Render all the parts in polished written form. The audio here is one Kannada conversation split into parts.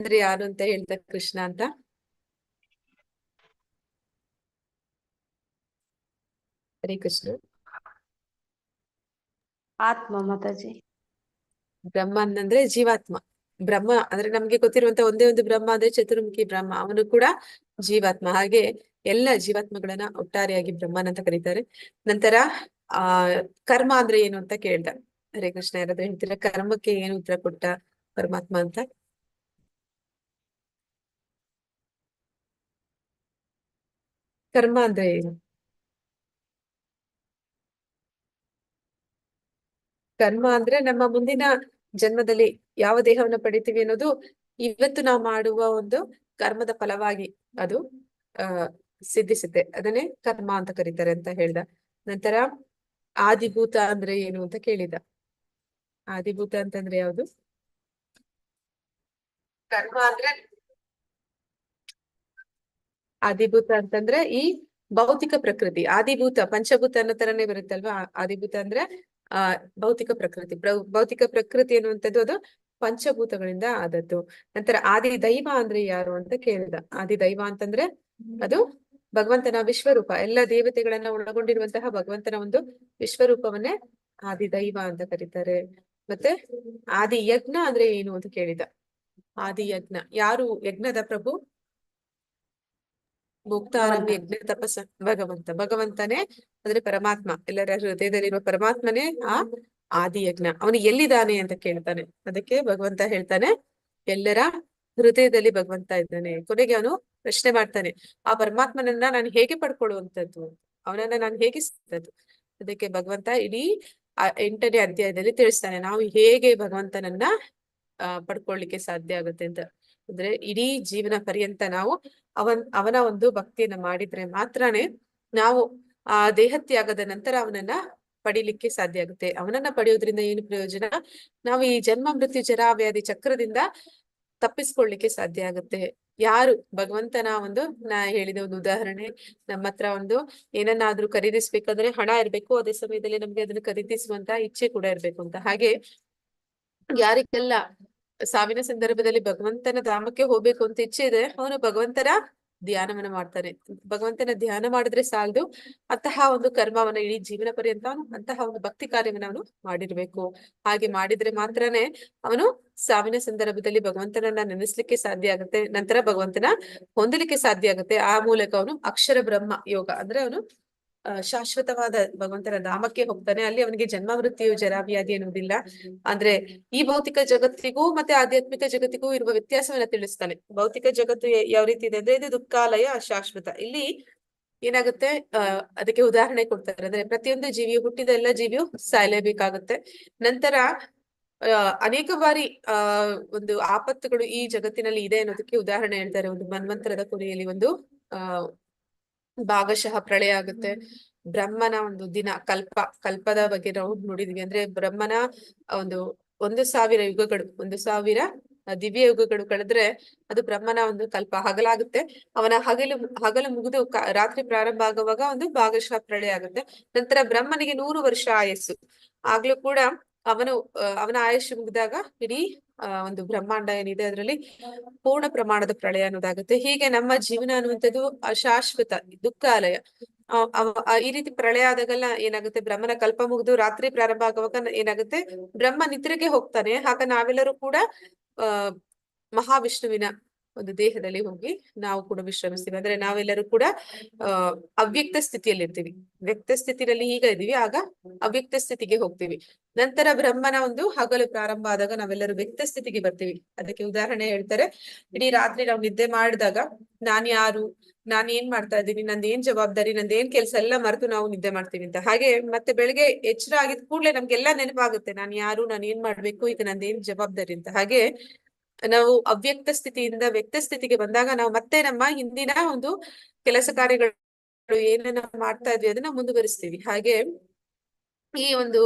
ಅಂದ್ರೆ ಯಾರು ಅಂತ ಹೇಳ್ದ ಕೃಷ್ಣ ಅಂತ. ಹರೇ ಕೃಷ್ಣ. ಆತ್ಮ ಮಾತಾಜಿ. ಬ್ರಹ್ಮ ಅಂದ್ರೆ ಜೀವಾತ್ಮ. ಬ್ರಹ್ಮ ಅಂದ್ರೆ ನಮ್ಗೆ ಗೊತ್ತಿರುವಂತ ಒಂದೇ ಒಂದು ಬ್ರಹ್ಮ ಅಂದ್ರೆ ಚತುರ್ಮುಖಿ ಬ್ರಹ್ಮ, ಅವನು ಕೂಡ ಜೀವಾತ್ಮ. ಹಾಗೆ ಎಲ್ಲ ಜೀವಾತ್ಮಗಳನ್ನ ಒಟ್ಟಾರೆಯಾಗಿ ಬ್ರಹ್ಮನ್ ಅಂತ ಕರೀತಾರೆ. ನಂತರ ಆ ಕರ್ಮ ಅಂದ್ರೆ ಏನು ಅಂತ ಕೇಳ್ದ. ಹರೇ ಕೃಷ್ಣ. ಯಾರಾದ್ರೂ ಹೇಳ್ತೀರಾ ಕರ್ಮಕ್ಕೆ ಏನು ಉತ್ತರ ಕೊಟ್ಟ ಪರಮಾತ್ಮ ಅಂತ? ಕರ್ಮ ಅಂದ್ರೆ ಏನು? ಕರ್ಮ ಅಂದ್ರೆ ನಮ್ಮ ಮುಂದಿನ ಜನ್ಮದಲ್ಲಿ ಯಾವ ದೇಹವನ್ನ ಪಡಿತೀವಿ ಅನ್ನೋದು ಇವತ್ತು ನಾವು ಮಾಡುವ ಒಂದು ಕರ್ಮದ ಫಲವಾಗಿ ಅದು ಆ ಸಿದ್ಧಿಸುತ್ತೆ. ಅದನ್ನೇ ಕರ್ಮ ಅಂತ ಕರೀತಾರೆ ಅಂತ ಹೇಳ್ದ. ನಂತರ ಆದಿಭೂತ ಅಂದ್ರೆ ಏನು ಅಂತ ಕೇಳಿದ. ಆದಿಭೂತ ಅಂತಂದ್ರೆ ಯಾವುದು? ಕರ್ಮ ಅಂದ್ರೆ ಆದಿಭೂತ ಅಂತಂದ್ರೆ ಈ ಭೌತಿಕ ಪ್ರಕೃತಿ. ಆದಿಭೂತ ಪಂಚಭೂತ ಅನ್ನೋ ತರನೇ ಬರುತ್ತಲ್ವಾ. ಆದಿಭೂತ ಅಂದ್ರೆ ಆ ಭೌತಿಕ ಪ್ರಕೃತಿ. ಭೌತಿಕ ಪ್ರಕೃತಿ ಅನ್ನುವಂಥದ್ದು ಅದು ಪಂಚಭೂತಗಳಿಂದ ಆದದ್ದು. ನಂತರ ಆದಿ ದೈವ ಅಂದ್ರೆ ಯಾರು ಅಂತ ಕೇಳಿದ. ಆದಿ ದೈವ ಅಂತಂದ್ರೆ ಅದು ಭಗವಂತನ ವಿಶ್ವರೂಪ. ಎಲ್ಲ ದೇವತೆಗಳನ್ನ ಒಳಗೊಂಡಿರುವಂತಹ ಭಗವಂತನ ಒಂದು ವಿಶ್ವರೂಪವನ್ನೇ ಆದಿ ದೈವ ಅಂತ ಕರೀತಾರೆ. ಮತ್ತೆ ಆದಿ ಯಜ್ಞ ಅಂದ್ರೆ ಏನು ಅಂತ ಕೇಳಿದ. ಆದಿ ಯಜ್ಞ ಯಾರು ಯಜ್ಞದ ಪ್ರಭು? ಮುಕ್ತಾರಂ ಯಜ್ಞ ತಪಸ್ಸ ಭಗವಂತನೇ ಅಂದ್ರೆ ಪರಮಾತ್ಮ. ಎಲ್ಲರ ಹೃದಯದಲ್ಲಿರುವ ಪರಮಾತ್ಮನೇ ಆ ಆದಿ ಯಜ್ಞ. ಅವನು ಎಲ್ಲಿದ್ದಾನೆ ಅಂತ ಕೇಳ್ತಾನೆ. ಅದಕ್ಕೆ ಭಗವಂತ ಹೇಳ್ತಾನೆ ಎಲ್ಲರ ಹೃದಯದಲ್ಲಿ ಭಗವಂತ ಇದ್ದಾನೆ. ಕೊನೆಗೆ ಅವನು ಪ್ರಶ್ನೆ ಮಾಡ್ತಾನೆ, ಆ ಪರಮಾತ್ಮನನ್ನ ನಾನು ಹೇಗೆ ಪಡ್ಕೊಳ್ಳುವಂಥದ್ದು, ಅವನನ್ನ ನಾನು ಹೇಗೆ ಸಿಗ್ತದ್ದು? ಅದಕ್ಕೆ ಭಗವಂತ ಇಡೀ 8ನೇ ಅಧ್ಯಾಯದಲ್ಲಿ ತಿಳಿಸ್ತಾನೆ ನಾವು ಹೇಗೆ ಭಗವಂತನನ್ನ ಪಡ್ಕೊಳ್ಳಿಕ್ಕೆ ಸಾಧ್ಯ ಆಗುತ್ತೆ ಅಂತ. ಅಂದ್ರೆ ಇಡೀ ಜೀವನ ಪರ್ಯಂತ ನಾವು ಅವನ ಒಂದು ಭಕ್ತಿಯನ್ನ ಮಾಡಿದ್ರೆ ಮಾತ್ರನೇ ನಾವು ಆ ದೇಹತ್ಯಾಗದ ನಂತರ ಅವನನ್ನ ಪಡಿಲಿಕ್ಕೆ ಸಾಧ್ಯ ಆಗುತ್ತೆ. ಅವನನ್ನ ಪಡೆಯೋದ್ರಿಂದ ಏನು ಪ್ರಯೋಜನ? ನಾವು ಈ ಜನ್ಮ ಮೃತ್ಯು ಜರಾ ವ್ಯಾಧಿ ಚಕ್ರದಿಂದ ತಪ್ಪಿಸ್ಕೊಳ್ಲಿಕ್ಕೆ ಸಾಧ್ಯ ಆಗುತ್ತೆ. ಯಾರು ಭಗವಂತನ ಒಂದು ನಾ ಹೇಳಿದ ಒಂದು ಉದಾಹರಣೆ, ನಮ್ಮ ಹತ್ರ ಒಂದು ಏನನ್ನಾದ್ರೂ ಖರೀದಿಸ್ಬೇಕಾದ್ರೆ ಹಣ ಇರ್ಬೇಕು, ಅದೇ ಸಮಯದಲ್ಲಿ ನಮ್ಗೆ ಅದನ್ನ ಖರೀದಿಸುವಂತ ಇಚ್ಛೆ ಕೂಡ ಇರ್ಬೇಕು ಅಂತ. ಹಾಗೆ ಯಾರಿಗೆಲ್ಲ ಸಾವಿನ ಸಂದರ್ಭದಲ್ಲಿ ಭಗವಂತನ ಧಾಮಕ್ಕೆ ಹೋಗ್ಬೇಕು ಅಂತ ಇಚ್ಛೆ ಇದೆ, ಅವನು ಭಗವಂತನ ಧ್ಯಾನವನ್ನ ಮಾಡ್ತಾನೆ. ಭಗವಂತನ ಧ್ಯಾನ ಮಾಡಿದ್ರೆ ಸಾಲದು, ಅಂತಹ ಒಂದು ಕರ್ಮವನ್ನ ಇಡೀ ಜೀವನ ಪರ್ಯಂತ ಅವನು ಅಂತಹ ಒಂದು ಭಕ್ತಿ ಕಾರ್ಯವನ್ನ ಅವನು ಮಾಡಿರ್ಬೇಕು. ಹಾಗೆ ಮಾಡಿದ್ರೆ ಮಾತ್ರನೇ ಅವನು ಸಾವಿನ ಸಂದರ್ಭದಲ್ಲಿ ಭಗವಂತನನ್ನ ನೆನೆಸ್ಲಿಕ್ಕೆ ಸಾಧ್ಯ ಆಗುತ್ತೆ. ನಂತರ ಭಗವಂತನ ಹೊಂದಲಿಕ್ಕೆ ಸಾಧ್ಯ ಆಗುತ್ತೆ. ಆ ಮೂಲಕ ಅವನು ಅಕ್ಷರ ಬ್ರಹ್ಮ ಯೋಗ ಅಂದ್ರೆ ಅವನು ಶಾಶ್ವತವಾದ ಭಗವಂತನ ಧಾಮಕ್ಕೆ ಹೋಗ್ತಾನೆ. ಅಲ್ಲಿ ಅವನಿಗೆ ಜನ್ಮ ಮೃತ್ಯು ಜರಾವ್ಯಾಧಿ ಅನ್ನೋದಿಲ್ಲ. ಅಂದ್ರೆ ಈ ಭೌತಿಕ ಜಗತ್ತಿಗೂ ಮತ್ತೆ ಆಧ್ಯಾತ್ಮಿಕ ಜಗತ್ತಿಗೂ ಇರುವ ವ್ಯತ್ಯಾಸವನ್ನ ತಿಳಿಸ್ತಾನೆ. ಭೌತಿಕ ಜಗತ್ತು ಯಾವ ರೀತಿ ಇದೆ ಅಂದ್ರೆ ಇದು ದುಃಖಾಲಯ ಅಶಾಶ್ವತ. ಇಲ್ಲಿ ಏನಾಗುತ್ತೆ ಅದಕ್ಕೆ ಉದಾಹರಣೆ ಕೊಡ್ತಾರೆ. ಅಂದ್ರೆ ಪ್ರತಿಯೊಂದು ಜೀವಿಯು ಹುಟ್ಟಿದ ಎಲ್ಲ ಜೀವಿಯು ಸಾಯಲೇಬೇಕಾಗುತ್ತೆ. ನಂತರ ಅನೇಕ ಬಾರಿ ಒಂದು ಆಪತ್ತುಗಳು ಈ ಜಗತ್ತಿನಲ್ಲಿ ಇದೆ ಅನ್ನೋದಕ್ಕೆ ಉದಾಹರಣೆ ಹೇಳ್ತಾರೆ. ಒಂದು ಮನ್ವಂತರದ ಕೊನೆಯಲ್ಲಿ ಒಂದು ಭಾಗಶಃ ಪ್ರಳಯ ಆಗುತ್ತೆ. ಬ್ರಹ್ಮನ ಒಂದು ದಿನ ಕಲ್ಪದ ಬಗ್ಗೆ ನಾವು ನೋಡಿದ್ವಿ. ಅಂದ್ರೆ ಬ್ರಹ್ಮನ ಒಂದು 1,000 ಯುಗಗಳು, 1,000 ದಿವ್ಯ ಯುಗಗಳು ಕಳೆದ್ರೆ ಅದು ಬ್ರಹ್ಮನ ಒಂದು ಕಲ್ಪ ಹಗಲಾಗುತ್ತೆ. ಅವನ ಹಗಲು ಮುಗಿದು ರಾತ್ರಿ ಪ್ರಾರಂಭ ಆಗುವಾಗ ಒಂದು ಭಾಗಶಃ ಪ್ರಳಯ ಆಗುತ್ತೆ. ನಂತರ ಬ್ರಹ್ಮನಿಗೆ 100 ವರ್ಷ ಆಯಸ್ಸು. ಆಗ್ಲೂ ಕೂಡ ಅವನ ಆಯುಷ್ಯ ಮುಗಿದಾಗ ಇಡೀ ಒಂದು ಬ್ರಹ್ಮಾಂಡ ಏನಿದೆ ಅದರಲ್ಲಿ ಪೂರ್ಣ ಪ್ರಮಾಣದ ಪ್ರಳಯ ಅನ್ನೋದಾಗುತ್ತೆ. ಹೀಗೆ ನಮ್ಮ ಜೀವನ ಅನ್ನುವಂಥದ್ದು ಅಶಾಶ್ವತ ದುಃಖಾಲಯ. ಈ ರೀತಿ ಪ್ರಳಯ ಆದಾಗೆಲ್ಲ ಏನಾಗುತ್ತೆ, ಬ್ರಹ್ಮನ ಕಲ್ಪ ಮುಗಿದು ರಾತ್ರಿ ಪ್ರಾರಂಭ ಆಗುವಾಗ ಏನಾಗುತ್ತೆ, ಬ್ರಹ್ಮ ನಿದ್ರೆಗೆ ಹೋಗ್ತಾನೆ. ಆಗ ನಾವೆಲ್ಲರೂ ಕೂಡ ಮಹಾವಿಷ್ಣುವಿನ ಒಂದು ದೇಹದಲ್ಲಿ ಹೋಗಿ ನಾವು ಕೂಡ ವಿಶ್ರಮಿಸ್ತೀವಿ. ಅಂದ್ರೆ ನಾವೆಲ್ಲರೂ ಕೂಡ ಅವ್ಯಕ್ತ ಸ್ಥಿತಿಯಲ್ಲಿ ಇರ್ತೀವಿ. ವ್ಯಕ್ತ ಸ್ಥಿತಿಯಲ್ಲಿ ಈಗ ಇದೀವಿ, ಆಗ ಅವ್ಯಕ್ತ ಸ್ಥಿತಿಗೆ ಹೋಗ್ತೀವಿ. ನಂತರ ಬ್ರಹ್ಮನ ಒಂದು ಹಗಲು ಪ್ರಾರಂಭ ಆದಾಗ ನಾವೆಲ್ಲರೂ ವ್ಯಕ್ತ ಸ್ಥಿತಿಗೆ ಬರ್ತೀವಿ. ಅದಕ್ಕೆ ಉದಾಹರಣೆ ಹೇಳ್ತಾರೆ, ಇಡೀ ರಾತ್ರಿ ನಾವು ನಿದ್ದೆ ಮಾಡಿದಾಗ ನಾನ್ ಯಾರು, ನಾನ್ ಏನ್ ಮಾಡ್ತಾ ಇದ್ದೀನಿ, ನಂದೇನ್ ಜವಾಬ್ದಾರಿ, ನಂದೇನ್ ಕೆಲ್ಸ ಎಲ್ಲ ಮರೆತು ನಾವು ನಿದ್ದೆ ಮಾಡ್ತೀವಿ ಅಂತ. ಹಾಗೆ ಮತ್ತೆ ಬೆಳಿಗ್ಗೆ ಎಚ್ಚರ ಆಗಿದ ಕೂಡ್ಲೆ ನಮ್ಗೆಲ್ಲಾ ನೆನಪಾಗುತ್ತೆ, ನಾನ್ ಯಾರು, ನಾನ್ ಏನ್ ಮಾಡ್ಬೇಕು, ಈಗ ನಂದೇನ್ ಜವಾಬ್ದಾರಿ ಅಂತ. ಹಾಗೆ ನಾವು ಅವ್ಯಕ್ತ ಸ್ಥಿತಿಯಿಂದ ವ್ಯಕ್ತ ಸ್ಥಿತಿಗೆ ಬಂದಾಗ ನಾವು ಮತ್ತೆ ನಮ್ಮ ಹಿಂದಿನ ಒಂದು ಕೆಲಸ ಕಾರ್ಯಗಳು ಏನನ್ನ ಮಾಡ್ತಾ ಇದ್ವಿ ಅದನ್ನ ಮುಂದುವರಿಸ್ತೀವಿ. ಹಾಗೆ ಈ ಒಂದು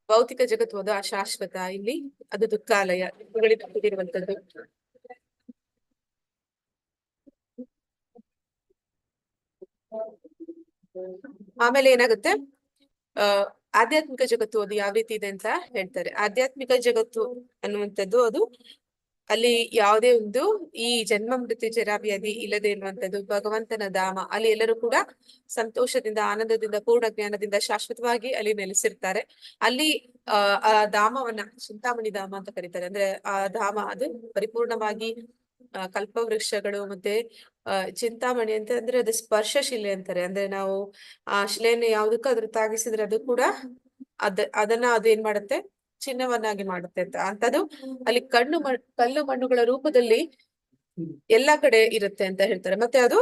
ಭೌತಿಕ ಜಗತ್ತು ಅದು ಅಶಾಶ್ವತ, ಇಲ್ಲಿ ಅದು ದುಃಖಾಲಯ, ದುಃಖಗಳಿಂದ ಕೂಡಿರುವಂತದ್ದು. ಆಮೇಲೆ ಏನಾಗುತ್ತೆ, ಆಧ್ಯಾತ್ಮಿಕ ಜಗತ್ತು ಅದು ಯಾವ ರೀತಿ ಇದೆ ಅಂತ ಹೇಳ್ತಾರೆ. ಆಧ್ಯಾತ್ಮಿಕ ಜಗತ್ತು ಅನ್ನುವಂಥದ್ದು ಅದು ಅಲ್ಲಿ ಯಾವುದೇ ಒಂದು ಈ ಜನ್ಮ ಮೃತ್ಯು ಜರ ವ್ಯಾಧಿ ಇಲ್ಲದೆ ಇರುವಂತದ್ದು ಭಗವಂತನ ಧಾಮ. ಅಲ್ಲಿ ಎಲ್ಲರೂ ಕೂಡ ಸಂತೋಷದಿಂದ, ಆನಂದದಿಂದ, ಪೂರ್ಣ ಜ್ಞಾನದಿಂದ ಶಾಶ್ವತವಾಗಿ ಅಲ್ಲಿ ನೆಲೆಸಿರ್ತಾರೆ. ಅಲ್ಲಿ ಆ ಧಾಮವನ್ನ ಚಿಂತಾಮಣಿ ಧಾಮ ಅಂತ ಕರೀತಾರೆ. ಅಂದ್ರೆ ಆ ಧಾಮ ಅದು ಪರಿಪೂರ್ಣವಾಗಿ ಕಲ್ಪವೃಕ್ಷಗಳು ಮತ್ತೆ ಚಿಂತಾಮಣಿ ಅಂತ ಅಂದ್ರೆ ಅದು ಸ್ಪರ್ಶ ಶಿಲೆ ಅಂತಾರೆ. ಅಂದ್ರೆ ನಾವು ಆ ಶಿಲೆಯನ್ನು ಯಾವ್ದಕ್ಕೂ ಅದ್ರ ತಾಗಿಸಿದ್ರೆ ಅದು ಕೂಡ ಅದನ್ನ ಅದು ಏನ್ ಮಾಡುತ್ತೆ, ಚಿನ್ನವನ್ನಾಗಿ ಮಾಡುತ್ತೆ ಅಂತ. ಅಂತದ್ದು ಅಲ್ಲಿ ಕಲ್ಲು ಮಣ್ಣುಗಳ ರೂಪದಲ್ಲಿ ಎಲ್ಲಾ ಕಡೆ ಇರುತ್ತೆ ಅಂತ ಹೇಳ್ತಾರೆ. ಮತ್ತೆ ಅದು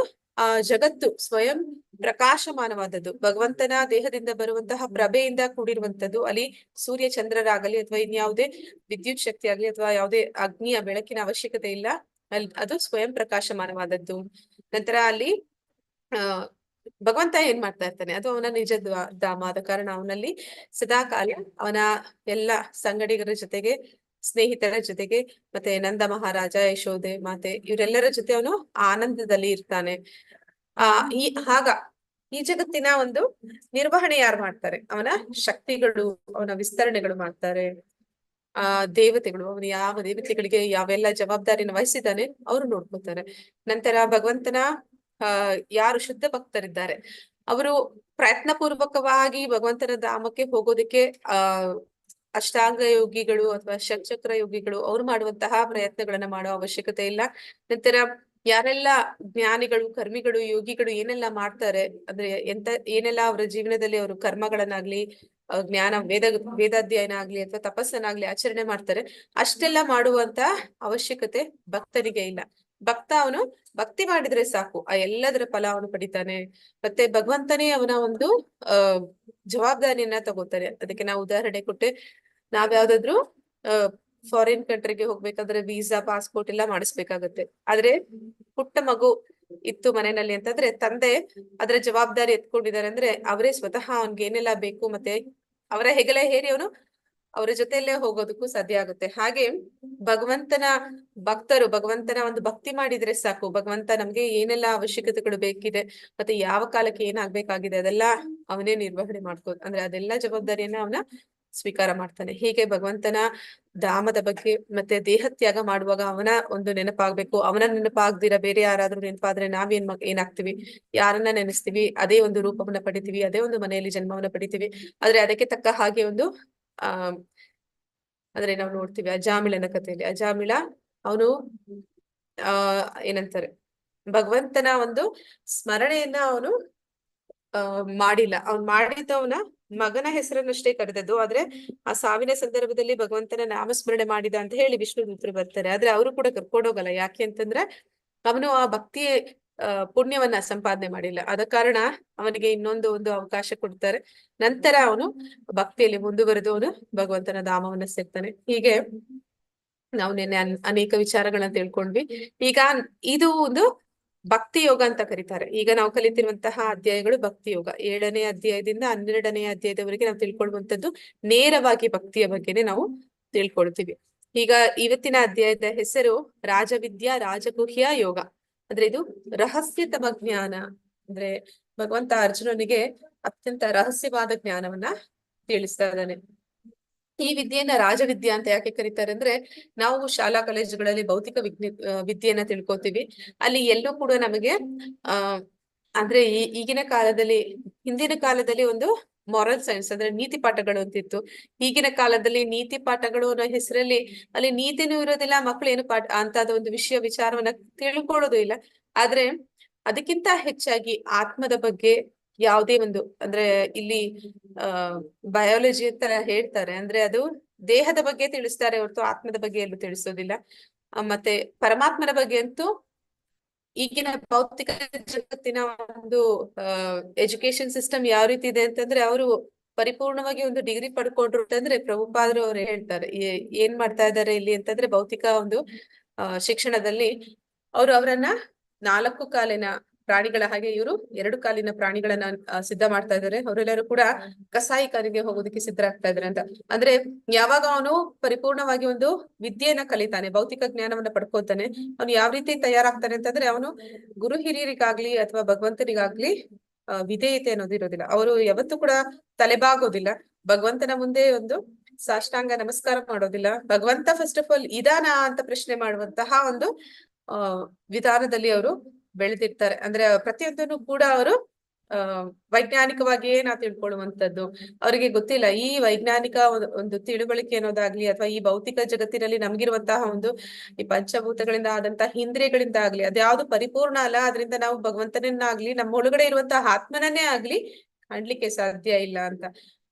ಜಗತ್ತು ಸ್ವಯಂ ಪ್ರಕಾಶಮಾನವಾದದ್ದು, ಭಗವಂತನ ದೇಹದಿಂದ ಬರುವಂತಹ ಪ್ರಭೆಯಿಂದ ಕೂಡಿರುವಂತದ್ದು. ಅಲ್ಲಿ ಸೂರ್ಯ ಚಂದ್ರರಾಗಲಿ ಅಥವಾ ಇನ್ಯಾವುದೇ ವಿದ್ಯುತ್ ಶಕ್ತಿ ಆಗ್ಲಿ ಅಥವಾ ಯಾವುದೇ ಅಗ್ನಿಯ ಬೆಳಕಿನ ಅವಶ್ಯಕತೆ ಇಲ್ಲ. ಅಲ್ಲಿ ಅದು ಸ್ವಯಂ ಪ್ರಕಾಶಮಾನವಾದದ್ದು. ನಂತರ ಅಲ್ಲಿ ಭಗವಂತ ಏನ್ ಮಾಡ್ತಾ ಇರ್ತಾನೆ, ಅದು ಅವನ ನಿಜ ಧಾಮ ಆದ ಕಾರಣ ಅವನಲ್ಲಿ ಸದಾ ಕಾಲ ಅವನ ಎಲ್ಲ ಸಂಗಡಿಗರ ಜೊತೆಗೆ, ಸ್ನೇಹಿತರ ಜೊತೆಗೆ, ಮತ್ತೆ ನಂದ ಮಹಾರಾಜ, ಯಶೋದೆ ಮಾತೆ ಇವರೆಲ್ಲರ ಜೊತೆ ಅವನು ಆನಂದದಲ್ಲಿ ಇರ್ತಾನೆ. ಈ ಜಗತ್ತಿನ ಒಂದು ನಿರ್ವಹಣೆ ಯಾರು ಮಾಡ್ತಾರೆ? ಅವನ ಶಕ್ತಿಗಳು, ಅವನ ವಿಸ್ತರಣೆಗಳು ಮಾಡ್ತಾರೆ. ದೇವತೆಗಳು, ಅವನು ಯಾವ ದೇವತೆಗಳಿಗೆ ಯಾವೆಲ್ಲ ಜವಾಬ್ದಾರಿನ ವಹಿಸಿದ್ದಾನೆ ಅವರು ನೋಡ್ಕೊತಾರೆ. ನಂತರ ಭಗವಂತನ ಯಾರು ಶುದ್ಧ ಭಕ್ತರಿದ್ದಾರೆ ಅವರು ಪ್ರಯತ್ನ ಪೂರ್ವಕವಾಗಿ ಭಗವಂತನ ಧಾಮಕ್ಕೆ ಹೋಗೋದಕ್ಕೆ ಅಷ್ಟಾಂಗ ಯೋಗಿಗಳು ಅಥವಾ ಷಟ್ಚಕ್ರ ಯೋಗಿಗಳು ಅವ್ರು ಮಾಡುವಂತಹ ಪ್ರಯತ್ನಗಳನ್ನ ಮಾಡೋ ಅವಶ್ಯಕತೆ ಇಲ್ಲ. ನಂತರ ಯಾರೆಲ್ಲ ಜ್ಞಾನಿಗಳು, ಕರ್ಮಿಗಳು, ಯೋಗಿಗಳು ಏನೆಲ್ಲ ಮಾಡ್ತಾರೆ, ಅಂದ್ರೆ ಏನೆಲ್ಲ ಅವರ ಜೀವನದಲ್ಲಿ ಅವರು ಕರ್ಮಗಳನ್ನಾಗ್ಲಿ, ಜ್ಞಾನ ವೇದಾಧ್ಯಯನ ಆಗ್ಲಿ ಅಥವಾ ತಪಸ್ಸನ್ನಾಗ್ಲಿ ಆಚರಣೆ ಮಾಡ್ತಾರೆ, ಅಷ್ಟೆಲ್ಲ ಮಾಡುವಂತ ಅವಶ್ಯಕತೆ ಭಕ್ತನಿಗೆ ಇಲ್ಲ. ಭಕ್ತ ಅವನು ಭಕ್ತಿ ಮಾಡಿದ್ರೆ ಸಾಕು, ಆ ಎಲ್ಲದರ ಫಲ ಅವನು ಪಡಿತಾನೆ. ಮತ್ತೆ ಭಗವಂತನೇ ಅವನ ಒಂದು ಜವಾಬ್ದಾರಿಯನ್ನ ತಗೋತಾರೆ. ಅದಕ್ಕೆ ನಾವು ಉದಾಹರಣೆ ಕೊಟ್ಟೆ, ನಾವ್ ಯಾವ್ದಾದ್ರು ಫಾರಿನ್ ಕಂಟ್ರಿಗೆ ಹೋಗ್ಬೇಕಾದ್ರೆ ವೀಸಾ, ಪಾಸ್ಪೋರ್ಟ್ ಎಲ್ಲ ಮಾಡಿಸ್ಬೇಕಾಗತ್ತೆ. ಆದ್ರೆ ಪುಟ್ಟ ಮಗು ಇತ್ತು ಮನೆಯಲ್ಲಿ ಅಂತಂದ್ರೆ ತಂದೆ ಅದರ ಜವಾಬ್ದಾರಿ ಎತ್ಕೊಂಡಿದ್ದಾರೆ ಅಂದ್ರೆ ಅವರೇ ಸ್ವತಃ ಅವನ್ಗೆ ಏನೆಲ್ಲ ಬೇಕು ಮತ್ತೆ ಅವರ ಹೆಗಲೇ ಹೇರಿ ಅವನು ಅವರ ಜೊತೆಯಲ್ಲೇ ಹೋಗೋದಕ್ಕೂ ಸಾಧ್ಯ ಆಗುತ್ತೆ. ಹಾಗೆ ಭಗವಂತನ ಭಕ್ತರು ಭಗವಂತನ ಒಂದು ಭಕ್ತಿ ಮಾಡಿದ್ರೆ ಸಾಕು, ಭಗವಂತ ನಮ್ಗೆ ಏನೆಲ್ಲ ಅವಶ್ಯಕತೆಗಳು ಬೇಕಿದೆ ಮತ್ತೆ ಯಾವ ಕಾಲಕ್ಕೆ ಏನಾಗ್ಬೇಕಾಗಿದೆ ಅದೆಲ್ಲ ಅವನೇ ನಿರ್ವಹಣೆ ಮಾಡ್ಕೋದು. ಅಂದ್ರೆ ಅದೆಲ್ಲ ಜವಾಬ್ದಾರಿಯನ್ನ ಅವನ ಸ್ವೀಕಾರ ಮಾಡ್ತಾನೆ. ಹೀಗೆ ಭಗವಂತನ ಧಾಮದ ಬಗ್ಗೆ ಮತ್ತೆ ದೇಹತ್ಯಾಗ ಮಾಡುವಾಗ ಅವನ ಒಂದು ನೆನಪಾಗ್ಬೇಕು. ಅವನ ನೆನಪಾಗ್ದಿರ ಬೇರೆ ಯಾರಾದ್ರೂ ನೆನಪಾದ್ರೆ ಏನಾಗ್ತೀವಿ, ಯಾರನ್ನ ನೆನೆಸ್ತೀವಿ, ಅದೇ ಒಂದು ರೂಪವನ್ನ ಪಡಿತೀವಿ, ಅದೇ ಒಂದು ಮನೆಯಲ್ಲಿ ಜನ್ಮವನ್ನ ಪಡಿತೀವಿ. ಆದ್ರೆ ಅದಕ್ಕೆ ತಕ್ಕ ಹಾಗೆ ಒಂದು ಅಂದ್ರೆ ನಾವು ನೋಡ್ತೀವಿ ಅಜಾಮಿಳನ ಕಥೆಯಲ್ಲಿ, ಅಜಾಮಿಳ ಅವನು ಏನಂತಾರೆ, ಭಗವಂತನ ಒಂದು ಸ್ಮರಣೆಯನ್ನ ಅವನು ಮಾಡಿಲ್ಲ. ಅವ್ನು ಮಾಡಿದ್ದವನ ಮಗನ ಹೆಸರನ್ನಷ್ಟೇ ಕರೆದದ್ದು. ಆದ್ರೆ ಆ ಸಾವಿನ ಸಂದರ್ಭದಲ್ಲಿ ಭಗವಂತನ ನಾಮಸ್ಮರಣೆ ಮಾಡಿದ ಅಂತ ಹೇಳಿ ವಿಷ್ಣು ದೂತರು ಬರ್ತಾರೆ. ಆದ್ರೆ ಅವರು ಕೂಡ ಕರ್ಕೊಂಡೋಗಲ್ಲ. ಯಾಕೆ ಅಂತಂದ್ರೆ ಅವನು ಆ ಭಕ್ತಿ ಪುಣ್ಯವನ್ನ ಸಂಪಾದನೆ ಮಾಡಿಲ್ಲ. ಆದ ಕಾರಣ ಅವನಿಗೆ ಇನ್ನೊಂದು ಅವಕಾಶ ಕೊಡ್ತಾರೆ. ನಂತರ ಅವನು ಭಕ್ತಿಯಲ್ಲಿ ಮುಂದುವರೆದು ಅವನು ಭಗವಂತನ ಧಾಮವನ್ನ ಸೇರ್ತಾನೆ. ಹೀಗೆ ನಾವು ನಿನ್ನೆ ಅನೇಕ ವಿಚಾರಗಳನ್ನ ತಿಳ್ಕೊಂಡ್ವಿ. ಈಗ ಇದು ಒಂದು ಭಕ್ತಿ ಯೋಗ ಅಂತ ಕರೀತಾರೆ. ಈಗ ನಾವು ಕಲಿತಿರುವಂತಹ ಅಧ್ಯಾಯಗಳು ಭಕ್ತಿ ಯೋಗ. 7ನೇ ಅಧ್ಯಾಯದಿಂದ 12ನೇ ಅಧ್ಯಾಯದವರೆಗೆ ನಾವು ತಿಳ್ಕೊಳ್ಳುವಂತದ್ದು ನೇರವಾಗಿ ಭಕ್ತಿಯ ಬಗ್ಗೆನೆ ನಾವು ತಿಳ್ಕೊಳ್ತೀವಿ. ಈಗ ಇವತ್ತಿನ ಅಧ್ಯಾಯದ ಹೆಸರು ರಾಜವಿದ್ಯಾ ರಾಜಗುಹ್ಯ ಯೋಗ. ಅಂದ್ರೆ ಇದು ರಹಸ್ಯತಮ ಜ್ಞಾನ. ಅಂದ್ರೆ ಭಗವಂತ ಅರ್ಜುನನಿಗೆ ಅತ್ಯಂತ ರಹಸ್ಯವಾದ ಜ್ಞಾನವನ್ನ ತಿಳಿಸ್ತಾ ಇದ್ದಾನೆ. ಈ ವಿದ್ಯೆಯನ್ನ ರಾಜವಿದ್ಯಾ ಅಂತ ಯಾಕೆ ಕರೀತಾರೆ ಅಂದ್ರೆ, ನಾವು ಶಾಲಾ ಕಾಲೇಜುಗಳಲ್ಲಿ ಭೌತಿಕ ವಿದ್ಯೆಯನ್ನ ತಿಳ್ಕೊತೀವಿ. ಅಲ್ಲಿ ಎಲ್ಲೂ ಕೂಡ ನಮಗೆ ಅಂದ್ರೆ ಈಗಿನ ಕಾಲದಲ್ಲಿ, ಹಿಂದಿನ ಕಾಲದಲ್ಲಿ ಒಂದು ಮಾರಲ್ ಸೈನ್ಸ್ ಅಂದ್ರೆ ನೀತಿ ಪಾಠಗಳು ಅಂತಿತ್ತು. ಈಗಿನ ಕಾಲದಲ್ಲಿ ನೀತಿ ಪಾಠಗಳು ಅನ್ನೋ ಹೆಸರಲ್ಲಿ ಅಲ್ಲಿ ನೀತಿನೂ ಇರೋದಿಲ್ಲ, ಮಕ್ಕಳು ಏನು ಅಂತದ ಒಂದು ವಿಚಾರವನ್ನ ತಿಳ್ಕೊಳ್ಳೋದು ಇಲ್ಲ. ಆದ್ರೆ ಅದಕ್ಕಿಂತ ಹೆಚ್ಚಾಗಿ ಆತ್ಮದ ಬಗ್ಗೆ ಯಾವುದೇ ಒಂದು, ಅಂದ್ರೆ ಇಲ್ಲಿ ಬಯಾಲಜಿ ಅಂತ ಹೇಳ್ತಾರೆ, ಅಂದ್ರೆ ಅದು ದೇಹದ ಬಗ್ಗೆ ತಿಳಿಸ್ತಾರೆ ಹೊರತು ಆತ್ಮದ ಬಗ್ಗೆ ಎಲ್ಲೂ ತಿಳಿಸೋದಿಲ್ಲ. ಮತ್ತೆ ಪರಮಾತ್ಮನ ಬಗ್ಗೆ ಅಂತೂ ಈಗಿನ ಭೌತಿಕ ಜಗತ್ತಿನ ಒಂದು ಎಜುಕೇಶನ್ ಸಿಸ್ಟಮ್ ಯಾವ ರೀತಿ ಇದೆ ಅಂತಂದ್ರೆ, ಅವರು ಪರಿಪೂರ್ಣವಾಗಿ ಒಂದು ಡಿಗ್ರಿ ಪಡ್ಕೊಂಡ್ರು ಅಂತಂದ್ರೆ ಪ್ರಭುಪಾದರು ಅವ್ರು ಹೇಳ್ತಾರೆ ಏನ್ ಮಾಡ್ತಾ ಇದ್ದಾರೆ ಇಲ್ಲಿ ಅಂತಂದ್ರೆ, ಭೌತಿಕ ಒಂದು ಶಿಕ್ಷಣದಲ್ಲಿ ಅವರನ್ನ 4 ಕಾಲಿನ ಪ್ರಾಣಿಗಳ ಹಾಗೆ ಇವರು 2 ಕಾಲಿನ ಪ್ರಾಣಿಗಳನ್ನ ಸಿದ್ಧ ಮಾಡ್ತಾ ಇದ್ದಾರೆ. ಅವರೆಲ್ಲರೂ ಕೂಡ ಕಸಾಯಿಖಾನೆಗೆ ಹೋಗೋದಕ್ಕೆ ಸಿದ್ಧರಾಗ್ತಾ ಇದಾರೆ ಅಂತ. ಅಂದ್ರೆ ಯಾವಾಗ ಅವನು ಪರಿಪೂರ್ಣವಾಗಿ ಒಂದು ವಿದ್ಯೆಯನ್ನ ಕಲಿತಾನೆ, ಭೌತಿಕ ಜ್ಞಾನವನ್ನ ಪಡ್ಕೋತಾನೆ, ಅವನು ಯಾವ ರೀತಿ ತಯಾರಾಗ್ತಾನೆ ಅಂತಂದ್ರೆ, ಅವನು ಗುರು ಹಿರಿಯರಿಗಾಗ್ಲಿ ಅಥವಾ ಭಗವಂತನಿಗಾಗ್ಲಿ ವಿಧೇಯತೆ ಅನ್ನೋದು ಇರೋದಿಲ್ಲ. ಅವರು ಯಾವತ್ತೂ ಕೂಡ ತಲೆಬಾಗೋದಿಲ್ಲ. ಭಗವಂತನ ಮುಂದೆ ಒಂದು ಸಾಷ್ಟಾಂಗ ನಮಸ್ಕಾರ ಮಾಡೋದಿಲ್ಲ. ಭಗವಂತ ಫಸ್ಟ್ ಆಫ್ ಆಲ್ ಇದಾನ ಅಂತ ಪ್ರಶ್ನೆ ಮಾಡುವಂತಹ ಒಂದು ಆ ವಿಧಾನದಲ್ಲಿ ಅವರು ಬೆಳೆದಿರ್ತಾರೆ. ಅಂದ್ರೆ ಪ್ರತಿಯೊಂದನ್ನು ಕೂಡ ಅವರು ವೈಜ್ಞಾನಿಕವಾಗಿಯೇ ನಾವು ತಿಳ್ಕೊಳ್ಳುವಂತದ್ದು. ಅವರಿಗೆ ಗೊತ್ತಿಲ್ಲ ಈ ವೈಜ್ಞಾನಿಕ ಒಂದು ತಿಳುವಳಿಕೆ ಅನ್ನೋದಾಗ್ಲಿ ಅಥವಾ ಈ ಭೌತಿಕ ಜಗತ್ತಿನಲ್ಲಿ ನಮ್ಗಿರುವಂತಹ ಒಂದು ಈ ಪಂಚಭೂತಗಳಿಂದ ಆದಂತಹ ಇಂದ್ರಿಯಗಳಿಂದ ಆಗ್ಲಿ ಅದ್ಯಾವುದು ಪರಿಪೂರ್ಣ ಅಲ್ಲ. ಅದರಿಂದ ನಾವು ಭಗವಂತನನ್ನಾಗ್ಲಿ ನಮ್ಮ ಒಳಗಡೆ ಇರುವಂತಹ ಆತ್ಮನನ್ನೇ ಆಗ್ಲಿ ಕಾಣ್ಲಿಕ್ಕೆ ಸಾಧ್ಯ ಇಲ್ಲ ಅಂತ.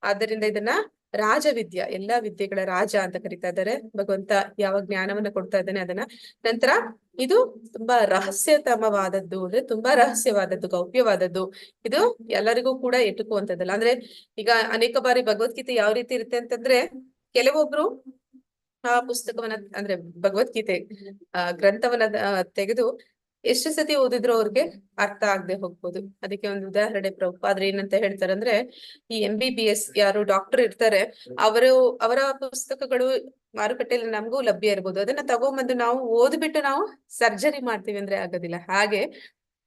ಆದ್ದರಿಂದ ಇದನ್ನ ರಾಜವಿದ್ಯ, ಎಲ್ಲಾ ವಿದ್ಯೆಗಳ ರಾಜ ಅಂತ ಕರಿತಾ ಇದ್ದಾರೆ. ಭಗವಂತ ಯಾವ ಜ್ಞಾನವನ್ನ ಕೊಡ್ತಾ ಇದ್ದಾನೆ ಅದನ್ನ. ನಂತರ ಇದು ತುಂಬಾ ರಹಸ್ಯತಮವಾದದ್ದು, ಅಂದ್ರೆ ತುಂಬಾ ರಹಸ್ಯವಾದದ್ದು, ಗೌಪ್ಯವಾದದ್ದು. ಇದು ಎಲ್ಲರಿಗೂ ಕೂಡ ಎಟುಕುವಂತದ್ದಲ್ಲ. ಅಂದ್ರೆ ಈಗ ಅನೇಕ ಬಾರಿ ಭಗವದ್ಗೀತೆ ಯಾವ ರೀತಿ ಇರುತ್ತೆ ಅಂತಂದ್ರೆ, ಕೆಲವೊಬ್ರು ಆ ಪುಸ್ತಕವನ್ನ ಅಂದ್ರೆ ಭಗವದ್ಗೀತೆ ಗ್ರಂಥವನ್ನ ತೆಗೆದು ಎಷ್ಟು ಸತಿ ಓದಿದ್ರು ಅವ್ರಿಗೆ ಅರ್ಥ ಆಗದೆ ಹೋಗ್ಬೋದು. ಅದಕ್ಕೆ ಒಂದು ಉದಾಹರಣೆ ಪ್ರಭುಪಾದ್ರು ಏನಂತ ಹೇಳ್ತಾರೆ ಅಂದ್ರೆ, ಈ MBBS ಯಾರು ಡಾಕ್ಟರ್ ಇರ್ತಾರೆ, ಅವರ ಪುಸ್ತಕಗಳು ಮಾರುಕಟ್ಟೆಯಲ್ಲಿ ನಮಗೂ ಲಭ್ಯ ಇರ್ಬೋದು. ಅದನ್ನ ತಗೊಂಬಂದು ನಾವು ಓದ್ಬಿಟ್ಟು ನಾವು ಸರ್ಜರಿ ಮಾಡ್ತೀವಿ ಅಂದ್ರೆ ಆಗೋದಿಲ್ಲ. ಹಾಗೆ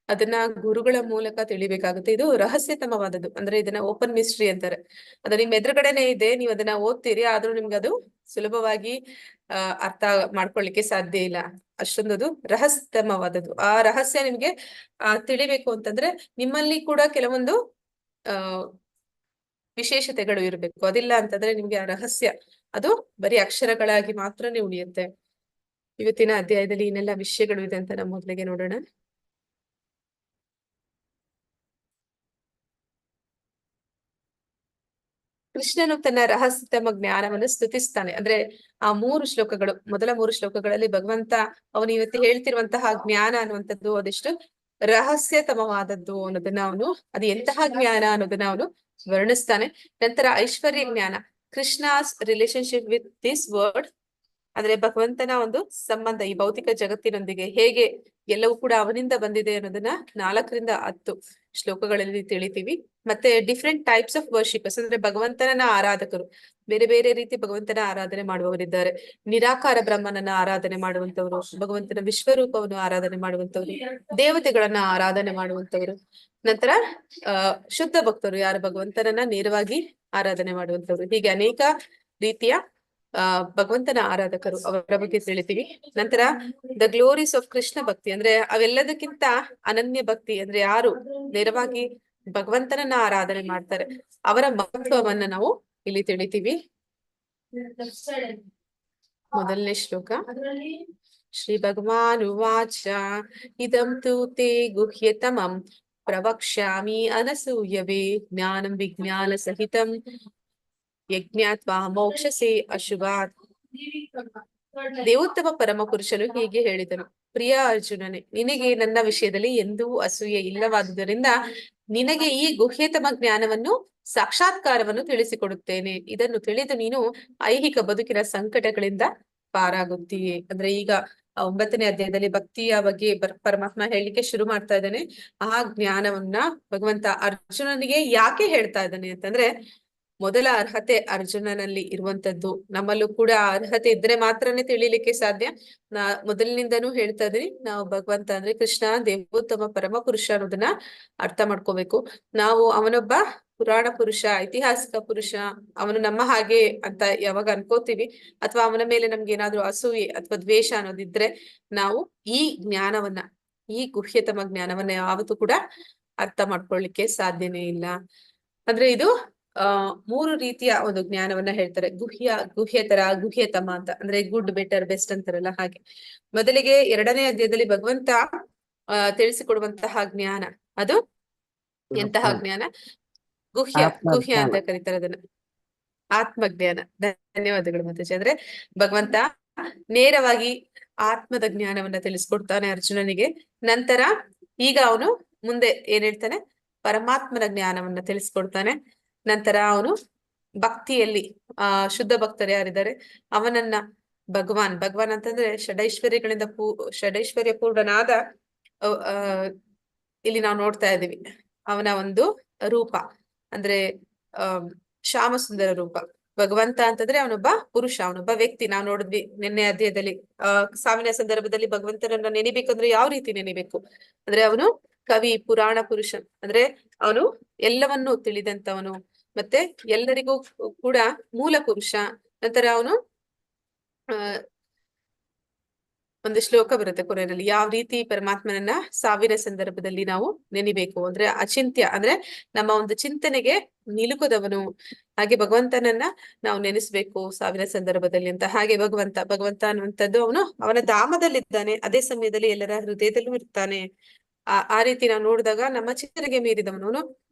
ಅದನ್ನ ಗುರುಗಳ ಮೂಲಕ ತಿಳಿಬೇಕಾಗುತ್ತೆ. ಇದು ರಹಸ್ಯತಮವಾದದ್ದು, ಅಂದ್ರೆ ಇದನ್ನ ಓಪನ್ ಮಿಸ್ಟ್ರಿ ಅಂತಾರೆ. ಅದು ನಿಮ್ ಎದುರುಗಡೆನೆ ಇದೆ, ನೀವು ಅದನ್ನ ಓದ್ತೀರಿ, ಆದ್ರೂ ನಿಮ್ಗೆ ಅದು ಸುಲಭವಾಗಿ ಅರ್ಥ ಮಾಡ್ಕೊಳ್ಳಿಕ್ಕೆ ಸಾಧ್ಯ ಇಲ್ಲ. ಅಷ್ಟೊಂದದು ರಹಸ್ಯತಮವಾದದ್ದು. ಆ ರಹಸ್ಯ ನಿಮ್ಗೆ ತಿಳಿಬೇಕು ಅಂತಂದ್ರೆ ನಿಮ್ಮಲ್ಲಿ ಕೂಡ ಕೆಲವೊಂದು ವಿಶೇಷತೆಗಳು ಇರಬೇಕು. ಅದಿಲ್ಲ ಅಂತಂದ್ರೆ ನಿಮ್ಗೆ ಆ ರಹಸ್ಯ ಅದು ಬರೀ ಅಕ್ಷರಗಳಾಗಿ ಮಾತ್ರನೇ ಉಳಿಯುತ್ತೆ. ಇವತ್ತಿನ ಅಧ್ಯಾಯದಲ್ಲಿ ಏನೆಲ್ಲ ವಿಷಯಗಳು ಇದೆ ಅಂತ ನಾವು ಮೊದಲಿಗೆ ನೋಡೋಣ. ಕೃಷ್ಣನು ತನ್ನ ರಹಸ್ಯತಮ ಜ್ಞಾನವನ್ನು ಸ್ತುತಿಸ್ತಾನೆ. ಅಂದ್ರೆ ಆ 3 ಶ್ಲೋಕಗಳು, ಮೊದಲ 3 ಶ್ಲೋಕಗಳಲ್ಲಿ ಭಗವಂತ ಅವನು ಇವತ್ತು ಹೇಳ್ತಿರುವಂತಹ ಜ್ಞಾನ ಅನ್ನುವಂಥದ್ದು ಅದೆಷ್ಟು ರಹಸ್ಯತಮವಾದದ್ದು ಅನ್ನೋದನ್ನ ಅವನು, ಅದು ಎಂತಹ ಜ್ಞಾನ ಅನ್ನೋದನ್ನ ಅವನು ವರ್ಣಿಸ್ತಾನೆ. ನಂತರ ಐಶ್ವರ್ಯ ಜ್ಞಾನ, Krishna's relationship with this word, ಅಂದ್ರೆ ಭಗವಂತನ ಒಂದು ಸಂಬಂಧ ಈ ಭೌತಿಕ ಜಗತ್ತಿನೊಂದಿಗೆ ಹೇಗೆ ಎಲ್ಲವೂ ಕೂಡ ಅವನಿಂದ ಬಂದಿದೆ ಅನ್ನೋದನ್ನ 4ರಿಂದ 10 ಶ್ಲೋಕಗಳಲ್ಲಿ ತಿಳಿತೀವಿ. ಮತ್ತೆ ಡಿಫ್ರೆಂಟ್ ಟೈಪ್ಸ್ ಆಫ್ ವರ್ಷಿಪರ್ಸ್, ಅಂದ್ರೆ ಭಗವಂತನ ಆರಾಧಕರು, ಬೇರೆ ಬೇರೆ ರೀತಿ ಭಗವಂತನ ಆರಾಧನೆ ಮಾಡುವವರಿದ್ದಾರೆ. ನಿರಾಕಾರ ಬ್ರಹ್ಮನನ್ನ ಆರಾಧನೆ ಮಾಡುವಂತವ್ರು, ಭಗವಂತನ ವಿಶ್ವರೂಪವನ್ನು ಆರಾಧನೆ ಮಾಡುವಂತವ್ರು, ದೇವತೆಗಳನ್ನ ಆರಾಧನೆ ಮಾಡುವಂತವ್ರು. ನಂತರ ಶುದ್ಧ ಭಕ್ತರು, ಯಾರು ಭಗವಂತನನ್ನ ನೇರವಾಗಿ ಆರಾಧನೆ ಮಾಡುವಂತವ್ರು. ಹೀಗೆ ಅನೇಕ ರೀತಿಯ ಭಗವಂತನ ಆರಾಧಕರು, ಅವರ ಬಗ್ಗೆ ತಿಳಿತೀವಿ. ನಂತರ ದ ಗ್ಲೋರೀಸ್ ಆಫ್ ಕೃಷ್ಣ ಭಕ್ತಿ, ಅಂದ್ರೆ ಅವೆಲ್ಲದಕ್ಕಿಂತ ಅನನ್ಯ ಭಕ್ತಿ, ಅಂದ್ರೆ ಯಾರು ನೇರವಾಗಿ ಭಗವಂತನನ್ನ ಆರಾಧನೆ ಮಾಡ್ತಾರೆ ಅವರ ಮಹತ್ವವನ್ನ ನಾವು ಇಲ್ಲಿ ತಿಳಿತೀವಿ. ಮೊದಲನೇ ಶ್ಲೋಕ, ಶ್ರೀ ಭಗವಾನುವಾಚ ಇದಂ ತು ತೇ ಗುಹ್ಯತಮಂ ಪ್ರವಕ್ಷ್ಯಾಮಿ ಅನಸೂಯವೇ ಜ್ಞಾನಂ ವಿಜ್ಞಾನ ಸಹಿತಂ ಯಜ್ಞಾತ್ವಾ ಮೋಕ್ಷಸೆ ಅಶುಭಾತ್. ದೇವೋತ್ತಮ ಪರಮ ಪುರುಷನು ಹೀಗೆ ಹೇಳಿದನು, ಪ್ರಿಯ ಅರ್ಜುನನೇ, ನಿನಗೆ ನನ್ನ ವಿಷಯದಲ್ಲಿ ಎಂದೂ ಅಸೂಯೆ ಇಲ್ಲವಾದುದರಿಂದ ನಿನಗೆ ಈ ಗುಹ್ಯತಮ ಜ್ಞಾನವನ್ನು ಸಾಕ್ಷಾತ್ಕಾರವನ್ನು ತಿಳಿಸಿಕೊಡುತ್ತೇನೆ. ಇದನ್ನು ತಿಳಿದು ನೀನು ಐಹಿಕ ಬದುಕಿನ ಸಂಕಟಗಳಿಂದ ಪಾರಾಗುತ್ತೀಯೆ. ಅಂದ್ರೆ ಈಗ 9ನೇ ಅಧ್ಯಾಯದಲ್ಲಿ ಭಕ್ತಿಯ ಬಗ್ಗೆ ಪರಮಾತ್ಮ ಹೇಳಿಕೆ ಶುರು ಮಾಡ್ತಾ ಇದ್ದಾನೆ. ಆ ಜ್ಞಾನವನ್ನ ಭಗವಂತ ಅರ್ಜುನನಿಗೆ ಯಾಕೆ ಹೇಳ್ತಾ ಇದ್ದಾನೆ ಅಂತಂದ್ರೆ, ಮೊದಲ ಅರ್ಹತೆ ಅರ್ಜುನನಲ್ಲಿ ಇರುವಂತದ್ದು ನಮ್ಮಲ್ಲೂ ಕೂಡ ಅರ್ಹತೆ ಇದ್ರೆ ಮಾತ್ರನೇ ತಿಳಿಲಿಕ್ಕೆ ಸಾಧ್ಯ. ಮೊದಲಿನಿಂದನೂ ಹೇಳ್ತಾ ಇದೀನಿ, ನಾವು ಭಗವಂತ ಅಂದ್ರೆ ಕೃಷ್ಣ ದೇವೋತ್ತಮ ಪರಮ ಪುರುಷ ಅನ್ನೋದನ್ನ ಅರ್ಥ ಮಾಡ್ಕೋಬೇಕು. ನಾವು ಅವನೊಬ್ಬ ಪುರಾಣ ಪುರುಷ, ಐತಿಹಾಸಿಕ ಪುರುಷ, ಅವನು ನಮ್ಮ ಹಾಗೆ ಅಂತ ಯಾವಾಗ ಅನ್ಕೋತೀವಿ ಅಥವಾ ಅವನ ಮೇಲೆ ನಮ್ಗೆ ಏನಾದ್ರು ಅಸೂಯೆ ಅಥವಾ ದ್ವೇಷ ಅನ್ನೋದಿದ್ರೆ ನಾವು ಈ ಜ್ಞಾನವನ್ನ, ಈ ಗುಹ್ಯತಮ ಜ್ಞಾನವನ್ನ ಯಾವತ್ತೂ ಕೂಡ ಅರ್ಥ ಮಾಡ್ಕೊಳ್ಳಿಕ್ಕೆ ಸಾಧ್ಯನೇ ಇಲ್ಲ. ಅಂದ್ರೆ ಇದು 3 ರೀತಿಯ ಒಂದು ಜ್ಞಾನವನ್ನ ಹೇಳ್ತಾರೆ. ಗುಹ್ಯತರ, ಗುಹ್ಯತಮ ಅಂತ, ಅಂದ್ರೆ ಗುಡ್, ಬೆಟರ್, ಬೆಸ್ಟ್ ಅಂತಾರಲ್ಲ ಹಾಗೆ. ಮೊದಲಿಗೆ 2ನೇ ಅಧ್ಯಾಯದಲ್ಲಿ ಭಗವಂತ ತಿಳಿಸಿಕೊಡುವಂತಹ ಜ್ಞಾನ ಅದು ಎಂತಹ ಜ್ಞಾನ? ಗುಹ್ಯ ಅಂತ ಕರೀತಾರೆ ಅದನ್ನ, ಆತ್ಮಜ್ಞಾನ. ಧನ್ಯವಾದಗಳು ಮಾತಾಜಿ. ಅಂದ್ರೆ ಭಗವಂತ ನೇರವಾಗಿ ಆತ್ಮದ ಜ್ಞಾನವನ್ನ ತಿಳಿಸ್ಕೊಡ್ತಾನೆ ಅರ್ಜುನನಿಗೆ. ನಂತರ ಈಗ ಅವನು ಮುಂದೆ ಏನ್ ಹೇಳ್ತಾನೆ, ಪರಮಾತ್ಮನ ಜ್ಞಾನವನ್ನ ತಿಳಿಸ್ಕೊಡ್ತಾನೆ. ನಂತರ ಅವನು ಭಕ್ತಿಯಲ್ಲಿ ಶುದ್ಧ ಭಕ್ತರು ಯಾರಿದ್ದಾರೆ ಅವನನ್ನ ಭಗವಾನ್ ಅಂತಂದ್ರೆ ಷಡೈಶ್ವರ್ಯಗಳಿಂದ ಷಡೈಶ್ವರ್ಯ ಪೂರ್ಣನಾದ ಇಲ್ಲಿ ನಾವು ನೋಡ್ತಾ ಇದ್ದೀವಿ ಅವನ ಒಂದು ರೂಪ, ಅಂದ್ರೆ ಶ್ಯಾಮ ಸುಂದರ ರೂಪ. ಭಗವಂತ ಅಂತಂದ್ರೆ ಅವನೊಬ್ಬ ಪುರುಷ, ಅವನೊಬ್ಬ ವ್ಯಕ್ತಿ. ನಾವು ನೋಡಿದ್ವಿ ನಿನ್ನೆ ಅಧ್ಯಾಯದಲ್ಲಿ ಸಾವಿನ ಸಂದರ್ಭದಲ್ಲಿ ಭಗವಂತನನ್ನ ನೆನಿಬೇಕಂದ್ರೆ ಯಾವ ರೀತಿ ನೆನಿಬೇಕು ಅಂದ್ರೆ ಅವನು ಕವಿ, ಪುರಾಣ ಪುರುಷ, ಅಂದ್ರೆ ಅವನು ಎಲ್ಲವನ್ನೂ ತಿಳಿದಂತವನು, ಮತ್ತೆ ಎಲ್ಲರಿಗೂ ಕೂಡ ಮೂಲ ಪುರುಷ, ನಂತರ ಅವನು ಒಂದು ಶ್ಲೋಕ ಬರುತ್ತೆ ಕೊನೆಯಲ್ಲಿ, ಯಾವ ರೀತಿ ಪರಮಾತ್ಮನನ್ನ ಸಾವಿನ ಸಂದರ್ಭದಲ್ಲಿ ನಾವು ನೆನಿಬೇಕು ಅಂದ್ರೆ ಅಚಿಂತ್ಯ, ಅಂದ್ರೆ ನಮ್ಮ ಒಂದು ಚಿಂತನೆಗೆ ನಿಲುಕದವನು. ಹಾಗೆ ಭಗವಂತನನ್ನ ನಾವು ನೆನೆಸ್ಬೇಕು ಸಾವಿನ ಸಂದರ್ಭದಲ್ಲಿ ಅಂತ. ಹಾಗೆ ಭಗವಂತ ಅನ್ನುವಂಥದ್ದು ಅವನ ಧಾಮದಲ್ಲಿದ್ದಾನೆ, ಅದೇ ಸಮಯದಲ್ಲಿ ಎಲ್ಲರ ಹೃದಯದಲ್ಲೂ ಇರ್ತಾನೆ. ಆ ರೀತಿ ನಾವು ನೋಡಿದಾಗ ನಮ್ಮ ಚಿಂತನೆಗೆ ಮೀರಿದವನು.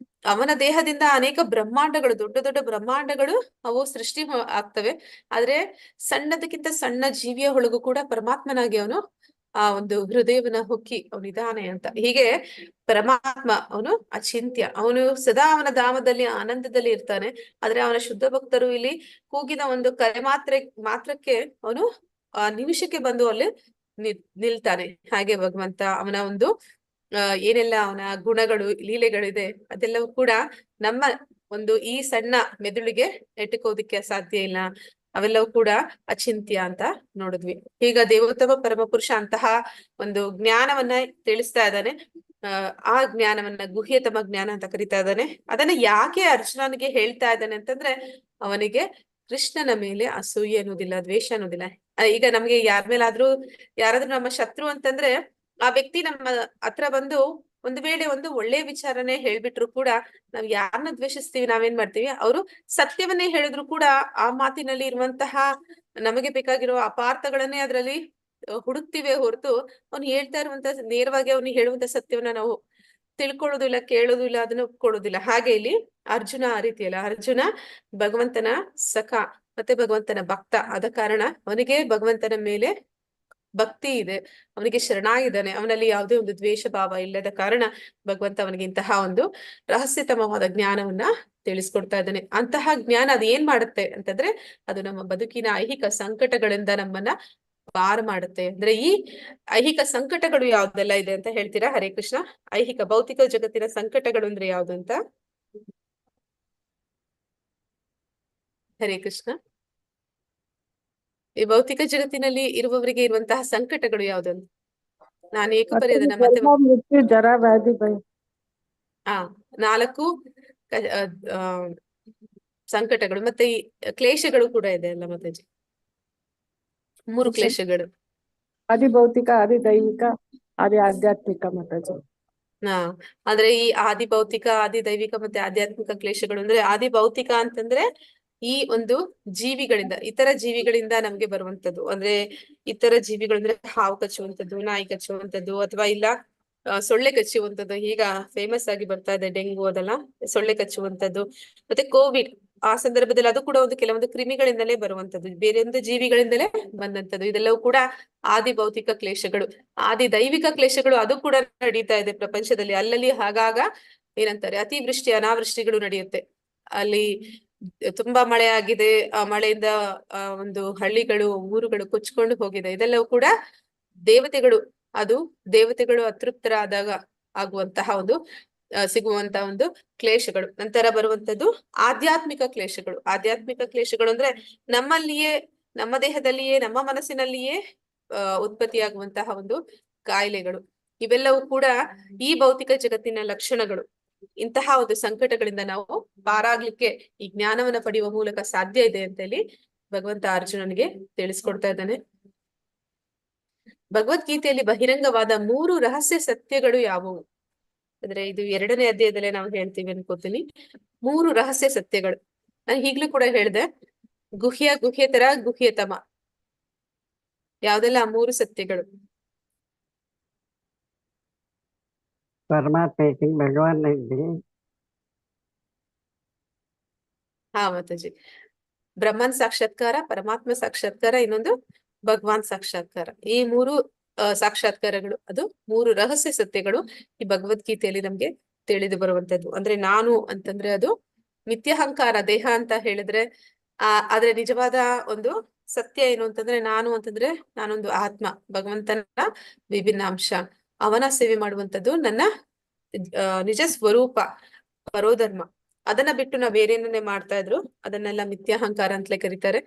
ಅವನ ದೇಹದಿಂದ ಅನೇಕ ಬ್ರಹ್ಮಾಂಡಗಳು, ದೊಡ್ಡ ದೊಡ್ಡ ಬ್ರಹ್ಮಾಂಡಗಳು ಅವು ಸೃಷ್ಟಿ ಆಗ್ತವೆ. ಆದ್ರೆ ಸಣ್ಣದಕ್ಕಿಂತ ಸಣ್ಣ ಜೀವಿಯ ಒಳಗೂ ಕೂಡ ಪರಮಾತ್ಮನಾಗಿ ಅವನು ಆ ಒಂದು ಹೃದಯವನ್ನ ಹೊಕ್ಕಿ ಅವನಿದಾನೆ ಅಂತ. ಹೀಗೆ ಪರಮಾತ್ಮ ಅವನು ಅಚಿಂತ್ಯ, ಅವನು ಸದಾ ಅವನ ಧಾಮದಲ್ಲಿ ಆನಂದದಲ್ಲಿ ಇರ್ತಾನೆ. ಆದ್ರೆ ಅವನ ಶುದ್ಧ ಭಕ್ತರು ಇಲ್ಲಿ ಕೂಗಿದ ಒಂದು ಕರೆ ಮಾತ್ರಕ್ಕೆ ಅವನು ಆ ನಿಮಿಷಕ್ಕೆ ಬಂದು ಅಲ್ಲಿ ನಿಲ್ತಾನೆ. ಹಾಗೆ ಭಗವಂತ ಅವನ ಒಂದು ಏನೆಲ್ಲ ಅವನ ಗುಣಗಳು ಲೀಲೆಗಳಿದೆ ಅದೆಲ್ಲವೂ ಕೂಡ ನಮ್ಮ ಒಂದು ಈ ಸಣ್ಣ ಮೆದುಳಿಗೆ ಎಟುಕೋದಿಕ್ಕೆ ಸಾಧ್ಯ ಇಲ್ಲ. ಅವೆಲ್ಲವೂ ಕೂಡ ಅಚಿಂತ್ಯ ಅಂತ ನೋಡಿದ್ವಿ. ಈಗ ದೇವೋತ್ತಮ ಪರಮಪುರುಷ ಅಂತಹ ಒಂದು ಜ್ಞಾನವನ್ನ ತಿಳಿಸ್ತಾ ಇದ್ದಾನೆ. ಆ ಜ್ಞಾನವನ್ನ ಗುಹ್ಯತಮ ಜ್ಞಾನ ಅಂತ ಕರಿತಾ ಇದ್ದಾನೆ. ಅದನ್ನ ಯಾಕೆ ಅರ್ಜುನನಿಗೆ ಹೇಳ್ತಾ ಇದ್ದಾನೆ ಅಂತಂದ್ರೆ, ಅವನಿಗೆ ಕೃಷ್ಣನ ಮೇಲೆ ಅಸೂಯೆ ಅನ್ನೋದಿಲ್ಲ, ದ್ವೇಷ ಅನ್ನೋದಿಲ್ಲ. ಈಗ ನಮ್ಗೆ ಯಾರಾದ್ರೂ ನಮ್ಮ ಶತ್ರು ಅಂತಂದ್ರೆ, ಆ ವ್ಯಕ್ತಿ ನಮ್ಮ ಹತ್ರ ಬಂದು ಒಂದು ವೇಳೆ ಒಂದು ಒಳ್ಳೆ ವಿಚಾರನೆ ಹೇಳ್ಬಿಟ್ರು ಕೂಡ ನಾವ್ ಯಾರನ್ನ ದ್ವೇಷಿಸ್ತೀವಿ, ನಾವೇನ್ ಮಾಡ್ತೀವಿ, ಅವರು ಸತ್ಯವನ್ನೇ ಹೇಳಿದ್ರು ಕೂಡ ಆ ಮಾತಿನಲ್ಲಿ ಇರುವಂತಹ ನಮಗೆ ಬೇಕಾಗಿರೋ ಅಪಾರ್ಥಗಳನ್ನೇ ಅದ್ರಲ್ಲಿ ಹುಡುಕ್ತಿವೆ ಹೊರತು ಅವ್ನು ಹೇಳ್ತಾ ಇರುವಂತ ನೇರವಾಗಿ ಅವ್ನಿಗೆ ಹೇಳುವಂತ ಸತ್ಯವನ್ನ ನಾವು ತಿಳ್ಕೊಳ್ಳೋದಿಲ್ಲ, ಕೇಳೋದಿಲ್ಲ, ಅದನ್ನ ಒಪ್ಕೊಳ್ಳೋದಿಲ್ಲ. ಹಾಗೆ ಇಲ್ಲಿ ಅರ್ಜುನ ಆ ರೀತಿ ಅಲ್ಲ. ಅರ್ಜುನ ಭಗವಂತನ ಸಖ ಮತ್ತೆ ಭಗವಂತನ ಭಕ್ತ ಆದ ಕಾರಣ ಅವನಿಗೆ ಭಗವಂತನ ಮೇಲೆ ಭಕ್ತಿ ಇದೆ, ಅವನಿಗೆ ಶರಣಾಗಿದ್ದಾನೆ. ಅವನಲ್ಲಿ ಯಾವುದೇ ಒಂದು ದ್ವೇಷ ಭಾವ ಇಲ್ಲದ ಕಾರಣ ಭಗವಂತ ಅವನಿಗೆ ಇಂತಹ ಒಂದು ರಹಸ್ಯತಮವಾದ ಜ್ಞಾನವನ್ನ ತಿಳಿಸ್ಕೊಡ್ತಾ ಇದ್ದಾನೆ. ಅಂತಹ ಜ್ಞಾನ ಅದು ಏನ್ ಮಾಡುತ್ತೆ ಅಂತಂದ್ರೆ, ಅದು ನಮ್ಮ ಬದುಕಿನ ಐಹಿಕ ಸಂಕಟಗಳಿಂದ ನಮ್ಮನ್ನ ಪಾರು ಮಾಡುತ್ತೆ. ಅಂದ್ರೆ ಈ ಐಹಿಕ ಸಂಕಟಗಳು ಯಾವ್ದೆಲ್ಲ ಇದೆ ಅಂತ ಹೇಳ್ತೀರಾ? ಹರೇ ಕೃಷ್ಣ. ಐಹಿಕ ಭೌತಿಕ ಜಗತ್ತಿನ ಸಂಕಟಗಳು ಅಂದ್ರೆ ಯಾವ್ದು ಅಂತ? ಹರೇ ಕೃಷ್ಣ. ಈ ಭೌತಿಕ ಜಗತ್ತಿನಲ್ಲಿ ಇರುವವರಿಗೆ ಇರುವಂತಹ ಸಂಕಟಗಳು ಯಾವ್ದು ಅಂತ ನಾನು ಏಕಪರಿ ಅದನ್ನ ಮತ್ತೆ ಜನ್ಮ, ಮೃತ್ಯು, ಜರ, ವ್ಯಾಧಿ, ಭಯ. ಆ 4 ಸಂಕಟಗಳು ಮತ್ತೆ ಈ ಕ್ಲೇಶಗಳು ಕೂಡ ಇದೆ ಅಲ್ಲ ಮಾತಾಜಿ? 3 ಕ್ಲೇಶಗಳು. ಆದಿ ಭೌತಿಕ, ಆದಿ ದೈವಿಕ, ಆದಿ ಆಧ್ಯಾತ್ಮಿಕ ಮಾತಾಜಿ. ಹಾ, ಅಂದ್ರೆ ಈ ಆದಿ ಭೌತಿಕ, ಆದಿ ದೈವಿಕ ಮತ್ತೆ ಆಧ್ಯಾತ್ಮಿಕ ಕ್ಲೇಶಗಳು ಅಂದ್ರೆ, ಆದಿ ಭೌತಿಕ ಅಂತಂದ್ರೆ ಈ ಒಂದು ಜೀವಿಗಳಿಂದ, ಇತರ ಜೀವಿಗಳಿಂದ ನಮ್ಗೆ ಬರುವಂತದ್ದು. ಅಂದ್ರೆ ಇತರ ಜೀವಿಗಳು ಅಂದ್ರೆ ಹಾವು ಕಚ್ಚುವಂಥದ್ದು, ನಾಯಿ ಕಚ್ಚುವಂಥದ್ದು, ಅಥವಾ ಇಲ್ಲ ಸೊಳ್ಳೆ ಕಚ್ಚುವಂಥದ್ದು. ಈಗ ಫೇಮಸ್ ಆಗಿ ಬರ್ತಾ ಇದೆ ಡೆಂಗು, ಅದೆಲ್ಲ ಸೊಳ್ಳೆ ಕಚ್ಚುವಂಥದ್ದು. ಮತ್ತೆ ಕೋವಿಡ್, ಆ ಸಂದರ್ಭದಲ್ಲಿ ಅದು ಕೂಡ ಒಂದು ಕೆಲವೊಂದು ಕ್ರಿಮಿಗಳಿಂದಲೇ ಬರುವಂತದ್ದು, ಬೇರೆ ಒಂದು ಜೀವಿಗಳಿಂದಲೇ ಬಂದಂತದ್ದು. ಇದೆಲ್ಲವೂ ಕೂಡ ಆದಿ ಭೌತಿಕ ಕ್ಲೇಶಗಳು. ಆದಿ ದೈವಿಕ ಕ್ಲೇಶಗಳು ಅದು ಕೂಡ ನಡೀತಾ ಇದೆ ಪ್ರಪಂಚದಲ್ಲಿ. ಅಲ್ಲಲ್ಲಿ ಆಗಾಗ ಏನಂತಾರೆ, ಅತಿವೃಷ್ಟಿ ಅನಾವೃಷ್ಟಿಗಳು ನಡೆಯುತ್ತೆ. ಅಲ್ಲಿ ತುಂಬಾ ಮಳೆ ಆಗಿದೆ, ಆ ಮಳೆಯಿಂದ ಒಂದು ಹಳ್ಳಿಗಳು, ಊರುಗಳು ಕೊಚ್ಕೊಂಡು ಹೋಗಿದೆ. ಇದೆಲ್ಲವೂ ಕೂಡ ದೇವತೆಗಳು ಅತೃಪ್ತರಾದಾಗ ಆಗುವಂತಹ ಒಂದು ಸಿಗುವಂತಹ ಒಂದು ಕ್ಲೇಶಗಳು. ನಂತರ ಬರುವಂತದ್ದು ಆಧ್ಯಾತ್ಮಿಕ ಕ್ಲೇಶಗಳು. ಆಧ್ಯಾತ್ಮಿಕ ಕ್ಲೇಶಗಳು ಅಂದ್ರೆ ನಮ್ಮಲ್ಲಿಯೇ, ನಮ್ಮ ದೇಹದಲ್ಲಿಯೇ, ನಮ್ಮ ಮನಸ್ಸಿನಲ್ಲಿಯೇ ಉತ್ಪತ್ತಿಯಾಗುವಂತಹ ಒಂದು ಕಾಯಿಲೆಗಳು. ಇವೆಲ್ಲವೂ ಕೂಡ ಈ ಭೌತಿಕ ಜಗತ್ತಿನ ಲಕ್ಷಣಗಳು. ಇಂತಹ ಒಂದು ಸಂಕಟಗಳಿಂದ ನಾವು ಪಾರಾಗ್ಲಿಕ್ಕೆ ಈ ಜ್ಞಾನವನ್ನ ಪಡೆಯುವ ಮೂಲಕ ಸಾಧ್ಯ ಇದೆ ಅಂತ ಹೇಳಿ ಭಗವಂತ ಅರ್ಜುನನಿಗೆ ತಿಳಿಸ್ಕೊಡ್ತಾ ಇದ್ದಾನೆ. ಭಗವದ್ಗೀತೆಯಲ್ಲಿ ಬಹಿರಂಗವಾದ 3 ರಹಸ್ಯ ಸತ್ಯಗಳು ಯಾವುವು ಅಂದ್ರೆ, ಇದು 2ನೇ ಅಧ್ಯಾಯದಲ್ಲೇ ನಾವು ಹೇಳ್ತೀವಿ ಅನ್ಕೋತೀನಿ. 3 ರಹಸ್ಯ ಸತ್ಯಗಳು ನಾನು ಈಗ್ಲೂ ಕೂಡ ಹೇಳ್ದೆ. ಗುಹ್ಯತರ, ಗುಹ್ಯತಮ, ಯಾವ್ದೆಲ್ಲ 3 ಸತ್ಯಗಳು? ಪರಮಾತ್ಮ ಐತಿ, ಭಗವಾನ್ ಐತಿ. ಹಾ ಮಾತಾಜಿ, ಬ್ರಹ್ಮನ್ ಸಾಕ್ಷಾತ್ಕಾರ, ಪರಮಾತ್ಮ ಸಾಕ್ಷಾತ್ಕಾರ, ಇನ್ನೊಂದು ಭಗವಾನ್ ಸಾಕ್ಷಾತ್ಕಾರ. ಈ 3 ಸಾಕ್ಷಾತ್ಕಾರಗಳು, ಅದು 3 ರಹಸ್ಯ ಸತ್ಯಗಳು ಈ ಭಗವದ್ಗೀತೆಯಲ್ಲಿ ನಮ್ಗೆ ತಿಳಿದು ಬರುವಂತದ್ದು. ಅಂದ್ರೆ ನಾನು ಅಂತಂದ್ರೆ ಅದು ಮಿಥ್ಯಹಂಕಾರ ದೇಹ ಅಂತ ಹೇಳಿದ್ರೆ, ಆದ್ರೆ ನಿಜವಾದ ಒಂದು ಸತ್ಯ ಏನು ಅಂತಂದ್ರೆ, ನಾನು ಅಂತಂದ್ರೆ ನಾನೊಂದು ಆತ್ಮ, ಭಗವಂತನ ವಿಭಿನ್ನ ಅಂಶ, ಅವನ ಸೇವೆ ಮಾಡುವಂತದ್ದು ನನ್ನ ನಿಜ ಸ್ವರೂಪ, ಪರೋಧರ್ಮ. ಅದನ್ನ ಬಿಟ್ಟು ನಾವ್ ಬೇರೇನೇ ಮಾಡ್ತಾ ಇದ್ರು ಅದನ್ನೆಲ್ಲ ಮಿಥ್ಯಾಹಂಕಾರ ಅಂತಲೇ ಕರೀತಾರೆ.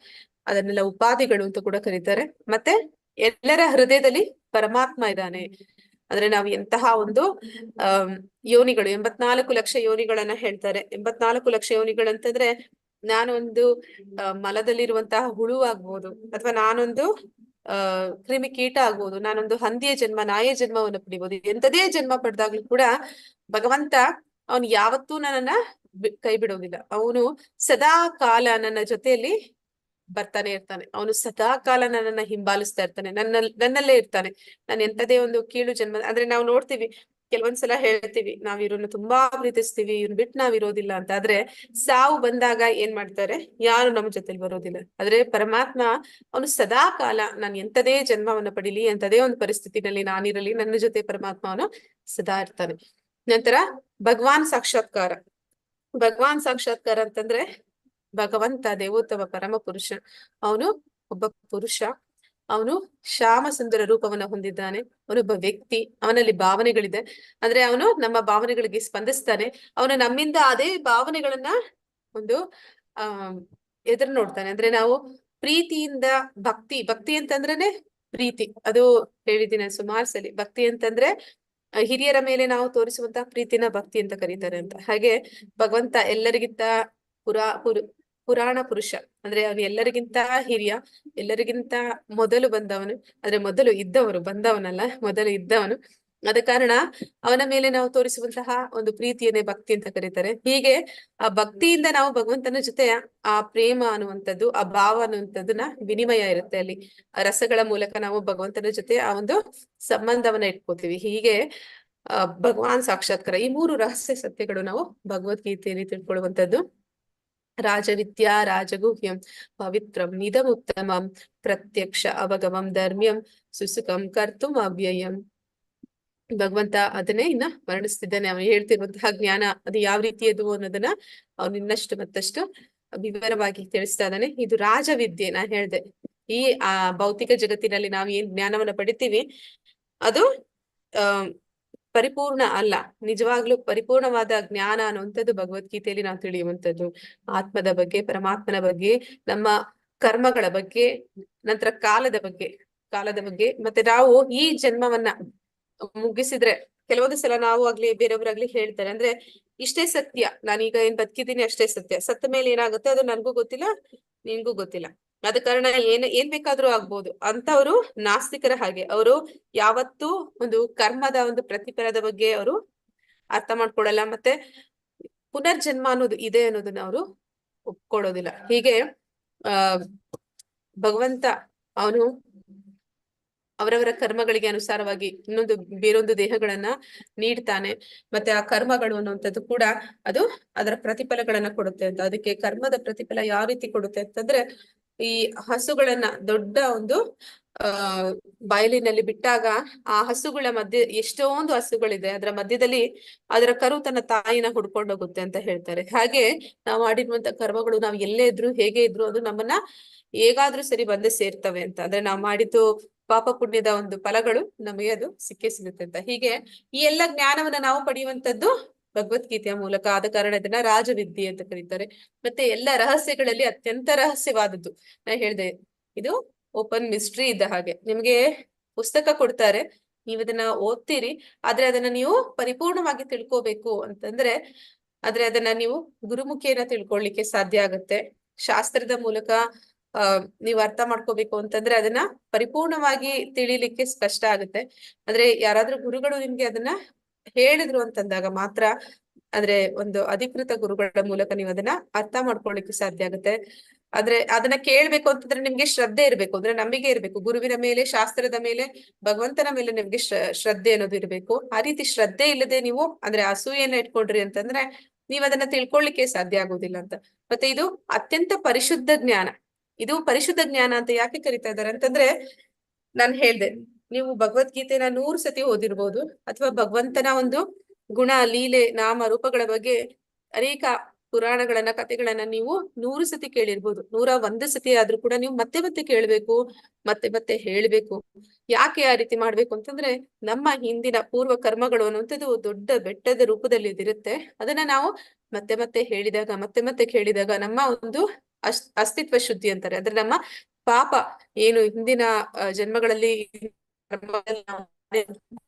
ಅದನ್ನೆಲ್ಲ ಉಪಾಧಿಗಳು ಅಂತ ಕೂಡ ಕರೀತಾರೆ. ಮತ್ತೆ ಎಲ್ಲರ ಹೃದಯದಲ್ಲಿ ಪರಮಾತ್ಮ ಇದ್ದಾನೆ. ಅಂದ್ರೆ ನಾವು ಎಂತಹ ಒಂದು ಯೋನಿಗಳು, 84 ಲಕ್ಷ ಯೋನಿಗಳನ್ನ ಹೇಳ್ತಾರೆ. 84 ಲಕ್ಷ ಯೋನಿಗಳಂತಂದ್ರೆ ನಾನೊಂದು ಮಲದಲ್ಲಿರುವಂತಹ ಹುಳು ಆಗ್ಬೋದು, ಅಥವಾ ನಾನೊಂದು ಕ್ರಿಮಿಕೀಟ ಆಗ್ಬೋದು, ನಾನೊಂದು ಹಂದಿಯ ಜನ್ಮ, ನಾಯಿಯ ಜನ್ಮವನ್ನು ಪಡಿಬೋದು. ಎಂತದೇ ಜನ್ಮ ಪಡೆದಾಗ್ಲೂ ಕೂಡ ಭಗವಂತ ಅವನು ಯಾವತ್ತೂ ನನ್ನನ್ನ ಕೈ ಬಿಡೋದಿಲ್ಲ. ಅವನು ಸದಾ ಕಾಲ ನನ್ನ ಜೊತೆಯಲ್ಲಿ ಬರ್ತಾನೆ ಇರ್ತಾನೆ. ಅವನು ಸದಾ ಕಾಲ ನನ್ನನ್ನ ಹಿಂಬಾಲಿಸ್ತಾ ಇರ್ತಾನೆ, ನನ್ನಲ್ಲೇ ಇರ್ತಾನೆ. ನಾನು ಎಂತದೇ ಒಂದು ಕೀಳು ಜನ್ಮ ಅಂದ್ರೆ ನಾವು ನೋಡ್ತೀವಿ, ಕೆಲವೊಂದ್ಸಲ ಹೇಳ್ತೀವಿ ನಾವ್ ಇವ್ರನ್ನ ತುಂಬಾ ಪ್ರೀತಿಸ್ತೀವಿ, ಇವ್ರನ್ನ ಬಿಟ್ಟು ನಾವ್ ಇರೋದಿಲ್ಲ ಅಂತ. ಆದ್ರೆ ಸಾವು ಬಂದಾಗ ಏನ್ ಮಾಡ್ತಾರೆ, ಯಾರು ನಮ್ಮ ಜೊತೆಲಿ ಬರೋದಿಲ್ಲ. ಆದ್ರೆ ಪರಮಾತ್ಮ ಅವನು ಸದಾ ಕಾಲ, ನಾನು ಎಂತದೇ ಜನ್ಮವನ್ನ ಪಡಿಲಿ, ಎಂತದೇ ಒಂದು ಪರಿಸ್ಥಿತಿನಲ್ಲಿ ನಾನಿರಲಿ, ನನ್ನ ಜೊತೆ ಪರಮಾತ್ಮ ಅವನು ಸದಾ ಇರ್ತಾನೆ. ನಂತರ ಭಗವಾನ್ ಸಾಕ್ಷಾತ್ಕಾರ. ಭಗವಾನ್ ಸಾಕ್ಷಾತ್ಕಾರ ಅಂತಂದ್ರೆ ಭಗವಂತ ದೇವೋತ್ತಮ ಪರಮ ಪುರುಷ. ಅವನು ಒಬ್ಬ ಪುರುಷ, ಅವನು ಶ್ಯಾಮ ಸುಂದರ ರೂಪವನ್ನ ಹೊಂದಿದ್ದಾನೆ. ಅವನೊಬ್ಬ ವ್ಯಕ್ತಿ, ಅವನಲ್ಲಿ ಭಾವನೆಗಳಿದೆ. ಅಂದ್ರೆ ಅವನು ನಮ್ಮ ಭಾವನೆಗಳಿಗೆ ಸ್ಪಂದಿಸ್ತಾನೆ. ಅವನು ನಮ್ಮಿಂದ ಅದೇ ಭಾವನೆಗಳನ್ನ ಒಂದು ಎದುರು ನೋಡ್ತಾನೆ. ಅಂದ್ರೆ ನಾವು ಪ್ರೀತಿಯಿಂದ ಭಕ್ತಿ ಅಂತಂದ್ರೇನೆ ಪ್ರೀತಿ. ಅದು ಹೇಳಿದ್ದೀನಿ ಸುಮಾರು ಸಲಿ. ಭಕ್ತಿ ಅಂತಂದ್ರೆ ಹಿರಿಯರ ಮೇಲೆ ನಾವು ತೋರಿಸುವಂತಹ ಪ್ರೀತಿನ ಭಕ್ತಿ ಅಂತ ಕರೀತಾರೆ ಅಂತ. ಹಾಗೆ ಭಗವಂತ ಎಲ್ಲರಿಗಿಂತ ಪುರಾಣ ಪುರುಷ. ಅಂದ್ರೆ ಅವನು ಎಲ್ಲರಿಗಿಂತ ಹಿರಿಯ, ಎಲ್ಲರಿಗಿಂತ ಮೊದಲು ಬಂದವನು. ಅಂದ್ರೆ ಮೊದಲು ಇದ್ದವನು, ಬಂದವನಲ್ಲ, ಮೊದಲು ಇದ್ದವನು. ಆದ ಕಾರಣ ಅವನ ಮೇಲೆ ನಾವು ತೋರಿಸುವಂತಹ ಒಂದು ಪ್ರೀತಿಯನ್ನೇ ಭಕ್ತಿ ಅಂತ ಕರೀತಾರೆ. ಹೀಗೆ ಆ ಭಕ್ತಿಯಿಂದ ನಾವು ಭಗವಂತನ ಜೊತೆ ಆ ಪ್ರೇಮ ಅನ್ನುವಂಥದ್ದು, ಆ ಭಾವ ಅನ್ನುವಂಥದ್ದನ್ನ ವಿನಿಮಯ ಇರುತ್ತೆ. ಅಲ್ಲಿ ಆ ರಸಗಳ ಮೂಲಕ ನಾವು ಭಗವಂತನ ಜೊತೆ ಆ ಒಂದು ಸಂಬಂಧವನ್ನ ಇಟ್ಕೋತೀವಿ. ಹೀಗೆ ಭಗವಾನ್ ಸಾಕ್ಷಾತ್ಕಾರ, ಈ 3 ರಹಸ್ಯ ಸತ್ಯಗಳು ನಾವು ಭಗವದ್ಗೀತೆಯಲ್ಲಿ ತಿಳ್ಕೊಳ್ಳುವಂಥದ್ದು. ರಾಜವಿದ್ಯಾ ರಾಜಗುಹ್ಯಂ ಪವಿತ್ರಂ ನಿಧಮುತ್ತಮಂ ಪ್ರತ್ಯಕ್ಷ ಅವಗಮಂ ಧರ್ಮ್ಯಂ ಸುಸುಖಂ ಕರ್ತುಂ ಅವ್ಯಯಂ. ಭಗವಂತ ಅದನ್ನೇ ಇನ್ನ ವರ್ಣಿಸ್ತಿದ್ದಾನೆ. ಅವನು ಹೇಳ್ತಿರುವಂತಹ ಜ್ಞಾನ ಅದು ಯಾವ ರೀತಿಯದು ಅನ್ನೋದನ್ನ ಅವನು ಇನ್ನಷ್ಟು ಮತ್ತಷ್ಟು ವಿವರವಾಗಿ ತಿಳಿಸ್ತಾ ಇದ್ದಾನೆ. ಇದು ರಾಜವಿದ್ಯೆ. ನಾ ಹೇಳ್ದೆ, ಈ ಭೌತಿಕ ಜಗತ್ತಿನಲ್ಲಿ ನಾವು ಏನ್ ಜ್ಞಾನವನ್ನ ಪಡಿತೀವಿ ಅದು ಪರಿಪೂರ್ಣ ಅಲ್ಲ. ನಿಜವಾಗ್ಲೂ ಪರಿಪೂರ್ಣವಾದ ಜ್ಞಾನ ಅನ್ನುವಂಥದ್ದು ಭಗವದ್ಗೀತೆಯಲ್ಲಿ ನಾವು ತಿಳಿಯುವಂಥದ್ದು ಆತ್ಮದ ಬಗ್ಗೆ, ಪರಮಾತ್ಮನ ಬಗ್ಗೆ, ನಮ್ಮ ಕರ್ಮಗಳ ಬಗ್ಗೆ, ನಂತರ ಕಾಲದ ಬಗ್ಗೆ. ಮತ್ತೆ ನಾವು ಈ ಜನ್ಮವನ್ನ ಮುಗಿಸಿದ್ರೆ, ಕೆಲವೊಂದು ಸಲ ನಾವು ಆಗ್ಲಿ ಬೇರೆಯವ್ರಾಗ್ಲಿ ಹೇಳ್ತಾರೆ, ಅಂದ್ರೆ ಇಷ್ಟೇ ಸತ್ಯ, ನಾನೀಗ ಏನ್ ಬದುಕಿದ್ದೀನಿ ಅಷ್ಟೇ ಸತ್ಯ, ಸತ್ತ ಮೇಲೆ ಏನಾಗುತ್ತೆ ಅದು ನನ್ಗೂ ಗೊತ್ತಿಲ್ಲ, ನಿನ್ಗೂ ಗೊತ್ತಿಲ್ಲ. ಆದ ಕಾರಣ ಏನ್ ಬೇಕಾದ್ರೂ ಆಗ್ಬೋದು ಅಂತವ್ರು ನಾಸ್ತಿಕರ ಹಾಗೆ. ಅವರು ಯಾವತ್ತೂ ಒಂದು ಕರ್ಮದ ಒಂದು ಪ್ರತಿಫಲದ ಬಗ್ಗೆ ಅವರು ಅರ್ಥ ಮಾಡ್ಕೊಡಲ್ಲ. ಮತ್ತೆ ಪುನರ್ಜನ್ಮ ಅನ್ನೋದು ಇದೆ ಅನ್ನೋದನ್ನ ಅವರು ಒಪ್ಕೊಳ್ಳೋದಿಲ್ಲ. ಹೀಗೆ ಭಗವಂತ ಅವನು ಅವರವರ ಕರ್ಮಗಳಿಗೆ ಅನುಸಾರವಾಗಿ ಬೇರೊಂದು ದೇಹಗಳನ್ನ ನೀಡ್ತಾನೆ. ಮತ್ತೆ ಆ ಕರ್ಮಗಳು ಅನ್ನುವಂಥದ್ದು ಕೂಡ ಅದು ಅದರ ಪ್ರತಿಫಲಗಳನ್ನ ಕೊಡುತ್ತೆ ಅಂತ. ಅದಕ್ಕೆ ಕರ್ಮದ ಪ್ರತಿಫಲ ಯಾವ ರೀತಿ ಕೊಡುತ್ತೆ ಅಂತಂದ್ರೆ, ಈ ಹಸುಗಳನ್ನ ದೊಡ್ಡ ಒಂದು ಬಯಲಿನಲ್ಲಿ ಬಿಟ್ಟಾಗ ಆ ಹಸುಗಳ ಮಧ್ಯೆ ಎಷ್ಟೊಂದು ಹಸುಗಳಿದೆ, ಅದರ ಮಧ್ಯದಲ್ಲಿ ಅದರ ಕರು ತನ್ನ ತಾಯಿನ ಹುಡ್ಕೊಂಡು ಹೋಗುತ್ತೆ ಅಂತ ಹೇಳ್ತಾರೆ. ಹಾಗೆ ನಾವು ಮಾಡಿರುವಂತ ಕರ್ಮಗಳು ನಾವು ಎಲ್ಲೇ ಇದ್ರು ಹೇಗೆ ಇದ್ರು ಅದು ನಮ್ಮನ್ನ ಹೇಗಾದ್ರೂ ಸರಿ ಬಂದೇ ಸೇರ್ತವೆ ಅಂತ. ಅಂದ್ರೆ ನಾವು ಮಾಡಿದ್ದು ಪಾಪ ಪುಣ್ಯದ ಒಂದು ಫಲಗಳು ನಮಗೆ ಅದು ಸಿಕ್ಕೇ ಸಿಗುತ್ತೆ ಅಂತ. ಹೀಗೆ ಈ ಎಲ್ಲ ಜ್ಞಾನವನ್ನ ನಾವು ಪಡೆಯುವಂತದ್ದು ಭಗವದ್ಗೀತೆಯ ಮೂಲಕ. ಆದ ಕಾರಣ ಇದನ್ನ ರಾಜವಿದ್ಯೆ ಅಂತ ಕರೀತಾರೆ. ಮತ್ತೆ ಎಲ್ಲ ರಹಸ್ಯಗಳಲ್ಲಿ ಅತ್ಯಂತ ರಹಸ್ಯವಾದದ್ದು. ನಾ ಹೇಳ್ದೆ, ಇದು ಓಪನ್ ಮಿಸ್ಟ್ರಿ ಇದ್ದ ಹಾಗೆ. ನಿಮ್ಗೆ ಪುಸ್ತಕ ಕೊಡ್ತಾರೆ, ನೀವು ಅದನ್ನ ಓದ್ತೀರಿ, ಆದ್ರೆ ಅದನ್ನ ನೀವು ಪರಿಪೂರ್ಣವಾಗಿ ತಿಳ್ಕೋಬೇಕು ಅಂತಂದ್ರೆ, ಆದ್ರೆ ಅದನ್ನ ನೀವು ಗುರುಮುಖೇನ ತಿಳ್ಕೊಳ್ಳಿಕ್ಕೆ ಸಾಧ್ಯ ಆಗತ್ತೆ. ಶಾಸ್ತ್ರದ ಮೂಲಕ ನೀವು ಅರ್ಥ ಮಾಡ್ಕೋಬೇಕು ಅಂತಂದ್ರೆ ಅದನ್ನ ಪರಿಪೂರ್ಣವಾಗಿ ತಿಳಿಲಿಕ್ಕೆ ಕಷ್ಟ ಆಗುತ್ತೆ. ಅಂದ್ರೆ ಯಾರಾದ್ರೂ ಗುರುಗಳು ನಿಮ್ಗೆ ಅದನ್ನ ಹೇಳಿದ್ರು ಅಂತಂದಾಗ ಮಾತ್ರ, ಅಂದ್ರೆ ಒಂದು ಅಧಿಕೃತ ಗುರುಗಳ ಮೂಲಕ ನೀವು ಅದನ್ನ ಅರ್ಥ ಮಾಡ್ಕೊಳ್ಳಿಕ್ಕೆ ಸಾಧ್ಯ ಆಗುತ್ತೆ. ಆದ್ರೆ ಅದನ್ನ ಕೇಳ್ಬೇಕು ಅಂತಂದ್ರೆ ನಿಮ್ಗೆ ಶ್ರದ್ಧೆ ಇರ್ಬೇಕು, ಅಂದ್ರೆ ನಂಬಿಕೆ ಇರ್ಬೇಕು. ಗುರುವಿನ ಮೇಲೆ, ಶಾಸ್ತ್ರದ ಮೇಲೆ, ಭಗವಂತನ ಮೇಲೆ ನಿಮ್ಗೆ ಶ್ರದ್ಧೆ ಅನ್ನೋದು ಇರ್ಬೇಕು. ಆ ರೀತಿ ಶ್ರದ್ಧೆ ಇಲ್ಲದೆ ನೀವು ಅಂದ್ರೆ ಅಸೂಯೆಯನ್ನ ಇಟ್ಕೊಂಡ್ರಿ ಅಂತಂದ್ರೆ ನೀವ್ ಅದನ್ನ ತಿಳ್ಕೊಳ್ಳಿಕ್ಕೆ ಸಾಧ್ಯ ಆಗುದಿಲ್ಲ ಅಂತ. ಮತ್ತೆ ಇದು ಅತ್ಯಂತ ಪರಿಶುದ್ಧ ಜ್ಞಾನ. ಇದು ಪರಿಶುದ್ಧ ಜ್ಞಾನ ಅಂತ ಯಾಕೆ ಕರಿತಾ ಇದ್ದಾರೆ ಅಂತಂದ್ರೆ, ನಾನ್ ಹೇಳ್ದೆ, ನೀವು ಭಗವದ್ಗೀತೆನ 100 ಸತಿ ಓದಿರ್ಬೋದು, ಅಥವಾ ಭಗವಂತನ ಒಂದು ಗುಣ, ಲೀಲೆ, ನಾಮ ರೂಪಗಳ ಬಗ್ಗೆ ಅನೇಕ ಪುರಾಣಗಳನ್ನ, ಕಥೆಗಳನ್ನ ನೀವು 100 ಸತಿ ಕೇಳಿರ್ಬೋದು. 101 ಸತಿ ಆದ್ರೂ ಕೂಡ ನೀವು ಮತ್ತೆ ಮತ್ತೆ ಕೇಳ್ಬೇಕು, ಮತ್ತೆ ಹೇಳ್ಬೇಕು. ಯಾಕೆ ಆ ರೀತಿ ಮಾಡ್ಬೇಕು ಅಂತಂದ್ರೆ, ನಮ್ಮ ಹಿಂದಿನ ಪೂರ್ವ ಕರ್ಮಗಳು ಅನ್ನುವಂಥದ್ದು ದೊಡ್ಡ ಬೆಟ್ಟದ ರೂಪದಲ್ಲಿ ಇದಿರುತ್ತೆ. ಅದನ್ನ ನಾವು ಮತ್ತೆ ಮತ್ತೆ ಕೇಳಿದಾಗ ನಮ್ಮ ಒಂದು ಅಸ್ತಿತ್ವ ಶುದ್ಧಿ ಅಂತಾರೆ. ಅಂದ್ರೆ ನಮ್ಮ ಪಾಪ ಏನು ಹಿಂದಿನ ಜನ್ಮಗಳಲ್ಲಿ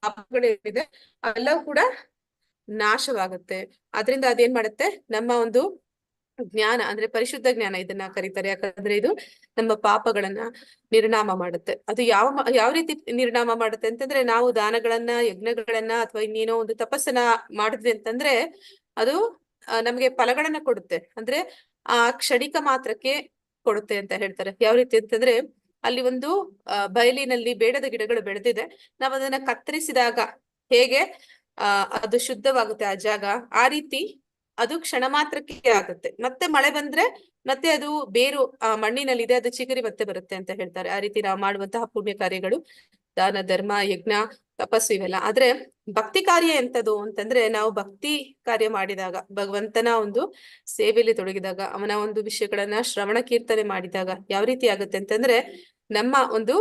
ಪಾಪಗಳೇನಿದೆ ಅವೆಲ್ಲವೂ ಕೂಡ ನಾಶವಾಗುತ್ತೆ. ಅದರಿಂದ ಅದೇನ್ ಮಾಡುತ್ತೆ, ನಮ್ಮ ಒಂದು ಜ್ಞಾನ ಅಂದ್ರೆ ಪರಿಶುದ್ಧ ಜ್ಞಾನ ಇದನ್ನ ಕರೀತಾರೆ. ಯಾಕಂದ್ರೆ ಇದು ನಮ್ಮ ಪಾಪಗಳನ್ನ ನಿರ್ನಾಮ ಮಾಡುತ್ತೆ. ಅದು ಯಾವ ರೀತಿ ನಿರ್ನಾಮ ಮಾಡುತ್ತೆ ಅಂತಂದ್ರೆ, ನಾವು ದಾನಗಳನ್ನ, ಯಜ್ಞಗಳನ್ನ ಅಥವಾ ಇನ್ನೇನೋ ಒಂದು ತಪಸ್ಸನ್ನ ಮಾಡಿದ್ವಿ ಅಂತಂದ್ರೆ ಅದು ನಮ್ಗೆ ಫಲಗಳನ್ನ ಕೊಡುತ್ತೆ. ಅಂದ್ರೆ ಆ ಕ್ಷಣಿಕ ಮಾತ್ರಕ್ಕೆ ಕೊಡುತ್ತೆ ಅಂತ ಹೇಳ್ತಾರೆ. ಯಾವ ರೀತಿ ಅಂತಂದ್ರೆ, ಅಲ್ಲಿ ಒಂದು ಬಯಲಿನಲ್ಲಿ ಬೇಡದ ಗಿಡಗಳು ಬೆಳೆದಿದೆ. ನಾವು ಅದನ್ನ ಕತ್ತರಿಸಿದಾಗ ಹೇಗೆ ಅದು ಶುದ್ಧವಾಗುತ್ತೆ ಆ ಜಾಗ, ಆ ರೀತಿ ಅದು ಕ್ಷಣ ಮಾತ್ರಕ್ಕೆ ಆಗುತ್ತೆ. ಮತ್ತೆ ಮಳೆ ಬಂದ್ರೆ ಮತ್ತೆ ಅದು ಬೇರು ಮಣ್ಣಿನಲ್ಲಿದೆ, ಅದು ಚಿಗುರಿ ಮತ್ತೆ ಬರುತ್ತೆ ಅಂತ ಹೇಳ್ತಾರೆ. ಆ ರೀತಿ ನಾವು ಮಾಡುವಂತಹ ಪುಣ್ಯ ಕಾರ್ಯಗಳು, ದಾನ, ಧರ್ಮ, ಯಜ್ಞ, ತಪಸ್ಸು ಇವೆಲ್ಲ. ಆದ್ರೆ ಭಕ್ತಿ ಕಾರ್ಯ ಎಂತದು ಅಂತಂದ್ರೆ, ನಾವು ಭಕ್ತಿ ಕಾರ್ಯ ಮಾಡಿದಾಗ, ಭಗವಂತನ ಒಂದು ಸೇವೆಯಲ್ಲಿ ತೊಡಗಿದಾಗ, ಅವನ ಒಂದು ವಿಷಯಗಳನ್ನ ಶ್ರವಣ ಕೀರ್ತನೆ ಮಾಡಿದಾಗ ಯಾವ ರೀತಿ ಆಗುತ್ತೆ ಅಂತಂದ್ರೆ, ನಮ್ಮ ಒಂದು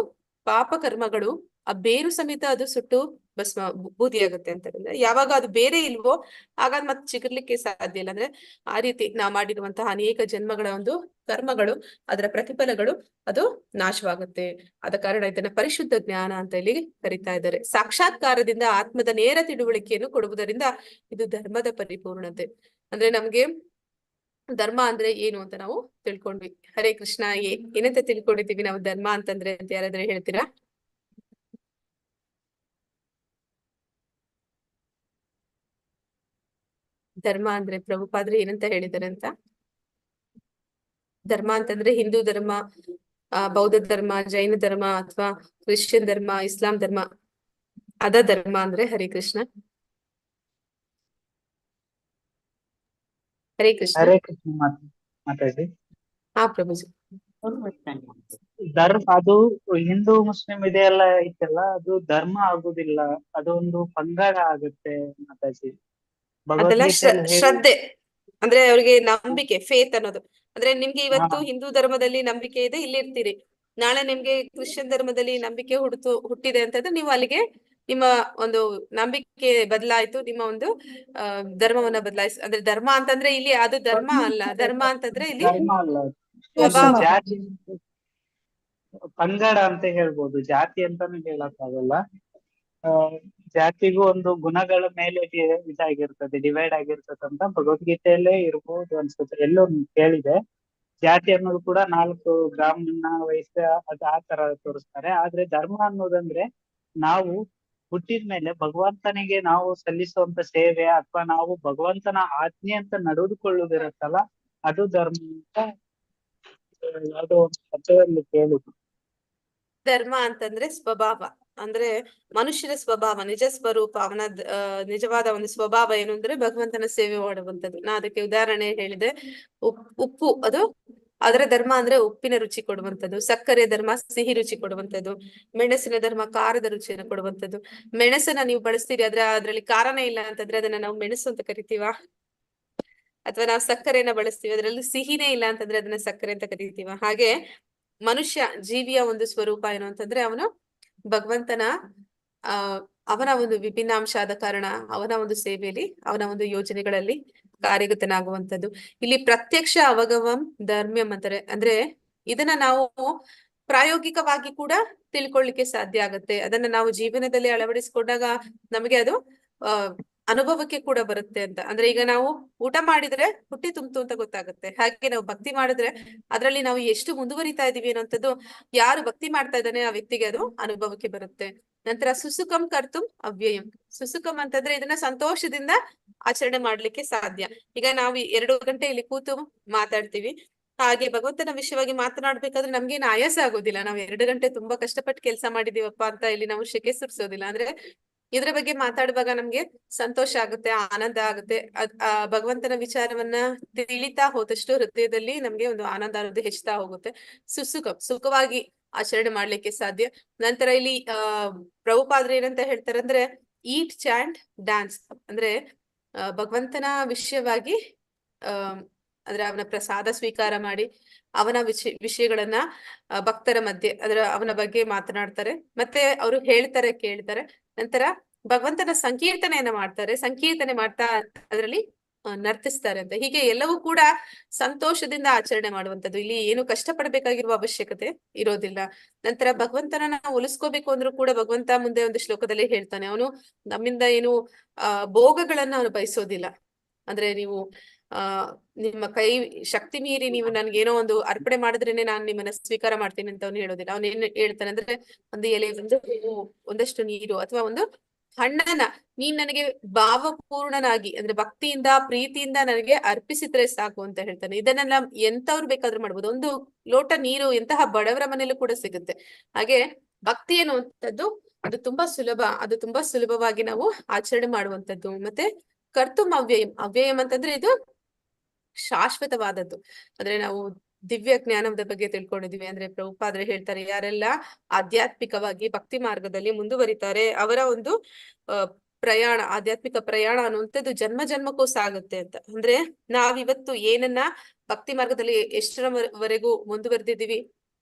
ಪಾಪ ಕರ್ಮಗಳು ಆ ಬೇರು ಸಮೇತ ಅದು ಸುಟ್ಟು ಭಸ್ಮ ಬೂದಿಯಾಗುತ್ತೆ ಅಂತ ಹೇಳಿದ್ರೆ, ಯಾವಾಗ ಅದು ಬೇರೆ ಇಲ್ವೋ ಆಗ ಮತ್ತೆ ಚಿಗುರ್ಲಿಕ್ಕೆ ಸಾಧ್ಯ ಇಲ್ಲ. ಅಂದ್ರೆ ಆ ರೀತಿ ನಾವು ಮಾಡಿರುವಂತಹ ಅನೇಕ ಜನ್ಮಗಳ ಒಂದು ಕರ್ಮಗಳು, ಅದರ ಪ್ರತಿಫಲಗಳು ಅದು ನಾಶವಾಗುತ್ತೆ. ಆದ ಕಾರಣ ಇದನ್ನ ಪರಿಶುದ್ಧ ಜ್ಞಾನ ಅಂತ ಇಲ್ಲಿ ಕರೀತಾ ಇದ್ದಾರೆ. ಸಾಕ್ಷಾತ್ಕಾರದಿಂದ ಆತ್ಮದ ನೇರ ತಿಳುವಳಿಕೆಯನ್ನು ಕೊಡುವುದರಿಂದ ಇದು ಧರ್ಮದ ಪರಿಪೂರ್ಣತೆ. ಅಂದ್ರೆ ನಮ್ಗೆ ಧರ್ಮ ಅಂದ್ರೆ ಏನು ಅಂತ ನಾವು ತಿಳ್ಕೊಂಡ್ವಿ. ಹರೇ ಕೃಷ್ಣ. ಏನಂತ ತಿಳ್ಕೊಂಡಿದೀವಿ ನಾವು ಧರ್ಮ ಅಂತಂದ್ರೆ ಅಂತ ಯಾರಾದ್ರೆ ಹೇಳ್ತೀರಾ? ಧರ್ಮ ಅಂದ್ರೆ ಪ್ರಭುಪಾದ್ರೆ ಏನಂತ ಹೇಳಿದ್ದಾರೆ ಅಂತ? ಧರ್ಮ ಅಂತಂದ್ರೆ ಹಿಂದೂ ಧರ್ಮ, ಬೌದ್ಧ ಧರ್ಮ, ಜೈನ ಧರ್ಮ ಅಥವಾ ಕ್ರಿಶ್ಚಿಯನ್ ಧರ್ಮ, ಇಸ್ಲಾಂ ಧರ್ಮ, ಅದ ಧರ್ಮ ಅಂದ್ರೆ? ಹರೇ ಕೃಷ್ಣ. ಹರೇ ಕೃಷ್ಣ. ಹರೇ ಕೃಷ್ಣ ಮಾತಾಡಿ. ಹಾ ಪ್ರಭುಜಿ. ಧರ್ಮ ಅದು ಹಿಂದೂ ಮುಸ್ಲಿಂ ಇದೆಲ್ಲ ಐತಲ್ಲ, ಅದು ಧರ್ಮ ಆಗುದಿಲ್ಲ, ಅದೊಂದು ಪಂಗಡ ಆಗುತ್ತೆ ಮಾತಾಜಿ. ಅದೆಲ್ಲ ಭಗವದ್ಗೀತೆಯಲ್ಲಿ ಹೇಳಿ. ಶ್ರದ್ಧೆ ಅಂದ್ರೆ ಅವ್ರಿಗೆ ನಂಬಿಕೆ, ಫೇತ್ ಅನ್ನೋದು. ಅಂದ್ರೆ ನಿಮ್ಗೆ ಇವತ್ತು ಹಾ. ಹಿಂದೂ ಧರ್ಮದಲ್ಲಿ ನಂಬಿಕೆ ಇದೆ, ಇಲ್ಲಿ ಇರ್ತೀರಿ. ನಾಳೆ ನಿಮ್ಗೆ ಕ್ರಿಶ್ಚಿಯನ್ ಧರ್ಮದಲ್ಲಿ ನಂಬಿಕೆ ಹುಟ್ಟಿದೆ ಅಂತಂದ್ರೆ ನೀವು ಅಲ್ಲಿಗೆ ನಿಮ್ಮ ಒಂದು ನಂಬಿಕೆ ಬದಲಾಯ್ತು, ನಿಮ್ಮ ಒಂದು ಧರ್ಮವನ್ನ ಅಂದ್ರೆ ಧರ್ಮ ಅಂತಂದ್ರೆ ಇಲ್ಲಿ ಅದು ಧರ್ಮ ಅಲ್ಲ. ಧರ್ಮ ಅಂತಂದ್ರೆ ಇಲ್ಲಿ ಧರ್ಮ ಅಲ್ಲ, ಸ್ವಭಾವ. ಜಾತಿ, ಪಂಗಡ ಅಂತ ಹೇಳ್ಬೋದು, ಜಾತಿ ಅಂತಾನು ಹೇಳಕ್ಕಾಗಲ್ಲ. ಜಾತಿಗೂ ಒಂದು ಗುಣಗಳ ಮೇಲೆ ಇದಾಗಿರ್ತದೆ, ಡಿವೈಡ್ ಆಗಿರ್ತದೆ ಅಂತ ಭಗವದ್ಗೀತೆಯಲ್ಲೇ ಇರ್ಬೋದು ಅನ್ಸುತ್ತೆ, ಎಲ್ಲೋ ಕೇಳಿದೆ. ಜಾತಿ ಅನ್ನೋದು ಕೂಡ 4 ಬ್ರಾಹ್ಮಣ, ವೈಶ್ಯ, ಅದು ಆ ತರ ತೋರಿಸ್ತಾರೆ. ಆದ್ರೆ ಧರ್ಮ ಅನ್ನೋದಂದ್ರೆ ನಾವು ಹುಟ್ಟಿದ್ಮೇಲೆ ಭಗವಂತನಿಗೆ ನಾವು ಸಲ್ಲಿಸುವಂತ ಸೇವೆ, ಅಥವಾ ನಾವು ಭಗವಂತನ ಆಜ್ಞೆ ಅಂತ ನಡೆದುಕೊಳ್ಳುವುದಿರುತ್ತಲ್ಲ, ಅದು ಧರ್ಮ ಅಂತ ಯಾವುದೋ ಒಂದು ಕಥೆಯಲ್ಲಿ ಕೇಳಿದ್ರು. ಧರ್ಮ ಅಂತಂದ್ರೆ ಸ್ವಭಾವ, ಅಂದ್ರೆ ಮನುಷ್ಯನ ಸ್ವಭಾವ, ನಿಜ ಸ್ವರೂಪ, ಅವನ ನಿಜವಾದ ಒಂದು ಸ್ವಭಾವ ಏನು ಅಂದ್ರೆ ಭಗವಂತನ ಸೇವೆ ಮಾಡುವಂಥದ್ದು. ನಾ ಅದಕ್ಕೆ ಉದಾಹರಣೆ ಹೇಳಿದೆ. ಉಪ್ಪು ಅದು ಅದರ ಧರ್ಮ ಅಂದ್ರೆ ಉಪ್ಪಿನ ರುಚಿ ಕೊಡುವಂಥದ್ದು. ಸಕ್ಕರೆ ಧರ್ಮ ಸಿಹಿ ರುಚಿ ಕೊಡುವಂಥದ್ದು. ಮೆಣಸಿನ ಧರ್ಮ ಖಾರದ ರುಚಿಯನ್ನು ಕೊಡುವಂಥದ್ದು. ಮೆಣಸನ್ನ ನೀವು ಬಳಸ್ತೀರಿ, ಅದ್ರಲ್ಲಿ ಖಾರನೇ ಇಲ್ಲ ಅಂತಂದ್ರೆ ಅದನ್ನ ನಾವು ಮೆಣಸು ಅಂತ ಕರಿತೀವ? ಅಥವಾ ನಾವು ಸಕ್ಕರೆಯನ್ನ ಬಳಸ್ತೀವಿ, ಅದ್ರಲ್ಲಿ ಸಿಹಿನೇ ಇಲ್ಲ ಅಂತಂದ್ರೆ ಅದನ್ನ ಸಕ್ಕರೆ ಅಂತ ಕರಿತೀವ? ಹಾಗೆ ಮನುಷ್ಯ ಜೀವಿಯ ಒಂದು ಸ್ವರೂಪ ಏನು ಅಂತಂದ್ರೆ ಅವನು ಭಗವಂತನ ಅವನ ಒಂದು ವಿಭಿನ್ನಾಂಶ ಆದ ಕಾರಣ ಅವನ ಒಂದು ಸೇವೆಯಲ್ಲಿ, ಅವನ ಒಂದು ಯೋಜನೆಗಳಲ್ಲಿ ಕಾರ್ಯಗತನಾಗುವಂಥದ್ದು. ಇಲ್ಲಿ ಪ್ರತ್ಯಕ್ಷ ಅವಗಮಂ ಧರ್ಮ್ಯಂ ಅಂತಾರೆ. ಅಂದ್ರೆ ಇದನ್ನ ನಾವು ಪ್ರಾಯೋಗಿಕವಾಗಿ ಕೂಡ ತಿಳ್ಕೊಳ್ಳಿಕ್ಕೆ ಸಾಧ್ಯ ಆಗುತ್ತೆ. ಅದನ್ನ ನಾವು ಜೀವನದಲ್ಲಿ ಅಳವಡಿಸಿಕೊಂಡಾಗ ನಮಗೆ ಅದು ಅನುಭವಕ್ಕೆ ಕೂಡ ಬರುತ್ತೆ ಅಂತ. ಅಂದ್ರೆ ಈಗ ನಾವು ಊಟ ಮಾಡಿದ್ರೆ ಹೊಟ್ಟೆ ತುಂಬ್ತು ಅಂತ ಗೊತ್ತಾಗುತ್ತೆ. ಹಾಗೆ ನಾವು ಭಕ್ತಿ ಮಾಡಿದ್ರೆ ಅದ್ರಲ್ಲಿ ನಾವು ಎಷ್ಟು ಮುಂದುವರಿತಾ ಇದೀವಿ ಅನ್ನೋಂಥದ್ದು ಯಾರು ಭಕ್ತಿ ಮಾಡ್ತಾ ಇದ್ದಾನೆ ಆ ವ್ಯಕ್ತಿಗೆ ಅದು ಅನುಭವಕ್ಕೆ ಬರುತ್ತೆ. ನಂತರ ಸುಸುಖಂ ಕರ್ತುಂ ಅವ್ಯಯಂ. ಸುಸುಖಂ ಅಂತಂದ್ರೆ ಇದನ್ನ ಸಂತೋಷದಿಂದ ಆಚರಣೆ ಮಾಡ್ಲಿಕ್ಕೆ ಸಾಧ್ಯ. ಈಗ ನಾವು 2 ಗಂಟೆ ಇಲ್ಲಿ ಕೂತು ಮಾತಾಡ್ತೀವಿ, ಹಾಗೆ ಭಗವಂತನ ವಿಷಯವಾಗಿ ಮಾತನಾಡ್ಬೇಕಾದ್ರೆ ನಮ್ಗೇನು ಆಯಾಸ ಆಗೋದಿಲ್ಲ. ನಾವು 2 ಗಂಟೆ ತುಂಬಾ ಕಷ್ಟಪಟ್ಟು ಕೆಲಸ ಮಾಡಿದೀವಪ್ಪ ಅಂತ ಇಲ್ಲಿ ನಾವು ಶೆಕೆ ಸುರಿಸೋದಿಲ್ಲ. ಅಂದ್ರೆ ಇದ್ರ ಬಗ್ಗೆ ಮಾತಾಡುವಾಗ ನಮ್ಗೆ ಸಂತೋಷ ಆಗುತ್ತೆ, ಆನಂದ ಆಗುತ್ತೆ. ಭಗವಂತನ ವಿಚಾರವನ್ನ ತಿಳಿತಾ ಹೋದಷ್ಟು ಹೃದಯದಲ್ಲಿ ನಮ್ಗೆ ಒಂದು ಆನಂದ ಅನ್ನೋದು ಹೆಚ್ಚುತ್ತಾ ಹೋಗುತ್ತೆ. ಸುಖವಾಗಿ ಆಚರಣೆ ಮಾಡ್ಲಿಕ್ಕೆ ಸಾಧ್ಯ. ನಂತರ ಇಲ್ಲಿ ಪ್ರಭುಪಾದ್ರು ಏನಂತ ಹೇಳ್ತಾರೆ ಅಂದ್ರೆ, ಈಟ್, ಚಾಂಟ್, ಡ್ಯಾನ್ಸ್. ಅಂದ್ರೆ ಭಗವಂತನ ವಿಷಯವಾಗಿ ಅಂದ್ರೆ ಅವನ ಪ್ರಸಾದ ಸ್ವೀಕಾರ ಮಾಡಿ ಅವನ ವಿಷಯಗಳನ್ನ ಭಕ್ತರ ಮಧ್ಯೆ ಅವನ ಬಗ್ಗೆ ಮಾತನಾಡ್ತಾರೆ. ಮತ್ತೆ ಅವರು ಹೇಳ್ತಾರೆ, ಕೇಳ್ತಾರೆ. ನಂತರ ಭಗವಂತನ ಸಂಕೀರ್ತನೆಯನ್ನ ಮಾಡ್ತಾರೆ. ಸಂಕೀರ್ತನೆ ಮಾಡ್ತಾ ಅದರಲ್ಲಿ ನರ್ತಿಸ್ತಾರೆ ಅಂತ. ಹೀಗೆ ಎಲ್ಲವೂ ಕೂಡ ಸಂತೋಷದಿಂದ ಆಚರಣೆ ಮಾಡುವಂಥದ್ದು. ಇಲ್ಲಿ ಏನು ಕಷ್ಟಪಡಬೇಕಾಗಿರುವ ಅವಶ್ಯಕತೆ ಇರೋದಿಲ್ಲ. ನಂತರ ಭಗವಂತನ ನಾವು ಉಳಿಸ್ಕೋಬೇಕು ಅಂದ್ರೂ ಕೂಡ ಭಗವಂತ ಮುಂದೆ ಒಂದು ಶ್ಲೋಕದಲ್ಲಿ ಹೇಳ್ತಾನೆ, ಅವನು ನಮ್ಮಿಂದ ಏನು ಭೋಗಗಳನ್ನ ಅವನು ಬಯಸೋದಿಲ್ಲ. ಅಂದ್ರೆ ನೀವು ಆ ನಿಮ್ಮ ಕೈ ಶಕ್ತಿ ಮೀರಿ ನೀವು ನನ್ಗೇನೋ ಒಂದು ಅರ್ಪಣೆ ಮಾಡಿದ್ರೇನೆ ನಾನು ನಿಮ್ಮನ್ನ ಸ್ವೀಕಾರ ಮಾಡ್ತೀನಿ ಅಂತ ಅವ್ನು ಹೇಳೋದಿಲ್ಲ. ಅವ್ನು ಏನ್ ಹೇಳ್ತಾನೆ ಅಂದ್ರೆ, ಒಂದು ಎಲೆ, ಒಂದು ಹೂವು, ಒಂದಷ್ಟು ನೀರು ಅಥವಾ ಒಂದು ಹಣ್ಣನ್ನ ನೀನ್ ನನಗೆ ಭಾವಪೂರ್ಣನಾಗಿ ಅಂದ್ರೆ ಭಕ್ತಿಯಿಂದ ಪ್ರೀತಿಯಿಂದ ನನಗೆ ಅರ್ಪಿಸಿದ್ರೆ ಸಾಕು ಅಂತ ಹೇಳ್ತಾನೆ. ಇದನ್ನೆಲ್ಲ ಎಂತವ್ರು ಬೇಕಾದ್ರೂ ಮಾಡ್ಬೋದು. ಒಂದು ಲೋಟ ನೀರು ಎಂತಹ ಬಡವರ ಮನೆಯಲ್ಲೂ ಕೂಡ ಸಿಗುತ್ತೆ. ಹಾಗೆ ಭಕ್ತಿ ಅನ್ನುವಂಥದ್ದು ಅದು ತುಂಬಾ ಸುಲಭ, ಅದು ತುಂಬಾ ಸುಲಭವಾಗಿ ನಾವು ಆಚರಣೆ ಮಾಡುವಂತದ್ದು. ಮತ್ತೆ ಕರ್ತುಂ ಅವ್ಯಯಂ, ಅವ್ಯಯಂ ಅಂತಂದ್ರೆ ಇದು ಶಾಶ್ವತವಾದದ್ದು. ಅಂದ್ರೆ ನಾವು ದಿವ್ಯ ಜ್ಞಾನದ ಬಗ್ಗೆ ತಿಳ್ಕೊಂಡಿದೀವಿ. ಅಂದ್ರೆ ಪ್ರಭುಪಾದರು ಹೇಳ್ತಾರೆ, ಯಾರೆಲ್ಲ ಆಧ್ಯಾತ್ಮಿಕವಾಗಿ ಭಕ್ತಿ ಮಾರ್ಗದಲ್ಲಿ ಮುಂದುವರಿತಾರೆ ಅವರ ಒಂದು ಪ್ರಯಾಣ, ಆಧ್ಯಾತ್ಮಿಕ ಪ್ರಯಾಣ ಅನ್ನುವಂಥದ್ದು ಜನ್ಮ ಜನ್ಮಕ್ಕೂ ಸಾಗುತ್ತೆ ಅಂತ. ಅಂದ್ರೆ ನಾವಿವತ್ತು ಏನನ್ನ ಭಕ್ತಿ ಮಾರ್ಗದಲ್ಲಿ ಎಷ್ಟರವರೆಗೂ ಮುಂದುವರೆದಿದ್ದೀವಿ,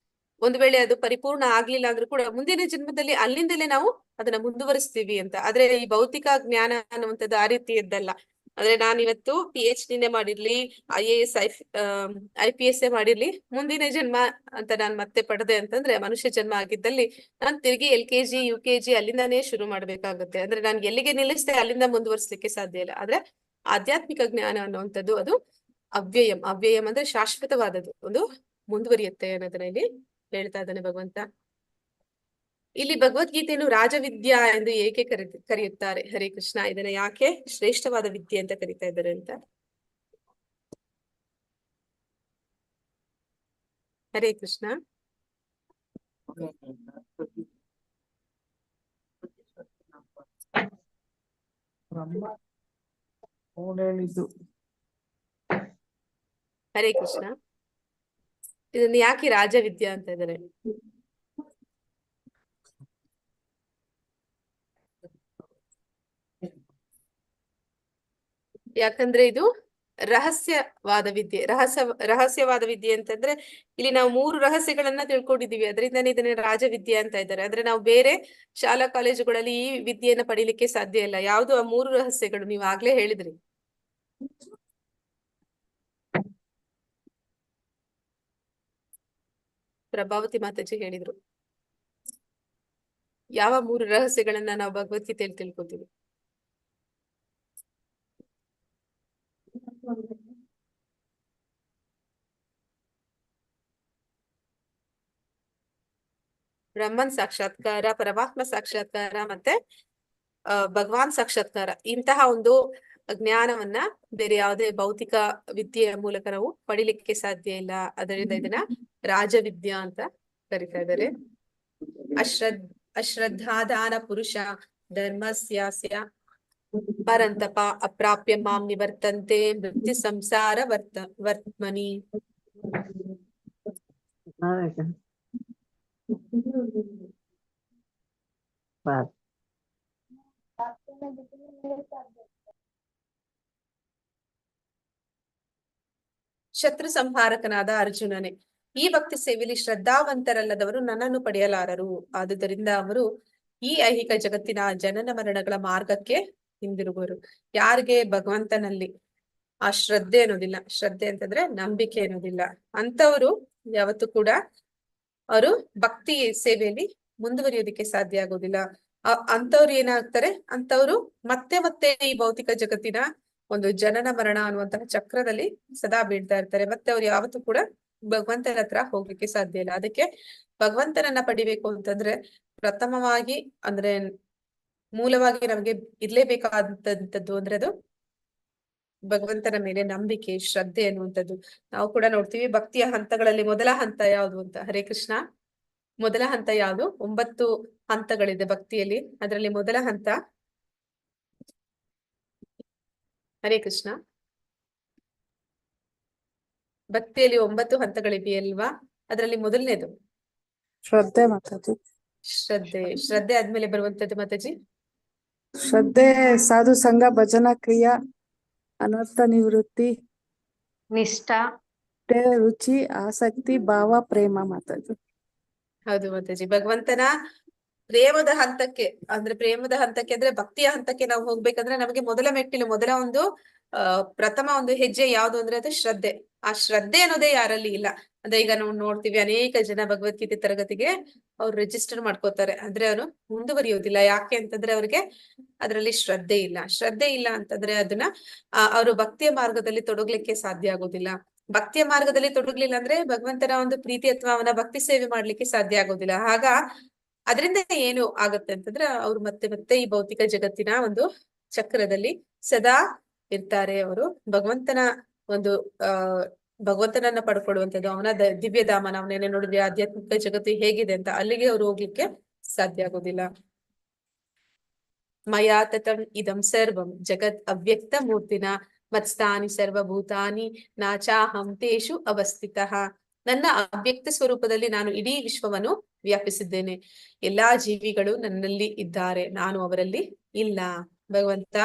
ಒಂದು ವೇಳೆ ಅದು ಪರಿಪೂರ್ಣ ಆಗ್ಲಿಲ್ಲ ಅಂದ್ರೂ ಕೂಡ ಮುಂದಿನ ಜನ್ಮದಲ್ಲಿ ಅಲ್ಲಿಂದಲೇ ನಾವು ಅದನ್ನ ಮುಂದುವರಿಸ್ತೀವಿ ಅಂತ. ಆದ್ರೆ ಈ ಭೌತಿಕ ಜ್ಞಾನ ಅನ್ನುವಂಥದ್ದು ಆ ರೀತಿ ಇದ್ದಲ್ಲ. ಅಂದ್ರೆ ನಾನಿವತ್ತು PhD ಮಾಡಿರ್ಲಿ, IAS IPS ಮಾಡಿರ್ಲಿ, ಮುಂದಿನ ಜನ್ಮ ಅಂತ ನಾನ್ ಮತ್ತೆ ಪಡೆದೆ ಅಂತಂದ್ರೆ ಮನುಷ್ಯ ಜನ್ಮ ಆಗಿದ್ದಲ್ಲಿ ನಾನ್ ತಿರುಗಿ LKG UKG ಅಲ್ಲಿಂದಾನೇ ಶುರು ಮಾಡ್ಬೇಕಾಗುತ್ತೆ. ಅಂದ್ರೆ ನಾನು ಎಲ್ಲಿಗೆ ನಿಲ್ಲಿಸ್ತೆ ಅಲ್ಲಿಂದ ಮುಂದುವರಿಸ್ಲಿಕ್ಕೆ ಸಾಧ್ಯ ಇಲ್ಲ. ಆದ್ರೆ ಆಧ್ಯಾತ್ಮಿಕ ಜ್ಞಾನ ಅನ್ನುವಂಥದ್ದು ಅದು ಅವ್ಯಯಂ. ಅವ್ಯಯಂ ಅಂದ್ರೆ ಶಾಶ್ವತವಾದದ್ದು, ಒಂದು ಮುಂದುವರಿಯುತ್ತೆ ಅನ್ನೋದನ್ನ ಇಲ್ಲಿ ಹೇಳ್ತಾ ಇದ್ದಾನೆ ಭಗವಂತ. ಇಲ್ಲಿ ಭಗವದ್ಗೀತೆಯನ್ನು ರಾಜವಿದ್ಯಾ ಎಂದು ಏಕೆ ಕರೆಯುತ್ತಾರೆ? ಹರೇ ಕೃಷ್ಣ. ಇದನ್ನ ಯಾಕೆ ಶ್ರೇಷ್ಠವಾದ ವಿದ್ಯೆ ಅಂತ ಕರೀತಾ ಇದ್ದಾರೆ ಅಂತ. ಹರೇ ಕೃಷ್ಣ. ಹರೇ ಕೃಷ್ಣ. ಇದನ್ನ ಯಾಕೆ ರಾಜವಿದ್ಯಾ ಅಂತ ಇದ್ದಾರೆ? ಯಾಕಂದ್ರೆ ಇದು ರಹಸ್ಯವಾದ ವಿದ್ಯೆ. ರಹಸ್ಯವಾದ ವಿದ್ಯೆ ಅಂತಂದ್ರೆ ಇಲ್ಲಿ ನಾವು 3 ರಹಸ್ಯಗಳನ್ನ ತಿಳ್ಕೊಂಡಿದೀವಿ, ಅದರಿಂದಾನೇ ಇದನ್ನ ರಾಜವಿದ್ಯೆ ಅಂತ ಇದ್ದಾರೆ. ಅಂದ್ರೆ ನಾವು ಬೇರೆ ಶಾಲಾ ಕಾಲೇಜುಗಳಲ್ಲಿ ಈ ವಿದ್ಯೆಯನ್ನ ಪಡಿಲಿಕ್ಕೆ ಸಾಧ್ಯ ಇಲ್ಲ. ಯಾವ್ದು ಆ 3 ರಹಸ್ಯಗಳು? ನೀವು ಆಗ್ಲೇ ಹೇಳಿದ್ರಿ. ಪ್ರಭಾವತಿ ಮಾತಾಜಿ ಹೇಳಿದ್ರು. ಯಾವ 3 ರಹಸ್ಯಗಳನ್ನ ನಾವು ಭಗವದ್ಗೀತೆಯಲ್ಲಿ ತಿಳ್ಕೊತೀವಿ? ಬ್ರಹ್ಮನ್ ಸಾಕ್ಷಾತ್ಕಾರ, ಪರಮಾತ್ಮ ಸಾಕ್ಷಾತ್ಕಾರ ಮತ್ತೆ ಭಗವಾನ್ ಸಾಕ್ಷಾತ್ಕಾರ. ಇಂತಹ ಒಂದು ಜ್ಞಾನವನ್ನ ಬೇರೆ ಯಾವುದೇ ಭೌತಿಕ ವಿದ್ಯೆಯ ಮೂಲಕ ನಾವು ಪಡಿಲಿಕ್ಕೆ ಸಾಧ್ಯ ಇಲ್ಲ. ಅದರಿಂದ ಇದನ್ನ ರಾಜವಿದ್ಯಾ ಅಂತ ಕರಿತಾ ಇದ್ದಾರೆ. ಅಶ್ರದ್ಧಾದಾನ ಪುರುಷ ಧರ್ಮಸ್ಯಾಸ್ಯ ಪರಂತಪ ಅಪ್ರಾಪ್ಯ ಮಾಂ ನಿವರ್ತಂತೆ ಮೃತ್ಯು ಸಂಸಾರ ವರ್ತಮನಿ. ಶತ್ರು ಸಂಹಾರಕನಾದ ಅರ್ಜುನನೇ, ಈ ಭಕ್ತಿ ಸೇವೆಯಲ್ಲಿ ಶ್ರದ್ಧಾವಂತರಲ್ಲದವರು ನನ್ನನ್ನು ಪಡೆಯಲಾರರು. ಆದುದರಿಂದ ಅವರು ಈ ಐಹಿಕ ಜಗತ್ತಿನ ಜನನ ಮರಣಗಳ ಮಾರ್ಗಕ್ಕೆ ಹಿಂದಿರುಗುವರು. ಯಾರಿಗೆ ಭಗವಂತನಲ್ಲಿ ಆ ಶ್ರದ್ಧೆ ಅನ್ನೋದಿಲ್ಲ, ಶ್ರದ್ಧೆ ಅಂತಂದ್ರೆ ನಂಬಿಕೆ ಅನ್ನೋದಿಲ್ಲ, ಅಂತವರು ಯಾವತ್ತೂ ಕೂಡ ಅವರು ಭಕ್ತಿ ಸೇವೆಯಲ್ಲಿ ಮುಂದುವರಿಯೋದಿಕ್ಕೆ ಸಾಧ್ಯ ಆಗೋದಿಲ್ಲ. ಅಂತವ್ರು ಏನಾಗ್ತಾರೆ, ಅಂತವ್ರು ಮತ್ತೆ ಮತ್ತೆ ಈ ಭೌತಿಕ ಜಗತ್ತಿನ ಒಂದು ಜನನ ಮರಣ ಅನ್ನುವಂತಹ ಚಕ್ರದಲ್ಲಿ ಸದಾ ಬೀಳ್ತಾ ಇರ್ತಾರೆ. ಮತ್ತೆ ಅವ್ರು ಯಾವತ್ತೂ ಕೂಡ ಭಗವಂತನ ಹತ್ರ ಹೋಗ್ಲಿಕ್ಕೆ ಸಾಧ್ಯ ಇಲ್ಲ. ಅದಕ್ಕೆ ಭಗವಂತನನ್ನ ಪಡಿಬೇಕು ಅಂತಂದ್ರೆ ಪ್ರಥಮವಾಗಿ ಅಂದ್ರೆ ಮೂಲವಾಗಿ ನಮ್ಗೆ ಇರ್ಲೇಬೇಕಾದಂತದ್ದು ಅಂದ್ರೆ ಅದು ಭಗವಂತನ ಮೇಲೆ ನಂಬಿಕೆ, ಶ್ರದ್ಧೆ ಅನ್ನುವಂಥದ್ದು. ನಾವು ಕೂಡ ನೋಡ್ತೀವಿ ಭಕ್ತಿಯ ಹಂತಗಳಲ್ಲಿ ಮೊದಲ ಹಂತ ಯಾವುದು ಅಂತ. ಹರೇ ಕೃಷ್ಣ. ಮೊದಲ ಹಂತ ಯಾವುದು? 9 ಹಂತಗಳಿದೆ ಭಕ್ತಿಯಲ್ಲಿ. ಅದರಲ್ಲಿ ಮೊದಲ ಹಂತ ಹರೇ ಕೃಷ್ಣ. ಭಕ್ತಿಯಲ್ಲಿ 9 ಹಂತಗಳಿದೆಯಲ್ವಾ? ಅದರಲ್ಲಿ ಮೊದಲನೇದು ಶ್ರದ್ಧೆ ಮಾತಾಜಿ. ಶ್ರದ್ಧೆ. ಶ್ರದ್ಧೆ ಆದ್ಮೇಲೆ ಬರುವಂತದ್ದು ಮಾತಾಜಿ ಶ್ರದ್ಧೆ, ಸಾಧು ಸಂಘ, ಭಜನಾ ಕ್ರಿಯಾ, ಅನರ್ಥ ನಿವೃತ್ತಿ, ನಿಷ್ಠಾ, ರುಚಿ, ಆಸಕ್ತಿ, ಭಾವ, ಪ್ರೇಮ ಮಾತಾಜಿ. ಹೌದು ಮಾತಾಜಿ. ಭಗವಂತನ ಪ್ರೇಮದ ಹಂತಕ್ಕೆ ಅಂದ್ರೆ ಭಕ್ತಿಯ ಹಂತಕ್ಕೆ ನಾವು ಹೋಗ್ಬೇಕಂದ್ರೆ ನಮಗೆ ಮೊದಲ ಮೆಟ್ಟಿಲು, ಮೊದಲ ಒಂದು ಪ್ರಥಮ ಒಂದು ಹೆಜ್ಜೆ ಯಾವುದು ಅಂದ್ರೆ ಅದು ಶ್ರದ್ಧೆ. ಆ ಶ್ರದ್ಧೆ ಅನ್ನೋದೇ ಯಾರಲ್ಲಿ ಇಲ್ಲ. ಅಂದ್ರೆ ಈಗ ನಾವು ನೋಡ್ತೀವಿ ಅನೇಕ ಜನ ಭಗವದ್ಗೀತೆ ತರಗತಿಗೆ ಅವ್ರು ರಿಜಿಸ್ಟರ್ ಮಾಡ್ಕೋತಾರೆ. ಅಂದ್ರೆ ಅವನು ಮುಂದುವರಿಯೋದಿಲ್ಲ. ಯಾಕೆ ಅಂತಂದ್ರೆ ಅವ್ರಿಗೆ ಅದರಲ್ಲಿ ಶ್ರದ್ಧೆ ಇಲ್ಲ. ಶ್ರದ್ಧೆ ಇಲ್ಲ ಅಂತಂದ್ರೆ ಅದನ್ನ ಅವರು ಭಕ್ತಿಯ ಮಾರ್ಗದಲ್ಲಿ ತೊಡಗ್ಲಿಕ್ಕೆ ಸಾಧ್ಯ ಆಗೋದಿಲ್ಲ. ಭಕ್ತಿಯ ಮಾರ್ಗದಲ್ಲಿ ತೊಡಗ್ಲಿಲ್ಲ ಅಂದ್ರೆ ಭಗವಂತನ ಒಂದು ಪ್ರೀತಿ ಅಥವಾ ಅವನ ಭಕ್ತಿ ಸೇವೆ ಮಾಡ್ಲಿಕ್ಕೆ ಸಾಧ್ಯ ಆಗೋದಿಲ್ಲ. ಅದರಿಂದ ಏನು ಆಗತ್ತೆ ಅಂತಂದ್ರೆ ಅವ್ರು ಮತ್ತೆ ಮತ್ತೆ ಈ ಭೌತಿಕ ಜಗತ್ತಿನ ಒಂದು ಚಕ್ರದಲ್ಲಿ ಸದಾ ಇರ್ತಾರೆ. ಅವರು ಭಗವಂತನ ಒಂದು ಆ ಭಗವಂತನನ್ನ ಪಡ್ಕೊಳ್ಳುವಂಥದ್ದು, ಅವನ ದಿವ್ಯ ಧಾಮ. ನಾವು ನೆನೆ ನೋಡಿದ್ವಿ ಆಧ್ಯಾತ್ಮಿಕ ಜಗತ್ತು ಹೇಗಿದೆ ಅಂತ, ಅಲ್ಲಿಗೆ ಅವ್ರು ಹೋಗ್ಲಿಕ್ಕೆ ಸಾಧ್ಯ ಆಗೋದಿಲ್ಲ. ಮಯಾ ತತಂ ಇದಂ ಸರ್ವಂ ಜಗತ್ ಅವ್ಯಕ್ತ ಮೂರ್ತಿನ ಮತ್ಸ್ಥಾನಿ ಸರ್ವಭೂತಾನಿ ನಾಚಾಹಂ ತೇಷು ಅವಸ್ಥಿತಃ. ನನ್ನ ಅವ್ಯಕ್ತ ಸ್ವರೂಪದಲ್ಲಿ ನಾನು ಇಡೀ ವಿಶ್ವವನ್ನು ವ್ಯಾಪಿಸಿದ್ದೇನೆ. ಎಲ್ಲಾ ಜೀವಿಗಳು ನನ್ನಲ್ಲಿ ಇದ್ದಾರೆ, ನಾನು ಅವರಲ್ಲಿ ಇಲ್ಲ. ಭಗವಂತ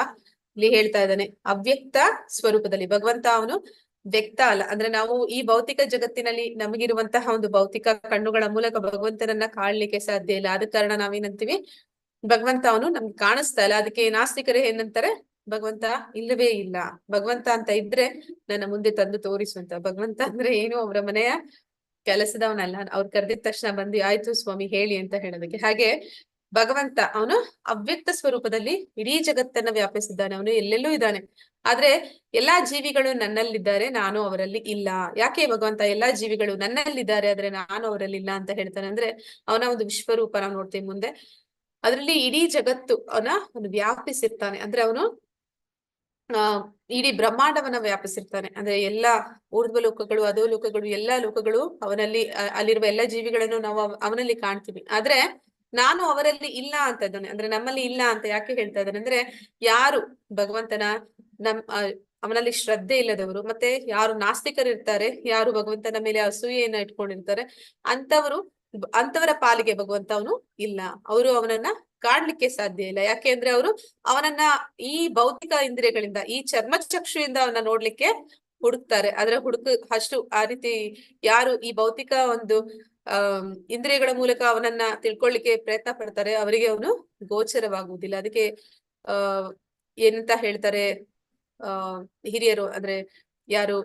ಇಲ್ಲಿ ಹೇಳ್ತಾ ಇದ್ದಾನೆ ಅವ್ಯಕ್ತ ಸ್ವರೂಪದಲ್ಲಿ. ಭಗವಂತ ಅವನು ವ್ಯಕ್ತ ಅಲ್ಲ. ಅಂದ್ರೆ ನಾವು ಈ ಭೌತಿಕ ಜಗತ್ತಿನಲ್ಲಿ ನಮಗಿರುವಂತಹ ಒಂದು ಭೌತಿಕ ಕಣ್ಣುಗಳ ಮೂಲಕ ಭಗವಂತನನ್ನ ಕಾಣ್ಲಿಕ್ಕೆ ಸಾಧ್ಯ ಇಲ್ಲ. ಆದ ಕಾರಣ ನಾವೇನಂತೀವಿ, ಭಗವಂತ ಅವನು ನಮ್ಗೆ ಕಾಣಿಸ್ತಾ ಇಲ್ಲ. ಅದಕ್ಕೆ ನಾಸ್ತಿಕರು ಏನಂತಾರೆ, ಭಗವಂತ ಇಲ್ಲವೇ ಇಲ್ಲ. ಭಗವಂತ ಅಂತ ಇದ್ರೆ ನನ್ನ ಮುಂದೆ ತಂದು ತೋರಿಸುವಂತ. ಭಗವಂತ ಅಂದ್ರೆ ಏನು, ಅವರ ಮನೆಯ ಕೆಲಸದವನಲ್ಲ. ಅವ್ರು ಕರೆದಿದ ತಕ್ಷಣ ಬಂದು ಆಯ್ತು ಸ್ವಾಮಿ ಹೇಳಿ ಅಂತ ಹೇಳೋದಕ್ಕೆ. ಹಾಗೆ ಭಗವಂತ ಅವನು ಅವ್ಯಕ್ತ ಸ್ವರೂಪದಲ್ಲಿ ಇಡೀ ಜಗತ್ತನ್ನ ವ್ಯಾಪಿಸಿದ್ದಾನೆ. ಅವನು ಎಲ್ಲೆಲ್ಲೂ ಇದ್ದಾನೆ. ಆದ್ರೆ ಎಲ್ಲಾ ಜೀವಿಗಳು ನನ್ನಲ್ಲಿದ್ದಾರೆ, ನಾನು ಅವರಲ್ಲಿ ಇಲ್ಲ. ಯಾಕೆ ಭಗವಂತ ಎಲ್ಲಾ ಜೀವಿಗಳು ನನ್ನಲ್ಲಿದ್ದಾರೆ ಆದ್ರೆ ನಾನು ಅವರಲ್ಲಿ ಇಲ್ಲ ಅಂತ ಹೇಳ್ತಾನೆ ಅಂದ್ರೆ, ಅವನ ಒಂದು ವಿಶ್ವರೂಪ ನಾವು ನೋಡ್ತೀವಿ ಮುಂದೆ. ಅದರಲ್ಲಿ ಇಡೀ ಜಗತ್ತು ಅವನು ವ್ಯಾಪಿಸಿರ್ತಾನೆ. ಅಂದ್ರೆ ಅವನು ಇಡೀ ಬ್ರಹ್ಮಾಂಡವನ್ನ ವ್ಯಾಪಿಸಿರ್ತಾನೆ. ಅಂದ್ರೆ ಎಲ್ಲಾ ಊರ್ಧ್ವ ಲೋಕಗಳು, ಅಧೋ ಲೋಕಗಳು, ಎಲ್ಲಾ ಲೋಕಗಳು ಅವನಲ್ಲಿ, ಅಲ್ಲಿರುವ ಎಲ್ಲಾ ಜೀವಿಗಳನ್ನು ನಾವು ಅವನಲ್ಲಿ ಕಾಣ್ತೀವಿ. ಆದ್ರೆ ನಾನು ಅವರಲ್ಲಿ ಇಲ್ಲ ಅಂತ ಇದ್ದಾನೆ. ಅಂದ್ರೆ ನಮ್ಮಲ್ಲಿ ಇಲ್ಲ ಅಂತ ಯಾಕೆ ಹೇಳ್ತಾ ಇದ್ದಾನೆ ಅಂದ್ರೆ, ಯಾರು ಭಗವಂತನ ಅವನಲ್ಲಿ ಶ್ರದ್ಧೆ ಇಲ್ಲದವರು, ಮತ್ತೆ ಯಾರು ನಾಸ್ತಿಕರು ಇರ್ತಾರೆ, ಯಾರು ಭಗವಂತನ ಮೇಲೆ ಅಸೂಯೆಯನ್ನ ಇಟ್ಕೊಂಡಿರ್ತಾರೆ, ಅಂತವರ ಪಾಲಿಗೆ ಭಗವಂತ ಅವನು ಇಲ್ಲ. ಅವರು ಅವನನ್ನ ಕಾಣ್ಲಿಕ್ಕೆ ಸಾಧ್ಯ ಇಲ್ಲ. ಯಾಕೆ ಅಂದ್ರೆ ಅವರು ಅವನನ್ನ ಈ ಭೌತಿಕ ಇಂದ್ರಿಯಗಳಿಂದ, ಈ ಚರ್ಮಚಕ್ಷುವಿಂದ ಅವನ್ನ ನೋಡ್ಲಿಕ್ಕೆ ಹುಡುಕ್ತಾರೆ. ಆದ್ರೆ ಅಷ್ಟು ಆ ರೀತಿ ಯಾರು ಈ ಭೌತಿಕ ಒಂದು ಇಂದ್ರಿಯಗಳ ಮೂಲಕ ಅವನನ್ನ ತಿಳ್ಕೊಳ್ಳಿಕ್ಕೆ ಪ್ರಯತ್ನ ಪಡ್ತಾರೆ, ಅವರಿಗೆ ಅವನು ಗೋಚರವಾಗುವುದಿಲ್ಲ. ಅದಕ್ಕೆ ಏನಂತ ಹೇಳ್ತಾರೆ ಹಿರಿಯರು, ಅಂದ್ರೆ ಯಾರು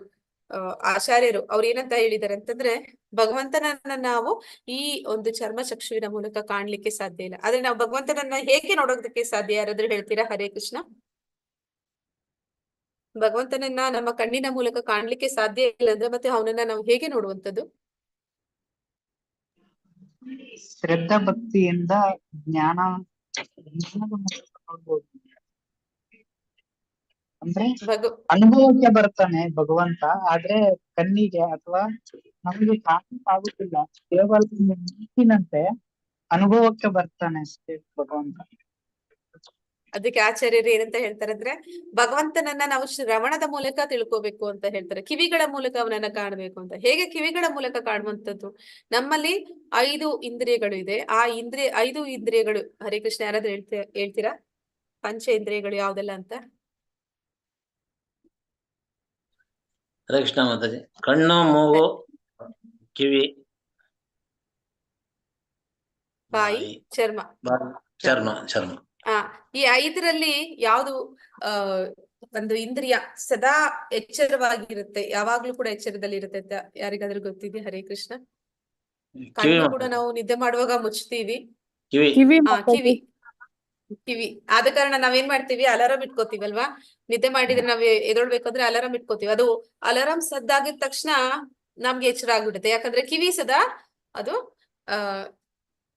ಆಚಾರ್ಯರು, ಅವ್ರು ಏನಂತ ಹೇಳಿದ್ದಾರೆ ಅಂತಂದ್ರೆ, ಭಗವಂತನನ್ನ ನಾವು ಈ ಒಂದು ಚರ್ಮಚಕ್ಷುವಿನ ಮೂಲಕ ಕಾಣ್ಲಿಕ್ಕೆ ಸಾಧ್ಯ ಇಲ್ಲ. ಆದ್ರೆ ನಾವು ಭಗವಂತನನ್ನ ಹೇಗೆ ನೋಡೋದಕ್ಕೆ ಸಾಧ್ಯ, ಯಾರಾದ್ರೂ ಹೇಳ್ತೀರಾ? ಹರೇ ಕೃಷ್ಣ. ಭಗವಂತನನ್ನ ನಮ್ಮ ಕಣ್ಣಿನ ಮೂಲಕ ಕಾಣ್ಲಿಕ್ಕೆ ಸಾಧ್ಯ ಇಲ್ಲ ಅಂದ್ರೆ ಮತ್ತೆ ಅವನನ್ನ ನಾವು ಹೇಗೆ ನೋಡುವಂಥದ್ದು? ಶ್ರದ್ಧಾ ಭಕ್ತಿಯಿಂದ ಜ್ಞಾನದ ಮೂಲಕ ನೋಡ್ಬೋದು. ಅಂದ್ರೆ ಅನುಭವಕ್ಕೆ ಬರ್ತಾನೆ ಭಗವಂತ, ಆದ್ರೆ ಕಣ್ಣಿಗೆ ಅಥವಾ ನಮಗೆ ಕಾಣಕ್ಕಾಗುತ್ತಿಲ್ಲ. ಕೇವಲ ಮಾತಿನಂತೆ ಅನುಭವಕ್ಕೆ ಬರ್ತಾನೆ ಅಷ್ಟೇ ಭಗವಂತ. ಅದಕ್ಕೆ ಆಚಾರ್ಯರು ಏನಂತ ಹೇಳ್ತಾರೆ ಅಂದ್ರೆ, ಭಗವಂತನನ್ನ ನಾವು ಶ್ರವಣದ ಮೂಲಕ ತಿಳ್ಕೋಬೇಕು ಅಂತ ಹೇಳ್ತಾರೆ. ಕಿವಿಗಳ ಮೂಲಕ ಅವನನ್ನ ಕಾಣ್ಬೇಕು ಅಂತ. ಹೇಗೆ ಕಿವಿಗಳ ಮೂಲಕ ಕಾಣುವಂಥದ್ದು? ನಮ್ಮಲ್ಲಿ 5 ಇಂದ್ರಿಯಗಳು ಇದೆ. ಆ 5 ಇಂದ್ರಿಯಗಳು, ಹರೇ ಕೃಷ್ಣ, ಯಾರಾದ್ರೂ ಹೇಳ್ತೀರಾ ಪಂಚ ಇಂದ್ರಿಯಗಳು ಯಾವ್ದೆಲ್ಲ ಅಂತ? ಹರೇ ಕೃಷ್ಣ ಮಾತಾಜಿ. ಕಣ್ಣು, ಮೂಗು, ಕಿವಿ, ಬಾಯಿ, ಚರ್ಮ. ಚರ್ಮ. ಈ 5ರಲ್ಲಿ ಯಾವ್ದು ಒಂದು ಇಂದ್ರಿಯ ಸದಾ ಎಚ್ಚರವಾಗಿರುತ್ತೆ, ಯಾವಾಗ್ಲೂ ಕೂಡ ಎಚ್ಚರದಲ್ಲಿ ಇರುತ್ತೆ ಅಂತ ಯಾರಿಗಾದ್ರೂ ಗೊತ್ತಿದೆ? ಹರೇ ಕೃಷ್ಣ. ಕಣ್ಣು ಕೂಡ ನಾವು ನಿದ್ದೆ ಮಾಡುವಾಗ ಮುಚ್ತೀವಿ. ಕಿವಿ ಕಿವಿ. ಆದ ಕಾರಣ ನಾವೇನ್ ಮಾಡ್ತೀವಿ, ಅಲಾರಾಮ್ ಇಟ್ಕೋತೀವಲ್ವಾ? ನಿದ್ದೆ ಮಾಡಿದ್ರೆ ನಾವ್ ಎದೊಳ್ಬೇಕಂದ್ರೆ ಅಲಾರಾಮ್ ಇಟ್ಕೋತೀವಿ. ಅದು ಅಲಾರಾಮ್ ಸದ್ದಾಗಿದ ತಕ್ಷಣ ನಮ್ಗೆ ಎಚ್ಚರ ಆಗ್ಬಿಡುತ್ತೆ. ಯಾಕಂದ್ರೆ ಕಿವಿ ಸದಾ ಅದು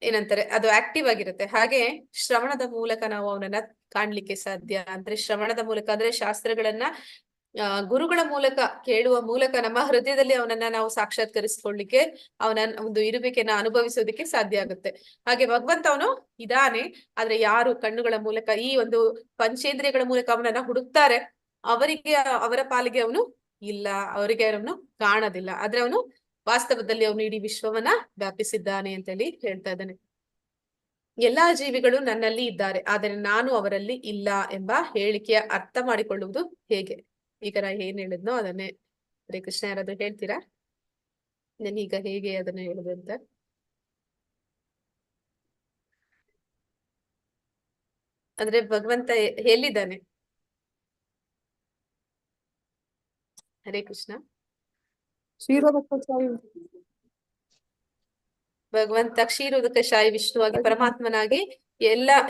ಏನಂತಾರೆ, ಅದು ಆಕ್ಟಿವ್ ಆಗಿರುತ್ತೆ. ಹಾಗೆ ಶ್ರವಣದ ಮೂಲಕ ನಾವು ಅವನನ್ನ ಕಾಣ್ಲಿಕ್ಕೆ ಸಾಧ್ಯ. ಅಂದ್ರೆ ಶ್ರವಣದ ಮೂಲಕ ಅಂದ್ರೆ ಶಾಸ್ತ್ರಗಳನ್ನ ಗುರುಗಳ ಮೂಲಕ ಕೇಳುವ ಮೂಲಕ ನಮ್ಮ ಹೃದಯದಲ್ಲಿ ಅವನನ್ನ ನಾವು ಸಾಕ್ಷಾತ್ಕರಿಸ್ಕೊಳ್ಳಿಕ್ಕೆ, ಅವನ ಒಂದು ಇರುವಿಕೆನ ಅನುಭವಿಸೋದಕ್ಕೆ ಸಾಧ್ಯ ಆಗುತ್ತೆ. ಹಾಗೆ ಭಗವಂತ ಅವನು ಇದಾನೆ. ಆದ್ರೆ ಯಾರು ಕಣ್ಣುಗಳ ಮೂಲಕ, ಈ ಒಂದು ಪಂಚೇಂದ್ರಿಯಗಳ ಮೂಲಕ ಅವನನ್ನ ಹುಡುಕ್ತಾರೆ, ಅವರ ಪಾಲಿಗೆ ಅವನು ಇಲ್ಲ, ಅವರಿಗೆ ಅವನು ಕಾಣೋದಿಲ್ಲ. ಆದ್ರೆ ಅವನು ವಾಸ್ತವದಲ್ಲಿ ಅವನು ಇಡೀ ವಿಶ್ವವನ್ನ ವ್ಯಾಪಿಸಿದ್ದಾನೆ ಅಂತೇಳಿ ಹೇಳ್ತಾ ಇದ್ದಾನೆ. ಎಲ್ಲಾ ಜೀವಿಗಳು ನನ್ನಲ್ಲಿ ಇದ್ದಾರೆ, ಆದರೆ ನಾನು ಅವರಲ್ಲಿ ಇಲ್ಲ ಎಂಬ ಹೇಳಿಕೆಯ ಅರ್ಥ ಮಾಡಿಕೊಳ್ಳುವುದು ಹೇಗೆ? ಈಗ ನಾ ಏನ್ ಹೇಳಿದ್ನೋ ಅದನ್ನೇ ಹರೇ ಕೃಷ್ಣ, ಯಾರಾದ್ರೂ ಹೇಳ್ತೀರಾ ನಾನೀಗ ಹೇಗೆ ಅದನ್ನ ಹೇಳುದು ಅಂತ? ಅಂದ್ರೆ ಭಗವಂತ ಎಲ್ಲಿದ್ದಾನೆ? ಹರೇ ಕೃಷ್ಣ. ಕ್ಷೀರಭಟ್ಟಾಚಾರ್ಯ ಭಗವಂತ ಕ್ಷೀರೋದಕ ಶಾಯಿ ವಿಷ್ಣುವಾಗಿ ಪರಮಾತ್ಮನಾಗಿ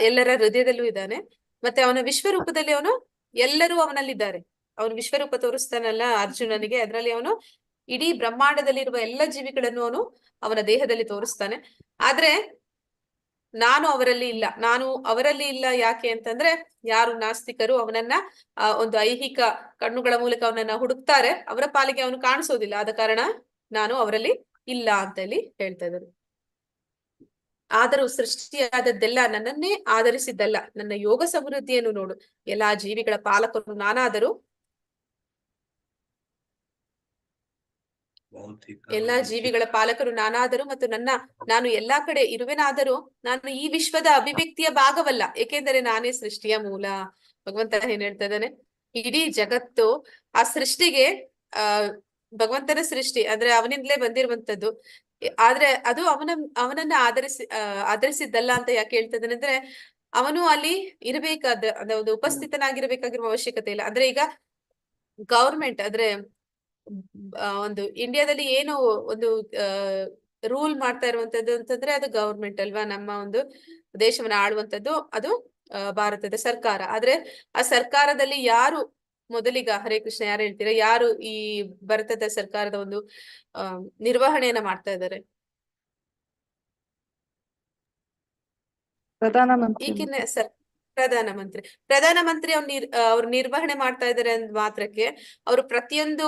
ಎಲ್ಲರ ಹೃದಯದಲ್ಲೂ ಇದ್ದಾನೆ. ಮತ್ತೆ ಅವನ ವಿಶ್ವರೂಪದಲ್ಲಿ ಅವನು ಎಲ್ಲರೂ ಅವನಲ್ಲಿದ್ದಾರೆ. ಅವನು ವಿಶ್ವರೂಪ ತೋರಿಸ್ತಾನಲ್ಲ ಅರ್ಜುನನಿಗೆ, ಅದರಲ್ಲಿ ಅವನು ಇಡೀ ಬ್ರಹ್ಮಾಂಡದಲ್ಲಿರುವ ಎಲ್ಲ ಜೀವಿಗಳನ್ನು ಅವನ ದೇಹದಲ್ಲಿ ತೋರಿಸ್ತಾನೆ. ಆದ್ರೆ ನಾನು ಅವರಲ್ಲಿ ಇಲ್ಲ. ಯಾಕೆ ಅಂತಂದ್ರೆ ಯಾರು ನಾಸ್ತಿಕರು ಅವನನ್ನ ಒಂದು ಐಹಿಕ ಕಣ್ಣುಗಳ ಮೂಲಕ ಅವನನ್ನ ಹುಡುಕ್ತಾರೆ, ಅವರ ಪಾಲಿಗೆ ಅವನು ಕಾಣಿಸೋದಿಲ್ಲ. ಆದ ಕಾರಣ ನಾನು ಅವರಲ್ಲಿ ಇಲ್ಲ ಅಂತ ಹೇಳಿ ಹೇಳ್ತಾ ಇದ್ದಾರೆ. ಆದರೂ ಸೃಷ್ಟಿಯಾದದ್ದೆಲ್ಲ ನನ್ನನ್ನೇ ಆಧರಿಸಿದ್ದಲ್ಲ, ನನ್ನ ಯೋಗ ಸಮೃದ್ಧಿಯನ್ನು ನೋಡು. ಎಲ್ಲಾ ಜೀವಿಗಳ ಪಾಲಕರು ನಾನಾದರೂ ಎಲ್ಲಾ ಜೀವಿಗಳ ಪಾಲಕರು ನಾನಾದರೂ ಮತ್ತು ನಾನು ಎಲ್ಲಾ ಕಡೆ ಇರುವೆನಾದರೂ ನಾನು ಈ ವಿಶ್ವದ ಅಭಿವ್ಯಕ್ತಿಯ ಭಾಗವಲ್ಲ, ಏಕೆಂದರೆ ನಾನೇ ಸೃಷ್ಟಿಯ ಮೂಲ. ಭಗವಂತ ಏನ್ ಹೇಳ್ತಾ ಇದ್ದಾನೆ, ಇಡೀ ಜಗತ್ತು ಆ ಸೃಷ್ಟಿಗೆ ಭಗವಂತನ ಸೃಷ್ಟಿ ಅಂದ್ರೆ ಅವನಿಂದಲೇ ಬಂದಿರುವಂತದ್ದು. ಆದ್ರೆ ಅದು ಅವನನ್ನ ಆಧರಿಸಿದ್ದಲ್ಲ ಅಂತ ಯಾಕೆ ಹೇಳ್ತಾ ಇದ್ದಾನೆ ಅಂದ್ರೆ, ಅವನು ಅಲ್ಲಿ ಒಂದು ಉಪಸ್ಥಿತನಾಗಿರ್ಬೇಕಾಗಿರುವ ಅವಶ್ಯಕತೆ ಇಲ್ಲ. ಅಂದ್ರೆ ಈಗ ಗವರ್ಮೆಂಟ್ ಅಂದ್ರೆ ಒಂದು ಇಂಡಿಯಾದಲ್ಲಿ ಏನು ಒಂದು ರೂಲ್ ಮಾಡ್ತಾ ಇರುವಂತದ್ದು ಅಂತಂದ್ರೆ ಅದು ಗವರ್ಮೆಂಟ್ ಅಲ್ವಾ. ನಮ್ಮ ಒಂದು ದೇಶವನ್ನ ಆಳುವಂತದ್ದು ಅದು ಭಾರತದ ಸರ್ಕಾರ. ಆದ್ರೆ ಆ ಸರ್ಕಾರದಲ್ಲಿ ಯಾರು ಮೊದಲಿಗ, ಹರೇ ಕೃಷ್ಣ, ಯಾರು ಹೇಳ್ತೀರಾ, ಯಾರು ಈ ಭಾರತದ ಸರ್ಕಾರದ ಒಂದು ನಿರ್ವಹಣೆಯನ್ನ ಮಾಡ್ತಾ ಇದ್ದಾರೆ? ಪ್ರಧಾನಮಂತ್ರಿ. ಈಗಿನ ಪ್ರಧಾನಮಂತ್ರಿ ಅವ್ರು ನಿರ್ವಹಣೆ ಮಾಡ್ತಾ ಇದಾರೆ ಅಂದ್ ಮಾತ್ರಕ್ಕೆ ಅವರು ಪ್ರತಿಯೊಂದು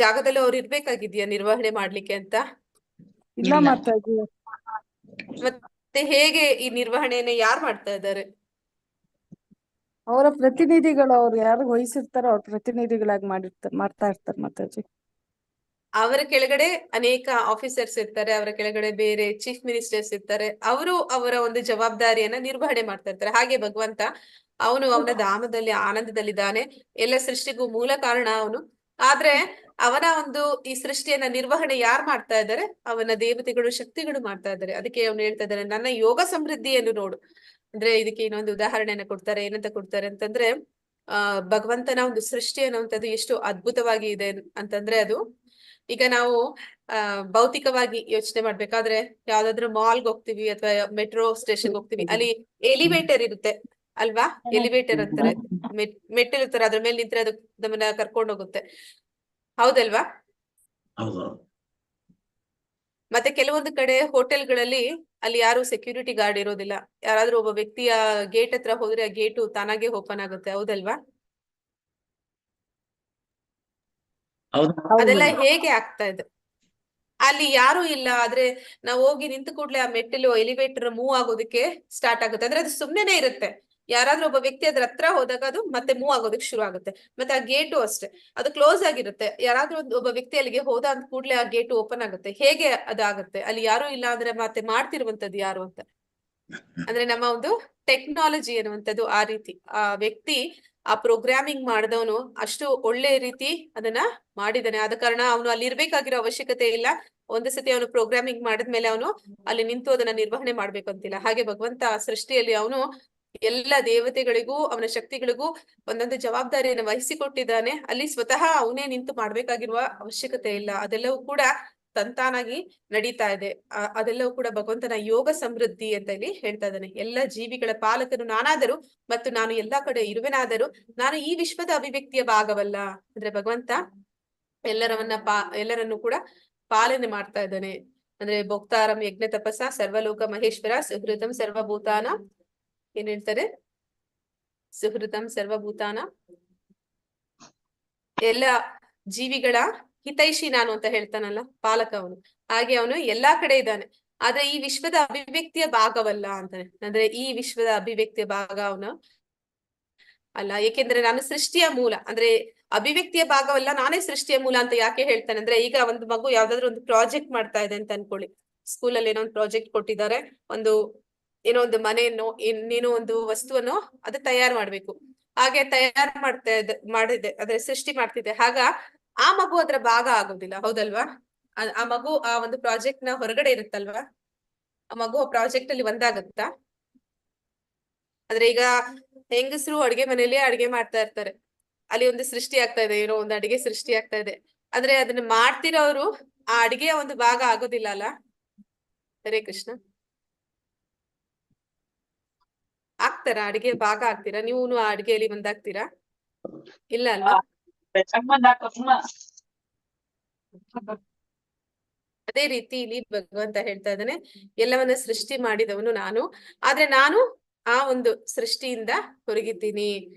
ಜಾಗದಲ್ಲೂ ಅವ್ರು ಇರ್ಬೇಕಾಗಿದ್ಯಾ ನಿರ್ವಹಣೆ ಮಾಡ್ಲಿಕ್ಕೆ ಅಂತ? ಇಲ್ಲ ಮಾತಾಜಿ. ಮತ್ತೆ ಹೇಗೆ ಈ ನಿರ್ವಹಣೆಯನ್ನ ಯಾರು ಮಾಡ್ತಾ ಇದ್ದಾರೆ? ಅವರ ಪ್ರತಿನಿಧಿಗಳು, ಅವ್ರು ಯಾರು ವಹಿಸಿರ್ತಾರೋ ಅವ್ರ ಪ್ರತಿನಿಧಿಗಳಾಗಿ ಮಾಡ್ತಾ ಇರ್ತಾರೆ ಮಾತಾಜಿ. ಅವರ ಕೆಳಗಡೆ ಅನೇಕ ಆಫೀಸರ್ಸ್ ಇರ್ತಾರೆ, ಅವರ ಕೆಳಗಡೆ ಬೇರೆ ಚೀಫ್ ಮಿನಿಸ್ಟರ್ಸ್ ಇರ್ತಾರೆ. ಅವರು ಅವರ ಒಂದು ಜವಾಬ್ದಾರಿಯನ್ನ ನಿರ್ವಹಣೆ ಮಾಡ್ತಾ ಇರ್ತಾರೆ. ಹಾಗೆ ಭಗವಂತ ಅವನ ಧಾಮದಲ್ಲಿ ಆನಂದದಲ್ಲಿದ್ದಾನೆ, ಎಲ್ಲ ಸೃಷ್ಟಿಗೂ ಮೂಲ ಕಾರಣ ಅವನು. ಆದ್ರೆ ಅವನ ಒಂದು ಈ ಸೃಷ್ಟಿಯನ್ನ ನಿರ್ವಹಣೆ ಯಾರು ಮಾಡ್ತಾ ಇದ್ದಾರೆ? ಅವನ ದೇವತೆಗಳು, ಶಕ್ತಿಗಳು ಮಾಡ್ತಾ ಇದ್ದಾರೆ. ಅದಕ್ಕೆ ಅವನು ಹೇಳ್ತಾ ಇದ್ದಾನೆ, ನನ್ನ ಯೋಗ ಸಮೃದ್ಧಿಯನ್ನು ನೋಡು. ಅಂದ್ರೆ ಇದಕ್ಕೆ ಇನ್ನೊಂದು ಉದಾಹರಣೆಯನ್ನ ಕೊಡ್ತಾರೆ. ಏನಂತ ಕೊಡ್ತಾರೆ ಅಂತಂದ್ರೆ, ಭಗವಂತನ ಒಂದು ಸೃಷ್ಟಿ ಅನ್ನುವಂಥದ್ದು ಎಷ್ಟು ಅದ್ಭುತವಾಗಿ ಇದೆ ಅಂತಂದ್ರೆ, ಅದು ಈಗ ನಾವು ಭೌತಿಕವಾಗಿ ಯೋಚನೆ ಮಾಡ್ಬೇಕಾದ್ರೆ ಯಾವ್ದಾದ್ರು ಮಾಲ್ಗೆ ಹೋಗ್ತಿವಿ ಅಥವಾ ಮೆಟ್ರೋ ಸ್ಟೇಷನ್ಗೆ ಹೋಗ್ತಿವಿ, ಅಲ್ಲಿ ಎಲಿವೇಟರ್ ಇರುತ್ತೆ ಅಲ್ವಾ? ಎಲಿವೇಟರ್ ಅಂತಾರೆ, ಮೆಟ್ಟಿಲಿರ್ತಾರೆ, ಅದ್ರ ಮೇಲೆ ನಿಂತ್ರೆ ಅದು ನಮ್ಮನ್ನ ಕರ್ಕೊಂಡು ಹೋಗುತ್ತೆ, ಹೌದಲ್ವಾ? ಹೌದು. ಮತ್ತೆ ಕೆಲವೊಂದು ಕಡೆ ಹೋಟೆಲ್ಗಳಲ್ಲಿ ಅಲ್ಲಿ ಯಾರು ಸೆಕ್ಯೂರಿಟಿ ಗಾರ್ಡ್ ಇರೋದಿಲ್ಲ. ಯಾರಾದ್ರೂ ಒಬ್ಬ ವ್ಯಕ್ತಿಯ ಗೇಟ್ ಹತ್ರ ಹೋದ್ರೆ ಆ ಗೇಟು ತಾನಾಗೆ ಓಪನ್ ಆಗುತ್ತೆ, ಹೌದಲ್ವಾ? ಅದೆಲ್ಲ ಹೇಗೆ ಆಗ್ತಾ ಇದೆ? ಅಲ್ಲಿ ಯಾರು ಇಲ್ಲ, ಆದ್ರೆ ನಾವು ಹೋಗಿ ನಿಂತ ಕೂಡ್ಲೆ ಆ ಮೆಟ್ಟಿಲು ಎಲಿವೇಟರ್ ಮೂವ್ ಆಗೋದಕ್ಕೆ ಸ್ಟಾರ್ಟ್ ಆಗುತ್ತೆ. ಅಂದ್ರೆ ಅದು ಸುಮ್ನೆನೆ ಇರುತ್ತೆ. ಯಾರಾದ್ರೂ ಒಬ್ಬ ವ್ಯಕ್ತಿ ಅದ್ರ ಹತ್ರ ಹೋದಾಗ ಅದು ಮತ್ತೆ ಮೂವ್ ಆಗೋದಕ್ಕೆ ಶುರು ಆಗುತ್ತೆ. ಮತ್ತೆ ಆ ಗೇಟು ಅಷ್ಟೇ, ಅದು ಕ್ಲೋಸ್ ಆಗಿರುತ್ತೆ. ಯಾರಾದ್ರೂ ಒಬ್ಬ ವ್ಯಕ್ತಿ ಅಲ್ಲಿಗೆ ಹೋದ ಅಂತ ಕೂಡ್ಲೆ ಆ ಗೇಟು ಓಪನ್ ಆಗುತ್ತೆ. ಹೇಗೆ ಅದಾಗುತ್ತೆ? ಅಲ್ಲಿ ಯಾರು ಇಲ್ಲ ಅಂದ್ರೆ ಮತ್ತೆ ಮಾಡ್ತಿರುವಂತದ್ದು ಯಾರು ಅಂತ? ಅಂದ್ರೆ ನಮ್ಮ ಒಂದು ಟೆಕ್ನಾಲಜಿ ಅನ್ನುವಂಥದ್ದು ಆ ರೀತಿ. ಆ ವ್ಯಕ್ತಿ, ಆ ಪ್ರೋಗ್ರಾಮಿಂಗ್ ಮಾಡಿದವನು ಅಷ್ಟು ಒಳ್ಳೆ ರೀತಿ ಅದನ್ನ ಮಾಡಿದಾನೆ. ಆದ ಕಾರಣ ಅವನು ಅಲ್ಲಿ ಇರ್ಬೇಕಾಗಿರೋ ಅವಶ್ಯಕತೆ ಇಲ್ಲ. ಒಂದು ಸತಿ ಅವನು ಪ್ರೋಗ್ರಾಮಿಂಗ್ ಮಾಡಿದ್ಮೇಲೆ ಅವನು ಅಲ್ಲಿ ನಿಂತು ಅದನ್ನ ನಿರ್ವಹಣೆ ಮಾಡ್ಬೇಕಂತಿಲ್ಲ. ಹಾಗೆ ಭಗವಂತ ಸೃಷ್ಟಿಯಲ್ಲಿ ಅವನು ಎಲ್ಲ ದೇವತೆಗಳಿಗೂ ಅವನ ಶಕ್ತಿಗಳಿಗೂ ಒಂದೊಂದು ಜವಾಬ್ದಾರಿಯನ್ನು ವಹಿಸಿಕೊಟ್ಟಿದ್ದಾನೆ. ಅಲ್ಲಿ ಸ್ವತಃ ಅವನೇ ನಿಂತು ಮಾಡ್ಬೇಕಾಗಿರುವ ಅವಶ್ಯಕತೆ ಇಲ್ಲ. ಅದೆಲ್ಲವೂ ಕೂಡ ತಂತಾನಾಗಿ ನಡೀತಾ ಇದೆ. ಅದೆಲ್ಲವೂ ಕೂಡ ಭಗವಂತನ ಯೋಗ ಸಮೃದ್ಧಿ ಅಂತ ಇಲ್ಲಿ ಹೇಳ್ತಾ ಇದ್ದಾನೆ. ಎಲ್ಲ ಜೀವಿಗಳ ಪಾಲಕನು ನಾನಾದರೂ ಮತ್ತು ನಾನು ಎಲ್ಲಾ ಕಡೆ ಇರುವೆನಾದರೂ ನಾನು ಈ ವಿಶ್ವದ ಅಭಿವ್ಯಕ್ತಿಯ ಭಾಗವಲ್ಲ. ಅಂದ್ರೆ ಭಗವಂತ ಎಲ್ಲರನ್ನು ಕೂಡ ಪಾಲನೆ ಮಾಡ್ತಾ ಇದ್ದಾನೆ. ಅಂದ್ರೆ ಭೋಕ್ತಾರಂ ಯಜ್ಞ ತಪಸ್ಸ ಸರ್ವಲೋಕ ಮಹೇಶ್ವರ ಸುಹೃತಂ ಸರ್ವಭೂತಾನ, ಏನ್ ಹೇಳ್ತಾರೆ? ಸುಹೃತಂ ಸರ್ವಭೂತಾನ, ಎಲ್ಲ ಜೀವಿಗಳ ಹಿತೈಷಿ ನಾನು ಅಂತ ಹೇಳ್ತಾನಲ್ಲ ಪಾಲಕ ಅವನು. ಹಾಗೆ ಅವನು ಎಲ್ಲಾ ಕಡೆ ಇದ್ದಾನೆ, ಆದ್ರೆ ಈ ವಿಶ್ವದ ಅಭಿವ್ಯಕ್ತಿಯ ಭಾಗವಲ್ಲ ಅಂತಾನೆ. ಅಂದ್ರೆ ಈ ವಿಶ್ವದ ಅಭಿವ್ಯಕ್ತಿಯ ಭಾಗ ಅವನು ಅಲ್ಲ, ಏಕೆಂದ್ರೆ ನಾನು ಸೃಷ್ಟಿಯ ಮೂಲ. ಅಂದ್ರೆ ಅಭಿವ್ಯಕ್ತಿಯ ಭಾಗವಲ್ಲ, ನಾನೇ ಸೃಷ್ಟಿಯ ಮೂಲ ಅಂತ ಯಾಕೆ ಹೇಳ್ತಾನೆ ಅಂದ್ರೆ, ಈಗ ಒಂದು ಮಗು ಯಾವ್ದಾದ್ರು ಒಂದು ಪ್ರಾಜೆಕ್ಟ್ ಮಾಡ್ತಾ ಇದೆ ಅಂತ ಅನ್ಕೊಳ್ಳಿ. ಸ್ಕೂಲಲ್ಲಿ ಏನೋ ಒಂದು ಪ್ರಾಜೆಕ್ಟ್ ಕೊಟ್ಟಿದ್ದಾರೆ, ಏನೋ ಒಂದು ಮನೆಯನ್ನು, ಇನ್ನೇನೋ ಒಂದು ವಸ್ತುವನ್ನು ಅದು ತಯಾರು ಮಾಡ್ಬೇಕು. ಹಾಗೆ ತಯಾರು ಮಾಡಿದೆ ಅದ್ರ ಸೃಷ್ಟಿ ಮಾಡ್ತಿದೆ. ಆಗ ಆ ಮಗು ಅದ್ರ ಭಾಗ ಆಗೋದಿಲ್ಲ, ಹೌದಲ್ವಾ? ಆ ಮಗು ಆ ಒಂದು ಪ್ರಾಜೆಕ್ಟ್ ನ ಹೊರಗಡೆ ಇರುತ್ತಲ್ವಾ? ಆ ಮಗು ಪ್ರಾಜೆಕ್ಟ್ ಅಲ್ಲಿ ಒಂದಾಗತ್ತಾ? ಆದ್ರೆ ಈಗ ಹೆಂಗಸರು ಅಡ್ಗೆ ಮನೆಯಲ್ಲಿ ಅಡ್ಗೆ ಮಾಡ್ತಾ ಇರ್ತಾರೆ, ಅಲ್ಲಿ ಒಂದು ಸೃಷ್ಟಿ ಆಗ್ತಾ ಇದೆ, ಏನೋ ಒಂದು ಅಡಿಗೆ ಸೃಷ್ಟಿ ಆಗ್ತಾ ಇದೆ. ಆದ್ರೆ ಅದನ್ನ ಮಾಡ್ತಿರೋರು ಆ ಅಡಿಗೆಯ ಒಂದು ಭಾಗ ಆಗೋದಿಲ್ಲ ಅಲ್ಲ? ಹರೇ ಕೃಷ್ಣ. ಆಗ್ತಾರಾ ಅಡಿಗೆ ಭಾಗ ಆಗ್ತೀರಾ ನೀವು ಅಡಿಗೆಯಲ್ಲಿ ಮುಂದಾಗ್ತೀರಾ? ಇಲ್ಲ ಅಲ್ವಾ? ಅದೇ ರೀತಿ ಇಲ್ಲಿ ಭಗವಂತ ಹೇಳ್ತಾ ಇದ್ದಾನೆ, ಎಲ್ಲವನ್ನ ಸೃಷ್ಟಿ ಮಾಡಿದವನು ನಾನು, ಆದ್ರೆ ನಾನು ಆ ಒಂದು ಸೃಷ್ಟಿಯಿಂದ ಹೊರಗಿದ್ದೀನಿ.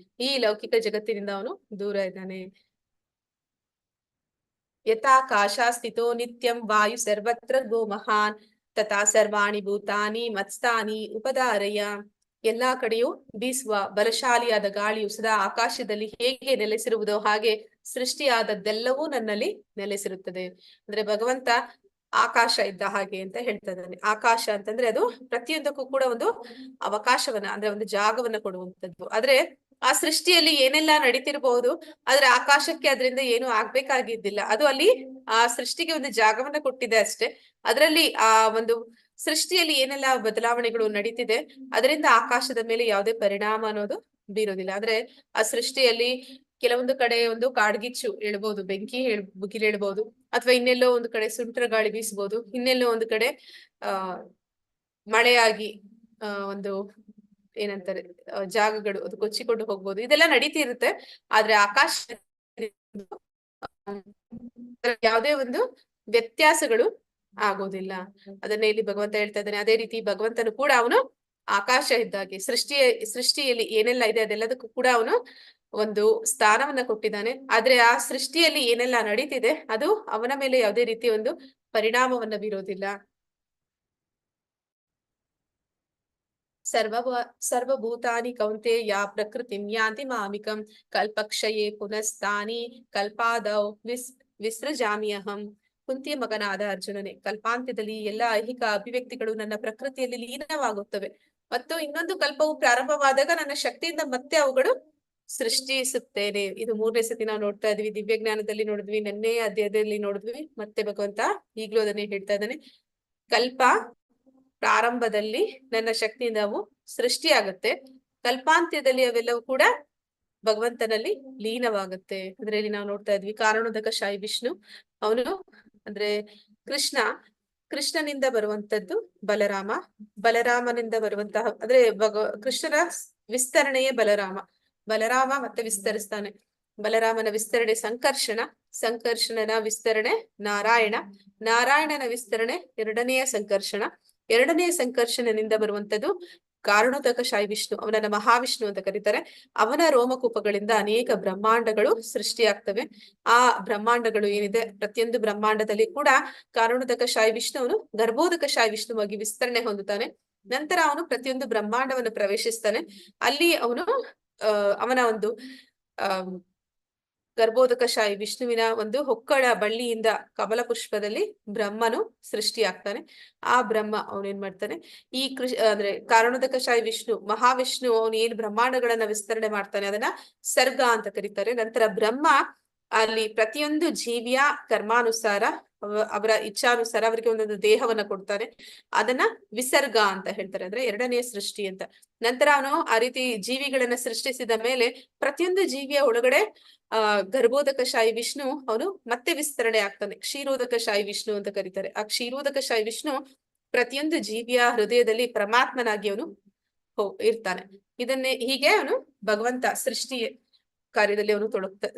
ಈ ಲೌಕಿಕ ಜಗತ್ತಿನಿಂದ ಅವನು ದೂರ ಇದ್ದಾನೆ. ಯಥಾಕಾಶ ಸ್ಥಿತೋ ನಿತ್ಯಂ ವಾಯು ಸರ್ವತ್ರ ಗೋ ಮಹಾನ್ ತಥಾ ಸರ್ವಾಣಿ ಭೂತಾನಿ ಮತ್ಸ್ಥಾನಿ ಉಪಧಾರಯ. ಎಲ್ಲಾ ಕಡೆಯೂ ಬೀಸುವ ಬಲಶಾಲಿಯಾದ ಗಾಳಿಯು ಸದಾ ಆಕಾಶದಲ್ಲಿ ಹೇಗೆ ನೆಲೆಸಿರುವುದೋ ಹಾಗೆ ಸೃಷ್ಟಿಯಾದದ್ದೆಲ್ಲವೂ ನನ್ನಲ್ಲಿ ನೆಲೆಸಿರುತ್ತದೆ. ಅಂದ್ರೆ ಭಗವಂತ ಆಕಾಶ ಇದ್ದ ಹಾಗೆ ಅಂತ ಹೇಳ್ತಾ ಇದ್ದಾನೆ. ಆಕಾಶ ಅಂತಂದ್ರೆ ಅದು ಪ್ರತಿಯೊಂದಕ್ಕೂ ಕೂಡ ಒಂದು ಅವಕಾಶವನ್ನ ಅಂದ್ರೆ ಒಂದು ಜಾಗವನ್ನ ಕೊಡುವಂತದ್ದು. ಆದ್ರೆ ಆ ಸೃಷ್ಟಿಯಲ್ಲಿ ಏನೆಲ್ಲಾ ನಡೀತಿರ್ಬಹುದು, ಆದ್ರೆ ಆಕಾಶಕ್ಕೆ ಅದರಿಂದ ಏನು ಆಗ್ಬೇಕಾಗಿದ್ದಿಲ್ಲ. ಅದು ಅಲ್ಲಿ ಆ ಸೃಷ್ಟಿಗೆ ಒಂದು ಜಾಗವನ್ನ ಕೊಟ್ಟಿದೆ ಅಷ್ಟೇ. ಅದರಲ್ಲಿ ಆ ಒಂದು ಸೃಷ್ಟಿಯಲ್ಲಿ ಏನೆಲ್ಲಾ ಬದಲಾವಣೆಗಳು ನಡೀತಿದೆ ಅದರಿಂದ ಆಕಾಶದ ಮೇಲೆ ಯಾವುದೇ ಪರಿಣಾಮ ಅನ್ನೋದು ಬೀರೋದಿಲ್ಲ. ಆದ್ರೆ ಆ ಸೃಷ್ಟಿಯಲ್ಲಿ ಕೆಲವೊಂದು ಕಡೆ ಒಂದು ಕಾಡ್ಗಿಚ್ಚು ಹೇಳ್ಬಹುದು, ಬೆಂಕಿ ಹೇಳ್ಬಹುದು, ಅಥವಾ ಇನ್ನೆಲ್ಲೋ ಒಂದು ಕಡೆ ಸುಂಟರ ಗಾಳಿ ಬೀಸಬಹುದು, ಇನ್ನೆಲ್ಲೋ ಒಂದು ಕಡೆ ಮಳೆಯಾಗಿ ಒಂದು ಏನಂತಾರೆ ಜಾಗಗಳು ಅದು ಕೊಚ್ಚಿಕೊಂಡು ಹೋಗ್ಬೋದು. ಇದೆಲ್ಲ ನಡೀತಿ ಇರುತ್ತೆ. ಆದ್ರೆ ಆಕಾಶ ಯಾವುದೇ ಒಂದು ವ್ಯತ್ಯಾಸಗಳು ಆಗೋದಿಲ್ಲ. ಅದನ್ನೇ ಇಲ್ಲಿ ಭಗವಂತ ಹೇಳ್ತಾ ಇದ್ದಾನೆ. ಅದೇ ರೀತಿ ಭಗವಂತನು ಕೂಡ ಅವನು ಆಕಾಶ ಇದ್ದಾಗೆ ಸೃಷ್ಟಿಯಲ್ಲಿ ಏನೆಲ್ಲ ಇದೆ ಅದೆಲ್ಲದಕ್ಕೂ ಕೂಡ ಅವನು ಒಂದು ಸ್ಥಾನವನ್ನ ಕೊಟ್ಟಿದ್ದಾನೆ. ಆದ್ರೆ ಆ ಸೃಷ್ಟಿಯಲ್ಲಿ ಏನೆಲ್ಲ ನಡೀತಿದೆ ಅದು ಅವನ ಮೇಲೆ ಯಾವುದೇ ರೀತಿ ಒಂದು ಪರಿಣಾಮವನ್ನ ಬೀರೋದಿಲ್ಲ. ಸರ್ವಭೂತಾನಿ ಕೌಂತೆಯ ಪ್ರಕೃತಿಂ ಯಾಂತಿ ಮಾಮಿಕಂ ಕಲ್ಪಕ್ಷಯೇ ಪುನಸ್ತಾನಿ ಕಲ್ಪಾದೌ ವಿಸೃಜಾಮ್ಯಹಂ. ಕುಂತಿಯ ಮಗನಾದ ಅರ್ಜುನನೇ, ಕಲ್ಪಾಂತ್ಯದಲ್ಲಿ ಎಲ್ಲ ಐಹಿಕ ಅಭಿವ್ಯಕ್ತಿಗಳು ನನ್ನ ಪ್ರಕೃತಿಯಲ್ಲಿ ಲೀನವಾಗುತ್ತವೆ ಮತ್ತು ಇನ್ನೊಂದು ಕಲ್ಪವು ಪ್ರಾರಂಭವಾದಾಗ ನನ್ನ ಶಕ್ತಿಯಿಂದ ಮತ್ತೆ ಅವುಗಳು ಸೃಷ್ಟಿಸುತ್ತೇನೆ. ಇದು 3ನೇ ಸತಿ ನಾವು ನೋಡ್ತಾ ಇದೀವಿ. ದಿವ್ಯ ಜ್ಞಾನದಲ್ಲಿ ನೋಡಿದ್ವಿ, ನೆನ್ನೆ ಅಧ್ಯಾಯದಲ್ಲಿ ನೋಡಿದ್ವಿ. ಮತ್ತೆ ಭಗವಂತ ಈಗ್ಲೂ ಅದನ್ನೇ ಹೇಳ್ತಾ ಇದ್ದಾನೆ. ಕಲ್ಪ ಪ್ರಾರಂಭದಲ್ಲಿ ನನ್ನ ಶಕ್ತಿಯಿಂದ ಅವು ಸೃಷ್ಟಿಯಾಗುತ್ತೆ, ಕಲ್ಪಾಂತ್ಯದಲ್ಲಿ ಅವೆಲ್ಲವೂ ಕೂಡ ಭಗವಂತನಲ್ಲಿ ಲೀನವಾಗುತ್ತೆ. ಅಂದ್ರೆ ಇಲ್ಲಿ ನಾವು ನೋಡ್ತಾ ಇದ್ವಿ ಕಾರಣೋದಕ ಶಾಯಿ ವಿಷ್ಣು ಅವನು ಅಂದ್ರೆ ಕೃಷ್ಣನಿಂದ ಬರುವಂತದ್ದು ಬಲರಾಮ, ಬಲರಾಮನಿಂದ ಬರುವಂತಹ ಅಂದ್ರೆ ಕೃಷ್ಣನ ವಿಸ್ತರಣೆಯೇ ಬಲರಾಮ ಮತ್ತೆ ವಿಸ್ತರಿಸ್ತಾನೆ. ಬಲರಾಮನ ವಿಸ್ತರಣೆ ಸಂಕರ್ಷಣನ ವಿಸ್ತರಣೆ ನಾರಾಯಣನ ವಿಸ್ತರಣೆ ಎರಡನೆಯ ಸಂಕರ್ಷಣನಿಂದ ಬರುವಂತದ್ದು ಕಾರಣೋದಕ ಶಾಯಿ ವಿಷ್ಣು, ಅವನನ್ನ ಮಹಾವಿಷ್ಣು ಅಂತ ಕರೀತಾರೆ. ಅವನ ರೋಮಕೂಪಗಳಿಂದ ಅನೇಕ ಬ್ರಹ್ಮಾಂಡಗಳು ಸೃಷ್ಟಿಯಾಗ್ತವೆ. ಆ ಬ್ರಹ್ಮಾಂಡಗಳು ಏನಿದೆ ಪ್ರತಿಯೊಂದು ಬ್ರಹ್ಮಾಂಡದಲ್ಲಿ ಕೂಡ ಕಾರಣೋದಕ ಶಾಯಿ ವಿಷ್ಣು ಅವನು ಗರ್ಭೋದಕ ಶಾಯಿ ವಿಷ್ಣುವಾಗಿ ವಿಸ್ತರಣೆ ಹೊಂದುತ್ತಾನೆ. ನಂತರ ಅವನು ಪ್ರತಿಯೊಂದು ಬ್ರಹ್ಮಾಂಡವನ್ನು ಪ್ರವೇಶಿಸ್ತಾನೆ. ಅಲ್ಲಿ ಅವನು ಅವನ ಒಂದು ಗರ್ಭೋದಕ ಶಾಯಿ ವಿಷ್ಣುವಿನ ಒಂದು ಹೊಕ್ಕಳ ಬಳ್ಳಿಯಿಂದ ಕಮಲ ಪುಷ್ಪದಲ್ಲಿ ಬ್ರಹ್ಮನು ಸೃಷ್ಟಿಯಾಗ್ತಾನೆ. ಆ ಬ್ರಹ್ಮ ಅವನೇನ್ ಮಾಡ್ತಾನೆ, ಈ ಅಂದ್ರೆ ಕಾರಣೋದಕ ಶಾಯಿ ವಿಷ್ಣು ಮಹಾವಿಷ್ಣು ಅವನು ಏನ್ ಬ್ರಹ್ಮಾಂಡಗಳನ್ನ ವಿಸ್ತರಣೆ ಮಾಡ್ತಾನೆ ಅದನ್ನ ಸರ್ಗ ಅಂತ ಕರೀತಾರೆ. ನಂತರ ಬ್ರಹ್ಮ ಅಲ್ಲಿ ಪ್ರತಿಯೊಂದು ಜೀವಿಯ ಕರ್ಮಾನುಸಾರ ಅವರ ಇಚ್ಛಾನುಸಾರ ಅವರಿಗೆ ಒಂದೊಂದು ದೇಹವನ್ನ ಕೊಡ್ತಾನೆ. ಅದನ್ನ ವಿಸರ್ಗ ಅಂತ ಹೇಳ್ತಾರೆ, ಅಂದ್ರೆ ಎರಡನೆಯ ಸೃಷ್ಟಿ ಅಂತ. ನಂತರ ಅವನು ಆ ರೀತಿ ಜೀವಿಗಳನ್ನ ಸೃಷ್ಟಿಸಿದ ಮೇಲೆ ಪ್ರತಿಯೊಂದು ಜೀವಿಯ ಒಳಗಡೆ ಗರ್ಭೋದಕ ಶಾಯಿ ವಿಷ್ಣು ಅವನು ಮತ್ತೆ ವಿಸ್ತರಣೆ ಆಗ್ತಾನೆ. ಕ್ಷೀರೋದಕ ಶಾಯಿ ವಿಷ್ಣು ಅಂತ ಕರೀತಾರೆ. ಆ ಕ್ಷೀರೋದಕ ಶಾಯಿ ವಿಷ್ಣು ಪ್ರತಿಯೊಂದು ಜೀವಿಯ ಹೃದಯದಲ್ಲಿ ಪರಮಾತ್ಮನಾಗಿ ಅವನು ಇರ್ತಾನೆ. ಇದನ್ನೇ ಹೀಗೆ ಅವನು ಭಗವಂತ ಸೃಷ್ಟಿ ಕಾರ್ಯದಲ್ಲಿ ಅವನು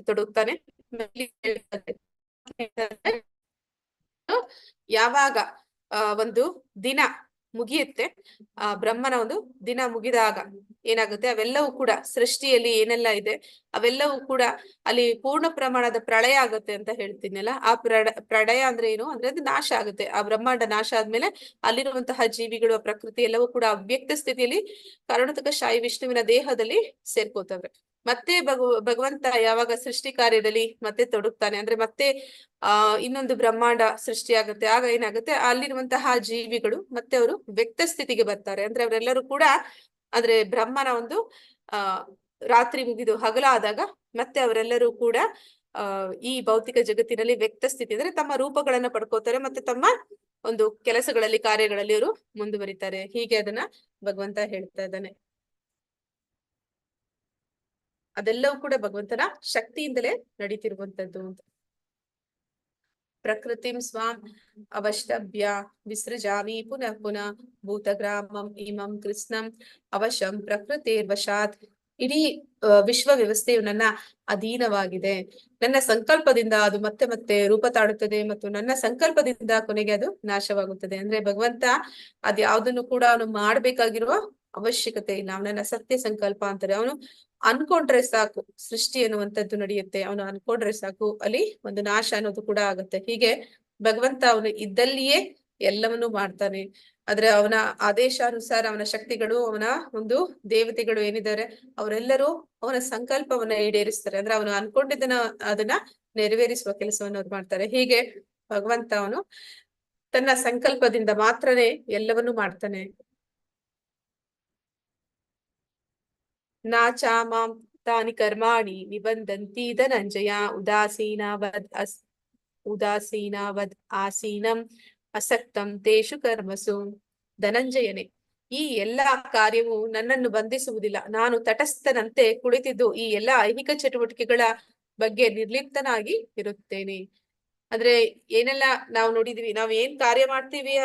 ತೊಡಗುತ್ತಾನೆ. ಯಾವಾಗ ಒಂದು ದಿನ ಮುಗಿಯುತ್ತೆ, ಬ್ರಹ್ಮನ ಒಂದು ದಿನ ಮುಗಿದಾಗ ಏನಾಗುತ್ತೆ, ಅವೆಲ್ಲವೂ ಕೂಡ ಸೃಷ್ಟಿಯಲ್ಲಿ ಏನೆಲ್ಲ ಇದೆ ಅವೆಲ್ಲವೂ ಕೂಡ ಅಲ್ಲಿ ಪೂರ್ಣ ಪ್ರಮಾಣದ ಪ್ರಳಯ ಆಗುತ್ತೆ ಅಂತ ಹೇಳ್ತೀನಲ್ಲ. ಆ ಪ್ರಳಯ ಅಂದ್ರೆ ಏನು ಅಂದ್ರೆ ಅದು ನಾಶ ಆಗುತ್ತೆ. ಆ ಬ್ರಹ್ಮಾಂಡ ನಾಶ ಆದ್ಮೇಲೆ ಅಲ್ಲಿರುವಂತಹ ಜೀವಿಗಳು ಆ ಪ್ರಕೃತಿ ಎಲ್ಲವೂ ಕೂಡ ಅವ್ಯಕ್ತ ಸ್ಥಿತಿಯಲ್ಲಿ ಕಾರಣೋದಕ ಶಾಯಿ ವಿಷ್ಣುವಿನ ದೇಹದಲ್ಲಿ ಸೇರ್ಕೋತವೆ. ಮತ್ತೆ ಭಗವಂತ ಯಾವಾಗ ಸೃಷ್ಟಿ ಕಾರ್ಯದಲ್ಲಿ ಮತ್ತೆ ತೊಡಗ್ತಾನೆ ಅಂದ್ರೆ ಮತ್ತೆ ಇನ್ನೊಂದು ಬ್ರಹ್ಮಾಂಡ ಸೃಷ್ಟಿಯಾಗುತ್ತೆ. ಆಗ ಏನಾಗುತ್ತೆ, ಅಲ್ಲಿರುವಂತಹ ಜೀವಿಗಳು ಮತ್ತೆ ಅವರು ವ್ಯಕ್ತ ಸ್ಥಿತಿಗೆ ಬರ್ತಾರೆ. ಅಂದ್ರೆ ಅವರೆಲ್ಲರೂ ಕೂಡ ಅಂದ್ರೆ ಬ್ರಹ್ಮನ ಒಂದು ರಾತ್ರಿ ಮುಗಿದು ಹಗಲಾದಾಗ ಮತ್ತೆ ಅವರೆಲ್ಲರೂ ಕೂಡ ಈ ಭೌತಿಕ ಜಗತ್ತಿನಲ್ಲಿ ವ್ಯಕ್ತ ಸ್ಥಿತಿ ಅಂದ್ರೆ ತಮ್ಮ ರೂಪಗಳನ್ನ ಪಡ್ಕೋತಾರೆ ಮತ್ತೆ ತಮ್ಮ ಒಂದು ಕೆಲಸಗಳಲ್ಲಿ ಕಾರ್ಯಗಳಲ್ಲಿ ಅವರು ಮುಂದುವರಿತಾರೆ. ಹೀಗೆ ಅದನ್ನ ಭಗವಂತ ಹೇಳ್ತಾ ಇದ್ದಾನೆ. ಅದೆಲ್ಲವೂ ಕೂಡ ಭಗವಂತನ ಶಕ್ತಿಯಿಂದಲೇ ನಡೀತಿರುವಂತದ್ದು ಅಂತ. ಪ್ರಕೃತಿಂ ಸ್ವಾಂ ಅವಷ್ಟಭ್ಯ ವಿಸೃಜಾಮಿ ಪುನಃ ಪುನಃ ಭೂತಗ್ರಾಮಂ ಇಮಂ ಕೃಷ್ಣಂ ಅವಶಂ ಪ್ರಕೃತಿರ್ವಶಾತ್. ಇಡೀ ವಿಶ್ವ ವ್ಯವಸ್ಥೆಯು ನನ್ನ ಅಧೀನವಾಗಿದೆ. ನನ್ನ ಸಂಕಲ್ಪದಿಂದ ಅದು ಮತ್ತೆ ಮತ್ತೆ ರೂಪ ತಾಳುತ್ತದೆ ಮತ್ತು ನನ್ನ ಸಂಕಲ್ಪದಿಂದ ಕೊನೆಗೆ ಅದು ನಾಶವಾಗುತ್ತದೆ. ಅಂದ್ರೆ ಭಗವಂತ ಅದ್ಯಾವುದನ್ನು ಕೂಡ ಅವನು ಮಾಡ್ಬೇಕಾಗಿರುವ ಅವಶ್ಯಕತೆ ಇಲ್ಲ. ಅವನನ್ನ ಸತ್ಯ ಸಂಕಲ್ಪ ಅಂತಾರೆ. ಅವನು ಅನ್ಕೊಂಡ್ರೆ ಸಾಕು ಸೃಷ್ಟಿ ಅನ್ನುವಂಥದ್ದು ನಡೆಯುತ್ತೆ. ಅವನು ಅನ್ಕೊಂಡ್ರೆ ಸಾಕು ಅಲ್ಲಿ ಒಂದು ನಾಶ ಅನ್ನೋದು ಕೂಡ ಆಗುತ್ತೆ. ಹೀಗೆ ಭಗವಂತ ಅವನು ಇದ್ದಲ್ಲಿಯೇ ಎಲ್ಲವನ್ನೂ ಮಾಡ್ತಾನೆ. ಆದ್ರೆ ಅವನ ಆದೇಶಾನುಸಾರ ಅವನ ಶಕ್ತಿಗಳು, ಅವನ ಒಂದು ದೇವತೆಗಳು ಏನಿದ್ದಾರೆ ಅವರೆಲ್ಲರೂ ಅವನ ಸಂಕಲ್ಪವನ್ನ ಈಡೇರಿಸ್ತಾರೆ. ಅಂದ್ರೆ ಅವನು ಅನ್ಕೊಂಡಿದ್ದನ್ನ ಅದನ್ನ ನೆರವೇರಿಸುವ ಕೆಲಸವನ್ನು ಅವ್ರು ಮಾಡ್ತಾರೆ. ಹೀಗೆ ಭಗವಂತ ಅವನು ತನ್ನ ಸಂಕಲ್ಪದಿಂದ ಮಾತ್ರನೇ ಎಲ್ಲವನ್ನೂ ಮಾಡ್ತಾನೆ. ನಾಚಾಮಾಂ ತಾನಿ ಕರ್ಮಾಣಿ ನಿಬಂಧಂತಿ ಧನಂಜಯ ಉದಾಸೀನಾವದ್ ಆಸೀನಂ ಅಸಕ್ತಂ ತೇಷು ಕರ್ಮಸು. ಧನಂಜಯನೇ, ಈ ಎಲ್ಲಾ ಕಾರ್ಯವು ನನ್ನನ್ನು ಬಂಧಿಸುವುದಿಲ್ಲ. ನಾನು ತಟಸ್ಥನಂತೆ ಕುಳಿತಿದ್ದು ಈ ಎಲ್ಲಾ ಐಹಿಕ ಚಟುವಟಿಕೆಗಳ ಬಗ್ಗೆ ನಿರ್ಲಿಪ್ತನಾಗಿ ಇರುತ್ತೇನೆ. ಅಂದ್ರೆ ಏನೆಲ್ಲ ನಾವು ನೋಡಿದೀವಿ, ನಾವ್ ಏನ್ ಕಾರ್ಯ ಮಾಡ್ತೀವಿ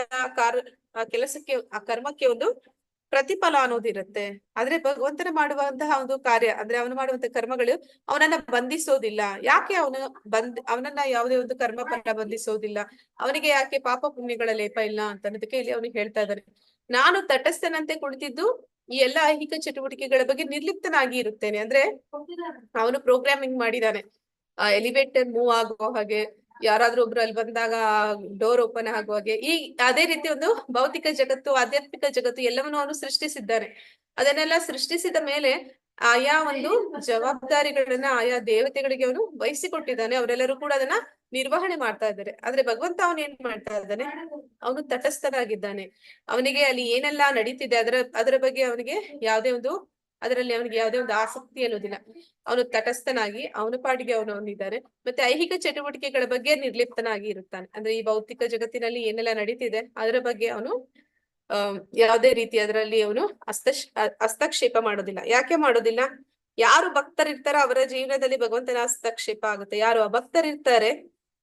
ಆ ಕೆಲಸಕ್ಕೆ, ಆ ಕರ್ಮಕ್ಕೆ ಒಂದು ಪ್ರತಿಫಲ ಅನ್ನೋದಿರುತ್ತೆ. ಆದ್ರೆ ಭಗವಂತನ ಮಾಡುವಂತಹ ಒಂದು ಕಾರ್ಯ ಅಂದ್ರೆ ಅವನು ಮಾಡುವಂತಹ ಕರ್ಮಗಳು ಅವನನ್ನ ಬಂಧಿಸೋದಿಲ್ಲ. ಯಾಕೆ ಅವನನ್ನ ಯಾವುದೇ ಒಂದು ಕರ್ಮ ಫಲ ಬಂಧಿಸೋದಿಲ್ಲ? ಅವನಿಗೆ ಯಾಕೆ ಪಾಪ ಪುಣ್ಯಗಳ ಲೇಪ ಇಲ್ಲ ಅಂತ ಅನ್ನೋದಕ್ಕೆ ಇಲ್ಲಿ ಅವನಿಗೆ ಹೇಳ್ತಾ ಇದ್ದಾನೆ. ನಾನು ತಟಸ್ಥನಂತೆ ಕುಳಿತಿದ್ದು ಈ ಎಲ್ಲಾ ಐಹಿಕ ಚಟುವಟಿಕೆಗಳ ಬಗ್ಗೆ ನಿರ್ಲಿಪ್ತನಾಗಿ ಇರುತ್ತೇನೆ. ಅಂದ್ರೆ ಅವನು ಪ್ರೋಗ್ರಾಮಿಂಗ್ ಮಾಡಿದಾನೆ, ಎಲಿವೇಟರ್ ಮೂವ್ ಆಗುವ ಹಾಗೆ, ಯಾರಾದ್ರೂ ಒಬ್ರು ಅಲ್ಲಿ ಬಂದಾಗ ಡೋರ್ ಓಪನ್ ಆಗುವ ಹಾಗೆ. ಅದೇ ರೀತಿ ಒಂದು ಭೌತಿಕ ಜಗತ್ತು, ಆಧ್ಯಾತ್ಮಿಕ ಜಗತ್ತು ಎಲ್ಲವನ್ನೂ ಅವನು ಸೃಷ್ಟಿಸಿದ್ದಾನೆ. ಅದನ್ನೆಲ್ಲ ಸೃಷ್ಟಿಸಿದ ಮೇಲೆ ಆಯಾ ಒಂದು ಜವಾಬ್ದಾರಿಗಳನ್ನ ಆಯಾ ದೇವತೆಗಳಿಗೆ ಅವನು ವಹಿಸಿಕೊಟ್ಟಿದ್ದಾನೆ. ಅವರೆಲ್ಲರೂ ಕೂಡ ಅದನ್ನ ನಿರ್ವಹಣೆ ಮಾಡ್ತಾ ಇದ್ದಾರೆ. ಆದ್ರೆ ಭಗವಂತ ಅವನು ಏನ್ ಮಾಡ್ತಾ ಇದ್ದಾನೆ? ಅವನು ತಟಸ್ಥನಾಗಿದ್ದಾನೆ. ಅವನಿಗೆ ಅಲ್ಲಿ ಏನೆಲ್ಲಾ ನಡೀತಿದೆ ಅದರ ಬಗ್ಗೆ ಅವನಿಗೆ ಅದರಲ್ಲಿ ಅವನಿಗೆ ಯಾವುದೇ ಒಂದು ಆಸಕ್ತಿ ಅನ್ನೋದಿಲ್ಲ. ಅವನು ತಟಸ್ಥನಾಗಿ ಅವನ ಪಾಡಿಗೆ ಅವನಿದ್ದಾನೆ. ಮತ್ತೆ ಐಹಿಕ ಚಟುವಟಿಕೆಗಳ ಬಗ್ಗೆ ನಿರ್ಲಿಪ್ತನಾಗಿ ಇರುತ್ತಾನೆ. ಅಂದ್ರೆ ಈ ಭೌತಿಕ ಜಗತ್ತಿನಲ್ಲಿ ಏನೆಲ್ಲ ನಡೀತಿದೆ ಅದರ ಬಗ್ಗೆ ಅವನು ಯಾವುದೇ ರೀತಿ ಅದರಲ್ಲಿ ಅವನು ಹಸ್ತಕ್ಷೇಪ ಮಾಡೋದಿಲ್ಲ. ಯಾಕೆ ಮಾಡೋದಿಲ್ಲ? ಯಾರು ಭಕ್ತರಿರ್ತಾರೋ ಅವರ ಜೀವನದಲ್ಲಿ ಭಗವಂತನ ಹಸ್ತಕ್ಷೇಪ ಆಗುತ್ತೆ. ಯಾರು ಅಭಕ್ತರಿರ್ತಾರೆ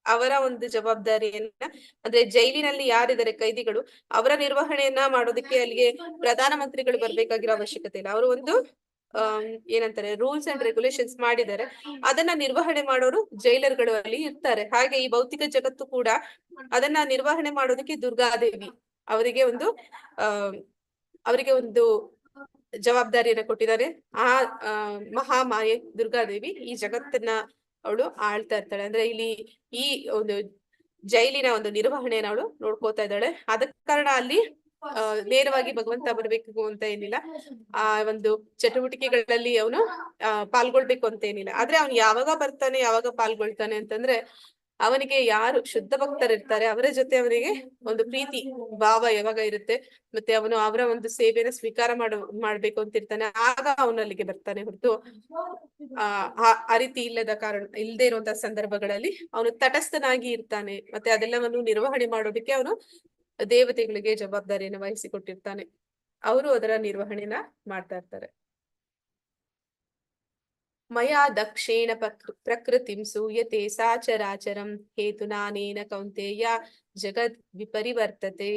ಅವರ ಒಂದು ಜವಾಬ್ದಾರಿಯನ್ನ, ಅಂದ್ರೆ ಜೈಲಿನಲ್ಲಿ ಯಾರಿದ್ದಾರೆ ಕೈದಿಗಳು, ಅವರ ನಿರ್ವಹಣೆಯನ್ನ ಮಾಡೋದಕ್ಕೆ ಅಲ್ಲಿಗೆ ಪ್ರಧಾನ ಮಂತ್ರಿಗಳು ಬರ್ಬೇಕಾಗಿರೋ ಅವಶ್ಯಕತೆ ಇಲ್ಲ. ಅವರು ಒಂದು ಏನಂತಾರೆ ರೂಲ್ಸ್ ಅಂಡ್ ರೆಗ್ಯುಲೇಷನ್ಸ್ ಮಾಡಿದ್ದಾರೆ, ಅದನ್ನ ನಿರ್ವಹಣೆ ಮಾಡೋರು ಜೈಲರ್ಗಳು ಅಲ್ಲಿ ಇರ್ತಾರೆ. ಹಾಗೆ ಈ ಭೌತಿಕ ಜಗತ್ತು ಕೂಡ ಅದನ್ನ ನಿರ್ವಹಣೆ ಮಾಡೋದಕ್ಕೆ ದುರ್ಗಾದೇವಿ ಅವರಿಗೆ ಒಂದು ಜವಾಬ್ದಾರಿಯನ್ನ ಕೊಟ್ಟಿದ್ದಾರೆ. ಆ ಮಹಾಮಾಯೆ ದುರ್ಗಾದೇವಿ ಈ ಜಗತ್ತನ್ನ ಅವಳು ಆಳ್ತಾ ಇರ್ತಾಳೆ. ಅಂದ್ರೆ ಇಲ್ಲಿ ಈ ಒಂದು ಜೈಲಿನ ಒಂದು ನಿರ್ವಹಣೆಯನ್ನು ಅವಳು ನೋಡ್ಕೋತಾ ಇದ್ದಾಳೆ. ಆದ ಕಾರಣ ಅಲ್ಲಿ ನೇರವಾಗಿ ಭಗವಂತ ಬರ್ಬೇಕು ಅಂತ ಏನಿಲ್ಲ, ಆ ಒಂದು ಚಟುವಟಿಕೆಗಳಲ್ಲಿ ಅವನು ಪಾಲ್ಗೊಳ್ಬೇಕು ಅಂತ ಏನಿಲ್ಲ. ಆದ್ರೆ ಅವನು ಯಾವಾಗ ಬರ್ತಾನೆ, ಯಾವಾಗ ಪಾಲ್ಗೊಳ್ತಾನೆ ಅಂತಂದ್ರೆ ಅವನಿಗೆ ಯಾರು ಶುದ್ಧ ಭಕ್ತರಿರ್ತಾರೆ ಅವರ ಜೊತೆ ಅವನಿಗೆ ಒಂದು ಪ್ರೀತಿ ಭಾವ ಯಾವಾಗ ಇರುತ್ತೆ, ಮತ್ತೆ ಅವನು ಅವರ ಒಂದು ಸೇವೆನ ಸ್ವೀಕಾರ ಮಾಡ್ಬೇಕು ಅಂತ ಇರ್ತಾನೆ, ಆಗ ಅವನು ಅಲ್ಲಿಗೆ ಬರ್ತಾನೆ. ಹೊರತು ಆ ರೀತಿ ಇಲ್ಲದೆ ಇರುವಂತಹ ಸಂದರ್ಭಗಳಲ್ಲಿ ಅವನು ತಟಸ್ಥನಾಗಿ ಇರ್ತಾನೆ. ಮತ್ತೆ ಅದೆಲ್ಲವನ್ನು ನಿರ್ವಹಣೆ ಮಾಡೋದಕ್ಕೆ ಅವನು ದೇವತೆಗಳಿಗೆ ಜವಾಬ್ದಾರಿಯನ್ನು ವಹಿಸಿಕೊಟ್ಟಿರ್ತಾನೆ. ಅವರು ಅದರ ನಿರ್ವಹಣೆನ ಮಾಡ್ತಾ ಇರ್ತಾರೆ. ಮಯಾ ದಕ್ಷೇಣ ಪ್ರಕೃತಿಂ ಸೂಯತೆ ಸಾಚರಾಚರಂ ಹೇತುನಾನೇನ ಕೌಂತೆಯ ಜಗದ್ ವಿಪರಿವರ್ತತೆ.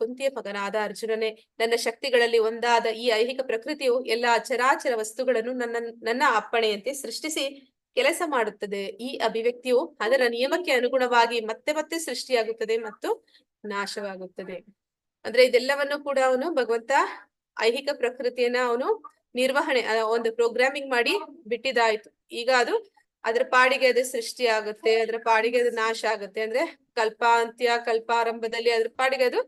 ಕುಂತಿಯ ಮಗನಾದ ಅರ್ಜುನನೇ, ನನ್ನ ಶಕ್ತಿಗಳಲ್ಲಿ ಒಂದಾದ ಈ ಐಹಿಕ ಪ್ರಕೃತಿಯು ಎಲ್ಲಾ ಚರಾಚರ ವಸ್ತುಗಳನ್ನು ನನ್ನ ಅಪ್ಪಣೆಯಂತೆ ಸೃಷ್ಟಿಸಿ ಕೆಲಸ ಮಾಡುತ್ತದೆ. ಈ ಅಭಿವ್ಯಕ್ತಿಯು ಅದರ ನಿಯಮಕ್ಕೆ ಅನುಗುಣವಾಗಿ ಮತ್ತೆ ಮತ್ತೆ ಸೃಷ್ಟಿಯಾಗುತ್ತದೆ ಮತ್ತು ನಾಶವಾಗುತ್ತದೆ. ಅಂದ್ರೆ ಇದೆಲ್ಲವನ್ನು ಕೂಡ ಅವನು ಭಗವಂತ ಐಹಿಕ ಪ್ರಕೃತಿಯನ್ನ ಅವನು ನಿರ್ವಹಣೆ ಒಂದು ಪ್ರೋಗ್ರಾಮಿಂಗ್ ಮಾಡಿ ಬಿಟ್ಟಿದಾಯ್ತು. ಈಗ ಅದು ಅದ್ರ ಪಾಡಿಗೆ ಅದು ಸೃಷ್ಟಿ ಆಗುತ್ತೆ, ಅದ್ರ ಪಾಡಿಗೆ ಅದು ನಾಶ ಆಗುತ್ತೆ. ಅಂದ್ರೆ ಕಲ್ಪಾಂತ್ಯ ಕಲ್ಪಾರಂಭದಲ್ಲಿ ಅದ್ರ ಪಾಡಿಗೆ ಅದು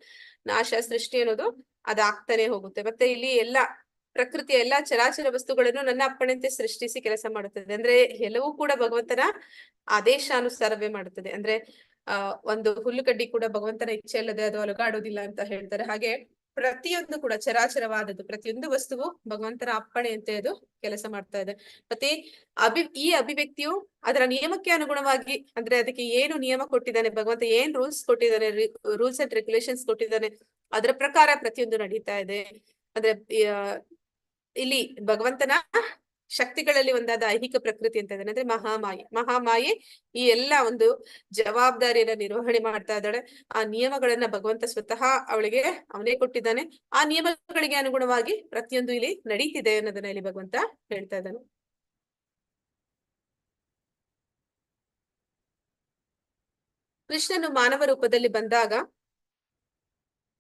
ನಾಶ ಸೃಷ್ಟಿ ಅನ್ನೋದು ಅದಾಗ್ತಾನೆ ಹೋಗುತ್ತೆ. ಮತ್ತೆ ಇಲ್ಲಿ ಎಲ್ಲಾ ಪ್ರಕೃತಿಯ ಎಲ್ಲಾ ಚರಾಚರ ವಸ್ತುಗಳನ್ನು ನನ್ನ ಅಪ್ಪಣೆಯಂತೆ ಸೃಷ್ಟಿಸಿ ಕೆಲಸ ಮಾಡುತ್ತದೆ. ಅಂದ್ರೆ ಎಲ್ಲವೂ ಕೂಡ ಭಗವಂತನ ಆದೇಶಾನುಸಾರವೇ ಮಾಡುತ್ತದೆ. ಅಂದ್ರೆ ಒಂದು ಹುಲ್ಲುಕಡ್ಡಿ ಕೂಡ ಭಗವಂತನ ಇಚ್ಛೆ ಇಲ್ಲದೆ ಅದು ಅಲುಗಾಡೋದಿಲ್ಲ ಅಂತ ಹೇಳ್ತಾರೆ. ಹಾಗೆ ಪ್ರತಿಯೊಂದು ಕೂಡ ಚರಾಚರವಾದದ್ದು ಪ್ರತಿಯೊಂದು ವಸ್ತುವು ಭಗವಂತನ ಅಪ್ಪಣೆಯಂತೆ ಅದು ಕೆಲಸ ಮಾಡ್ತಾ ಇದೆ. ಮತ್ತೆ ಈ ಅಭಿವ್ಯಕ್ತಿಯು ಅದರ ನಿಯಮಕ್ಕೆ ಅನುಗುಣವಾಗಿ, ಅಂದ್ರೆ ಅದಕ್ಕೆ ಏನು ನಿಯಮ ಕೊಟ್ಟಿದ್ದಾನೆ ಭಗವಂತ, ಏನ್ ರೂಲ್ಸ್ ಕೊಟ್ಟಿದ್ದಾನೆ, ರೂಲ್ಸ್ ಅಂಡ್ ರೆಗ್ಯುಲೇಷನ್ಸ್ ಕೊಟ್ಟಿದ್ದಾನೆ, ಅದರ ಪ್ರಕಾರ ಪ್ರತಿಯೊಂದು ನಡೀತಾ ಇದೆ. ಅಂದ್ರೆ ಇಲ್ಲಿ ಭಗವಂತನ ಶಕ್ತಿಗಳಲ್ಲಿ ಒಂದಾದ ಐಹಿಕ ಪ್ರಕೃತಿ ಅಂತ ಇದ್ದಾನೆ, ಅಂದ್ರೆ ಮಹಾಮಾಯೆ ಈ ಎಲ್ಲ ಒಂದು ಜವಾಬ್ದಾರಿಯನ್ನ ನಿರ್ವಹಣೆ ಮಾಡ್ತಾ ಇದ್ದಾಳೆ. ಆ ನಿಯಮಗಳನ್ನ ಭಗವಂತ ಸ್ವತಃ ಅವಳಿಗೆ ಅವನೇ ಕೊಟ್ಟಿದ್ದಾನೆ. ಆ ನಿಯಮಗಳಿಗೆ ಅನುಗುಣವಾಗಿ ಪ್ರತಿಯೊಂದು ಇಲ್ಲಿ ನಡೀತಿದೆ ಅನ್ನೋದನ್ನ ಇಲ್ಲಿ ಭಗವಂತ ಹೇಳ್ತಾ ಇದ್ದಾನೆ. ಕೃಷ್ಣನು ಮಾನವ ರೂಪದಲ್ಲಿ ಬಂದಾಗ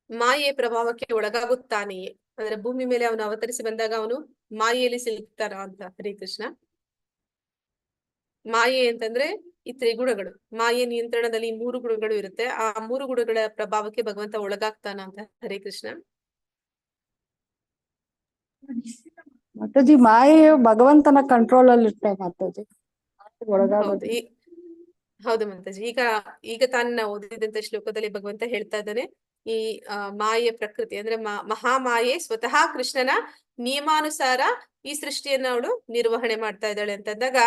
ಮಾಯೆಯ ಪ್ರಭಾವಕ್ಕೆ ಒಳಗಾಗುತ್ತಾನೆಯೇ, ಅಂದ್ರೆ ಭೂಮಿ ಮೇಲೆ ಅವನು ಅವತರಿಸಿ ಬಂದಾಗ ಅವನು ಮಾಯೆಯಲ್ಲಿ ಸಿಲುಕ್ತಾನ ಅಂತ. ಹರೇ ಕೃಷ್ಣ. ಮಾಯೆ ಅಂತಂದ್ರೆ ಈ ತ್ರಿಗುಣಗಳು, ಮಾಯೆ ನಿಯಂತ್ರಣದಲ್ಲಿ 3 ಗುಣಗಳು ಇರುತ್ತೆ. ಆ 3 ಗುಣಗಳ ಪ್ರಭಾವಕ್ಕೆ ಭಗವಂತ ಒಳಗಾಗ್ತಾನ ಅಂತ. ಹರೇ ಕೃಷ್ಣ. ಮಾತಾಜಿ ಮಾಯೆಯು ಭಗವಂತನ ಕಂಟ್ರೋಲ್ ಅಲ್ಲಿ ಇರ್ತಾರೆ ಮಾತಾಜಿ, ಒಳಗಾಗೋದು. ಹೌದು ಮಾತಾಜಿ. ಈಗ ತಾನು ನಾವು ಓದಿದಂತ ಶ್ಲೋಕದಲ್ಲಿ ಭಗವಂತ ಹೇಳ್ತಾ ಇದ್ದಾನೆ, ಈ ಮಾಯೆಯ ಪ್ರಕೃತಿ ಅಂದ್ರೆ ಮಹಾಮಾಯೆ ಸ್ವತಃ ಕೃಷ್ಣನ ನಿಯಮಾನುಸಾರ ಈ ಸೃಷ್ಟಿಯನ್ನ ಅವಳು ನಿರ್ವಹಣೆ ಮಾಡ್ತಾ ಇದ್ದಾಳೆ ಅಂತಂದಾಗ,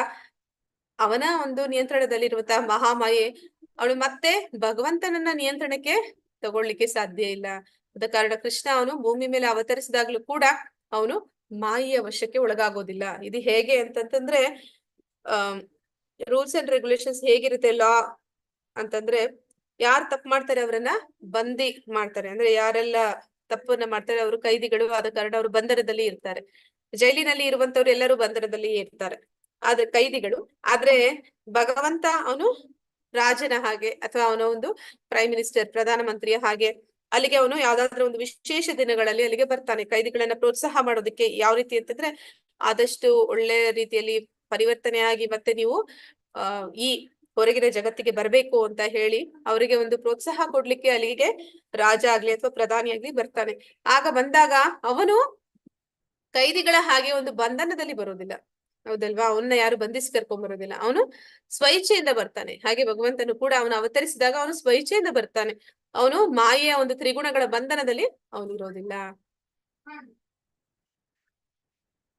ಅವನ ಒಂದು ನಿಯಂತ್ರಣದಲ್ಲಿರುವಂತಹ ಮಹಾಮಾಯೆ ಅವಳು ಮತ್ತೆ ಭಗವಂತನನ್ನ ನಿಯಂತ್ರಣಕ್ಕೆ ತಗೊಳ್ಳಿಕ್ಕೆ ಸಾಧ್ಯ ಇಲ್ಲ. ಅದ ಕಾರಣ ಕೃಷ್ಣ ಅವನು ಭೂಮಿ ಮೇಲೆ ಅವತರಿಸಿದಾಗ್ಲೂ ಕೂಡ ಅವನು ಮಾಯೆಯ ವಶಕ್ಕೆ ಒಳಗಾಗೋದಿಲ್ಲ. ಇದು ಹೇಗೆ ಅಂತಂದ್ರೆ ರೂಲ್ಸ್ ಅಂಡ್ ರೆಗ್ಯುಲೇಷನ್ಸ್ ಹೇಗಿರುತ್ತೆ ಲಾ ಅಂತಂದ್ರೆ, ಯಾರು ತಪ್ಪು ಮಾಡ್ತಾರೆ ಅವರನ್ನ ಬಂದಿ ಮಾಡ್ತಾರೆ. ಅಂದ್ರೆ ಯಾರೆಲ್ಲ ತಪ್ಪನ್ನ ಮಾಡ್ತಾರೆ ಅವರು ಕೈದಿಗಳು, ಆದ ಕಾರಣ ಅವರು ಬಂಧನದಲ್ಲಿ ಇರ್ತಾರೆ. ಜೈಲಿನಲ್ಲಿ ಇರುವಂತವ್ರು ಎಲ್ಲರೂ ಬಂಧನದಲ್ಲಿ ಇರ್ತಾರೆ, ಆದ್ರೆ ಕೈದಿಗಳು. ಆದ್ರೆ ಭಗವಂತ ಅವನು ರಾಜನ ಹಾಗೆ ಅಥವಾ ಅವನ ಒಂದು ಪ್ರೈಮ್ ಮಿನಿಸ್ಟರ್ ಪ್ರಧಾನ ಮಂತ್ರಿಯ ಹಾಗೆ ಅಲ್ಲಿಗೆ ಅವನು ಯಾವ್ದಾದ್ರು ಒಂದು ವಿಶೇಷ ದಿನಗಳಲ್ಲಿ ಅಲ್ಲಿಗೆ ಬರ್ತಾನೆ. ಕೈದಿಗಳನ್ನ ಪ್ರೋತ್ಸಾಹ ಮಾಡೋದಕ್ಕೆ ಯಾವ ರೀತಿ ಅಂತಂದ್ರೆ, ಆದಷ್ಟು ಒಳ್ಳೆ ರೀತಿಯಲ್ಲಿ ಪರಿವರ್ತನೆ ಆಗಿ ಮತ್ತೆ ನೀವು ಈ ಹೊರಗಿನ ಜಗತ್ತಿಗೆ ಬರ್ಬೇಕು ಅಂತ ಹೇಳಿ ಅವರಿಗೆ ಒಂದು ಪ್ರೋತ್ಸಾಹ ಕೊಡ್ಲಿಕ್ಕೆ ಅಲ್ಲಿಗೆ ರಾಜ ಆಗ್ಲಿ ಅಥವಾ ಪ್ರಧಾನಿ ಆಗ್ಲಿ ಬರ್ತಾನೆ. ಆಗ ಬಂದಾಗ ಅವನು ಕೈದಿಗಳ ಹಾಗೆ ಒಂದು ಬಂಧನದಲ್ಲಿ ಬರೋದಿಲ್ಲ, ಹೌದಲ್ವಾ? ಅವನ್ನ ಯಾರು ಬಂಧಿಸಿ ಕರ್ಕೊಂಡ್ ಬರೋದಿಲ್ಲ, ಅವನು ಸ್ವಇಚ್ಛೆಯಿಂದ ಬರ್ತಾನೆ. ಹಾಗೆ ಭಗವಂತನು ಕೂಡ ಅವನು ಅವತರಿಸಿದಾಗ ಅವನು ಸ್ವಇಚ್ಛೆಯಿಂದ ಬರ್ತಾನೆ. ಅವನು ಮಾಯೆಯ ಒಂದು ತ್ರಿಗುಣಗಳ ಬಂಧನದಲ್ಲಿ ಅವನು ಇರೋದಿಲ್ಲ.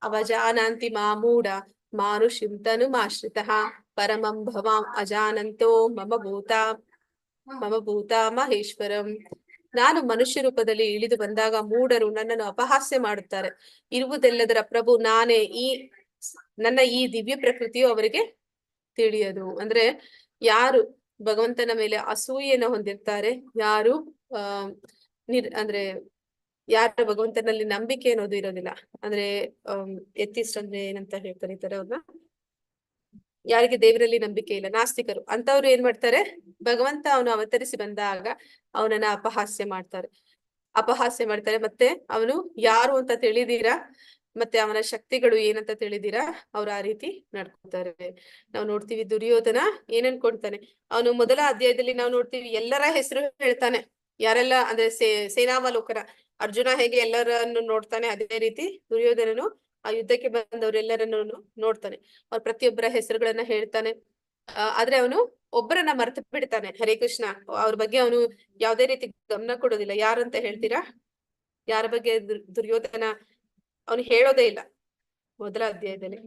ಅವಜಾನಂತಿ ಮಾಮೂಢ ಮಾನುಷಿಂ ತನುಮಾಶ್ರಿತಃ ಪರಮಂ ಭವಾಂ ಅಜಾನಂತೋ ಮಮ ಭೂತ ಮಹೇಶ್ವರಂ. ನಾನು ಮನುಷ್ಯ ರೂಪದಲ್ಲಿ ಇಳಿದು ಬಂದಾಗ ಮೂಢರು ನನ್ನನ್ನು ಅಪಹಾಸ್ಯ ಮಾಡುತ್ತಾರೆ. ಇರುವುದೆಲ್ಲದರ ಪ್ರಭು ನಾನೇ, ನನ್ನ ಈ ದಿವ್ಯ ಪ್ರಕೃತಿಯು ಅವರಿಗೆ ತಿಳಿಯದು. ಅಂದ್ರೆ ಯಾರು ಭಗವಂತನ ಮೇಲೆ ಅಸೂಯೆಯನ್ನು ಹೊಂದಿರ್ತಾರೆ, ಯಾರು ಅಂದ್ರೆ ಯಾರು ಭಗವಂತನಲ್ಲಿ ನಂಬಿಕೆ ಅನ್ನೋದು ಇರೋದಿಲ್ಲ, ಅಂದ್ರೆ ಎಥಿಸ್ಟ್ ಅಂದ್ರೆ ಏನಂತ ಕರೀತಾರೆ ಅವ್ರನ್ನ, ಯಾರಿಗೆ ದೇವರಲ್ಲಿ ನಂಬಿಕೆ ಇಲ್ಲ, ನಾಸ್ತಿಕರು ಅಂತವ್ರು ಏನ್ ಮಾಡ್ತಾರೆ, ಭಗವಂತ ಅವನು ಅವತರಿಸಿ ಬಂದಾಗ ಅವನನ್ನ ಅಪಹಾಸ್ಯ ಮಾಡ್ತಾರೆ. ಮತ್ತೆ ಅವನು ಯಾರು ಅಂತ ತಿಳಿದೀರಾ, ಮತ್ತೆ ಅವನ ಶಕ್ತಿಗಳು ಏನಂತ ತಿಳಿದೀರಾ, ಅವ್ರು ಆ ರೀತಿ ನಡ್ಕೊತಾರೆ. ನಾವು ನೋಡ್ತೀವಿ ದುರ್ಯೋಧನ ಏನ್ ಅನ್ಕೊಳ್ತಾನೆ, ಅವನು ಮೊದಲ ಅಧ್ಯಾಯದಲ್ಲಿ ನಾವು ನೋಡ್ತೀವಿ ಎಲ್ಲರ ಹೆಸರು ಹೇಳ್ತಾನೆ. ಯಾರೆಲ್ಲ ಅಂದ್ರೆ ಸೇನಾವಲೋಕನ, ಅರ್ಜುನ ಹೇಗೆ ಎಲ್ಲರನ್ನು ನೋಡ್ತಾನೆ ಅದೇ ರೀತಿ ದುರ್ಯೋಧನನು ಆ ಯುದ್ಧಕ್ಕೆ ಬಂದವರೆಲ್ಲರನ್ನು ನೋಡ್ತಾನೆ. ಅವ್ರ ಪ್ರತಿಯೊಬ್ಬರ ಹೆಸರುಗಳನ್ನ ಹೇಳ್ತಾನೆ. ಆದ್ರೆ ಅವನು ಒಬ್ಬರನ್ನ ಮರೆತು ಬಿಡ್ತಾನೆ. ಹರೇ ಕೃಷ್ಣ. ಅವ್ರ ಬಗ್ಗೆ ಅವನು ಯಾವ್ದೇ ರೀತಿ ಗಮನ ಕೊಡೋದಿಲ್ಲ. ಯಾರಂತ ಹೇಳ್ತೀರಾ? ಯಾರ ಬಗ್ಗೆ ದುರ್ಯೋಧನ ಅವನು ಹೇಳೋದೇ ಇಲ್ಲ ಮೊದಲ ಅಧ್ಯಾಯದಲ್ಲಿ.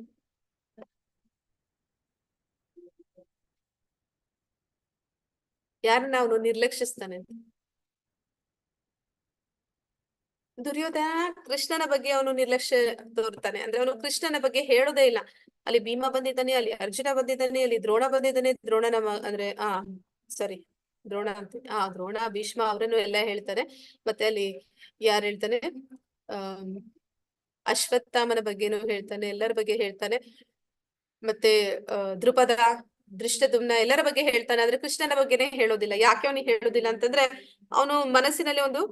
ಯಾರನ್ನ ಅವನು ನಿರ್ಲಕ್ಷಿಸ್ತಾನೆ? ದುರ್ಯೋಧನ ಕೃಷ್ಣನ ಬಗ್ಗೆ ಅವನು ನಿರ್ಲಕ್ಷ್ಯ ತೋರ್ತಾನೆ. ಅಂದ್ರೆ ಅವನು ಕೃಷ್ಣನ ಬಗ್ಗೆ ಹೇಳೋದೇ ಇಲ್ಲ. ಅಲ್ಲಿ ಭೀಮ ಬಂದಿದ್ದಾನೆ, ಅಲ್ಲಿ ಅರ್ಜುನ ಬಂದಿದ್ದಾನೆ, ಅಲ್ಲಿ ದ್ರೋಣ ಬಂದಿದ್ದಾನೆ. ದ್ರೋಣನ ಅಂದ್ರೆ ದ್ರೋಣ ಅಂತ ದ್ರೋಣ, ಭೀಷ್ಮ ಅವರನ್ನು ಎಲ್ಲ ಹೇಳ್ತಾನೆ. ಮತ್ತೆ ಅಲ್ಲಿ ಯಾರು ಹೇಳ್ತಾನೆ, ಅಶ್ವತ್ಥಾಮನ ಬಗ್ಗೆನೂ ಹೇಳ್ತಾನೆ, ಎಲ್ಲರ ಬಗ್ಗೆ ಹೇಳ್ತಾನೆ. ಮತ್ತೆ ದ್ರುಪದ, ದೃಷ್ಟದುಮ್ನ ಎಲ್ಲರ ಬಗ್ಗೆ ಹೇಳ್ತಾನೆ. ಆದ್ರೆ ಕೃಷ್ಣನ ಬಗ್ಗೆನೇ ಹೇಳೋದಿಲ್ಲ. ಯಾಕೆ ಅವನಿಗೆ ಹೇಳೋದಿಲ್ಲ ಅಂತಂದ್ರೆ, ಅವನು ಮನಸ್ಸಿನಲ್ಲಿ ಒಂದು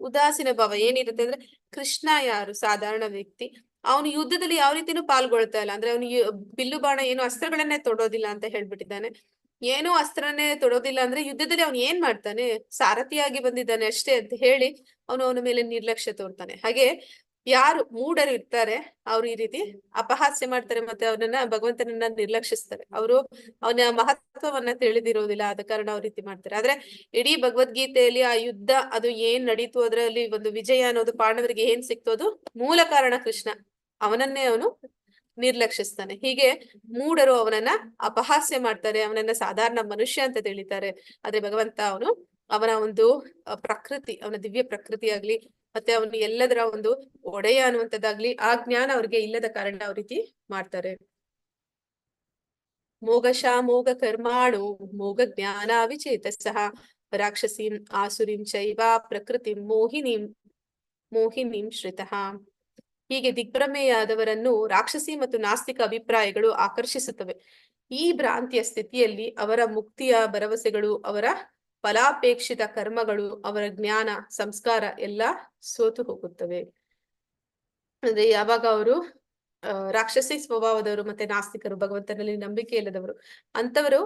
ಉದಾಸೀನ ಭಾವ ಏನಿರುತ್ತೆ ಅಂದ್ರೆ, ಕೃಷ್ಣ ಯಾರು? ಸಾಧಾರಣ ವ್ಯಕ್ತಿ. ಅವನು ಯುದ್ಧದಲ್ಲಿ ಯಾವ ರೀತಿನೂ ಪಾಲ್ಗೊಳ್ತಾ ಇಲ್ಲ. ಅಂದ್ರೆ ಅವನು ಬಿಲ್ಲು ಬಾಣ ಏನು ಅಸ್ತ್ರಗಳನ್ನೇ ತೊಡೋದಿಲ್ಲ ಅಂತ ಹೇಳ್ಬಿಟ್ಟಿದ್ದಾನೆ. ಏನೋ ಅಸ್ತ್ರನೇ ತೊಡೋದಿಲ್ಲ ಅಂದ್ರೆ ಯುದ್ಧದಲ್ಲಿ ಅವನು ಏನ್ ಮಾಡ್ತಾನೆ? ಸಾರಥಿಯಾಗಿ ಬಂದಿದ್ದಾನೆ ಅಷ್ಟೇ ಅಂತ ಹೇಳಿ ಅವನ ಮೇಲೆ ನಿರ್ಲಕ್ಷ್ಯ ತೋರ್ತಾನೆ. ಹಾಗೆ ಯಾರು ಮೂಢರು ಇರ್ತಾರೆ ಅವ್ರು ಈ ರೀತಿ ಅಪಹಾಸ್ಯ ಮಾಡ್ತಾರೆ, ಮತ್ತೆ ಅವನನ್ನ ಭಗವಂತನನ್ನ ನಿರ್ಲಕ್ಷಿಸ್ತಾರೆ. ಅವರು ಅವನ ಮಹತ್ವವನ್ನ ತಿಳಿದಿರೋದಿಲ್ಲ, ಆದ ಕಾರಣ ಅವ್ರ ರೀತಿ ಮಾಡ್ತಾರೆ. ಆದ್ರೆ ಇಡೀ ಭಗವದ್ಗೀತೆಯಲ್ಲಿ ಆ ಯುದ್ಧ ಅದು ಏನ್ ನಡೀತು, ಅದರಲ್ಲಿ ಒಂದು ವಿಜಯ ಅನ್ನೋದು ಪಾಂಡವರಿಗೆ ಏನ್ ಸಿಕ್ತು, ಅದು ಮೂಲ ಕಾರಣ ಕೃಷ್ಣ. ಅವನನ್ನೇ ಅವನು ನಿರ್ಲಕ್ಷಿಸ್ತಾನೆ. ಹೀಗೆ ಮೂಢರು ಅವನನ್ನ ಅಪಹಾಸ್ಯ ಮಾಡ್ತಾರೆ, ಅವನನ್ನ ಸಾಧಾರಣ ಮನುಷ್ಯ ಅಂತ ತಿಳಿತಾರೆ. ಆದ್ರೆ ಭಗವಂತ ಅವನ ಒಂದು ಪ್ರಕೃತಿ, ಅವನ ದಿವ್ಯ ಪ್ರಕೃತಿ ಆಗ್ಲಿ, ಮತ್ತೆ ಅವನು ಎಲ್ಲದರ ಒಂದು ಒಡೆಯ ಅನ್ನುವಂಥದ್ದಾಗ್ಲಿ ಆ ಜ್ಞಾನ ಅವ್ರಿಗೆ ಇಲ್ಲದ ಕಾರಣ ಅವ್ರ ರೀತಿ ಮಾಡ್ತಾರೆ. ಮೋಘ ಕರ್ಮಾಣು ಮೋಘ ಜ್ಞಾನ ವಿಚೇತಸಃ ರಾಕ್ಷಸೀಂ ಆಸುರೀಂ ಚೈವ ಪ್ರಕೃತಿಂ ಮೋಹಿನೀಂ ಶ್ರಿತಃ. ಹೀಗೆ ದಿಗ್ಭ್ರಮೆಯಾದವರನ್ನು ರಾಕ್ಷಸಿ ಮತ್ತು ನಾಸ್ತಿಕ ಅಭಿಪ್ರಾಯಗಳು ಆಕರ್ಷಿಸುತ್ತವೆ. ಈ ಭ್ರಾಂತಿಯ ಸ್ಥಿತಿಯಲ್ಲಿ ಅವರ ಮುಕ್ತಿಯ ಭರವಸೆಗಳು, ಅವರ ಫಲಾಪೇಕ್ಷಿತ ಕರ್ಮಗಳು, ಅವರ ಜ್ಞಾನ ಸಂಸ್ಕಾರ ಎಲ್ಲ ಸೋತು ಹೋಗುತ್ತವೆ. ಅಂದ್ರೆ ಯಾವಾಗ ಅವರು ರಾಕ್ಷಸಿ ಸ್ವಭಾವದವರು ಮತ್ತೆ ನಾಸ್ತಿಕರು, ಭಗವಂತನಲ್ಲಿ ನಂಬಿಕೆ ಇಲ್ಲದವರು, ಅಂತವರು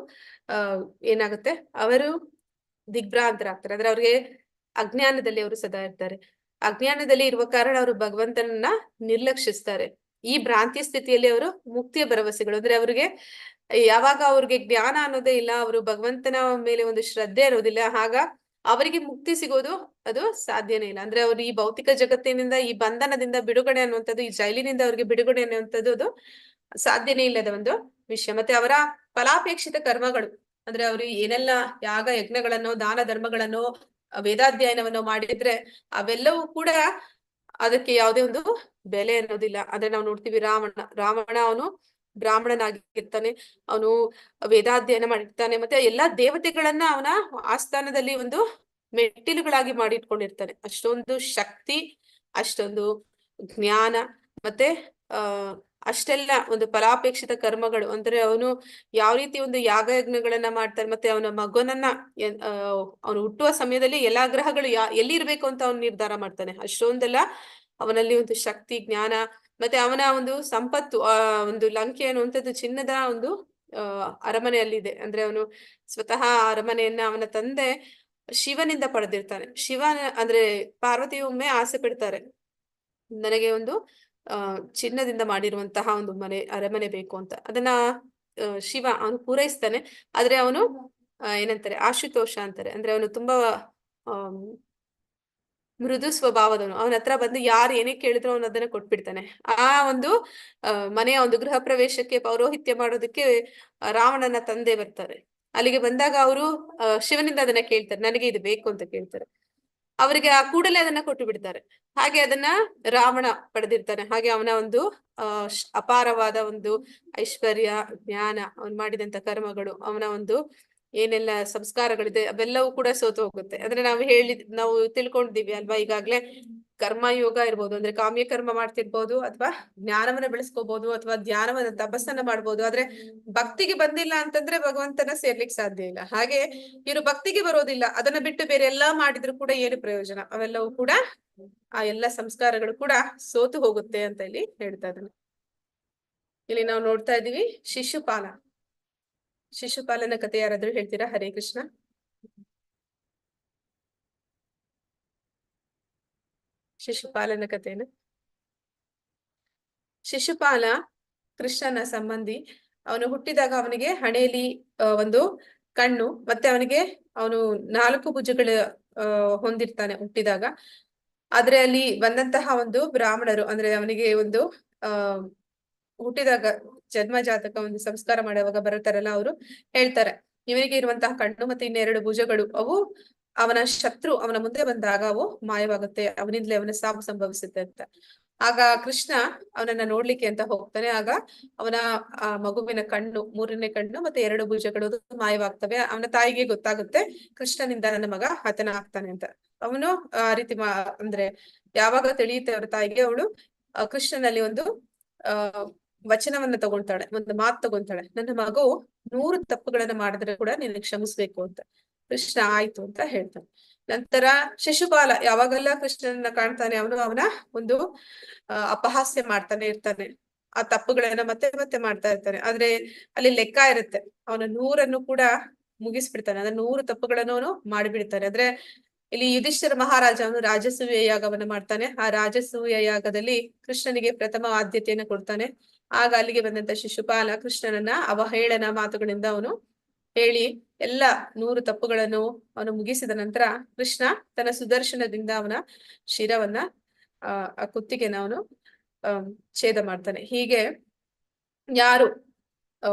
ಏನಾಗುತ್ತೆ, ಅವರು ದಿಗ್ಭ್ರಾಂತರಾಗ್ತಾರೆ. ಅಂದ್ರೆ ಅವ್ರಿಗೆ ಅಜ್ಞಾನದಲ್ಲಿ ಅವರು ಸದಾ ಇರ್ತಾರೆ. ಅಜ್ಞಾನದಲ್ಲಿ ಇರುವ ಕಾರಣ ಅವರು ಭಗವಂತನನ್ನ ನಿರ್ಲಕ್ಷಿಸ್ತಾರೆ. ಈ ಭ್ರಾಂತಿಯ ಸ್ಥಿತಿಯಲ್ಲಿ ಅವರು ಮುಕ್ತಿಯ ಭರವಸೆಗಳು, ಅಂದ್ರೆ ಅವ್ರಿಗೆ ಯಾವಾಗ ಅವ್ರಿಗೆ ಜ್ಞಾನ ಅನ್ನೋದೇ ಇಲ್ಲ, ಅವರು ಭಗವಂತನ ಮೇಲೆ ಒಂದು ಶ್ರದ್ಧೆ ಅನ್ನೋದಿಲ್ಲ, ಆಗ ಅವರಿಗೆ ಮುಕ್ತಿ ಸಿಗೋದು ಅದು ಸಾಧ್ಯನೇ ಇಲ್ಲ. ಅಂದ್ರೆ ಅವ್ರು ಈ ಭೌತಿಕ ಜಗತ್ತಿನಿಂದ, ಈ ಬಂಧನದಿಂದ ಬಿಡುಗಡೆ ಅನ್ನುವಂಥದ್ದು, ಈ ಜೈಲಿನಿಂದ ಅವ್ರಿಗೆ ಬಿಡುಗಡೆ ಅನ್ನುವಂಥದ್ದು ಅದು ಸಾಧ್ಯನೇ ಇಲ್ಲದ ಒಂದು ವಿಷಯ. ಮತ್ತೆ ಅವರ ಫಲಾಪೇಕ್ಷಿತ ಕರ್ಮಗಳು, ಅಂದ್ರೆ ಅವರು ಏನೆಲ್ಲ ಯಾಗ ಯಜ್ಞಗಳನ್ನು, ದಾನ ಧರ್ಮಗಳನ್ನು, ವೇದಾಧ್ಯಯನವನ್ನು ಮಾಡಿದ್ರೆ ಅವೆಲ್ಲವೂ ಕೂಡ ಅದಕ್ಕೆ ಯಾವುದೇ ಒಂದು ಬೆಲೆ ಅನ್ನೋದಿಲ್ಲ. ಅಂದ್ರೆ ನಾವು ನೋಡ್ತೀವಿ ರಾವಣ ಅವನು ಬ್ರಾಹ್ಮಣನಾಗಿರ್ತಾನೆ, ಅವನು ವೇದಾಧ್ಯಯನ ಮಾಡಿರ್ತಾನೆ, ಮತ್ತೆ ಎಲ್ಲಾ ದೇವತೆಗಳನ್ನ ಅವನ ಆಸ್ಥಾನದಲ್ಲಿ ಒಂದು ಮೆಟ್ಟಿಲುಗಳಾಗಿ ಮಾಡಿಟ್ಕೊಂಡಿರ್ತಾನೆ. ಅಷ್ಟೊಂದು ಶಕ್ತಿ, ಅಷ್ಟೊಂದು ಜ್ಞಾನ, ಮತ್ತೆ ಅಷ್ಟೆಲ್ಲ ಒಂದು ಫಲಾಪೇಕ್ಷಿತ ಕರ್ಮಗಳು. ಅಂದ್ರೆ ಅವನು ಯಾವ ರೀತಿ ಒಂದು ಯಾಗಯಜ್ಞಗಳನ್ನ ಮಾಡ್ತಾನೆ, ಮತ್ತೆ ಅವನ ಮಗನನ್ನ ಅವನು ಹುಟ್ಟುವ ಸಮಯದಲ್ಲಿ ಎಲ್ಲಾ ಗ್ರಹಗಳು ಎಲ್ಲಿ ಇರ್ಬೇಕು ಅಂತ ಅವನು ನಿರ್ಧಾರ ಮಾಡ್ತಾನೆ. ಅಷ್ಟೊಂದೆಲ್ಲ ಅವನಲ್ಲಿ ಒಂದು ಶಕ್ತಿ, ಜ್ಞಾನ, ಮತ್ತೆ ಅವನ ಒಂದು ಸಂಪತ್ತು, ಒಂದು ಲಂಕೆ ಅನ್ನುವಂಥದ್ದು ಚಿನ್ನದ ಒಂದು ಅರಮನೆಯಲ್ಲಿದೆ. ಅಂದ್ರೆ ಅವನು ಸ್ವತಃ ಅರಮನೆಯನ್ನ ಅವನ ತಂದೆ ಶಿವನಿಂದ ಪಡೆದಿರ್ತಾನೆ. ಅಂದ್ರೆ ಪಾರ್ವತಿ ಒಮ್ಮೆ ಆಸೆ ಪಡ್ತಾರೆ, ನನಗೆ ಒಂದು ಚಿನ್ನದಿಂದ ಮಾಡಿರುವಂತಹ ಒಂದು ಅರಮನೆ ಬೇಕು ಅಂತ. ಅದನ್ನ ಶಿವ ಅವನು ಪೂರೈಸ್ತಾನೆ. ಆದ್ರೆ ಅವನು ಏನಂತಾರೆ, ಆಶುತೋಷ ಅಂತಾರೆ. ಅಂದ್ರೆ ಅವನು ತುಂಬಾ ಮೃದು ಸ್ವಭಾವದವನು. ಅವನ ಹತ್ರ ಬಂದು ಯಾರು ಏನೇ ಕೇಳಿದ್ರು ಅವನು ಅದನ್ನ ಕೊಟ್ಬಿಡ್ತಾನೆ. ಆ ಒಂದು ಮನೆಯ ಒಂದು ಗೃಹ ಪ್ರವೇಶಕ್ಕೆ ಪೌರೋಹಿತ್ಯ ಮಾಡೋದಕ್ಕೆ ರಾವಣನ ತಂದೆ ಬರ್ತಾರೆ. ಅಲ್ಲಿಗೆ ಬಂದಾಗ ಅವರು ಶಿವನಿಂದ ಅದನ್ನ ಕೇಳ್ತಾರೆ, ನನಗೆ ಇದು ಬೇಕು ಅಂತ ಕೇಳ್ತಾರೆ. ಅವರಿಗೆ ಆ ಕೂಡಲೇ ಅದನ್ನ ಕೊಟ್ಟು ಬಿಡ್ತಾರೆ. ಹಾಗೆ ಅದನ್ನ ರಾವಣ ಪಡೆದಿರ್ತಾನೆ. ಹಾಗೆ ಅವನ ಒಂದು ಅಪಾರವಾದ ಒಂದು ಐಶ್ವರ್ಯ, ಜ್ಞಾನ, ಅವನು ಮಾಡಿದಂತ ಕರ್ಮಗಳು, ಅವನ ಒಂದು ಏನೆಲ್ಲ ಸಂಸ್ಕಾರಗಳಿದೆ ಅವೆಲ್ಲವೂ ಕೂಡ ಸೋತು ಹೋಗುತ್ತೆ. ಅಂದ್ರೆ ನಾವು ತಿಳ್ಕೊಂಡಿದೀವಿ ಅಲ್ವಾ, ಈಗಾಗ್ಲೇ ಕರ್ಮಯೋಗ ಇರ್ಬೋದು, ಅಂದ್ರೆ ಕಾಮ್ಯ ಕರ್ಮ ಮಾಡ್ತಿರ್ಬೋದು, ಅಥವಾ ಜ್ಞಾನವನ್ನ ಬೆಳೆಸ್ಕೋಬಹುದು, ಅಥವಾ ಧ್ಯಾನವನ್ನ ತಪಸ್ಸನ್ನ ಮಾಡ್ಬೋದು. ಆದ್ರೆ ಭಕ್ತಿಗೆ ಬಂದಿಲ್ಲ ಅಂತಂದ್ರೆ ಭಗವಂತನ ಸೇರ್ಲಿಕ್ಕೆ ಸಾಧ್ಯ ಇಲ್ಲ. ಹಾಗೆ ಇವರು ಭಕ್ತಿಗೆ ಬರೋದಿಲ್ಲ, ಅದನ್ನ ಬಿಟ್ಟು ಬೇರೆ ಎಲ್ಲಾ ಮಾಡಿದ್ರು ಕೂಡ ಏನು ಪ್ರಯೋಜನ, ಅವೆಲ್ಲವೂ ಕೂಡ ಆ ಎಲ್ಲ ಸಂಸ್ಕಾರಗಳು ಕೂಡ ಸೋತು ಹೋಗುತ್ತೆ ಅಂತ ಇಲ್ಲಿ ಹೇಳ್ತಾ ಇದ್ದಾನೆ. ಇಲ್ಲಿ ನಾವು ನೋಡ್ತಾ ಇದೀವಿ ಶಿಶುಪಾಲನ ಕಥೆ ಯಾರಾದ್ರೂ ಹೇಳ್ತೀರಾ? ಹರೇ ಕೃಷ್ಣ. ಶಿಶುಪಾಲನ ಕಥೆನ. ಶಿಶುಪಾಲ ಕೃಷ್ಣನ ಸಂಬಂಧಿ. ಅವನು ಹುಟ್ಟಿದಾಗ ಅವನಿಗೆ ಹಣೆಯಲ್ಲಿ ಒಂದು ಕಣ್ಣು, ಮತ್ತೆ ಅವನು 4 ಭುಜಗಳ ಹೊಂದಿರ್ತಾನೆ ಹುಟ್ಟಿದಾಗ. ಆದ್ರೆ ಅಲ್ಲಿ ಬಂದಂತಹ ಒಂದು ಬ್ರಾಹ್ಮಣರು, ಅಂದ್ರೆ ಅವನಿಗೆ ಒಂದು ಹುಟ್ಟಿದಾಗ ಜನ್ಮ ಜಾತಕ ಒಂದು ಸಂಸ್ಕಾರ ಮಾಡುವಾಗ ಬರುತ್ತಾರಲ್ಲ, ಅವರು ಹೇಳ್ತಾರೆ ಇವನಿಗೆ ಇರುವಂತಹ ಕಣ್ಣು ಮತ್ತೆ 2 ಭುಜಗಳು ಅವು ಅವನ ಶತ್ರು ಅವನ ಮುಂದೆ ಬಂದಾಗ ಅವು ಮಾಯವಾಗುತ್ತೆ, ಅವನಿಂದಲೇ ಅವನ ಸಾವು ಸಂಭವಿಸುತ್ತೆ ಅಂತ. ಆಗ ಕೃಷ್ಣ ಅವನನ್ನ ನೋಡ್ಲಿಕ್ಕೆ ಅಂತ ಹೋಗ್ತಾನೆ. ಆಗ ಅವನ ಆ ಮಗುವಿನ ಕಣ್ಣು, 3ನೇ ಕಣ್ಣು ಮತ್ತೆ 2 ಭುಜಗಳು ಮಾಯವಾಗ್ತವೆ. ಅವನ ತಾಯಿಗೆ ಗೊತ್ತಾಗುತ್ತೆ ಕೃಷ್ಣನಿಂದ ನನ್ನ ಮಗ ಹತನ ಆಗ್ತಾನೆ ಅಂತ. ಅವನು ಆ ರೀತಿ ಅಂದ್ರೆ ಯಾವಾಗ ತಿಳಿಯುತ್ತೆ ಅವರ ತಾಯಿಗೆ, ಅವಳು ಕೃಷ್ಣನಲ್ಲಿ ಒಂದು ವಚನವನ್ನ ತಗೊಳ್ತಾಳೆ, ಒಂದು ಮಾತು ತಗೊಂತಾಳೆ, ನನ್ನ ಮಗು 100 ತಪ್ಪುಗಳನ್ನ ಮಾಡಿದ್ರೆ ಕೂಡ ನಿನಗೆ ಕ್ಷಮಿಸ್ಬೇಕು ಅಂತ. ಕೃಷ್ಣ ಆಯ್ತು ಅಂತ ಹೇಳ್ತಾನೆ. ನಂತರ ಶಿಶುಪಾಲ ಯಾವಾಗೆಲ್ಲ ಕೃಷ್ಣನನ್ನ ಕಾಣ್ತಾನೆ, ಅವನ ಒಂದು ಅಪಹಾಸ್ಯ ಮಾಡ್ತಾನೆ ಇರ್ತಾನೆ, ಆ ತಪ್ಪುಗಳನ್ನ ಮತ್ತೆ ಮತ್ತೆ ಮಾಡ್ತಾ ಇರ್ತಾನೆ. ಆದ್ರೆ ಅಲ್ಲಿ ಲೆಕ್ಕ ಇರುತ್ತೆ, ಅವನ 100 ಕೂಡ ಮುಗಿಸ್ಬಿಡ್ತಾನೆ. ಅಂದ್ರೆ 100 ತಪ್ಪುಗಳನ್ನು ಅವನು ಮಾಡಿಬಿಡ್ತಾನೆ. ಅಂದ್ರೆ ಇಲ್ಲಿ ಯುಧಿಷ್ಠಿರ ಮಹಾರಾಜ ಅವನು ರಾಜಸೂಯ ಯಾಗವನ್ನ ಮಾಡ್ತಾನೆ. ಆ ರಾಜಸೂಯ ಯಾಗದಲ್ಲಿ ಕೃಷ್ಣನಿಗೆ ಪ್ರಥಮ ಆದ್ಯತೆಯನ್ನು ಕೊಡ್ತಾನೆ. ಆಗ ಅಲ್ಲಿಗೆ ಬಂದಂತ ಶಿಶುಪಾಲ ಕೃಷ್ಣನನ್ನ ಅವಹೇಳನ ಮಾತುಗಳಿಂದ ಅವನು ಹೇಳಿ ಎಲ್ಲ 100 ತಪ್ಪುಗಳನ್ನು ಅವನು ಮುಗಿಸಿದ ನಂತರ ಕೃಷ್ಣ ತನ್ನ ಸುದರ್ಶನದಿಂದ ಅವನ ಶಿರವನ್ನ ಆ ಕುತ್ತಿಗೆನ ಅವನು ಛೇದ ಮಾಡ್ತಾನೆ. ಹೀಗೆ ಯಾರು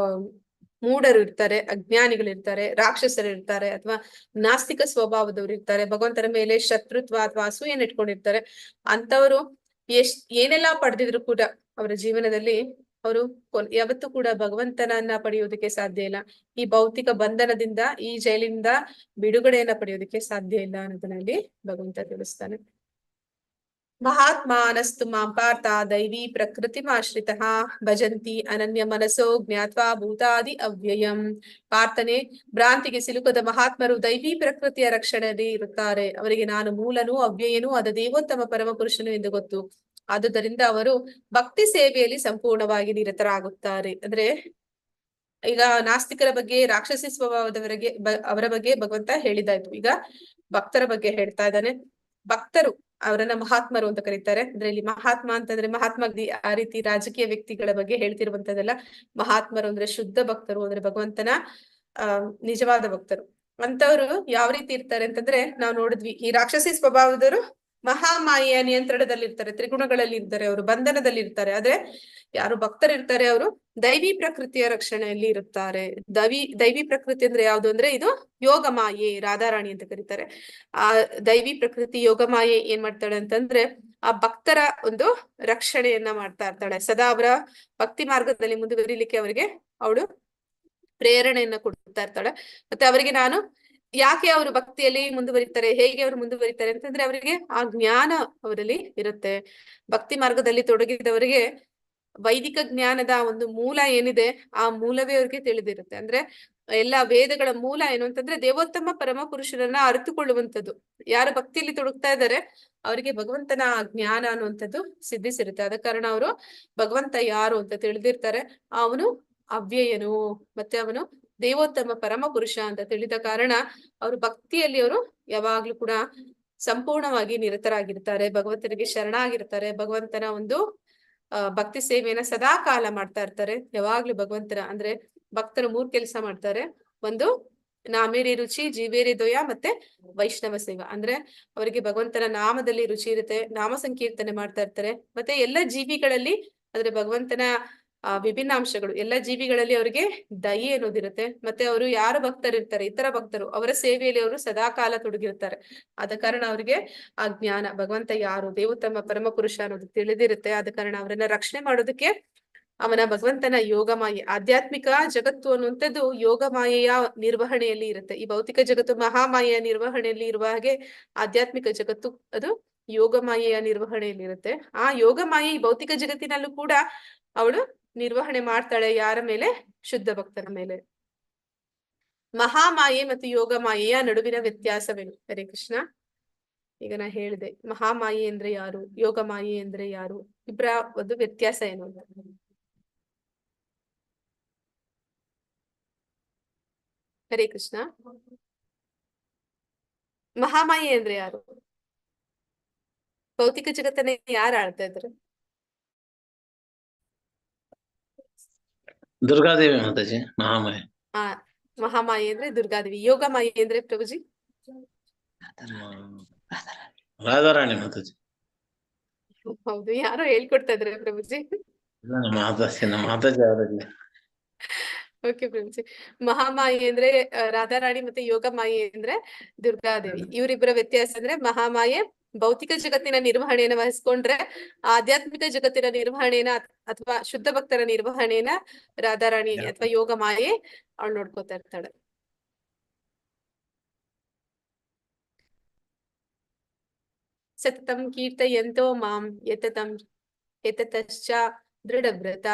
ಮೂಢರು ಇರ್ತಾರೆ, ಅಜ್ಞಾನಿಗಳಿರ್ತಾರೆ, ರಾಕ್ಷಸರು ಇರ್ತಾರೆ, ಅಥವಾ ನಾಸ್ತಿಕ ಸ್ವಭಾವದವ್ರು ಇರ್ತಾರೆ, ಭಗವಂತನ ಮೇಲೆ ಶತ್ರುತ್ವ ಅಥವಾ ಅಸೂಯೆನ ಇಟ್ಕೊಂಡಿರ್ತಾರೆ. ಅಂತವರು ಏನೆಲ್ಲಾ ಪಡೆದಿದ್ರು ಕೂಡ ಅವರ ಜೀವನದಲ್ಲಿ ಅವರು ಯಾವತ್ತೂ ಕೂಡ ಭಗವಂತನನ್ನ ಪಡೆಯೋದಕ್ಕೆ ಸಾಧ್ಯ ಇಲ್ಲ. ಈ ಭೌತಿಕ ಬಂಧನದಿಂದ, ಈ ಜೈಲಿನಿಂದ ಬಿಡುಗಡೆಯನ್ನ ಪಡೆಯೋದಕ್ಕೆ ಸಾಧ್ಯ ಇಲ್ಲ ಅನ್ನೋದನ್ನ ಇಲ್ಲಿ ಭಗವಂತ ತಿಳಿಸ್ತಾನೆ. ಮಹಾತ್ಮಾನಸ್ತು ಮಾಂ ಪಾರ್ಥ ದೈವಿ ಪ್ರಕೃತಿಮಾಶ್ರಿತಃ ಭಜಂತಿ ಅನನ್ಯ ಮನಸೋ ಜ್ಞಾತ್ವಾ ಭೂತಾದಿ ಅವ್ಯಯಂ. ಪಾರ್ಥನೆ, ಭ್ರಾಂತಿಗೆ ಸಿಲುಕದ ಮಹಾತ್ಮರು ದೈವಿ ಪ್ರಕೃತಿಯ ರಕ್ಷಣೆಯಲ್ಲಿ ಇರುತ್ತಾರೆ. ಅವರಿಗೆ ನಾನು ಮೂಲನೂ ಅವ್ಯಯನೂ ಆದ ದೇವೋತ್ತಮ ಪರಮಪುರುಷನು ಎಂದು ಗೊತ್ತು. ಆದುದರಿಂದ ಅವರು ಭಕ್ತಿ ಸೇವೆಯಲ್ಲಿ ಸಂಪೂರ್ಣವಾಗಿ ನಿರತರಾಗುತ್ತಾರೆ. ಅಂದ್ರೆ ಈಗ ನಾಸ್ತಿಕರ ಬಗ್ಗೆ, ರಾಕ್ಷಸಿ ಸ್ವಭಾವದವರಿಗೆ ಅವರ ಬಗ್ಗೆ ಭಗವಂತ ಹೇಳಿದಾಯ್ತು. ಈಗ ಭಕ್ತರ ಬಗ್ಗೆ ಹೇಳ್ತಾ ಇದ್ದಾನೆ. ಭಕ್ತರು, ಅವರನ್ನ ಮಹಾತ್ಮರು ಅಂತ ಕರೀತಾರೆ. ಅಂದ್ರೆ ಇಲ್ಲಿ ಮಹಾತ್ಮ ಅಂತಂದ್ರೆ ಮಹಾತ್ಮ ಆ ರೀತಿ ರಾಜಕೀಯ ವ್ಯಕ್ತಿಗಳ ಬಗ್ಗೆ ಹೇಳ್ತಿರುವಂತದಲ್ಲ. ಮಹಾತ್ಮರು ಅಂದ್ರೆ ಶುದ್ಧ ಭಕ್ತರು, ಅಂದ್ರೆ ಭಗವಂತನ ನಿಜವಾದ ಭಕ್ತರು. ಅಂತವ್ರು ಯಾವ ರೀತಿ ಇರ್ತಾರೆ ಅಂತಂದ್ರೆ, ನಾವು ನೋಡಿದ್ವಿ, ಈ ರಾಕ್ಷಸಿ ಸ್ವಭಾವದವರು ಮಹಾಮಾಯೆಯ ನಿಯಂತ್ರಣದಲ್ಲಿ ಇರ್ತಾರೆ, ತ್ರಿಗುಣಗಳಲ್ಲಿ ಇರ್ತಾರೆ, ಅವರು ಬಂಧನದಲ್ಲಿ ಇರ್ತಾರೆ. ಆದ್ರೆ ಯಾರು ಭಕ್ತರಿರ್ತಾರೆ ಅವರು ದೈವಿ ಪ್ರಕೃತಿಯ ರಕ್ಷಣೆಯಲ್ಲಿ ಇರುತ್ತಾರೆ. ದೈವಿ ಪ್ರಕೃತಿ ಅಂದ್ರೆ ಯಾವ್ದು ಅಂದ್ರೆ ಇದು ಯೋಗ ಮಾಯೆ, ರಾಧಾರಾಣಿ ಅಂತ ಕರೀತಾರೆ. ಆ ದೈವಿ ಪ್ರಕೃತಿ ಯೋಗ ಮಾಯೆ ಏನ್ ಮಾಡ್ತಾಳೆ ಅಂತಂದ್ರೆ, ಆ ಭಕ್ತರ ಒಂದು ರಕ್ಷಣೆಯನ್ನ ಮಾಡ್ತಾ ಇರ್ತಾಳೆ. ಸದಾ ಅವರ ಭಕ್ತಿ ಮಾರ್ಗದಲ್ಲಿ ಮುಂದುವರಿಲಿಕ್ಕೆ ಅವರಿಗೆ ಅವಳು ಪ್ರೇರಣೆಯನ್ನ ಕೊಡ್ತಾ ಇರ್ತಾಳೆ. ಮತ್ತೆ ಅವರಿಗೆ ನಾನು ಯಾಕೆ ಅವರು ಭಕ್ತಿಯಲ್ಲಿ ಮುಂದುವರಿತಾರೆ, ಹೇಗೆ ಅವರು ಮುಂದುವರಿತಾರೆ ಅಂತಂದ್ರೆ, ಅವರಿಗೆ ಆ ಜ್ಞಾನ ಅವರಲ್ಲಿ ಇರುತ್ತೆ. ಭಕ್ತಿ ಮಾರ್ಗದಲ್ಲಿ ತೊಡಗಿದವರಿಗೆ ವೈದಿಕ ಜ್ಞಾನದ ಒಂದು ಮೂಲ ಏನಿದೆ, ಆ ಮೂಲವೇ ಅವ್ರಿಗೆ ತಿಳಿದಿರುತ್ತೆ. ಅಂದ್ರೆ ಎಲ್ಲಾ ವೇದಗಳ ಮೂಲ ಏನು ಅಂತಂದ್ರೆ ದೇವೋತ್ತಮ ಪರಮ ಪುರುಷರನ್ನ ಅರಿತುಕೊಳ್ಳುವಂಥದ್ದು. ಯಾರು ಭಕ್ತಿಯಲ್ಲಿ ತೊಡಗ್ತಾ ಇದ್ದಾರೆ ಅವರಿಗೆ ಭಗವಂತನ ಜ್ಞಾನ ಅನ್ನುವಂಥದ್ದು ಸಿದ್ಧಿಸಿರುತ್ತೆ. ಆದ ಕಾರಣ ಅವರು ಭಗವಂತ ಯಾರು ಅಂತ ತಿಳಿದಿರ್ತಾರೆ. ಅವನು ಅವ್ಯಯನು, ಮತ್ತೆ ಅವನು ದೇವೋತ್ತಮ ಪರಮ ಪುರುಷ ಅಂತ ತಿಳಿದ ಕಾರಣ ಅವರು ಭಕ್ತಿಯಲ್ಲಿ ಅವರು ಯಾವಾಗ್ಲೂ ಕೂಡ ಸಂಪೂರ್ಣವಾಗಿ ನಿರತರಾಗಿರ್ತಾರೆ, ಭಗವಂತನಿಗೆ ಶರಣಾಗಿರ್ತಾರೆ. ಭಗವಂತನ ಒಂದು ಭಕ್ತಿ ಸೇವೆಯನ್ನ ಸದಾ ಕಾಲ ಮಾಡ್ತಾ ಇರ್ತಾರೆ. ಯಾವಾಗ್ಲೂ ಭಗವಂತನ ಅಂದ್ರೆ ಭಕ್ತರು 3 ಕೆಲಸ ಮಾಡ್ತಾರೆ. ಒಂದು ನಾಮೇರಿ ರುಚಿ, ಜೀವೇರಿ ದ್ವಯ, ಮತ್ತೆ ವೈಷ್ಣವ ಸೇವಾ. ಅಂದ್ರೆ ಅವರಿಗೆ ಭಗವಂತನ ನಾಮದಲ್ಲಿ ರುಚಿ ಇರುತ್ತೆ, ನಾಮ ಸಂಕೀರ್ತನೆ ಮಾಡ್ತಾ ಇರ್ತಾರೆ. ಮತ್ತೆ ಎಲ್ಲ ಜೀವಿಗಳಲ್ಲಿ ಅಂದ್ರೆ ಭಗವಂತನ ವಿಭಿನ್ನ ಅಂಶಗಳು, ಎಲ್ಲ ಜೀವಿಗಳಲ್ಲಿ ಅವರಿಗೆ ದಯೆ ಅನ್ನೋದಿರುತ್ತೆ. ಮತ್ತೆ ಅವರು ಯಾರು ಭಕ್ತರಿರ್ತಾರೆ, ಇತರ ಭಕ್ತರು, ಅವರ ಸೇವೆಯಲ್ಲಿ ಅವರು ಸದಾ ಕಾಲ ತೊಡಗಿರ್ತಾರೆ. ಆದ ಕಾರಣ ಅವರಿಗೆ ಆ ಜ್ಞಾನ, ಭಗವಂತ ಯಾರು, ದೇವೋತ್ತಮ ಪರಮ ಪುರುಷ ಅನ್ನೋದು ತಿಳಿದಿರುತ್ತೆ. ಆದ ಕಾರಣ ಅವರನ್ನ ರಕ್ಷಣೆ ಮಾಡೋದಕ್ಕೆ ಅವನ ಭಗವಂತನ ಯೋಗ ಮಾಯೆ, ಆಧ್ಯಾತ್ಮಿಕ ಜಗತ್ತು ಅನ್ನುವಂಥದ್ದು ಯೋಗ ಮಾಯೆಯ ನಿರ್ವಹಣೆಯಲ್ಲಿ ಇರುತ್ತೆ. ಈ ಭೌತಿಕ ಜಗತ್ತು ಮಹಾಮಾಯೆಯ ನಿರ್ವಹಣೆಯಲ್ಲಿ ಇರುವ ಹಾಗೆ ಆಧ್ಯಾತ್ಮಿಕ ಜಗತ್ತು ಅದು ಯೋಗ ಮಾಯೆಯ ನಿರ್ವಹಣೆಯಲ್ಲಿ ಇರುತ್ತೆ. ಆ ಯೋಗ ಮಾಯೆ ಈ ಭೌತಿಕ ಜಗತ್ತಿನಲ್ಲೂ ಕೂಡ ಅವಳು ನಿರ್ವಹಣೆ ಮಾಡ್ತಾಳೆ. ಯಾರ ಮೇಲೆ? ಶುದ್ಧ ಭಕ್ತರ ಮೇಲೆ. ಮಹಾಮಾಯೆ ಮತ್ತು ಯೋಗ ಮಾಯೆಯ ನಡುವಿನ ವ್ಯತ್ಯಾಸವೇನು? ಹರೇ ಕೃಷ್ಣ. ಈಗ ನಾ ಹೇಳಿದೆ ಮಹಾಮಾಯೆ ಅಂದ್ರೆ ಯಾರು, ಯೋಗ ಮಾಯೆ ಅಂದ್ರೆ ಯಾರು, ಇಬ್ಬರ ಒಂದು ವ್ಯತ್ಯಾಸ ಏನು ಅಂತ. ಹರೇ ಕೃಷ್ಣ. ಮಹಾಮಾಯೆ ಅಂದ್ರೆ ಯಾರು? ಭೌತಿಕ ಜಗತ್ತನ್ನ ಯಾರು ಆಳ್ತಾ ಇದ್ರು? ದುರ್ಗಾದೇವಿ ಮಾತಾಜಿ ಮಹಾಮಾಯೆ. ಆ ಮಹಾಮಾಯೆ ಅಂದ್ರೆ ದುರ್ಗಾದೇವಿ. ಯೋಗ ಮಾಯೆ ಅಂದ್ರೆ ಪ್ರಭುಜಿ? ರಾಧಾರಾಣಿ ಮಾತಾಜಿ. ಹೌದು, ಯಾರೋ ಹೇಳ್ಕೊಡ್ತಾ ಇದ್ರೆ ಪ್ರಭುಜಿ. ನಮ್ಮ ಮಾತಾಜಿ ಅವರಲ್ಲಿ. ಓಕೆ ಪ್ರಭುಜಿ. ಮಹಾಮಾಯೆ ಅಂದ್ರೆ ರಾಧಾರಾಣಿ, ಮತ್ತೆ ಯೋಗ ಮಾಯೆ ಅಂದ್ರೆ ದುರ್ಗಾದೇವಿ. ಇವರಿಬ್ಬರ ವ್ಯತ್ಯಾಸ ಅಂದ್ರೆ ಮಹಾಮಾಯೆ ಭೌತಿಕ ಜಗತ್ತಿನ ನಿರ್ವಹಣೆಯನ್ನ ವಹಿಸ್ಕೊಂಡ್ರೆ, ಆಧ್ಯಾತ್ಮಿಕ ಜಗತ್ತಿನ ನಿರ್ವಹಣೆಯನ್ನ ಅಥವಾ ಶುದ್ಧ ಭಕ್ತರ ನಿರ್ವಹಣೆಯನ್ನ ರಾಧಾರಾಣಿ ಅಥವಾ ಯೋಗ ಮಾಯೆ ಅವಳು ನೋಡ್ಕೋತಾ ಇರ್ತಾಳೆ. ಸತತಂ ಕೀರ್ತಯಂತೋ ಮಾಂ ಯತತಶ್ಚ ದೃಢವ್ರತ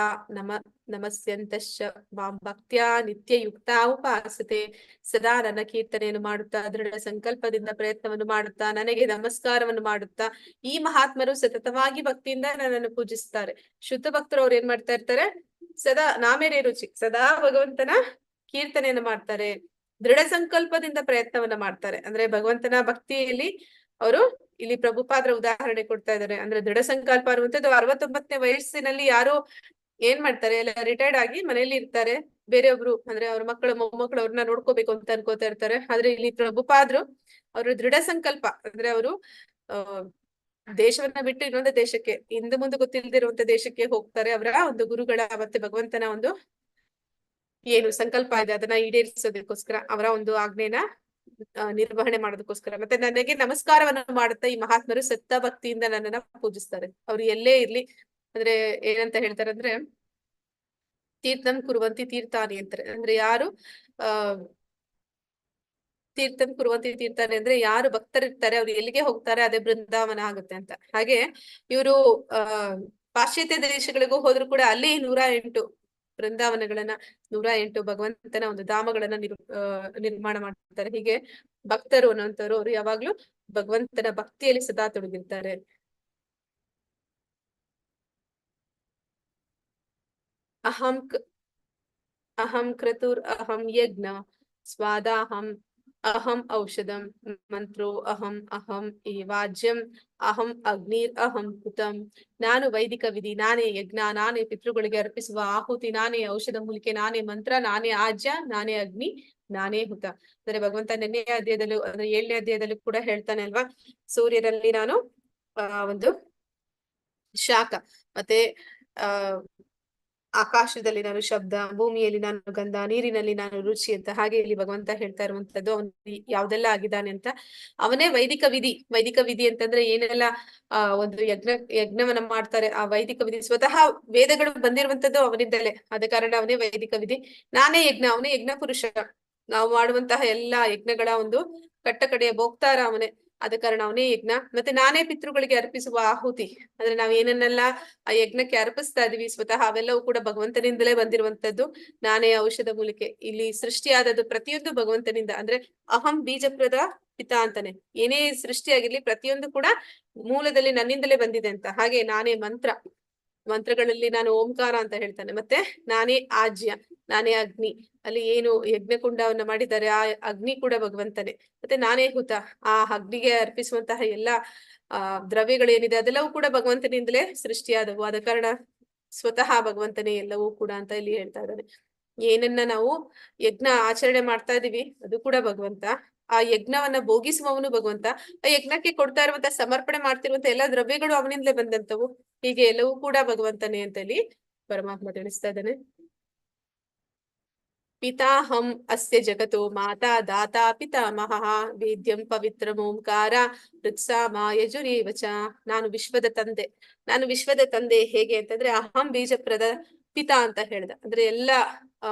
ನಮಸ್ಯಂತಶ್ಚ ಮಾಂ ಭಕ್ತ್ಯಾ ನಿತ್ಯಯುಕ್ತಾ ಉಪಾಸತೆ. ಸದಾ ನನ್ನ ಕೀರ್ತನೆಯನ್ನು ಮಾಡುತ್ತಾ, ದೃಢ ಸಂಕಲ್ಪದಿಂದ ಪ್ರಯತ್ನವನ್ನು ಮಾಡುತ್ತಾ, ನನಗೆ ನಮಸ್ಕಾರವನ್ನು ಮಾಡುತ್ತಾ ಈ ಮಹಾತ್ಮರು ಸತತವಾಗಿ ಭಕ್ತಿಯಿಂದ ನನ್ನನ್ನು ಪೂಜಿಸ್ತಾರೆ. ಶುದ್ಧ ಭಕ್ತರು ಅವ್ರು ಏನ್ ಮಾಡ್ತಾ ಇರ್ತಾರೆ? ಸದಾ ನಾಮೇರೇ ರುಚಿ, ಸದಾ ಭಗವಂತನ ಕೀರ್ತನೆಯನ್ನು ಮಾಡ್ತಾರೆ, ದೃಢ ಸಂಕಲ್ಪದಿಂದ ಪ್ರಯತ್ನವನ್ನ ಮಾಡ್ತಾರೆ. ಅಂದ್ರೆ ಭಗವಂತನ ಭಕ್ತಿಯಲ್ಲಿ ಅವರು ಇಲ್ಲಿ ಪ್ರಭುಪಾದ್ರ ಉದಾಹರಣೆ ಕೊಡ್ತಾ ಇದ್ದಾರೆ. ಅಂದ್ರೆ ದೃಢ ಸಂಕಲ್ಪ ಅನ್ನುವಂಥದ್ದು 69ನೇ ವಯಸ್ಸಿನಲ್ಲಿ ಯಾರು ಏನ್ ಮಾಡ್ತಾರೆ, ಎಲ್ಲ ರಿಟೈರ್ಡ್ ಆಗಿ ಮನೆಯಲ್ಲಿ ಇರ್ತಾರೆ. ಬೇರೆಯೊಬ್ರು ಅಂದ್ರೆ ಅವ್ರ ಮಕ್ಕಳು ಮೊಮ್ಮಕ್ಕಳು ಅವ್ರನ್ನ ನೋಡ್ಕೋಬೇಕು ಅಂತ ಅನ್ಕೋತಾ ಇರ್ತಾರೆ. ಆದ್ರೆ ಇಲ್ಲಿ ಪ್ರಭುಪಾದ್ರು ಅವ್ರ ದೃಢ ಸಂಕಲ್ಪ ಅಂದ್ರೆ ಅವರು ದೇಶವನ್ನ ಬಿಟ್ಟು ಇನ್ನೊಂದು ದೇಶಕ್ಕೆ, ಹಿಂದೆ ಮುಂದೆ ಗೊತ್ತಿಲ್ದಿರುವಂತ ದೇಶಕ್ಕೆ ಹೋಗ್ತಾರೆ. ಅವರ ಒಂದು ಗುರುಗಳ ಮತ್ತೆ ಭಗವಂತನ ಒಂದು ಏನು ಸಂಕಲ್ಪ ಇದೆ ಅದನ್ನ ಈಡೇರಿಸೋದಕ್ಕೋಸ್ಕರ ಅವರ ಒಂದು ಆಜ್ಞೆನ ನಿರ್ವಹಣೆ ಮಾಡೋದಕ್ಕೋಸ್ಕರ ಮತ್ತೆ ನನಗೆ ನಮಸ್ಕಾರವನ್ನು ಮಾಡುತ್ತಾ ಈ ಮಹಾತ್ಮರು ಸತ್ತ ಭಕ್ತಿಯಿಂದ ನನ್ನನ್ನ ಪೂಜಿಸ್ತಾರೆ. ಅವ್ರು ಎಲ್ಲೇ ಇರ್ಲಿ ಅಂದ್ರೆ ಏನಂತ ಹೇಳ್ತಾರೆ ಅಂದ್ರೆ ತೀರ್ಥಂ ಕುರುವಂತಿ ತೀರ್ಥಾನಿ ಅಂತಾರೆ. ಅಂದ್ರೆ ಯಾರು ತೀರ್ಥಂ ಕುರುವಂತಿ ತೀರ್ಥಾನಿ ಅಂದ್ರೆ ಯಾರು ಭಕ್ತರಿರ್ತಾರೆ ಅವ್ರು ಎಲ್ಲಿಗೆ ಹೋಗ್ತಾರೆ ಅದೇ ಬೃಂದಾವನ ಆಗುತ್ತೆ ಅಂತ. ಹಾಗೆ ಇವರು ಪಾಶ್ಚಾತ್ಯ ದೇಶಗಳಿಗೂ ಹೋದ್ರು ಕೂಡ ಅಲ್ಲಿ 108 ಬೃಂದಾವನಗಳನ್ನ 108 ಭಗವಂತನ ಒಂದು ಧಾಮಗಳನ್ನ ನಿರ್ಮಾಣ ಮಾಡ್ತಾರೆ. ಹೀಗೆ ಭಕ್ತರು ಅನ್ನೋಂಥವ್ರು ಅವ್ರು ಯಾವಾಗ್ಲೂ ಭಗವಂತನ ಭಕ್ತಿಯಲ್ಲಿ ಸದಾ ತೊಡಗಿರ್ತಾರೆ. ಅಹಂ ಕ್ರತುರ್ ಅಹಂ ಯಜ್ಞ ಸ್ವಾದಾಹಂ ಅಹಂ ಔಷಧಂ ಮಂತ್ರೋ ಅಹಂ ಅಹಂ ವಾಜ್ಯಂ ಅಹಂ ಅಗ್ನಿರ್ ಅಹಂ ಹುತಂ. ನಾನು ವೈದಿಕ ವಿಧಿ, ನಾನೇ ಯಜ್ಞ, ನಾನೇ ಪಿತೃಗಳಿಗೆ ಅರ್ಪಿಸುವ ಆಹುತಿ, ನಾನೇ ಔಷಧ ಮೂಲಿಕೆ, ನಾನೇ ಮಂತ್ರ, ನಾನೇ ಆಜ್ಯ, ನಾನೇ ಅಗ್ನಿ, ನಾನೇ ಹುತ. ಅಂದ್ರೆ ಭಗವಂತ 7ನೇ ಅಧ್ಯಾಯದಲ್ಲೂ ಅಂದ್ರೆ 7ನೇ ಅಧ್ಯಾಯದಲ್ಲೂ ಕೂಡ ಹೇಳ್ತಾನೆ ಅಲ್ವಾ, ಸೂರ್ಯರಲ್ಲಿ ನಾನು ಒಂದು ಶಾಖ, ಮತ್ತೆ ಆಕಾಶದಲ್ಲಿ ನಾನು ಶಬ್ದ, ಭೂಮಿಯಲ್ಲಿ ನಾನು ಗಂಧ, ನೀರಿನಲ್ಲಿ ನಾನು ರುಚಿ ಅಂತ. ಹಾಗೆ ಇಲ್ಲಿ ಭಗವಂತ ಹೇಳ್ತಾ ಇರುವಂತದ್ದು ಅವನು ಯಾವ್ದೆಲ್ಲ ಆಗಿದ್ದಾನೆ ಅಂತ. ಅವನೇ ವೈದಿಕ ವಿಧಿ ಅಂತಂದ್ರೆ ಏನೆಲ್ಲ ಒಂದು ಯಜ್ಞವನ್ನ ಮಾಡ್ತಾರೆ. ಆ ವೈದಿಕ ವಿಧಿ ಸ್ವತಃ ವೇದಗಳು ಬಂದಿರುವಂತದ್ದು ಅವನಿಂದಲೇ. ಆದ ಕಾರಣ ಅವನೇ ವೈದಿಕ ವಿಧಿ. ನಾನೇ ಯಜ್ಞ, ಅವನೇ ಯಜ್ಞ ಪುರುಷ. ನಾವು ಮಾಡುವಂತಹ ಎಲ್ಲಾ ಯಜ್ಞಗಳ ಒಂದು ಕಟ್ಟಕಡೆಯ ಭೋಕ್ತಾರ ಅವನೇ. ಆದ ಕಾರಣ ಅವನೇ ಯಜ್ಞ. ಮತ್ತೆ ನಾನೇ ಪಿತೃಗಳಿಗೆ ಅರ್ಪಿಸುವ ಆಹುತಿ, ಅಂದ್ರೆ ನಾವ್ ಏನನ್ನೆಲ್ಲ ಆ ಯಜ್ಞಕ್ಕೆ ಅರ್ಪಿಸ್ತಾ ಇದೀವಿ ಸ್ವತಃ ಅವೆಲ್ಲವೂ ಕೂಡ ಭಗವಂತನಿಂದಲೇ ಬಂದಿರುವಂತದ್ದು. ನಾನೇ ಔಷಧ ಮೂಲಿಕೆ. ಇಲ್ಲಿ ಸೃಷ್ಟಿಯಾದದ್ದು ಪ್ರತಿಯೊಂದು ಭಗವಂತನಿಂದ. ಅಂದ್ರೆ ಅಹಂ ಬೀಜಪ್ರದ ಪಿತಾ ಅಂತಾನೆ. ಏನೇ ಸೃಷ್ಟಿಯಾಗಿರ್ಲಿ ಪ್ರತಿಯೊಂದು ಕೂಡ ಮೂಲದಲ್ಲಿ ನನ್ನಿಂದಲೇ ಬಂದಿದೆ ಅಂತ. ಹಾಗೆ ನಾನೇ ಮಂತ್ರಗಳಲ್ಲಿ ನಾನು ಓಂಕಾರ ಅಂತ ಹೇಳ್ತಾನೆ. ಮತ್ತೆ ನಾನೇ ಆಜ್ಯ, ನಾನೇ ಅಗ್ನಿ. ಅಲ್ಲಿ ಏನು ಯಜ್ಞಕುಂಡವನ್ನ ಮಾಡಿದ್ದಾರೆ ಆ ಅಗ್ನಿ ಕೂಡ ಭಗವಂತನೇ. ಮತ್ತೆ ನಾನೇ ಹುತ, ಆ ಅಗ್ನಿಗೆ ಅರ್ಪಿಸುವಂತಹ ಎಲ್ಲಾ ದ್ರವ್ಯಗಳೇನಿದೆ ಅದೆಲ್ಲವೂ ಕೂಡ ಭಗವಂತನಿಂದಲೇ ಸೃಷ್ಟಿಯಾದವು. ಆದ ಕಾರಣ ಸ್ವತಃ ಭಗವಂತನೇ ಎಲ್ಲವೂ ಕೂಡ ಅಂತ ಇಲ್ಲಿ ಹೇಳ್ತಾ ಇದ್ದಾನೆ. ಏನನ್ನ ನಾವು ಯಜ್ಞ ಆಚರಣೆ ಮಾಡ್ತಾ ಇದೀವಿ ಅದು ಕೂಡ ಭಗವಂತ. ಆ ಯಜ್ಞವನ್ನ ಭೋಗಿಸುವವನು ಭಗವಂತ. ಆ ಯಜ್ಞಕ್ಕೆ ಕೊಡ್ತಾ ಇರುವಂತ ಸಮರ್ಪಣೆ ಮಾಡ್ತಿರುವಂತ ಎಲ್ಲಾ ದ್ರವ್ಯಗಳು ಅವನಿಂದಲೇ ಬಂದಂತವು. ಹೀಗೆ ಎಲ್ಲವೂ ಕೂಡ ಭಗವಂತನೇ ಅಂತ ಇಲ್ಲಿ ಪರಮಾತ್ಮ ತಿಳಿಸ್ತಾ ಇದ್ದಾನೆ. ಪಿತಾಹಂ ಅಸ್ಯ ಜಗತೋ ಮಾತಾ ದಾತಾ ಪಿತಾಮಹಃ ವೇದ್ಯಂ ಪವಿತ್ರಂ ಓಂಕಾರ ಋಕ್ಸಾಮ ಯಜುರೇವಚ. ನಾನು ವಿಶ್ವದ ತಂದೆ. ಹೇಗೆ ಅಂತಂದ್ರೆ ಅಹಂ ಬೀಜಪ್ರದ ಪಿತಾ ಅಂತ ಹೇಳ್ದ. ಅಂದ್ರೆ ಎಲ್ಲಾ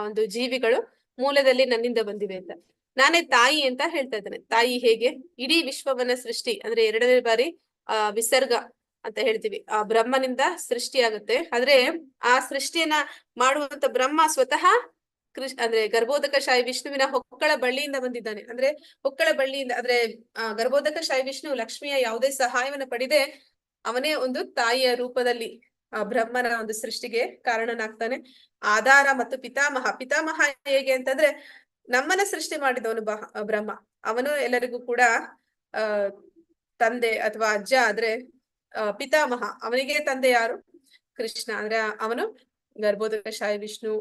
ಒಂದು ಜೀವಿಗಳು ಮೂಲದಲ್ಲಿ ನನ್ನಿಂದ ಬಂದಿವೆ ಅಂತ. ನಾನೇ ತಾಯಿ ಅಂತ ಹೇಳ್ತಾ ಇದ್ದಾನೆ. ತಾಯಿ ಹೇಗೆ ಇಡೀ ವಿಶ್ವವನ್ನ ಸೃಷ್ಟಿ ಅಂದ್ರೆ 2ನೇ ಬಾರಿ ವಿಸರ್ಗ ಅಂತ ಹೇಳ್ತೀವಿ. ಆ ಬ್ರಹ್ಮನಿಂದ ಸೃಷ್ಟಿಯಾಗುತ್ತೆ. ಆದ್ರೆ ಆ ಸೃಷ್ಟಿಯನ್ನ ಮಾಡುವಂತ ಬ್ರಹ್ಮ ಸ್ವತಃ ಅಂದ್ರೆ ಗರ್ಭೋದಕಶಾಹಿ ವಿಷ್ಣುವಿನ ಹೊಕ್ಕಳ ಬಳ್ಳಿಯಿಂದ ಬಂದಿದ್ದಾನೆ. ಅಂದ್ರೆ ಹೊಕ್ಕಳ ಬಳ್ಳಿಯಿಂದ ಅಂದ್ರೆ ಗರ್ಭೋದಕಶಾಹಿ ವಿಷ್ಣು ಲಕ್ಷ್ಮಿಯ ಯಾವುದೇ ಸಹಾಯವನ್ನ ಪಡೆದೆ ಅವನೇ ಒಂದು ತಾಯಿಯ ರೂಪದಲ್ಲಿ ಆ ಬ್ರಹ್ಮನ ಒಂದು ಸೃಷ್ಟಿಗೆ ಕಾರಣನಾಗ್ತಾನೆ. ಆಧಾರ ಮತ್ತು ಪಿತಾಮಹ ಹೇಗೆ ಅಂತಂದ್ರೆ ನಮ್ಮನ್ನ ಸೃಷ್ಟಿ ಮಾಡಿದವನು ಬ್ರಹ್ಮ. ಅವನು ಎಲ್ಲರಿಗೂ ಕೂಡ ತಂದೆ ಅಥವಾ ಅಜ್ಜ. ಆದ್ರೆ ಪಿತಾಮಹ ಅವನಿಗೆ ತಂದೆ ಯಾರು? ಕೃಷ್ಣ. ಅಂದ್ರೆ ಅವನು ಗರ್ಭೋದಕಶಾಹಿ ವಿಷ್ಣು.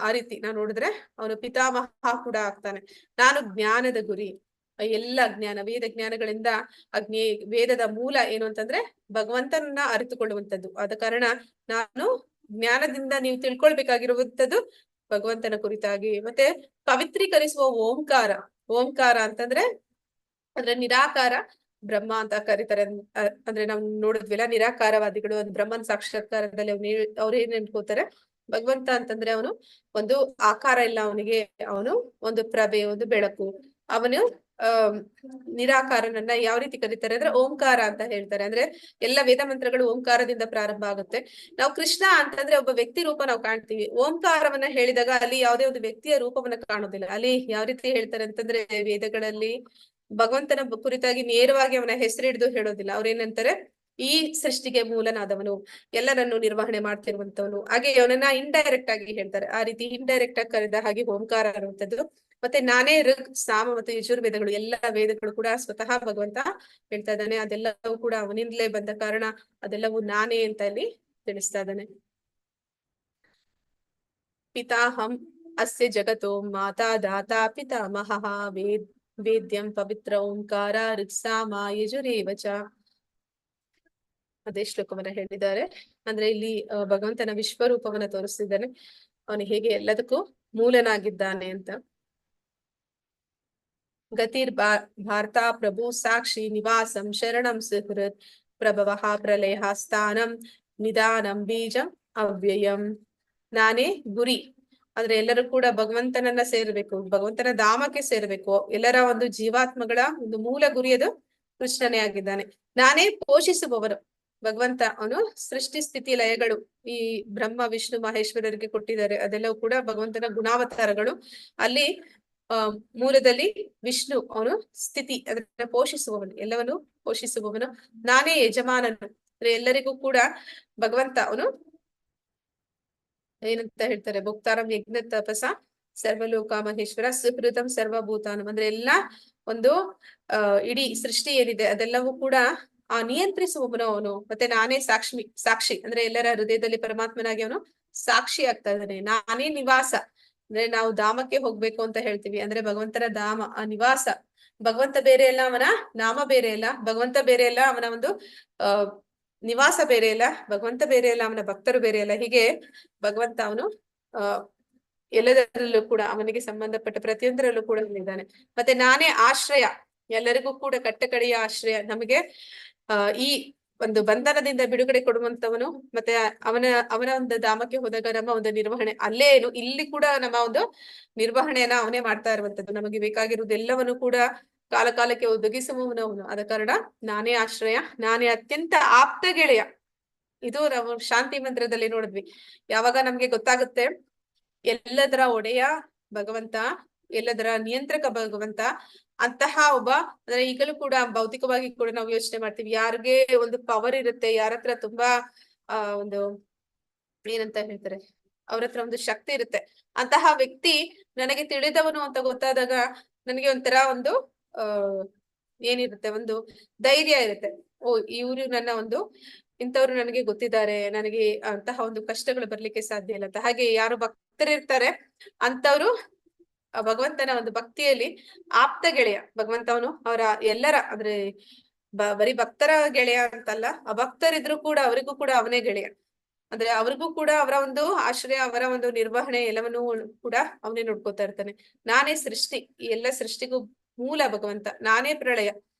ಆ ರೀತಿ ನಾವು ನೋಡಿದ್ರೆ ಅವನು ಪಿತಾಮಹ ಕೂಡ ಆಗ್ತಾನೆ. ನಾನು ಜ್ಞಾನದ ಗುರಿ, ಎಲ್ಲ ಜ್ಞಾನ ವೇದ ಜ್ಞಾನಗಳಿಂದ ವೇದದ ಮೂಲ ಏನು ಅಂತಂದ್ರೆ ಭಗವಂತನನ್ನ ಅರಿತುಕೊಳ್ಳುವಂಥದ್ದು. ಆದ ಕಾರಣ ನಾನು ಜ್ಞಾನದಿಂದ ನೀವು ತಿಳ್ಕೊಳ್ಬೇಕಾಗಿರುವಂಥದ್ದು ಭಗವಂತನ ಕುರಿತಾಗಿ. ಮತ್ತೆ ಪವಿತ್ರೀಕರಿಸುವ ಓಂಕಾರ ಅಂತಂದ್ರೆ ನಿರಾಕಾರ ಬ್ರಹ್ಮ ಅಂತ ಕರೀತಾರೆ. ಅಂದ್ರೆ ನಾವು ನೋಡಿದ್ವಿಲ್ಲ, ನಿರಾಕಾರವಾದಿಗಳು ಒಂದು ಬ್ರಹ್ಮನ್ ಸಾಕ್ಷಾತ್ಕಾರದಲ್ಲಿ ಅವ್ರು ಏನ್ ಅನ್ಕೋತಾರೆ, ಭಗವಂತ ಅಂತಂದ್ರೆ ಅವನು ಒಂದು ಆಕಾರ ಇಲ್ಲ ಅವನಿಗೆ, ಅವನು ಒಂದು ಪ್ರಭೆ, ಒಂದು ಬೆಳಕು. ಅವನು ನಿರಾಕಾರನನ್ನ ಯಾವ ರೀತಿ ಕರೀತಾರೆ ಅಂದ್ರೆ ಓಂಕಾರ ಅಂತ ಹೇಳ್ತಾರೆ. ಅಂದ್ರೆ ಎಲ್ಲ ವೇದ ಮಂತ್ರಗಳು ಓಂಕಾರದಿಂದ ಪ್ರಾರಂಭ ಆಗುತ್ತೆ. ನಾವು ಕೃಷ್ಣ ಅಂತಂದ್ರೆ ಒಬ್ಬ ವ್ಯಕ್ತಿ ರೂಪ ನಾವು ಕಾಣ್ತೀವಿ. ಓಂಕಾರವನ್ನ ಹೇಳಿದಾಗ ಅಲ್ಲಿ ಯಾವುದೇ ಒಂದು ವ್ಯಕ್ತಿಯ ರೂಪವನ್ನ ಕಾಣೋದಿಲ್ಲ. ಅಲ್ಲಿ ಯಾವ ರೀತಿ ಹೇಳ್ತಾರೆ ಅಂತಂದ್ರೆ ವೇದಗಳಲ್ಲಿ ಭಗವಂತನ ಕುರಿತಾಗಿ ನೇರವಾಗಿ ಅವನ ಹೆಸರು ಹಿಡಿದು ಹೇಳೋದಿಲ್ಲ. ಅವ್ರೇನಂತಾರೆ, ಈ ಸೃಷ್ಟಿಗೆ ಮೂಲನಾದವನು, ಎಲ್ಲರನ್ನು ನಿರ್ವಹಣೆ ಮಾಡ್ತಿರುವಂತವನು. ಹಾಗೆ ಅವನನ್ನ ಇಂಡೈರೆಕ್ಟ್ ಆಗಿ ಹೇಳ್ತಾರೆ. ಆ ರೀತಿ ಇಂಡೈರೆಕ್ಟ್ ಆಗಿ ಕರೆದ ಹಾಗೆ ಓಂಕಾರ ಅನ್ನುವಂಥದ್ದು. ಮತ್ತೆ ನಾನೇ ಋಗ್, ಸಾಮ ಮತ್ತು ಯಜುರ್ವೇದಗಳು ಎಲ್ಲ ವೇದಗಳು ಕೂಡ ಸ್ವತಃ ಭಗವಂತ ಹೇಳ್ತಾ ಇದ್ದಾನೆ. ಅದೆಲ್ಲವೂ ಕೂಡ ಅವನಿಂದಲೇ ಬಂದ ಕಾರಣ ಅದೆಲ್ಲವೂ ನಾನೇ ಅಂತ ಇಲ್ಲಿ ತಿಳಿಸ್ತಾ ಇದ್ದಾನೆ. ಪಿತಾಹಂ ಅಸ್ಯ ಜಗತೋ ಮಾತಾ ದಾತಾ ಪಿತಾಮಹಃ ವೇದ್ಯಂ ಪವಿತ್ರ ಓಂಕಾರ ಋಕ್ಸಾಮ ಯಜುರೇವಚ. ಅದೇ ಶ್ಲೋಕವನ್ನ ಹೇಳಿದ್ದಾರೆ. ಅಂದ್ರೆ ಇಲ್ಲಿ ಭಗವಂತನ ವಿಶ್ವರೂಪವನ್ನ ತೋರಿಸ್ತಿದ್ದಾನೆ. ಅವನು ಹೇಗೆ ಎಲ್ಲದಕ್ಕೂ ಮೂಲನಾಗಿದ್ದಾನೆ ಅಂತ. ಗತಿರ್ ಭಾರ್ತಾ ಪ್ರಭು ಸಾಕ್ಷಿ ನಿವಾಸಂ ಶರಣಂ ಸುಹೃತ್ ಪ್ರಭವಃ ಪ್ರಲಯ ಸ್ಥಾನಂ ನಿಧಾನಂ ಬೀಜಂ ಅವ್ಯಯಂ. ನಾನೇ ಗುರಿ ಅಂದ್ರೆ ಎಲ್ಲರೂ ಕೂಡ ಭಗವಂತನನ್ನ ಸೇರ್ಬೇಕು, ಭಗವಂತನ ಧಾಮಕ್ಕೆ ಸೇರ್ಬೇಕು. ಎಲ್ಲರ ಒಂದು ಜೀವಾತ್ಮಗಳ ಒಂದು ಮೂಲ ಗುರಿಯದು ಕೃಷ್ಣನೇ ಆಗಿದ್ದಾನೆ. ನಾನೇ ಪೋಷಿಸುವವನು ಭಗವಂತ. ಅವನು ಸೃಷ್ಟಿ ಸ್ಥಿತಿ ಲಯಗಳು ಈ ಬ್ರಹ್ಮ ವಿಷ್ಣು ಮಹೇಶ್ವರರಿಗೆ ಕೊಟ್ಟಿದ್ದಾರೆ, ಅದೆಲ್ಲವೂ ಕೂಡ ಭಗವಂತನ ಗುಣಾವತಾರಗಳು. ಅಲ್ಲಿ ಮೂಲದಲ್ಲಿ ವಿಷ್ಣು ಅವನು ಸ್ಥಿತಿ ಅದನ್ನ ಪೋಷಿಸುವವನು, ಎಲ್ಲವನ್ನೂ ಪೋಷಿಸುವವನು. ನಾನೇ ಯಜಮಾನನು ಅಂದ್ರೆ ಎಲ್ಲರಿಗೂ ಕೂಡ ಭಗವಂತ ಅವನು ಏನಂತ ಹೇಳ್ತಾರೆ, ಭೋಕ್ತಾರಂ ಯಜ್ಞ ತಪಸ ಸರ್ವಲೋಕ ಮಹೇಶ್ವರ ಸುಹೃತಂ ಸರ್ವಭೂತಾನಂ ಅಂದ್ರೆ ಎಲ್ಲಾ ಒಂದು ಇಡೀ ಸೃಷ್ಟಿ ಏನಿದೆ ಅದೆಲ್ಲವೂ ಕೂಡ ನಿಯಂತ್ರಿಸುವವನು ಅವನು. ಮತ್ತೆ ನಾನೇ ಸಾಕ್ಷಿ ಅಂದ್ರೆ ಎಲ್ಲರ ಹೃದಯದಲ್ಲಿ ಪರಮಾತ್ಮನಾಗಿ ಅವನು ಸಾಕ್ಷಿ ಆಗ್ತಾ ಇದ್ದಾನೆ. ನಾನೇ ನಿವಾಸ ಅಂದ್ರೆ ನಾವು ಧಾಮಕ್ಕೆ ಹೋಗ್ಬೇಕು ಅಂತ ಹೇಳ್ತೀವಿ, ಅಂದ್ರೆ ಭಗವಂತನ ಧಾಮ ಆ ನಿವಾಸ. ಭಗವಂತ ಬೇರೆ ಅಲ್ಲ, ಅವನ ನಾಮ ಬೇರೆ ಅಲ್ಲ. ಭಗವಂತ ಬೇರೆ ಅಲ್ಲ, ಅವನ ಒಂದು ನಿವಾಸ ಬೇರೆ ಅಲ್ಲ. ಭಗವಂತ ಬೇರೆ ಅಲ್ಲ, ಅವನ ಭಕ್ತರು ಬೇರೆ ಅಲ್ಲ. ಹೀಗೆ ಭಗವಂತ ಅವನು ಎಲ್ಲದರಲ್ಲೂ ಕೂಡ ಅವನಿಗೆ ಸಂಬಂಧಪಟ್ಟ ಪ್ರತಿಯೊಂದರಲ್ಲೂ ಕೂಡ ಇದ್ದಾನೆ. ಮತ್ತೆ ನಾನೇ ಆಶ್ರಯ, ಎಲ್ಲರಿಗೂ ಕೂಡ ಕಟ್ಟಕಡೆಯ ಆಶ್ರಯ. ನಮಗೆ ಈ ಒಂದು ಬಂಧನದಿಂದ ಬಿಡುಗಡೆ ಕೊಡುವಂತವನು. ಮತ್ತೆ ಅವನ ಒಂದು ಧಾಮಕ್ಕೆ ಹೋದಾಗ ನಮ್ಮ ಒಂದು ನಿರ್ವಹಣೆ ಅಲ್ಲೇ ಏನು, ಇಲ್ಲಿ ಕೂಡ ನಮ್ಮ ಒಂದು ನಿರ್ವಹಣೆಯನ್ನ ಅವನೇ ಮಾಡ್ತಾ ಇರುವಂತದ್ದು. ನಮಗೆ ಬೇಕಾಗಿರುವುದೆಲ್ಲವನ್ನು ಕೂಡ ಕಾಲ ಕಾಲಕ್ಕೆ ಒದಗಿಸುವವನು ಅವನು. ಆದ ಕಾರಣ ನಾನೇ ಆಶ್ರಯ, ನಾನೇ ಅತ್ಯಂತ ಆಪ್ತ ಗೆಳೆಯ. ಇದು ನಾವು ಶಾಂತಿ ಮಂತ್ರದಲ್ಲಿ ನೋಡಿದ್ವಿ. ಯಾವಾಗ ನಮ್ಗೆ ಗೊತ್ತಾಗುತ್ತೆ ಎಲ್ಲದರ ಒಡೆಯ ಭಗವಂತ, ಎಲ್ಲದರ ನಿಯಂತ್ರಕ ಭಗವಂತ, ಅಂತಹ ಒಬ್ಬ ಅಂದ್ರೆ ಈಗಲೂ ಕೂಡ ಭೌತಿಕವಾಗಿ ಕೂಡ ನಾವು ಯೋಚನೆ ಮಾಡ್ತೀವಿ, ಯಾರಿಗೆ ಒಂದು ಪವರ್ ಇರುತ್ತೆ, ಯಾರ ಹತ್ರ ತುಂಬಾ ಒಂದು ಏನಂತ ಹೇಳ್ತಾರೆ, ಅವ್ರ ಹತ್ರ ಒಂದು ಶಕ್ತಿ ಇರುತ್ತೆ, ಅಂತಹ ವ್ಯಕ್ತಿ ನನಗೆ ತಿಳಿದವನು ಅಂತ ಗೊತ್ತಾದಾಗ ನನಗೆ ಒಂಥರ ಒಂದು ಏನಿರುತ್ತೆ, ಒಂದು ಧೈರ್ಯ ಇರುತ್ತೆ. ಓ, ಇವ್ರು ನನ್ನ ಒಂದು ಇಂಥವ್ರು ನನಗೆ ಗೊತ್ತಿದ್ದಾರೆ, ನನಗೆ ಅಂತಹ ಒಂದು ಕಷ್ಟಗಳು ಬರ್ಲಿಕ್ಕೆ ಸಾಧ್ಯ ಇಲ್ಲ ಅಂತ. ಹಾಗೆ ಯಾರು ಭಕ್ತರಿರ್ತಾರೆ ಅಂತವ್ರು ಭಗವಂತನ ಒಂದು ಭಕ್ತಿಯಲ್ಲಿ ಆಪ್ತ ಗೆಳೆಯ ಭಗವಂತವನು. ಅವರ ಎಲ್ಲರ ಅಂದ್ರೆ ಬರೀ ಭಕ್ತರ ಗೆಳೆಯ ಅಂತಲ್ಲ, ಅಭಕ್ತರಿದ್ರು ಕೂಡ ಅವರಿಗೂ ಕೂಡ ಅವನೇ ಗೆಳೆಯ. ಅಂದ್ರೆ ಅವ್ರಿಗೂ ಕೂಡ ಅವರ ಒಂದು ಆಶ್ರಯ, ಅವರ ಒಂದು ನಿರ್ವಹಣೆ ಎಲ್ಲವನ್ನೂ ಕೂಡ ಅವನೇ ನೋಡ್ಕೋತಾ ಇರ್ತಾನೆ. ನಾನೇ ಸೃಷ್ಟಿ, ಈ ಎಲ್ಲ ಸೃಷ್ಟಿಗೂ ಮೂಲ ಭಗವಂತ. ನಾನೇ ಪ್ರಳಯ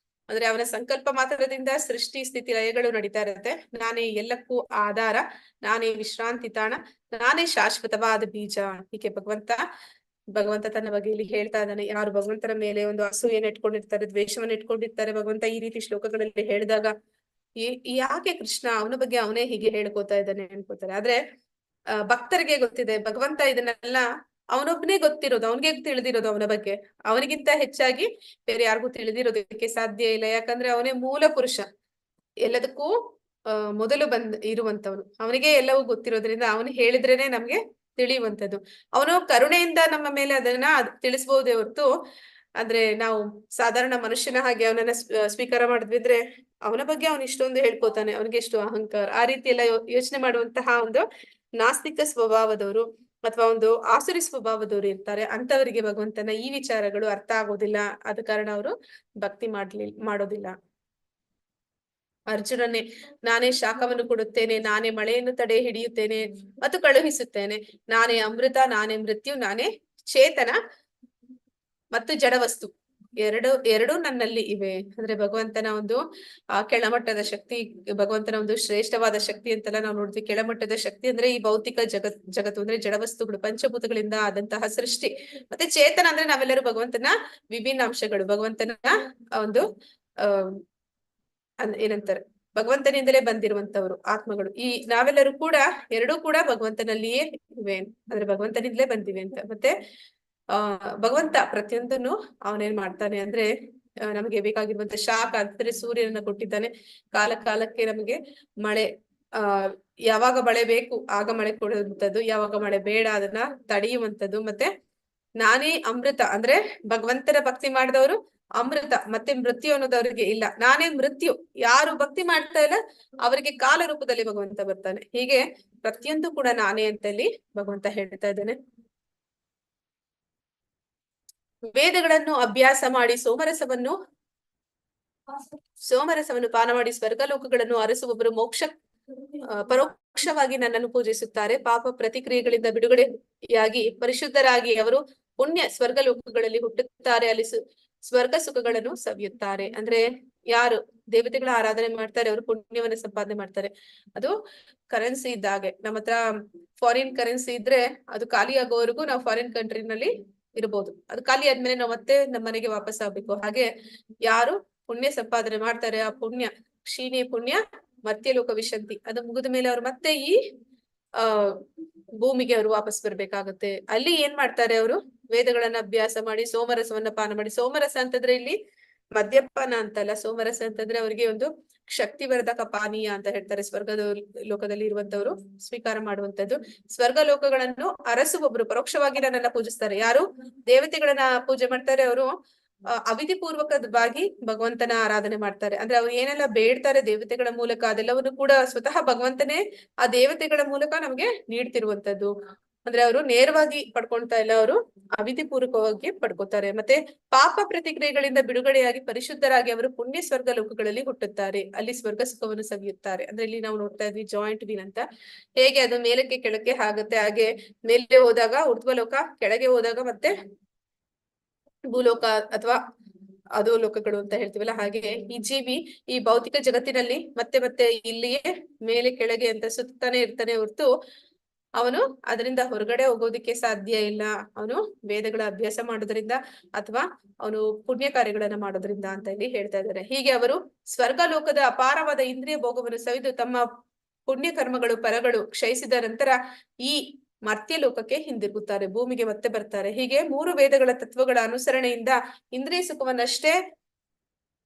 ಅಂದ್ರೆ ಅವನ ಸಂಕಲ್ಪ ಮಾತ್ರದಿಂದ ಸೃಷ್ಟಿ ಸ್ಥಿತಿ ಲಯಗಳು ನಡೀತಾ ಇರುತ್ತೆ. ನಾನೇ ಎಲ್ಲಕ್ಕೂ ಆಧಾರ, ನಾನೇ ವಿಶ್ರಾಂತಿ ತಾಣ, ನಾನೇ ಶಾಶ್ವತವಾದ ಬೀಜ. ಹೀಗೆ ಭಗವಂತ ತನ್ನ ಬಗ್ಗೆ ಇಲ್ಲಿ ಹೇಳ್ತಾ ಇದ್ದಾನೆ. ಯಾರು ಭಗವಂತನ ಮೇಲೆ ಒಂದು ಅಸೂಯೆಯನ್ನು ಇಟ್ಕೊಂಡಿರ್ತಾರೆ, ದ್ವೇಷವನ್ನು ಇಟ್ಕೊಂಡಿರ್ತಾರೆ, ಭಗವಂತ ಈ ರೀತಿ ಶ್ಲೋಕಗಳಲ್ಲಿ ಹೇಳಿದಾಗ ಯಾಕೆ ಕೃಷ್ಣ ಅವನ ಬಗ್ಗೆ ಅವನೇ ಹೀಗೆ ಹೇಳ್ಕೋತಾ ಇದ್ದಾನೆ ಅನ್ಕೋತಾರೆ. ಆದ್ರೆ ಭಕ್ತರಿಗೆ ಗೊತ್ತಿದೆ ಭಗವಂತ ಇದನ್ನೆಲ್ಲ ಅವನೊಬ್ಬನೇ ಗೊತ್ತಿರೋದು, ಅವನಿಗೆ ತಿಳಿದಿರೋದು ಅವನ ಬಗ್ಗೆ. ಅವನಿಗಿಂತ ಹೆಚ್ಚಾಗಿ ಬೇರೆ ಯಾರಿಗೂ ತಿಳಿದಿರೋದಕ್ಕೆ ಸಾಧ್ಯ ಇಲ್ಲ. ಯಾಕಂದ್ರೆ ಅವನೇ ಮೂಲ ಪುರುಷ, ಎಲ್ಲದಕ್ಕೂ ಮೊದಲು ಇರುವಂತವನು. ಅವನಿಗೆ ಎಲ್ಲವೂ ಗೊತ್ತಿರೋದ್ರಿಂದ ಅವನು ಹೇಳಿದ್ರೇನೆ ನಮ್ಗೆ ತಿಳಿಯುವಂಥದ್ದು. ಅವನು ಕರುಣೆಯಿಂದ ನಮ್ಮ ಮೇಲೆ ಅದನ್ನ ತಿಳಿಸಬಹುದೇ ಹೊರತು, ಅಂದ್ರೆ ನಾವು ಸಾಧಾರಣ ಮನುಷ್ಯನ ಹಾಗೆ ಅವನನ್ನ ಸ್ವೀಕಾರ ಮಾಡಿದ್ವಿದ್ರೆ ಅವನ ಬಗ್ಗೆ ಅವನು ಇಷ್ಟೊಂದು ಹೇಳ್ಕೊತಾನೆ, ಅವನಿಗೆ ಎಷ್ಟು ಅಹಂಕಾರ, ಆ ರೀತಿ ಎಲ್ಲ ಯೋಚನೆ ಮಾಡುವಂತಹ ಒಂದು ನಾಸ್ತಿಕ ಸ್ವಭಾವದವರು ಅಥವಾ ಒಂದು ಆಸುರಿ ಸ್ವಭಾವದವರು ಇರ್ತಾರೆ. ಅಂತವರಿಗೆ ಭಗವಂತನ ಈ ವಿಚಾರಗಳು ಅರ್ಥ ಆಗೋದಿಲ್ಲ. ಆದ ಕಾರಣ ಅವರು ಭಕ್ತಿ ಮಾಡೋದಿಲ್ಲ. ಅರ್ಜುನನೇ, ನಾನೇ ಶಾಖವನ್ನು ಕೊಡುತ್ತೇನೆ, ನಾನೇ ಮಳೆಯನ್ನು ತಡೆ ಹಿಡಿಯುತ್ತೇನೆ ಮತ್ತು ಕಳುಹಿಸುತ್ತೇನೆ, ನಾನೇ ಅಮೃತ, ನಾನೇ ಮೃತ್ಯು, ನಾನೇ ಚೇತನ ಮತ್ತು ಜಡವಸ್ತು, ಎರಡೂ ನನ್ನಲ್ಲಿ ಇವೆ. ಅಂದ್ರೆ ಭಗವಂತನ ಒಂದು ಕೆಳಮಟ್ಟದ ಶಕ್ತಿ, ಭಗವಂತನ ಒಂದು ಶ್ರೇಷ್ಠವಾದ ಶಕ್ತಿ ಅಂತೆಲ್ಲ ನಾವು ನೋಡ್ತೀವಿ. ಕೆಳಮಟ್ಟದ ಶಕ್ತಿ ಅಂದ್ರೆ ಈ ಭೌತಿಕ ಜಗತ್ತು ಅಂದ್ರೆ ಜಡವಸ್ತುಗಳು, ಪಂಚಭೂತಗಳಿಂದ ಆದಂತಹ ಸೃಷ್ಟಿ. ಮತ್ತೆ ಚೇತನ ಅಂದ್ರೆ ನಾವೆಲ್ಲರೂ ಭಗವಂತನ ವಿಭಿನ್ನ ಅಂಶಗಳು, ಭಗವಂತನ ಒಂದು ಏನಂತಾರೆ, ಭಗವಂತನಿಂದಲೇ ಬಂದಿರುವಂತವ್ರು ಆತ್ಮಗಳು. ಈ ನಾವೆಲ್ಲರೂ ಕೂಡ ಎರಡೂ ಕೂಡ ಭಗವಂತನಲ್ಲಿಯೇ ಇವೆ, ಅಂದ್ರೆ ಭಗವಂತನಿಂದಲೇ ಬಂದಿವೆ ಅಂತ. ಮತ್ತೆ ಭಗವಂತ ಪ್ರತಿಯೊಂದನ್ನು ಅವನೇನ್ ಮಾಡ್ತಾನೆ ಅಂದ್ರೆ ನಮಗೆ ಬೇಕಾಗಿರುವಂತ ಶಾಖ ಅಂದ್ರೆ ಸೂರ್ಯನನ್ನ ಕೊಟ್ಟಿದ್ದಾನೆ. ಕಾಲ ಕಾಲಕ್ಕೆ ನಮಗೆ ಮಳೆ, ಯಾವಾಗ ಮಳೆ ಬೇಕು ಆಗ ಮಳೆ ಕೊಡುವಂಥದ್ದು, ಯಾವಾಗ ಮಳೆ ಬೇಡ ಅದನ್ನ ತಡೆಯುವಂಥದ್ದು. ಮತ್ತೆ ನಾನೇ ಅಮೃತ ಅಂದ್ರೆ ಭಗವಂತನ ಭಕ್ತಿ ಮಾಡಿದವರು ಅಮೃತ, ಮತ್ತೆ ಮೃತ್ಯು ಅನ್ನೋದವ್ರಿಗೆ ಇಲ್ಲ. ನಾನೇ ಮೃತ್ಯು, ಯಾರು ಭಕ್ತಿ ಮಾಡ್ತಾ ಇಲ್ಲ ಅವರಿಗೆ ಕಾಲ ರೂಪದಲ್ಲಿ ಭಗವಂತ ಬರ್ತಾನೆ. ಹೀಗೆ ಪ್ರತಿಯೊಂದು ಕೂಡ ನಾನೇ ಅಂತ ಇಲ್ಲಿ ಭಗವಂತ ಹೇಳ್ತಾ ಇದ್ದಾನೆ. ವೇದಗಳನ್ನು ಅಭ್ಯಾಸ ಮಾಡಿ ಸೋಮರಸವನ್ನು ಪಾನ ಮಾಡಿ ಸ್ವರ್ಗಲೋಕಗಳನ್ನು ಅರಸುವವರು ಪರೋಕ್ಷವಾಗಿ ನನ್ನನ್ನು ಪೂಜಿಸುತ್ತಾರೆ. ಪಾಪ ಪ್ರತಿಕ್ರಿಯೆಗಳಿಂದ ಬಿಡುಗಡೆಯಾಗಿ ಪರಿಶುದ್ಧರಾಗಿ ಅವರು ಪುಣ್ಯ ಸ್ವರ್ಗ ಲೋಕಗಳಲ್ಲಿ ಹುಟ್ಟುತ್ತಾರೆ. ಅಲ್ಲಿ ಸ್ವರ್ಗ ಸುಖಗಳನ್ನು ಸವಿಯುತ್ತಾರೆ. ಅಂದ್ರೆ ಯಾರು ದೇವತೆಗಳ ಆರಾಧನೆ ಮಾಡ್ತಾರೆ ಅವರು ಪುಣ್ಯವನ್ನ ಸಂಪಾದನೆ ಮಾಡ್ತಾರೆ. ಅದು ಕರೆನ್ಸಿ ಇದ್ದಾಗೆ. ನಮ್ಮ ಹತ್ರ ಫಾರಿನ್ ಕರೆನ್ಸಿ ಇದ್ರೆ ಅದು ಖಾಲಿ ಆಗೋವರೆಗೂ ನಾವು ಫಾರಿನ್ ಕಂಟ್ರಿನಲ್ಲಿ ಇರ್ಬೋದು. ಅದು ಖಾಲಿ ಆದ್ಮೇಲೆ ನಾವು ಮತ್ತೆ ನಮ್ಮ ಮನೆಗೆ ವಾಪಸ್ ಆಗ್ಬೇಕು. ಹಾಗೆ ಯಾರು ಪುಣ್ಯ ಸಂಪಾದನೆ ಮಾಡ್ತಾರೆ ಆ ಪುಣ್ಯ ಕ್ಷೀಣೆ ಪುಣ್ಯ ಮರ್ತ್ಯ ಲೋಕ ವಿಶಂತಿ ಅದು ಮುಗಿದ ಮೇಲೆ ಅವ್ರು ಮತ್ತೆ ಈ ಭೂಮಿಗೆ ಅವರು ವಾಪಸ್ ಬರ್ಬೇಕಾಗತ್ತೆ. ಅಲ್ಲಿ ಏನ್ ಮಾಡ್ತಾರೆ ಅವರು ವೇದಗಳನ್ನ ಅಭ್ಯಾಸ ಮಾಡಿ ಸೋಮರಸವನ್ನ ಪಾನ ಮಾಡಿ. ಸೋಮರಸ ಅಂತಂದ್ರೆ ಇಲ್ಲಿ ಮದ್ಯಪಾನ ಅಂತಲ್ಲ. ಸೋಮರಸ ಅಂತಂದ್ರೆ ಅವರಿಗೆ ಒಂದು ಶಕ್ತಿವರ್ಧಕ ಪಾನೀಯ ಅಂತ ಹೇಳ್ತಾರೆ. ಸ್ವರ್ಗದ ಲೋಕದಲ್ಲಿ ಇರುವಂತವ್ರು ಸ್ವೀಕಾರ ಮಾಡುವಂತದ್ದು. ಸ್ವರ್ಗ ಲೋಕಗಳನ್ನು ಅರಸುವೊಬ್ರು ಪರೋಕ್ಷವಾಗಿ ನನ್ನನ್ನ ಪೂಜಿಸ್ತಾರೆ. ಯಾರು ದೇವತೆಗಳನ್ನ ಪೂಜೆ ಮಾಡ್ತಾರೆ ಅವರು ಅವಿಧಿ ಪೂರ್ವಕವಾಗಿ ಭಗವಂತನ ಆರಾಧನೆ ಮಾಡ್ತಾರೆ. ಅಂದ್ರೆ ಅವ್ರು ಏನೆಲ್ಲ ಬೇಡ್ತಾರೆ ದೇವತೆಗಳ ಮೂಲಕ ಅದೆಲ್ಲವನ್ನು ಕೂಡ ಸ್ವತಃ ಭಗವಂತನೇ ಆ ದೇವತೆಗಳ ಮೂಲಕ ನಮ್ಗೆ ನೀಡ್ತಿರುವಂತದ್ದು. ಅಂದ್ರೆ ಅವರು ನೇರವಾಗಿ ಪಡ್ಕೊಳ್ತಾ ಇಲ್ಲ, ಅವರು ಅವಿಧಿ ಪೂರ್ವಕವಾಗಿ ಪಡ್ಕೋತಾರೆ. ಮತ್ತೆ ಪಾಪ ಪ್ರತಿಕ್ರಿಯೆಗಳಿಂದ ಬಿಡುಗಡೆಯಾಗಿ ಪರಿಶುದ್ಧರಾಗಿ ಅವರು ಪುಣ್ಯ ಸ್ವರ್ಗ ಲೋಕಗಳಲ್ಲಿ ಹುಟ್ಟುತ್ತಾರೆ. ಅಲ್ಲಿ ಸ್ವರ್ಗ ಸುಖವನ್ನು ಸವಿಯುತ್ತಾರೆ. ಅಂದ್ರೆ ಇಲ್ಲಿ ನಾವು ನೋಡ್ತಾ ಇದ್ವಿ ಜಾಯಿಂಟ್ ವೀಲ್ ಅಂತ. ಹೇಗೆ ಅದು ಮೇಲಕ್ಕೆ ಕೆಳಕ್ಕೆ ಆಗುತ್ತೆ ಹಾಗೆ ಮೇಲೆ ಹೋದಾಗ ಊರ್ಧ್ವ ಲೋಕ, ಕೆಳಗೆ ಹೋದಾಗ ಮತ್ತೆ ಭೂಲೋಕ ಅಥವಾ ಅದೋ ಲೋಕಗಳು ಅಂತ ಹೇಳ್ತೀವಲ್ಲ, ಹಾಗೆ ಈ ಜೀವಿ ಈ ಭೌತಿಕ ಜಗತ್ತಿನಲ್ಲಿ ಮತ್ತೆ ಮತ್ತೆ ಇಲ್ಲಿಯೇ ಮೇಲೆ ಕೆಳಗೆ ಅಂತ ಸುತ್ತಾನೆ ಇರ್ತಾನೆ ಹೊರತು ಅವನು ಅದರಿಂದ ಹೊರಗಡೆ ಹೋಗೋದಿಕ್ಕೆ ಸಾಧ್ಯ ಇಲ್ಲ. ಅವನು ವೇದಗಳ ಅಭ್ಯಾಸ ಮಾಡೋದ್ರಿಂದ ಅಥವಾ ಅವನು ಪುಣ್ಯ ಕಾರ್ಯಗಳನ್ನ ಮಾಡೋದ್ರಿಂದ ಅಂತ ಇಲ್ಲಿ ಹೇಳ್ತಾ ಇದ್ದಾರೆ. ಹೀಗೆ ಅವರು ಸ್ವರ್ಗ ಲೋಕದ ಅಪಾರವಾದ ಇಂದ್ರಿಯ ಭೋಗವನ್ನು ಸವಿದು ತಮ್ಮ ಪುಣ್ಯ ಕರ್ಮಗಳು ಪರಗಳು ಕ್ಷಯಿಸಿದ ನಂತರ ಈ ಮರ್ತ್ಯ ಲೋಕಕ್ಕೆ ಹಿಂದಿರುಗುತ್ತಾರೆ, ಭೂಮಿಗೆ ಮತ್ತೆ ಬರ್ತಾರೆ. ಹೀಗೆ 3 ವೇದಗಳ ತತ್ವಗಳ ಅನುಸರಣೆಯಿಂದ ಇಂದ್ರಿಯ ಸುಖವನ್ನಷ್ಟೇ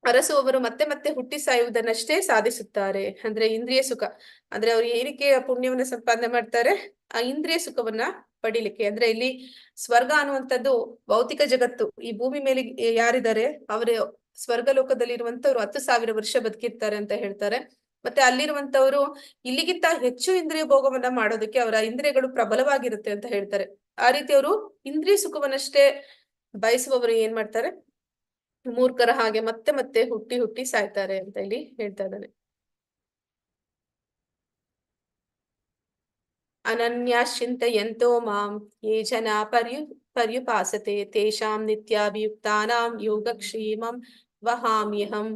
ಅರಸುವವರು ಮತ್ತೆ ಮತ್ತೆ ಹುಟ್ಟಿ ಸಾಯುವುದನ್ನಷ್ಟೇ ಸಾಧಿಸುತ್ತಾರೆ. ಅಂದ್ರೆ ಇಂದ್ರಿಯ ಸುಖ ಅಂದ್ರೆ ಅವ್ರು ಏನಕ್ಕೆ ಪುಣ್ಯವನ್ನ ಸಂಪಾದನೆ ಮಾಡ್ತಾರೆ, ಆ ಇಂದ್ರಿಯ ಸುಖವನ್ನ ಪಡಿಲಿಕ್ಕೆ. ಅಂದ್ರೆ ಇಲ್ಲಿ ಸ್ವರ್ಗ ಅನ್ನುವಂಥದ್ದು ಭೌತಿಕ ಜಗತ್ತು. ಈ ಭೂಮಿ ಮೇಲೆ ಯಾರಿದ್ದಾರೆ ಅವರು ಸ್ವರ್ಗ ಲೋಕದಲ್ಲಿ ಇರುವಂತವ್ರು 10,000 ವರ್ಷ ಬದುಕಿರ್ತಾರೆ ಅಂತ ಹೇಳ್ತಾರೆ. ಮತ್ತೆ ಅಲ್ಲಿರುವಂತವ್ರು ಇಲ್ಲಿಗಿಂತ ಹೆಚ್ಚು ಇಂದ್ರಿಯ ಭೋಗವನ್ನ ಮಾಡೋದಕ್ಕೆ ಅವರ ಇಂದ್ರಿಯಗಳು ಪ್ರಬಲವಾಗಿರುತ್ತೆ ಅಂತ ಹೇಳ್ತಾರೆ. ಆ ರೀತಿ ಅವರು ಇಂದ್ರಿಯ ಸುಖವನ್ನಷ್ಟೇ ಬಯಸುವವರು ಏನ್ ಮಾಡ್ತಾರೆ, ಮೂರ್ಖರ ಹಾಗೆ ಮತ್ತೆ ಮತ್ತೆ ಹುಟ್ಟಿ ಹುಟ್ಟಿ ಸಾಯ್ತಾರೆ ಅಂತ ಇಲ್ಲಿ ಹೇಳ್ತಾ ಇದ್ದಾನೆ. ಅನನ್ಯಾಶ್ಚಿಂತಯಂತೋ ಮಾಂ ಯೇ ಜನ ಪರ್ಯುಪಾಸತೆ ತೇಷಾಂ ನಿತ್ಯಾಭಿಯುಕ್ತಾನಾಂ ಯೋಗಕ್ಷೇಮಂ ವಹಾಮ್ಯಹಂ.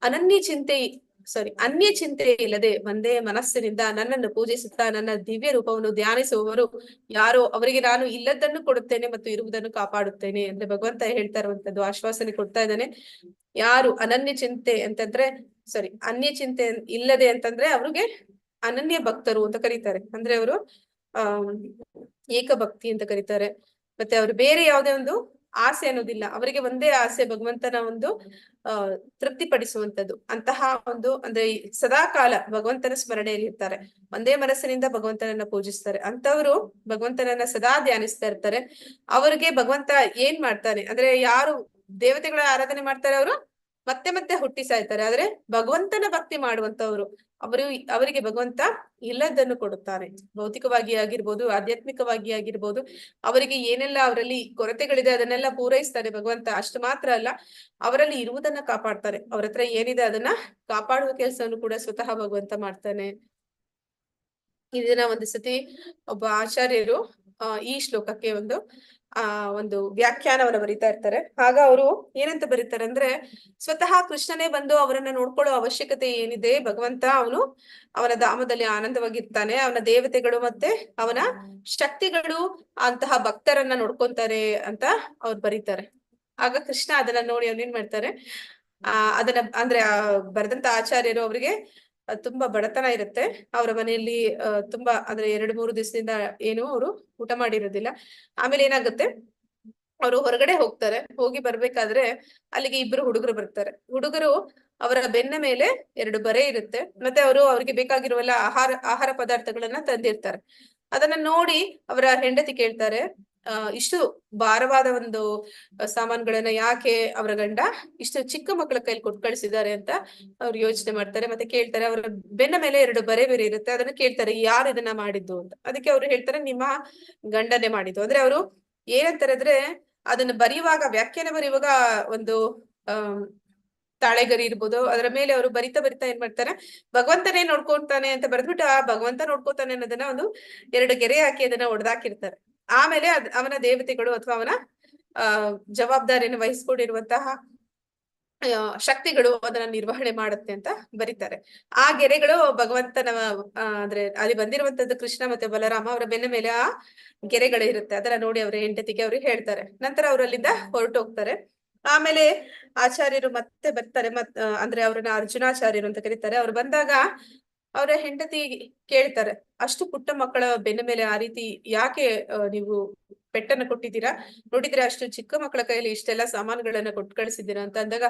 ಅನ್ಯ ಚಿಂತೆ ಇಲ್ಲದೆ ಒಂದೇ ಮನಸ್ಸಿನಿಂದ ನನ್ನನ್ನು ಪೂಜಿಸುತ್ತಾ ನನ್ನ ದಿವ್ಯ ರೂಪವನ್ನು ಧ್ಯಾನಿಸುವವರು ಯಾರೋ ಅವರಿಗೆ ನಾನು ಇಲ್ಲದನ್ನು ಕೊಡುತ್ತೇನೆ ಮತ್ತು ಇರುವುದನ್ನು ಕಾಪಾಡುತ್ತೇನೆ. ಅಂದ್ರೆ ಭಗವಂತ ಹೇಳ್ತಾ ಇರುವಂತದ್ದು ಆಶ್ವಾಸನೆ ಕೊಡ್ತಾ ಇದ್ದಾನೆ. ಯಾರು ಅನ್ಯ ಚಿಂತೆ ಇಲ್ಲದೆ ಅಂತಂದ್ರೆ ಅವ್ರಿಗೆ ಅನನ್ಯ ಭಕ್ತರು ಅಂತ ಕರೀತಾರೆ. ಅಂದ್ರೆ ಅವರು ಏಕಭಕ್ತಿ ಅಂತ ಕರೀತಾರೆ. ಮತ್ತೆ ಅವರು ಬೇರೆ ಯಾವುದೇ ಒಂದು ಆಸೆ ಅನ್ನೋದಿಲ್ಲ. ಅವರಿಗೆ ಒಂದೇ ಆಸೆ ಭಗವಂತನ ಒಂದು ತೃಪ್ತಿಪಡಿಸುವಂತದ್ದು. ಅಂತಹ ಒಂದು ಅಂದ್ರೆ ಸದಾ ಕಾಲ ಭಗವಂತನ ಸ್ಮರಣೆಯಲ್ಲಿ ಇರ್ತಾರೆ, ಒಂದೇ ಮನಸ್ಸಿನಿಂದ ಭಗವಂತನನ್ನ ಪೂಜಿಸ್ತಾರೆ. ಅಂತವರು ಭಗವಂತನನ್ನ ಸದಾ ಧ್ಯಾನಿಸ್ತಾ ಇರ್ತಾರೆ. ಅವರಿಗೆ ಭಗವಂತ ಏನ್ ಮಾಡ್ತಾನೆ ಅಂದ್ರೆ ಯಾರು ದೇವತೆಗಳ ಆರಾಧನೆ ಮಾಡ್ತಾರೆ ಅವರು ಮತ್ತೆ ಮತ್ತೆ ಹುಟ್ಟಿ ಸಾಯ್ತಾರೆ. ಆದ್ರೆ ಭಗವಂತನ ಭಕ್ತಿ ಮಾಡುವಂತವ್ರು ಅವರಿಗೆ ಭಗವಂತ ಇಲ್ಲದನ್ನು ಕೊಡುತ್ತಾನೆ. ಭೌತಿಕವಾಗಿ ಆಗಿರ್ಬೋದು, ಆಧ್ಯಾತ್ಮಿಕವಾಗಿ ಆಗಿರ್ಬೋದು, ಅವರಿಗೆ ಏನೆಲ್ಲ ಅವರಲ್ಲಿ ಕೊರತೆಗಳಿದೆ ಅದನ್ನೆಲ್ಲ ಪೂರೈಸ್ತಾನೆ ಭಗವಂತ. ಅಷ್ಟು ಮಾತ್ರ ಅಲ್ಲ, ಅವರಲ್ಲಿ ಇರುವುದನ್ನ ಕಾಪಾಡ್ತಾನೆ. ಅವ್ರ ಹತ್ರ ಏನಿದೆ ಅದನ್ನ ಕಾಪಾಡುವ ಕೆಲಸವನ್ನು ಕೂಡ ಸ್ವತಃ ಭಗವಂತ ಮಾಡ್ತಾನೆ. ಇದನ್ನ ಒಂದು ಸತಿ ಒಬ್ಬ ಆಚಾರ್ಯರು ಈ ಶ್ಲೋಕಕ್ಕೆ ಒಂದು ವ್ಯಾಖ್ಯಾನವನ್ನ ಬರೀತಾ ಇರ್ತಾರೆ. ಆಗ ಅವರು ಏನಂತ ಬರೀತಾರೆ ಅಂದ್ರೆ, ಸ್ವತಃ ಕೃಷ್ಣನೇ ಬಂದು ಅವರನ್ನ ನೋಡ್ಕೊಳ್ಳೋ ಅವಶ್ಯಕತೆ ಏನಿದೆ, ಭಗವಂತ ಅವನ ಧಾಮದಲ್ಲಿ ಆನಂದವಾಗಿರ್ತಾನೆ, ಅವನ ದೇವತೆಗಳು ಮತ್ತೆ ಅವನ ಶಕ್ತಿಗಳು ಅಂತಹ ಭಕ್ತರನ್ನ ನೋಡ್ಕೊಂತಾರೆ ಅಂತ ಅವ್ರು ಬರೀತಾರೆ. ಆಗ ಕೃಷ್ಣ ಅದನ್ನ ನೋಡಿ ಅವ್ನೇನ್ ಮಾಡ್ತಾರೆ, ಅದನ್ನ ಅಂದ್ರೆ ಬರೆದಂತ ಆಚಾರ್ಯರು ಅವರಿಗೆ ತುಂಬಾ ಬಡತನ ಇರುತ್ತೆ. ಅವರ ಮನೆಯಲ್ಲಿ ತುಂಬಾ ಅಂದ್ರೆ 2-3 ದಿವಸದಿಂದ ಏನು ಅವರು ಊಟ ಮಾಡಿರೋದಿಲ್ಲ. ಆಮೇಲೆ ಏನಾಗುತ್ತೆ, ಅವರು ಹೊರಗಡೆ ಹೋಗ್ತಾರೆ. ಹೋಗಿ ಬರ್ಬೇಕಾದ್ರೆ ಅಲ್ಲಿಗೆ 2 ಹುಡುಗರು ಬರ್ತಾರೆ. ಹುಡುಗರು ಅವರ ಬೆನ್ನ ಮೇಲೆ 2 ಬರೆ ಇರುತ್ತೆ. ಮತ್ತೆ ಅವ್ರಿಗೆ ಬೇಕಾಗಿರುವಲ್ಲ ಆಹಾರ ಪದಾರ್ಥಗಳನ್ನ ತಂದಿರ್ತಾರೆ. ಅದನ್ನ ನೋಡಿ ಅವರ ಹೆಂಡತಿ ಕೇಳ್ತಾರೆ, ಇಷ್ಟು ಭಾರವಾದ ಒಂದು ಸಾಮಾನುಗಳನ್ನ ಯಾಕೆ ಅವರ ಗಂಡ ಇಷ್ಟು ಚಿಕ್ಕ ಮಕ್ಕಳ ಕೈಲಿ ಕೊಟ್ಟು ಕಳಿಸಿದ್ದಾರೆ ಅಂತ ಅವ್ರು ಯೋಚನೆ ಮಾಡ್ತಾರೆ. ಮತ್ತೆ ಕೇಳ್ತಾರೆ, ಅವರ ಬೆನ್ನ ಮೇಲೆ 2 ಬರೆ ಬೇರೆ ಇರುತ್ತೆ. ಅದನ್ನ ಕೇಳ್ತಾರೆ, ಯಾರು ಇದನ್ನ ಮಾಡಿದ್ದು ಅಂತ. ಅದಕ್ಕೆ ಅವ್ರು ಹೇಳ್ತಾರೆ, ನಿಮ್ಮ ಗಂಡನೇ ಮಾಡಿದ್ದು. ಅಂದ್ರೆ ಅವರು ಏನಂತಾರೆ ಅಂದ್ರೆ, ಅದನ್ನ ಬರೆಯುವಾಗ ವ್ಯಾಖ್ಯಾನ ಬರೆಯುವಾಗ ಒಂದು ತಾಳೆಗರಿ ಇರ್ಬೋದು, ಅದರ ಮೇಲೆ ಅವರು ಬರಿತಾ ಬರಿತಾ ಏನ್ ಮಾಡ್ತಾರೆ, ಭಗವಂತನೇ ನೋಡ್ಕೊತಾನೆ ಅಂತ ಬರೆದ್ಬಿಟ್ಟು ಆ ಭಗವಂತ ನೋಡ್ಕೋತಾನೆ ಅನ್ನೋದನ್ನ ಒಂದು 2 ಗೆರೆ ಹಾಕಿ ಅದನ್ನ ಹೊಡೆದಾಕಿರ್ತಾರೆ. ಆಮೇಲೆ ಅವನ ದೇವತೆಗಳು ಅಥವಾ ಅವನ ಜವಾಬ್ದಾರಿಯನ್ನು ವಹಿಸ್ಕೊಂಡಿರುವಂತಹ ಶಕ್ತಿಗಳು ಅದನ್ನ ನಿರ್ವಹಣೆ ಮಾಡುತ್ತೆ ಅಂತ ಬರೀತಾರೆ. ಆ ಗೆರೆಗಳು ಭಗವಂತನ ಅಂದ್ರೆ ಅಲ್ಲಿ ಬಂದಿರುವಂತದ್ದು ಕೃಷ್ಣ ಮತ್ತೆ ಬಲರಾಮ ಅವರ ಬೆನ್ನ ಮೇಲೆ ಆ ಗೆರೆಗಳು ಇರುತ್ತೆ. ಅದನ್ನ ನೋಡಿ ಅವ್ರ ಹೆಂಡತಿಗೆ ಅವ್ರು ಹೇಳ್ತಾರೆ. ನಂತರ ಅವ್ರು ಅಲ್ಲಿಂದ ಹೊರಟೋಗ್ತಾರೆ. ಆಮೇಲೆ ಆಚಾರ್ಯರು ಮತ್ತೆ ಬರ್ತಾರೆ, ಅಂದ್ರೆ ಅವ್ರನ್ನ ಅರ್ಜುನಾಚಾರ್ಯರು ಅಂತ ಕರೀತಾರೆ. ಅವ್ರು ಬಂದಾಗ ಅವರ ಹೆಂಡತಿ ಕೇಳ್ತಾರೆ, ಅಷ್ಟು ಪುಟ್ಟ ಮಕ್ಕಳ ಬೆನ್ನ ಮೇಲೆ ಆ ರೀತಿ ಯಾಕೆ ನೀವು ಪೆಟ್ಟನ್ನ ಕೊಟ್ಟಿದ್ದೀರಾ? ನೋಡಿದ್ರೆ ಅಷ್ಟು ಚಿಕ್ಕ ಮಕ್ಕಳ ಕೈಯಲ್ಲಿ ಇಷ್ಟೆಲ್ಲಾ ಸಾಮಾನುಗಳನ್ನ ಕೊಟ್ಟು ಕಳಿಸಿದ್ದೀರಾ ಅಂತ ಅಂದಾಗ,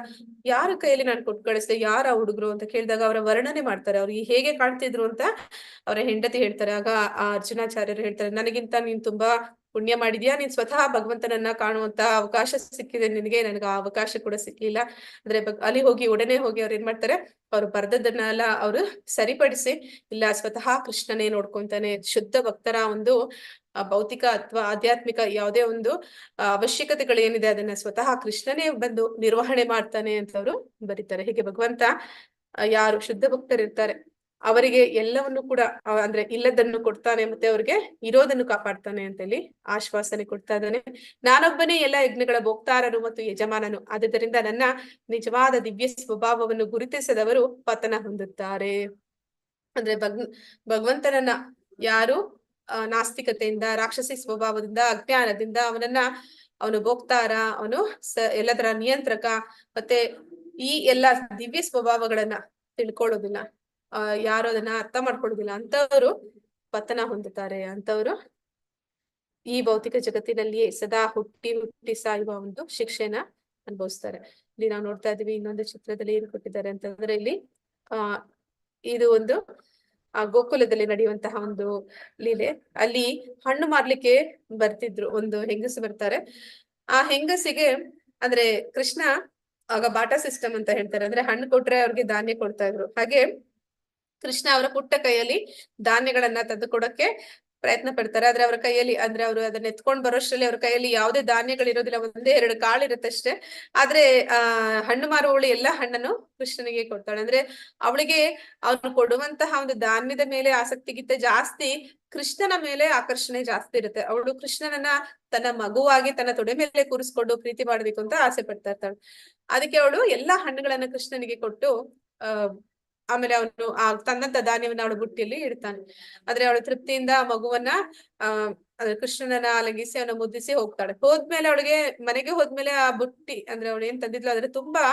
ಯಾರ ಕೈಯಲ್ಲಿ ನಾನು ಕೊಟ್ಟು ಕಳಿಸ್ದೆ, ಯಾರ ಹುಡುಗರು ಅಂತ ಕೇಳಿದಾಗ ಅವರ ವರ್ಣನೆ ಮಾಡ್ತಾರೆ, ಅವ್ರಿಗೆ ಹೇಗೆ ಕಾಣ್ತಿದ್ರು ಅಂತ ಅವರ ಹೆಂಡತಿ ಹೇಳ್ತಾರೆ. ಆಗ ಆ ಅರ್ಜುನಾಚಾರ್ಯರು ಹೇಳ್ತಾರೆ, ನನಗಿಂತ ನೀನ್ ತುಂಬಾ ಪುಣ್ಯ ಮಾಡಿದ್ಯಾ, ನೀನ್ ಸ್ವತಃ ಭಗವಂತನನ್ನ ಕಾಣುವಂತ ಅವಕಾಶ ಸಿಕ್ಕಿದೆ ನಿನಗೆ, ನನಗೆ ಆ ಅವಕಾಶ ಕೂಡ ಸಿಕ್ಕಿಲ್ಲ. ಅಂದ್ರೆ ಅಲ್ಲಿ ಹೋಗಿ ಒಡನೆ ಹೋಗಿ ಅವ್ರು ಏನ್ ಮಾಡ್ತಾರೆ, ಅವ್ರು ಬರ್ದದ್ದನ್ನೆಲ್ಲ ಅವರು ಸರಿಪಡಿಸಿ, ಇಲ್ಲ ಸ್ವತಃ ಕೃಷ್ಣನೇ ನೋಡ್ಕೊಂತಾನೆ, ಶುದ್ಧ ಭಕ್ತರ ಒಂದು ಭೌತಿಕ ಅಥವಾ ಆಧ್ಯಾತ್ಮಿಕ ಯಾವುದೇ ಒಂದು ಅವಶ್ಯಕತೆಗಳೇನಿದೆ ಅದನ್ನ ಸ್ವತಃ ಕೃಷ್ಣನೇ ಬಂದು ನಿರ್ವಹಣೆ ಮಾಡ್ತಾನೆ ಅಂತ ಅವರು ಬರೀತಾರೆ. ಹೀಗೆ ಭಗವಂತ ಯಾರು ಶುದ್ಧ ಭಕ್ತರಿರ್ತಾರೆ ಅವರಿಗೆ ಎಲ್ಲವನ್ನು ಕೂಡ ಅಂದ್ರೆ ಇಲ್ಲದನ್ನು ಕೊಡ್ತಾನೆ, ಮತ್ತೆ ಅವ್ರಿಗೆ ಇರೋದನ್ನು ಕಾಪಾಡ್ತಾನೆ ಅಂತ ಹೇಳಿ ಆಶ್ವಾಸನೆ ಕೊಡ್ತಾ ಇದ್ದಾನೆ. ನಾನೊಬ್ಬನೇ ಎಲ್ಲ ಯಜ್ಞಗಳ ಭೋಕ್ತಾರನು ಮತ್ತು ಯಜಮಾನನು, ಆದುದರಿಂದ ನನ್ನ ನಿಜವಾದ ದಿವ್ಯ ಸ್ವಭಾವವನ್ನು ಗುರುತಿಸದವರು ಪತನ ಹೊಂದುತ್ತಾರೆ. ಅಂದ್ರೆ ಭಗವಂತನನ್ನ ಯಾರು ನಾಸ್ತಿಕತೆಯಿಂದ, ರಾಕ್ಷಸಿ ಸ್ವಭಾವದಿಂದ, ಅಜ್ಞಾನದಿಂದ ಅವನು ಭೋಕ್ತಾರ, ಅವನು ಎಲ್ಲದರ ನಿಯಂತ್ರಕ, ಮತ್ತೆ ಈ ಎಲ್ಲಾ ದಿವ್ಯ ಸ್ವಭಾವಗಳನ್ನ ತಿಳ್ಕೊಳ್ಳೋದಿಲ್ಲ, ಯಾರು ಅದನ್ನ ಅರ್ಥ ಮಾಡ್ಕೊಳ್ಳೋದಿಲ್ಲ ಅಂತವರು ಪತನ ಹೊಂದುತ್ತಾರೆ. ಅಂತವರು ಈ ಭೌತಿಕ ಜಗತ್ತಿನಲ್ಲಿಯೇ ಸದಾ ಹುಟ್ಟಿ ಸಾಯುವ ಒಂದು ಶಿಕ್ಷೆನ ಅನುಭವಿಸ್ತಾರೆ. ಇಲ್ಲಿ ನಾವು ನೋಡ್ತಾ ಇದೀವಿ ಇನ್ನೊಂದು ಚಿತ್ರದಲ್ಲಿ ಏನ್ ಕೊಟ್ಟಿದ್ದಾರೆ ಅಂತಂದ್ರೆ, ಇಲ್ಲಿ ಇದು ಒಂದು ಗೋಕುಲದಲ್ಲಿ ನಡೆಯುವಂತಹ ಒಂದು ಲೀಲೆ. ಅಲ್ಲಿ ಹಣ್ಣು ಮಾರ್ಲಿಕ್ಕೆ ಬರ್ತಿದ್ರು, ಒಂದು ಹೆಂಗಸು ಬರ್ತಾರೆ. ಆ ಹೆಂಗಸಿಗೆ ಅಂದ್ರೆ ಕೃಷ್ಣ ಆಗ ಬಾಟಾ ಸಿಸ್ಟಮ್ ಅಂತ ಹೇಳ್ತಾರೆ, ಅಂದ್ರೆ ಹಣ್ಣು ಕೊಟ್ರೆ ಅವ್ರಿಗೆ ಧಾನ್ಯ ಕೊಡ್ತಾ ಇದ್ರು. ಹಾಗೆ ಕೃಷ್ಣ ಅವರ ಪುಟ್ಟ ಕೈಯಲ್ಲಿ ಧಾನ್ಯಗಳನ್ನ ತಂದು ಕೊಡಕ್ಕೆ ಪ್ರಯತ್ನ ಪಡ್ತಾರೆ. ಆದ್ರೆ ಅವ್ರ ಕೈಯಲ್ಲಿ ಅಂದ್ರೆ ಅವರು ಅದನ್ನ ಎತ್ಕೊಂಡ್ ಬರೋಷ್ಟ್ರಲ್ಲಿ ಅವ್ರ ಕೈಯಲ್ಲಿ ಯಾವುದೇ ಧಾನ್ಯಗಳಿರೋದಿಲ್ಲ, 1-2 ಕಾಳು ಇರುತ್ತಷ್ಟೇ. ಆದ್ರೆ ಹಣ್ಣು ಮಾರುವವಳು ಎಲ್ಲ ಹಣ್ಣನ್ನು ಕೃಷ್ಣನಿಗೆ ಕೊಡ್ತಾಳೆ. ಅಂದ್ರೆ ಅವಳಿಗೆ ಅವನು ಕೊಡುವಂತಹ ಒಂದು ಧಾನ್ಯದ ಮೇಲೆ ಆಸಕ್ತಿಗಿಂತ ಜಾಸ್ತಿ ಕೃಷ್ಣನ ಮೇಲೆ ಆಕರ್ಷಣೆ ಜಾಸ್ತಿ ಇರುತ್ತೆ. ಅವಳು ಕೃಷ್ಣನನ್ನ ತನ್ನ ಮಗುವಾಗಿ ತನ್ನ ತೊಡೆ ಮೇಲೆ ಕೂರಿಸ್ಕೊಂಡು ಪ್ರೀತಿ ಮಾಡ್ಬೇಕು ಅಂತ ಆಸೆ ಪಡ್ತಾ ಇರ್ತಾಳೆ. ಅದಕ್ಕೆ ಅವಳು ಎಲ್ಲಾ ಹಣ್ಣುಗಳನ್ನ ಕೃಷ್ಣನಿಗೆ ಕೊಟ್ಟು ಆಮೇಲೆ ಅವನು ತಂದಂತ ಧಾನ್ಯವನ್ನ ಅವಳು ಬುಟ್ಟಿಯಲ್ಲಿ ಇಡ್ತಾನೆ. ಆದ್ರೆ ಅವಳು ತೃಪ್ತಿಯಿಂದ ಆ ಮಗುವನ್ನ ಕೃಷ್ಣನನ್ನ ಆಲಂಗಿಸಿ ಅವನ ಮುದ್ದಿಸಿ ಹೋಗ್ತಾಳೆ. ಹೋದ್ಮೇಲೆ ಅವಳಿಗೆ ಮನೆಗೆ ಹೋದ್ಮೇಲೆ ಆ ಬುಟ್ಟಿ ಅಂದ್ರೆ ಅವಳು ಏನ್ ತಂದಿದ್ಲು ಅದ್ರ ತುಂಬಾ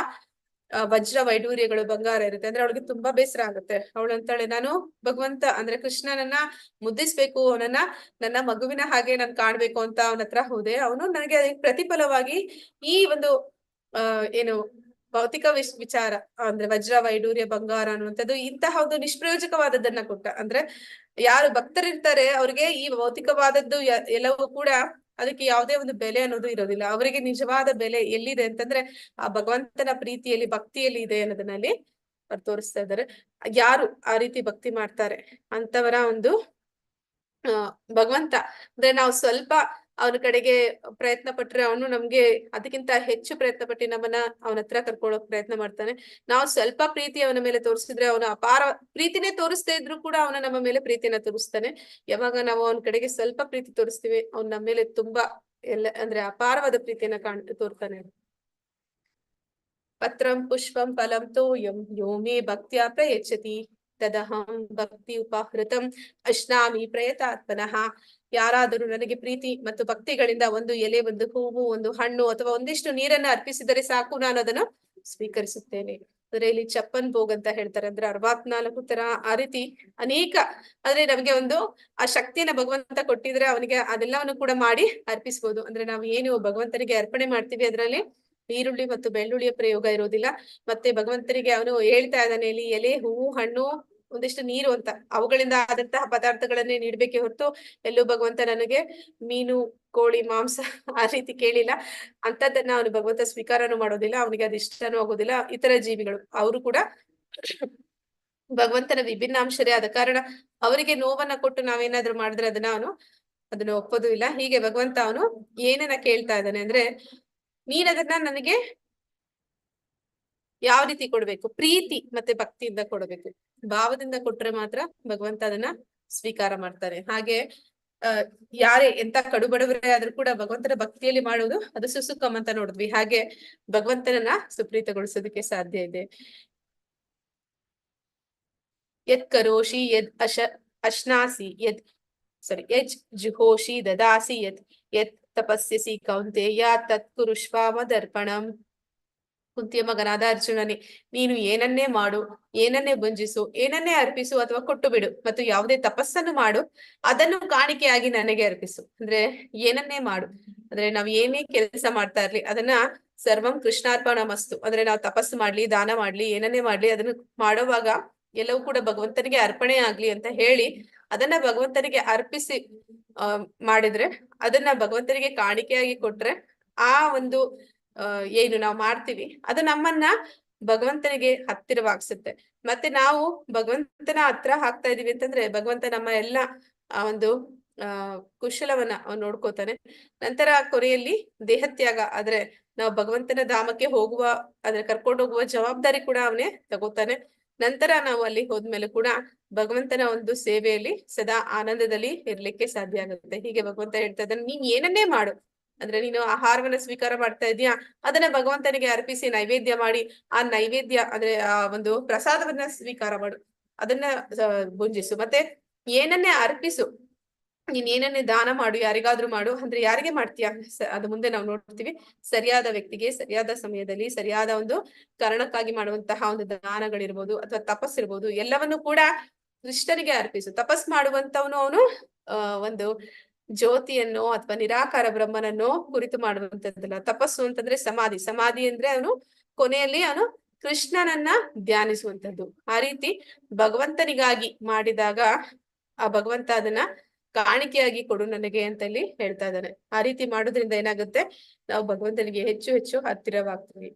ವಜ್ರ ವೈಡೂರ್ಯಗಳು, ಬಂಗಾರ ಇರುತ್ತೆ. ಅಂದ್ರೆ ಅವಳಿಗೆ ತುಂಬಾ ಬೇಸರ ಆಗುತ್ತೆ. ಅವಳು ಅಂತಾಳೆ, ನಾನು ಭಗವಂತ ಅಂದ್ರೆ ಕೃಷ್ಣನನ್ನ ಮುದ್ದಿಸ್ಬೇಕು, ಅವನನ್ನ ನನ್ನ ಮಗುವಿನ ಹಾಗೆ ನಾನು ಕಾಣ್ಬೇಕು ಅಂತ ಅವನ ಹತ್ರ ಹೋದೆ. ಅವನು ನನಗೆ ಅದಕ್ಕೆ ಪ್ರತಿಫಲವಾಗಿ ಈ ಒಂದು ಏನು ಭೌತಿಕ ವಿಚಾರ ಅಂದ್ರೆ ವಜ್ರ ವೈಡೂರ್ಯ ಬಂಗಾರ ಅನ್ನುವಂಥದ್ದು ಇಂತಹ ಒಂದು ನಿಷ್ಪ್ರಯೋಜಕವಾದದ್ದನ್ನ ಕೊಟ್ಟ. ಅಂದ್ರೆ ಯಾರು ಭಕ್ತರಿರ್ತಾರೆ ಅವ್ರಿಗೆ ಈ ಭೌತಿಕವಾದದ್ದು ಎಲ್ಲವೂ ಕೂಡ ಅದಕ್ಕೆ ಯಾವುದೇ ಒಂದು ಬೆಲೆ ಅನ್ನೋದು ಇರೋದಿಲ್ಲ. ಅವರಿಗೆ ನಿಜವಾದ ಬೆಲೆ ಎಲ್ಲಿದೆ ಅಂತಂದ್ರೆ ಆ ಭಗವಂತನ ಪ್ರೀತಿಯಲ್ಲಿ, ಭಕ್ತಿಯಲ್ಲಿ ಇದೆ ಅನ್ನೋದನ್ನಲ್ಲಿ ಅವ್ರು ತೋರಿಸ್ತಾ ಇದ್ದಾರೆ. ಯಾರು ಆ ರೀತಿ ಭಕ್ತಿ ಮಾಡ್ತಾರೆ ಅಂತವರ ಒಂದು ಭಗವಂತ ಅಂದ್ರೆ ನಾವು ಸ್ವಲ್ಪ ಅವನ ಕಡೆಗೆ ಪ್ರಯತ್ನ ಪಟ್ರೆ ಅವನು ನಮ್ಗೆ ಅದಕ್ಕಿಂತ ಹೆಚ್ಚು ಪ್ರಯತ್ನ ಪಟ್ಟು ನಮ್ಮನ್ನ ಅವನ ಹತ್ರ ಕರ್ಕೊಳ್ಳೋಕ್ ಪ್ರಯತ್ನ ಮಾಡ್ತಾನೆ. ನಾವು ಸ್ವಲ್ಪ ಪ್ರೀತಿ ಅವನ ಮೇಲೆ ತೋರಿಸಿದ್ರೆ ಅವನ ಅಪಾರ ಪ್ರೀತಿನೇ ತೋರಿಸ್ತಾ ಇದ್ರು ಕೂಡ ಅವನ ನಮ್ಮ ಮೇಲೆ ಪ್ರೀತಿಯನ್ನ ತೋರಿಸ್ತಾನೆ. ಯಾವಾಗ ನಾವು ಅವನ ಕಡೆಗೆ ಸ್ವಲ್ಪ ಪ್ರೀತಿ ತೋರಿಸ್ತೀವಿ, ಅವ್ನು ನಮ್ಮ ಮೇಲೆ ತುಂಬಾ ಅಂದ್ರೆ ಅಪಾರವಾದ ಪ್ರೀತಿಯನ್ನ ತೋರ್ತಾನೆ. ಪತ್ರಂ ಪುಷ್ಪಂ ಫಲಂ ತೋಯಂ ಯೋ ಮೇ ಭಕ್ತ್ಯಾ ಪ್ರಯಚ್ಛತಿ ತದಹಂ ಭಕ್ತಿ ಉಪಹೃತಂ ಅಶ್ನಾಮಿ ಪ್ರಯತಾತ್ಮನಃ. ಯಾರಾದರೂ ನನಗೆ ಪ್ರೀತಿ ಮತ್ತು ಭಕ್ತಿಗಳಿಂದ ಒಂದು ಎಲೆ, ಒಂದು ಹೂವು, ಒಂದು ಹಣ್ಣು ಅಥವಾ ಒಂದಿಷ್ಟು ನೀರನ್ನ ಅರ್ಪಿಸಿದರೆ ಸಾಕು, ನಾನು ಅದನ್ನು ಸ್ವೀಕರಿಸುತ್ತೇನೆ. ಅಂದ್ರೆ ಇಲ್ಲಿ ಚಪ್ಪನ್ ಭೋಗ್ ಅಂತ ಹೇಳ್ತಾರೆ, ಅಂದ್ರೆ 64 ತರ ಆ ರೀತಿ ಅನೇಕ ಅಂದ್ರೆ ನಮ್ಗೆ ಒಂದು ಆ ಶಕ್ತಿಯನ್ನ ಭಗವಂತ ಕೊಟ್ಟಿದ್ರೆ ಅವನಿಗೆ ಅದೆಲ್ಲವನ್ನು ಕೂಡ ಮಾಡಿ ಅರ್ಪಿಸ್ಬೋದು. ಅಂದ್ರೆ ನಾವು ಏನು ಭಗವಂತನಿಗೆ ಅರ್ಪಣೆ ಮಾಡ್ತೀವಿ ಅದರಲ್ಲಿ ಈರುಳ್ಳಿ ಮತ್ತು ಬೆಳ್ಳುಳ್ಳಿಯ ಪ್ರಯೋಗ ಇರೋದಿಲ್ಲ. ಮತ್ತೆ ಭಗವಂತನಿಗೆ ಅವನು ಹೇಳ್ತಾ ಇದ್ದಾನೆ ಇಲ್ಲಿ ಎಲೆ, ಹೂವು, ಹಣ್ಣು, ಒಂದಿಷ್ಟು ನೀರು ಅಂತ ಅವುಗಳಿಂದ ಆದಂತಹ ಪದಾರ್ಥಗಳನ್ನೇ ನೀಡ್ಬೇಕೆ ಹೊರತು ಎಲ್ಲೂ ಭಗವಂತ ನನಗೆ ಮೀನು, ಕೋಳಿ, ಮಾಂಸ ಆ ರೀತಿ ಕೇಳಿಲ್ಲ. ಅಂತದನ್ನ ಅವನು ಭಗವಂತ ಸ್ವೀಕಾರನೂ ಮಾಡೋದಿಲ್ಲ, ಅವನಿಗೆ ಅದು ಇಷ್ಟನೂ ಆಗೋದಿಲ್ಲ. ಇತರ ಜೀವಿಗಳು ಅವರು ಕೂಡ ಭಗವಂತನ ವಿಭಿನ್ನಾಂಶರೇ ಆದ ಕಾರಣ ಅವರಿಗೆ ನೋವನ್ನ ಕೊಟ್ಟು ನಾವೇನಾದ್ರೂ ಮಾಡಿದ್ರೆ ಅದನ್ನ ಒಪ್ಪೋದು ಇಲ್ಲ. ಹೀಗೆ ಭಗವಂತ ಅವನು ಏನನ್ನ ಕೇಳ್ತಾ ಇದ್ದಾನೆ ಅಂದ್ರೆ, ನೀನದನ್ನ ನನಗೆ ಯಾವ ರೀತಿ ಕೊಡ್ಬೇಕು? ಪ್ರೀತಿ ಮತ್ತೆ ಭಕ್ತಿಯಿಂದ ಕೊಡಬೇಕು. ಭಾವದಿಂದ ಕೊಟ್ರೆ ಮಾತ್ರ ಭಗವಂತ ಅದನ್ನ ಸ್ವೀಕಾರ ಮಾಡ್ತಾನೆ. ಹಾಗೆ ಯಾರೇ ಎಂತ ಕಡುಬಡವರೇ ಆದ್ರೂ ಕೂಡ ಭಗವಂತನ ಭಕ್ತಿಯಲ್ಲಿ ಮಾಡುವುದು ಅದು ಸುಸುಖಂ ಅಂತ ನೋಡಿದ್ವಿ. ಹಾಗೆ ಭಗವಂತನನ್ನ ಸುಪ್ರೀತಗೊಳಿಸೋದಕ್ಕೆ ಸಾಧ್ಯ ಇದೆ. ಯತ್ ಕರೋಷಿ ಯದ್ ಅಶ್ನಾಸಿ ಯಜ್ ಜುಹೋಷಿ ದದಾಸಿ ಯತ್ ತಪಸ್ಯಸಿ ಕೌಂತೆಯ ತತ್ ಕುರುಷ್ವ ಮದರ್ಪಣಂ. ಕುಂತಿಯ ಮಗನಾದ ಅರ್ಜುನನೇ, ನೀನು ಏನನ್ನೇ ಮಾಡು, ಏನನ್ನೇ ಭುಂಜಿಸು, ಏನನ್ನೇ ಅರ್ಪಿಸು ಅಥವಾ ಕೊಟ್ಟು ಬಿಡು, ಮತ್ತು ಯಾವುದೇ ತಪಸ್ಸನ್ನು ಮಾಡು, ಅದನ್ನು ಕಾಣಿಕೆಯಾಗಿ ನನಗೆ ಅರ್ಪಿಸು. ಅಂದ್ರೆ ಏನನ್ನೇ ಮಾಡು, ಅಂದ್ರೆ ನಾವ್ ಏನೇ ಕೆಲಸ ಮಾಡ್ತಾ ಇರ್ಲಿ ಅದನ್ನ ಸರ್ವಂ ಕೃಷ್ಣಾರ್ಪಣಮಸ್ತು, ಅಂದ್ರೆ ನಾವು ತಪಸ್ಸು ಮಾಡ್ಲಿ, ದಾನ ಮಾಡ್ಲಿ, ಏನನ್ನೇ ಮಾಡ್ಲಿ, ಅದನ್ನು ಮಾಡುವಾಗ ಎಲ್ಲವೂ ಕೂಡ ಭಗವಂತನಿಗೆ ಅರ್ಪಣೆ ಆಗ್ಲಿ ಅಂತ ಹೇಳಿ ಅದನ್ನ ಭಗವಂತನಿಗೆ ಅರ್ಪಿಸಿ ಮಾಡಿದ್ರೆ, ಅದನ್ನ ಭಗವಂತನಿಗೆ ಕಾಣಿಕೆಯಾಗಿ ಕೊಟ್ರೆ ಆ ಒಂದು ಏನು ನಾವು ಮಾಡ್ತೀವಿ ಅದು ನಮ್ಮನ್ನ ಭಗವಂತನಿಗೆ ಹತ್ತಿರವಾಗಿಸುತ್ತೆ. ಮತ್ತೆ ನಾವು ಭಗವಂತನ ಹತ್ರ ಹಾಕ್ತಾ ಇದೀವಿ ಅಂತಂದ್ರೆ ಭಗವಂತ ನಮ್ಮ ಎಲ್ಲ ಒಂದು ಕುಶಲವನ್ನ ನೋಡ್ಕೋತಾನೆ. ನಂತರ ಕೊನೆಯಲ್ಲಿ ದೇಹತ್ಯಾಗ ಆದ್ರೆ ನಾವು ಭಗವಂತನ ಧಾಮಕ್ಕೆ ಹೋಗುವ ಅಂದ್ರೆ ಕರ್ಕೊಂಡು ಹೋಗುವ ಜವಾಬ್ದಾರಿ ಕೂಡ ಅವನೇ ತಗೋತಾನೆ. ನಂತರ ನಾವು ಅಲ್ಲಿ ಹೋದ್ಮೇಲೆ ಕೂಡ ಭಗವಂತನ ಒಂದು ಸೇವೆಯಲ್ಲಿ ಸದಾ ಆನಂದದಲ್ಲಿ ಇರ್ಲಿಕ್ಕೆ ಸಾಧ್ಯ ಆಗುತ್ತೆ. ಹೀಗೆ ಭಗವಂತ ಹೇಳ್ತಾ ಇದ್ದಾನೆ, ನೀನ್ ಏನನ್ನೇ ಮಾಡು, ಅಂದ್ರೆ ನೀನು ಆಹಾರವನ್ನ ಸ್ವೀಕಾರ ಮಾಡ್ತಾ ಇದೀಯಾ, ಅದನ್ನ ಭಗವಂತನಿಗೆ ಅರ್ಪಿಸಿ ನೈವೇದ್ಯ ಮಾಡಿ ಆ ನೈವೇದ್ಯ ಅಂದ್ರೆ ಆ ಒಂದು ಪ್ರಸಾದವನ್ನ ಸ್ವೀಕಾರ ಮಾಡು, ಅದನ್ನ ಭುಂಜಿಸು. ಮತ್ತೆ ಏನನ್ನೇ ಅರ್ಪಿಸು, ನೀನ್ ಏನನ್ನೇ ದಾನ ಮಾಡು, ಯಾರಿಗಾದ್ರೂ ಮಾಡು. ಅಂದ್ರೆ ಯಾರಿಗೆ ಮಾಡ್ತೀಯಾ ಅದು ಮುಂದೆ ನಾವು ನೋಡ್ತೀವಿ. ಸರಿಯಾದ ವ್ಯಕ್ತಿಗೆ ಸರಿಯಾದ ಸಮಯದಲ್ಲಿ ಸರಿಯಾದ ಒಂದು ಕಾರಣಕ್ಕಾಗಿ ಮಾಡುವಂತಹ ಒಂದು ದಾನಗಳಿರ್ಬೋದು ಅಥವಾ ತಪಸ್ಸಿರ್ಬೋದು, ಎಲ್ಲವನ್ನು ಕೂಡ ಕೃಷ್ಣನಿಗೆ ಅರ್ಪಿಸು. ತಪಸ್ ಮಾಡುವಂತವನು ಅವನು ಒಂದು ಜ್ಯೋತಿಯನ್ನೋ ಅಥವಾ ನಿರಾಕಾರ ಬ್ರಹ್ಮನನ್ನೋ ಕುರಿತು ಮಾಡುವಂತದ್ದಲ್ಲ. ತಪಸ್ಸು ಅಂತಂದ್ರೆ ಸಮಾಧಿ. ಸಮಾಧಿ ಅಂದ್ರೆ ಅವನು ಕೊನೆಯಲ್ಲಿ ಅವನು ಕೃಷ್ಣನನ್ನ ಧ್ಯಾನಿಸುವಂತದ್ದು. ಆ ರೀತಿ ಭಗವಂತನಿಗಾಗಿ ಮಾಡಿದಾಗ ಆ ಭಗವಂತ ಅದನ್ನ ಕಾಣಿಕೆಯಾಗಿ ಕೊಡು ನನಗೆ ಅಂತ ಇಲ್ಲಿ ಹೇಳ್ತಾ ಇದ್ದಾನೆ. ಆ ರೀತಿ ಮಾಡೋದ್ರಿಂದ ಏನಾಗುತ್ತೆ, ನಾವು ಭಗವಂತನಿಗೆ ಹೆಚ್ಚು ಹೆಚ್ಚು ಹತ್ತಿರವಾಗ್ತೀವಿ.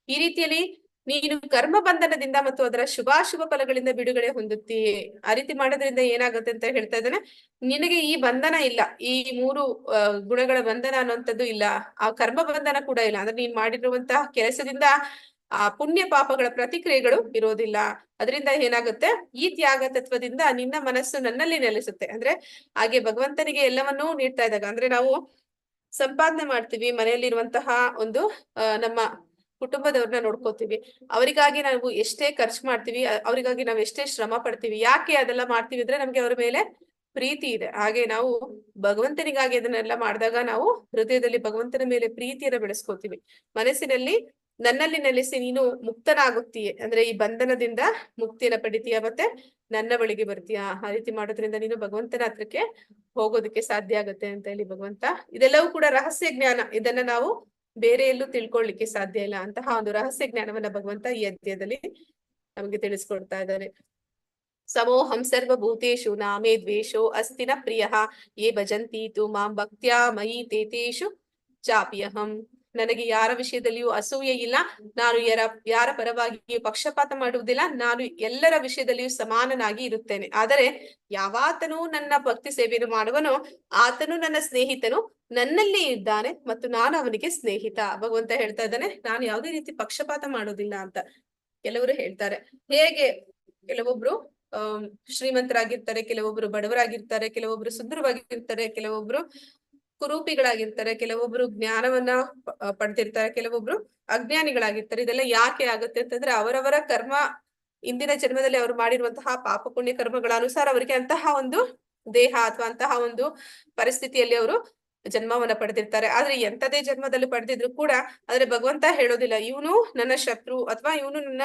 ಈ ರೀತಿಯಲ್ಲಿ ನೀನು ಕರ್ಮ ಬಂಧನದಿಂದ ಮತ್ತು ಅದರ ಶುಭಾಶುಭ ಫಲಗಳಿಂದ ಬಿಡುಗಡೆ ಹೊಂದುತ್ತೀಯೇ. ಆ ರೀತಿ ಮಾಡೋದ್ರಿಂದ ಏನಾಗುತ್ತೆ ಅಂತ ಹೇಳ್ತಾ ಇದ್ದಾನೆ, ನಿನಗೆ ಈ ಬಂಧನ ಇಲ್ಲ, ಈ 3 ಗುಣಗಳ ಬಂಧನ ಅನ್ನುವಂಥದ್ದು ಇಲ್ಲ, ಆ ಕರ್ಮ ಬಂಧನ ಕೂಡ ಇಲ್ಲ. ಅಂದ್ರೆ ನೀನ್ ಮಾಡಿರುವಂತಹ ಕೆಲಸದಿಂದ ಆ ಪುಣ್ಯ ಪಾಪಗಳ ಪ್ರತಿಕ್ರಿಯೆಗಳು ಇರೋದಿಲ್ಲ. ಅದರಿಂದ ಏನಾಗುತ್ತೆ, ಈ ತ್ಯಾಗ ತತ್ವದಿಂದ ನಿನ್ನ ಮನಸ್ಸು ನನ್ನಲ್ಲಿ ನೆಲೆಸುತ್ತೆ. ಅಂದ್ರೆ ಹಾಗೆ ಭಗವಂತನಿಗೆ ಎಲ್ಲವನ್ನೂ ನೀಡ್ತಾ ಇದ್ದಾಗ, ಅಂದ್ರೆ ನಾವು ಸಂಪಾದನೆ ಮಾಡ್ತೀವಿ, ಮನೆಯಲ್ಲಿರುವಂತಹ ಒಂದು ನಮ್ಮ ಕುಟುಂಬದವ್ರನ್ನ ನೋಡ್ಕೋತೀವಿ, ಅವರಿಗಾಗಿ ನಾವು ಎಷ್ಟೇ ಖರ್ಚು ಮಾಡ್ತೀವಿ, ಅವರಿಗಾಗಿ ನಾವು ಎಷ್ಟೇ ಶ್ರಮ ಪಡ್ತೀವಿ. ಯಾಕೆ ಅದೆಲ್ಲ ಮಾಡ್ತೀವಿ ಅಂದ್ರೆ ನಮ್ಗೆ ಅವ್ರ ಮೇಲೆ ಪ್ರೀತಿ ಇದೆ. ಹಾಗೆ ನಾವು ಭಗವಂತನಿಗಾಗಿ ಅದನ್ನೆಲ್ಲ ಮಾಡಿದಾಗ ನಾವು ಹೃದಯದಲ್ಲಿ ಭಗವಂತನ ಮೇಲೆ ಪ್ರೀತಿಯನ್ನ ಬೆಳೆಸ್ಕೋತೀವಿ. ಮನಸ್ಸಿನಲ್ಲಿ ನನ್ನಲ್ಲಿ ನೆಲೆಸಿ ನೀನು ಮುಕ್ತನಾಗುತ್ತೀಯೆ, ಅಂದ್ರೆ ಈ ಬಂಧನದಿಂದ ಮುಕ್ತಿಯನ್ನ ಪಡಿತೀಯ, ಮತ್ತೆ ನನ್ನ ಬಳಿಗೆ ಬರ್ತೀಯ. ಆ ರೀತಿ ಮಾಡೋದ್ರಿಂದ ನೀನು ಭಗವಂತನ ಹತ್ರಕ್ಕೆ ಹೋಗೋದಕ್ಕೆ ಸಾಧ್ಯ ಆಗುತ್ತೆ ಅಂತ ಹೇಳಿ ಭಗವಂತ, ಇದೆಲ್ಲವೂ ಕೂಡ ರಹಸ್ಯ ಜ್ಞಾನ, ಇದನ್ನ ನಾವು ಬೇರೆ ಎಲ್ಲೂ ತಿಳ್ಕೊಳ್ಳಿಕ್ಕೆ ಸಾಧ್ಯ ಇಲ್ಲ. ಅಂತಹ ಒಂದು ರಹಸ್ಯ ಜ್ಞಾನವನ್ನ ಭಗವಂತ ಈ ಅಧ್ಯಾಯದಲ್ಲಿ ನಮಗೆ ತಿಳಿಸ್ಕೊಡ್ತಾ ಇದ್ದಾರೆ. ಸಮೋಹಂ ಸರ್ವಭೂತೇಷು ನಾಮೇ ದ್ವೇಷೋ ಅಸ್ತಿ ನ ಪ್ರಿಯಃ ಯೇ ಭಜಂತಿ ತು ಮಾಂ ಭಕ್ತ್ಯಾ ಮಯಿ ತೇತೇಷು ಚಾಪ್ಯಹಂ. ನನಗೆ ಯಾರ ವಿಷಯದಲ್ಲಿಯೂ ಅಸೂಯೆ ಇಲ್ಲ, ನಾನು ಯಾರ ಪರವಾಗಿಯೂ ಪಕ್ಷಪಾತ ಮಾಡುವುದಿಲ್ಲ, ನಾನು ಎಲ್ಲರ ವಿಷಯದಲ್ಲಿಯೂ ಸಮಾನನಾಗಿ ಇರುತ್ತೇನೆ. ಆದರೆ ಯಾವಾತನು ನನ್ನ ಭಕ್ತಿ ಸೇವೆಯನ್ನು ಮಾಡುವನೋ ಆತನು ನನ್ನ ಸ್ನೇಹಿತನು, ನನ್ನಲ್ಲಿ ಇದ್ದಾನೆ ಮತ್ತು ನಾನು ಅವನಿಗೆ ಸ್ನೇಹಿತ. ಭಗವಂತ ಹೇಳ್ತಾ ಇದ್ದಾನೆ, ನಾನು ಯಾವುದೇ ರೀತಿ ಪಕ್ಷಪಾತ ಮಾಡೋದಿಲ್ಲ ಅಂತ. ಕೆಲವರು ಹೇಳ್ತಾರೆ, ಹೇಗೆ ಕೆಲವೊಬ್ರು ಶ್ರೀಮಂತರಾಗಿರ್ತಾರೆ, ಕೆಲವೊಬ್ರು ಬಡವರಾಗಿರ್ತಾರೆ, ಕೆಲವೊಬ್ರು ಸುಂದರವಾಗಿರ್ತಾರೆ, ಕೆಲವೊಬ್ರು ಕುರೂಪಿಗಳಾಗಿರ್ತಾರೆ, ಕೆಲವೊಬ್ರು ಜ್ಞಾನವನ್ನ ಪಡೆದಿರ್ತಾರೆ, ಕೆಲವೊಬ್ರು ಅಜ್ಞಾನಿಗಳಾಗಿರ್ತಾರೆ. ಇದೆಲ್ಲ ಯಾಕೆ ಆಗುತ್ತೆ ಅಂತಂದ್ರೆ ಅವರವರ ಕರ್ಮ, ಇಂದಿನ ಜನ್ಮದಲ್ಲಿ ಅವರು ಮಾಡಿರುವಂತಹ ಪಾಪ ಪುಣ್ಯ ಕರ್ಮಗಳ ಅನುಸಾರ ಅವರಿಗೆ ಅಂತಹ ಒಂದು ದೇಹ ಅಥವಾ ಅಂತಹ ಒಂದು ಪರಿಸ್ಥಿತಿಯಲ್ಲಿ ಅವರು ಜನ್ಮವನ್ನ ಪಡೆದಿರ್ತಾರೆ. ಆದ್ರೆ ಎಂತದೇ ಜನ್ಮದಲ್ಲಿ ಪಡೆದಿದ್ರು ಕೂಡ ಆದ್ರೆ ಭಗವಂತ ಹೇಳೋದಿಲ್ಲ ಇವನು ನನ್ನ ಶತ್ರು ಅಥವಾ ಇವನು ನನ್ನ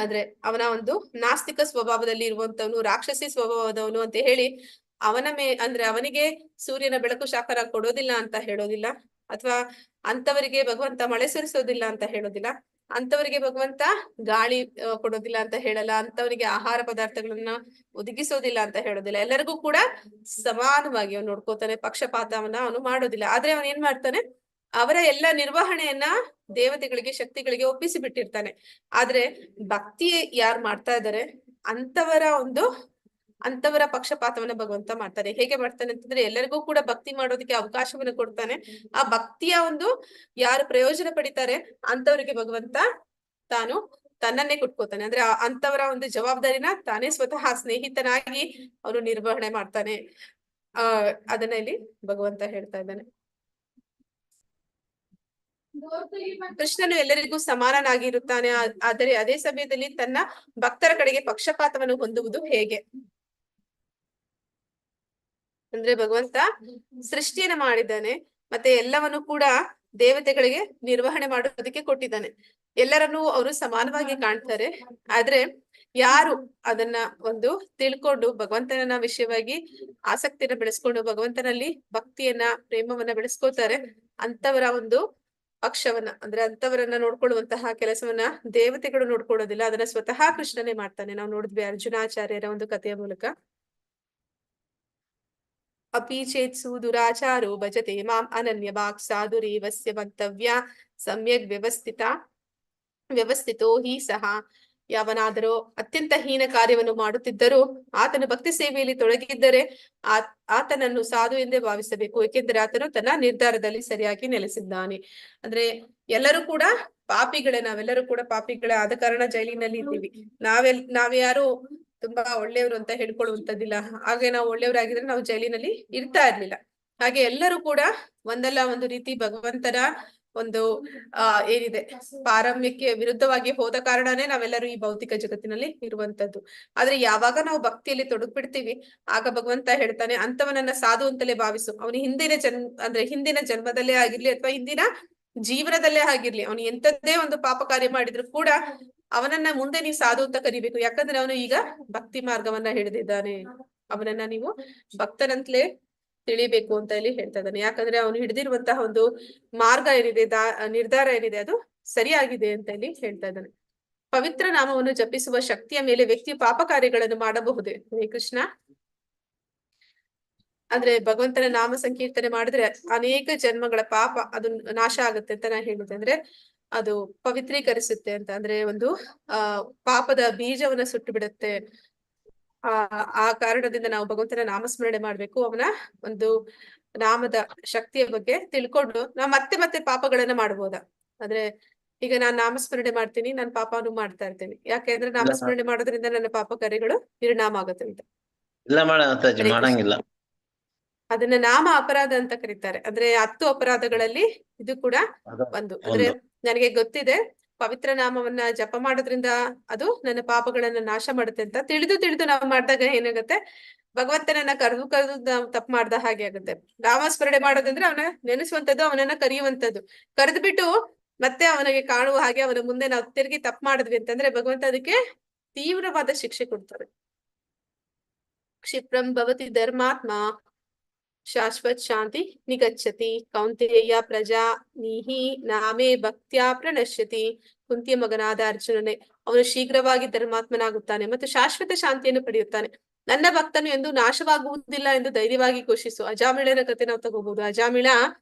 ಆದ್ರೆ ಅವನ ಒಂದು ನಾಸ್ತಿಕ ಸ್ವಭಾವದಲ್ಲಿ ಇರುವಂತವನು, ರಾಕ್ಷಸಿ ಸ್ವಭಾವದವನು ಅಂತ ಹೇಳಿ ಅಂದ್ರೆ ಅವನಿಗೆ ಸೂರ್ಯನ ಬೆಳಕು ಶಾಖರ ಕೊಡೋದಿಲ್ಲ ಅಂತ ಹೇಳೋದಿಲ್ಲ, ಅಥವಾ ಅಂತವರಿಗೆ ಭಗವಂತ ಮಳೆ ಸುರಿಸೋದಿಲ್ಲ ಅಂತ ಹೇಳೋದಿಲ್ಲ, ಅಂತವರಿಗೆ ಭಗವಂತ ಗಾಳಿ ಕೊಡೋದಿಲ್ಲ ಅಂತ ಹೇಳಲ್ಲ, ಅಂತವರಿಗೆ ಆಹಾರ ಪದಾರ್ಥಗಳನ್ನ ಒದಗಿಸೋದಿಲ್ಲ ಅಂತ ಹೇಳೋದಿಲ್ಲ. ಎಲ್ಲರಿಗೂ ಕೂಡ ಸಮಾನವಾಗಿ ಅವನು ನೋಡ್ಕೋತಾನೆ, ಪಕ್ಷಪಾತವನ್ನ ಅವನು ಮಾಡೋದಿಲ್ಲ. ಆದ್ರೆ ಅವನ್ ಏನ್ ಮಾಡ್ತಾನೆ, ಅವರ ಎಲ್ಲ ನಿರ್ವಹಣೆಯನ್ನ ದೇವತೆಗಳಿಗೆ, ಶಕ್ತಿಗಳಿಗೆ ಒಪ್ಪಿಸಿ ಬಿಟ್ಟಿರ್ತಾನೆ. ಆದ್ರೆ ಭಕ್ತಿ ಯಾರು ಮಾಡ್ತಾ ಇದ್ದಾರೆ ಅಂತವರ ಒಂದು ಅಂತವರ ಪಕ್ಷಪಾತವನ್ನ ಭಗವಂತ ಮಾಡ್ತಾನೆ. ಹೇಗೆ ಮಾಡ್ತಾನೆ ಅಂತಂದ್ರೆ ಎಲ್ಲರಿಗೂ ಕೂಡ ಭಕ್ತಿ ಮಾಡೋದಕ್ಕೆ ಅವಕಾಶವನ್ನ ಕೊಡ್ತಾನೆ. ಆ ಭಕ್ತಿಯ ಒಂದು ಯಾರು ಪ್ರಯೋಜನ ಪಡಿತಾರೆ ಅಂತವರಿಗೆ ಭಗವಂತ ತಾನು ತನ್ನನ್ನೇ ಕೊಟ್ಕೋತಾನೆ. ಅಂದ್ರೆ ಅಂತವರ ಒಂದು ಜವಾಬ್ದಾರಿನ ತಾನೇ ಸ್ವತಃ ಸ್ನೇಹಿತನಾಗಿ ಅವನು ನಿರ್ವಹಣೆ ಮಾಡ್ತಾನೆ. ಅದನ್ನ ಇಲ್ಲಿ ಭಗವಂತ ಹೇಳ್ತಾ ಇದ್ದಾನೆ. ಕೃಷ್ಣನು ಎಲ್ಲರಿಗೂ ಸಮಾನನಾಗಿರುತ್ತಾನೆ. ಆದರೆ ಅದೇ ಸಮಯದಲ್ಲಿ ತನ್ನ ಭಕ್ತರ ಕಡೆಗೆ ಪಕ್ಷಪಾತವನ್ನು ಹೊಂದುವುದು ಹೇಗೆ ಅಂದ್ರೆ ಭಗವಂತ ಸೃಷ್ಟಿಯನ್ನ ಮಾಡಿದ್ದಾನೆ, ಮತ್ತೆ ಎಲ್ಲವನ್ನು ಕೂಡ ದೇವತೆಗಳಿಗೆ ನಿರ್ವಹಣೆ ಮಾಡೋದಕ್ಕೆ ಕೊಟ್ಟಿದ್ದಾನೆ. ಎಲ್ಲರನ್ನೂ ಅವರು ಸಮಾನವಾಗಿ ಕಾಣ್ತಾರೆ. ಆದ್ರೆ ಯಾರು ಅದನ್ನ ಒಂದು ತಿಳ್ಕೊಂಡು ಭಗವಂತನ ವಿಷಯವಾಗಿ ಆಸಕ್ತಿಯನ್ನ ಬೆಳೆಸ್ಕೊಂಡು ಭಗವಂತನಲ್ಲಿ ಭಕ್ತಿಯನ್ನ ಪ್ರೇಮವನ್ನ ಬೆಳೆಸ್ಕೋತಾರೆ, ಅಂತವರ ಒಂದು ಪಕ್ಷವನ್ನ ಅಂದ್ರೆ ಅಂತವರನ್ನ ನೋಡ್ಕೊಳ್ಳುವಂತಹ ಕೆಲಸವನ್ನ ದೇವತೆಗಳು ನೋಡ್ಕೊಳ್ಳೋದಿಲ್ಲ, ಅದನ್ನ ಸ್ವತಃ ಕೃಷ್ಣನೇ ಮಾಡ್ತಾನೆ. ನಾವು ನೋಡಿದ್ವಿ ಅರ್ಜುನಾಚಾರ್ಯರ ಒಂದು ಕಥೆಯ ಮೂಲಕ. ಅಪಿ ಚೇತ್ಸು ದುರಾಚಾರೋ ಭಜತೆ ಮಾಂ ಅನನ್ಯ ವಾಕ್ ಸಾಧುರೇವಸ್ಯ ಮಂತವ್ಯ ಸಮ್ಯಕ್ ವ್ಯವಸ್ಥಿತೋ ಹಿ ಸಹ. ಯಾವನಾದರೂ ಅತ್ಯಂತ ಹೀನ ಕಾರ್ಯವನ್ನು ಮಾಡುತ್ತಿದ್ದರೂ ಆತನು ಭಕ್ತಿ ಸೇವೆಯಲ್ಲಿ ತೊಡಗಿದ್ದರೆ ಆತನನ್ನು ಸಾಧು ಎಂದೇ ಭಾವಿಸಬೇಕು, ಏಕೆಂದರೆ ಆತನು ತನ್ನ ನಿರ್ಧಾರದಲ್ಲಿ ಸರಿಯಾಗಿ ನೆಲೆಸಿದ್ದಾನೆ. ಅಂದ್ರೆ ಎಲ್ಲರೂ ಕೂಡ ಪಾಪಿಗಳೇ, ನಾವೆಲ್ಲರೂ ಕೂಡ ಪಾಪಿಗಳೇ. ಆದ ಕಾರಣ ಜೈಲಿನಲ್ಲಿ ಇದ್ದೀವಿ. ನಾವ್ಯಾರು ತುಂಬಾ ಒಳ್ಳೆಯವರು ಅಂತ ಹೇಳ್ಕೊಳ್ಳುವಂತದ್ದಿಲ್ಲ. ಹಾಗೆ ನಾವು ಒಳ್ಳೆಯವರಾಗಿದ್ರೆ ನಾವು ಜೈಲಿನಲ್ಲಿ ಇರ್ತಾ ಇರ್ಲಿಲ್ಲ. ಹಾಗೆ ಎಲ್ಲರೂ ಕೂಡ ಒಂದಲ್ಲ ಒಂದು ರೀತಿ ಭಗವಂತನ ಒಂದು ಏನಿದೆ ಪಾರಮ್ಯಕ್ಕೆ ವಿರುದ್ಧವಾಗಿ ಹೋದ ಕಾರಣನೇ ನಾವೆಲ್ಲರೂ ಈ ಭೌತಿಕ ಜಗತ್ತಿನಲ್ಲಿ ಇರುವಂತದ್ದು. ಆದ್ರೆ ಯಾವಾಗ ನಾವು ಭಕ್ತಿಯಲ್ಲಿ ತೊಡಗ್ಬಿಡ್ತೀವಿ ಆಗ ಭಗವಂತ ಹೇಳ್ತಾನೆ, ಅಂತವನನ್ನ ಸಾಧು ಅಂತಲೇ ಭಾವಿಸು. ಅವನು ಹಿಂದಿನ ಜನ್ಮದಲ್ಲೇ ಆಗಿರ್ಲಿ ಅಥವಾ ಹಿಂದಿನ ಜೀವನದಲ್ಲೇ ಆಗಿರ್ಲಿ, ಅವನು ಎಂತದ್ದೇ ಒಂದು ಪಾಪ ಕಾರ್ಯ ಮಾಡಿದ್ರು ಕೂಡ ಅವನನ್ನ ಮುಂದೆ ನೀವು ಸಾಧು ಅಂತ ಕರಿಬೇಕು. ಯಾಕಂದ್ರೆ ಅವನು ಈಗ ಭಕ್ತಿ ಮಾರ್ಗವನ್ನ ಹಿಡಿದಿದ್ದಾನೆ. ಅವನನ್ನ ನೀವು ಭಕ್ತನಂತಲೇ ತಿಳಿಬೇಕು ಅಂತ ಇಲ್ಲಿ ಹೇಳ್ತಾ ಇದ್ದಾನೆ. ಯಾಕಂದ್ರೆ ಅವನು ಹಿಡಿದಿರುವಂತಹ ಒಂದು ಮಾರ್ಗ ಏನಿದೆ, ನಿರ್ಧಾರ ಏನಿದೆ, ಅದು ಸರಿಯಾಗಿದೆ ಅಂತ ಇಲ್ಲಿ ಹೇಳ್ತಾ ಇದ್ದಾನೆ. ಪವಿತ್ರ ನಾಮವನ್ನು ಜಪಿಸುವ ಶಕ್ತಿಯ ಮೇಲೆ ವ್ಯಕ್ತಿ ಪಾಪ ಕಾರ್ಯಗಳನ್ನು ಮಾಡಬಹುದೇ? ಹೇ ಕೃಷ್ಣ, ಅಂದ್ರೆ ಭಗವಂತನ ನಾಮ ಸಂಕೀರ್ತನೆ ಮಾಡಿದ್ರೆ ಅನೇಕ ಜನ್ಮಗಳ ಪಾಪ ಅದು ನಾಶ ಆಗುತ್ತೆ ಅಂತ ನಾ ಹೇಳಿದೆ. ಅಂದ್ರೆ ಅದು ಪವಿತ್ರೀಕರಿಸುತ್ತೆ ಅಂತ, ಅಂದ್ರೆ ಒಂದು ಪಾಪದ ಬೀಜವನ್ನ ಸುಟ್ಟು ಬಿಡುತ್ತೆ. ಆ ಕಾರಣದಿಂದ ನಾವು ಭಗವಂತನ ನಾಮಸ್ಮರಣೆ ಮಾಡ್ಬೇಕು. ಅವನ ಒಂದು ನಾಮದ ಶಕ್ತಿಯ ಬಗ್ಗೆ ತಿಳ್ಕೊಂಡು ನಾವು ಮತ್ತೆ ಪಾಪಗಳನ್ನ ಮಾಡ್ಬೋದಾ? ಅಂದ್ರೆ ಈಗ ನಾನ್ ನಾಮಸ್ಮರಣೆ ಮಾಡ್ತೀನಿ, ನಾನು ಪಾಪವನ್ನು ಮಾಡ್ತಾ ಇರ್ತೀನಿ. ಯಾಕೆಂದ್ರೆ ನಾಮಸ್ಮರಣೆ ಮಾಡೋದ್ರಿಂದ ನನ್ನ ಪಾಪ ಕಾರ್ಯಗಳು ನಿರ್ನಾಮ ಆಗುತ್ತೆ ಅಂತ. ಇಲ್ಲ ಮಾತಾಜಿ, ಮಾಡಂಗಿಲ್ಲ. ಅದನ್ನ ನಾಮ ಅಪರಾಧ ಅಂತ ಕರೀತಾರೆ. ಅಂದ್ರೆ 10 ಅಪರಾಧಗಳಲ್ಲಿ ಇದು ಕೂಡ ಒಂದು. ಅಂದ್ರೆ ನನಗೆ ಗೊತ್ತಿದೆ, ಪವಿತ್ರ ನಾಮವನ್ನ ಜಪ ಮಾಡೋದ್ರಿಂದ ಅದು ನನ್ನ ಪಾಪಗಳನ್ನ ನಾಶ ಮಾಡುತ್ತೆ ಅಂತ ತಿಳಿದು ನಾವು ಮಾಡಿದಾಗ ಏನಾಗುತ್ತೆ, ಭಗವಂತನನ್ನ ಕರೆದು ನಾವು ತಪ್ಪು ಮಾಡ್ದ ಹಾಗೆ ಆಗುತ್ತೆ. ನಾಮಸ್ಮರಣೆ ಮಾಡೋದಂದ್ರೆ ಅವನ ನೆನೆಸುವಂತದ್ದು, ಅವನನ್ನ ಕರೆಯುವಂತದ್ದು. ಕರೆದು ಬಿಟ್ಟು ಮತ್ತೆ ಅವನಿಗೆ ಕಾಣುವ ಹಾಗೆ ಅವನ ಮುಂದೆ ನಾವು ತಿರುಗಿ ತಪ್ಪು ಮಾಡಿದ್ವಿ ಅಂತಂದ್ರೆ ಭಗವಂತ ಅದಕ್ಕೆ ತೀವ್ರವಾದ ಶಿಕ್ಷೆ ಕೊಡ್ತಾರೆ. ಕ್ಷಿಪ್ರಂ ಭವತಿ ಧರ್ಮಾತ್ಮ ಶಾಶ್ವತ್ ಶಾಂತಿ ನಿಗಚ್ಚತಿ ಕೌಂತೆಯ ಪ್ರಜಾ ನೀಹಿ ನಾಮೇ ಭಕ್ತ್ಯಾ ಪ್ರಣಶ್ಯತಿ. ಕುಂತಿಯ ಮಗನಾದ ಅರ್ಜುನನೇ, ಅವನು ಶೀಘ್ರವಾಗಿ ಧರ್ಮಾತ್ಮನಾಗುತ್ತಾನೆ ಮತ್ತು ಶಾಶ್ವತ ಶಾಂತಿಯನ್ನು ಪಡೆಯುತ್ತಾನೆ. ನನ್ನ ಭಕ್ತನು ಎಂದು ನಾಶವಾಗುವುದಿಲ್ಲ ಎಂದು ಧೈರ್ಯವಾಗಿ ಘೋಷಿಸು. ಅಜಾಮಿಳನ ಕತೆ ನಾವು ತಗೋಬಹುದು. ಅಜಾಮಿಳ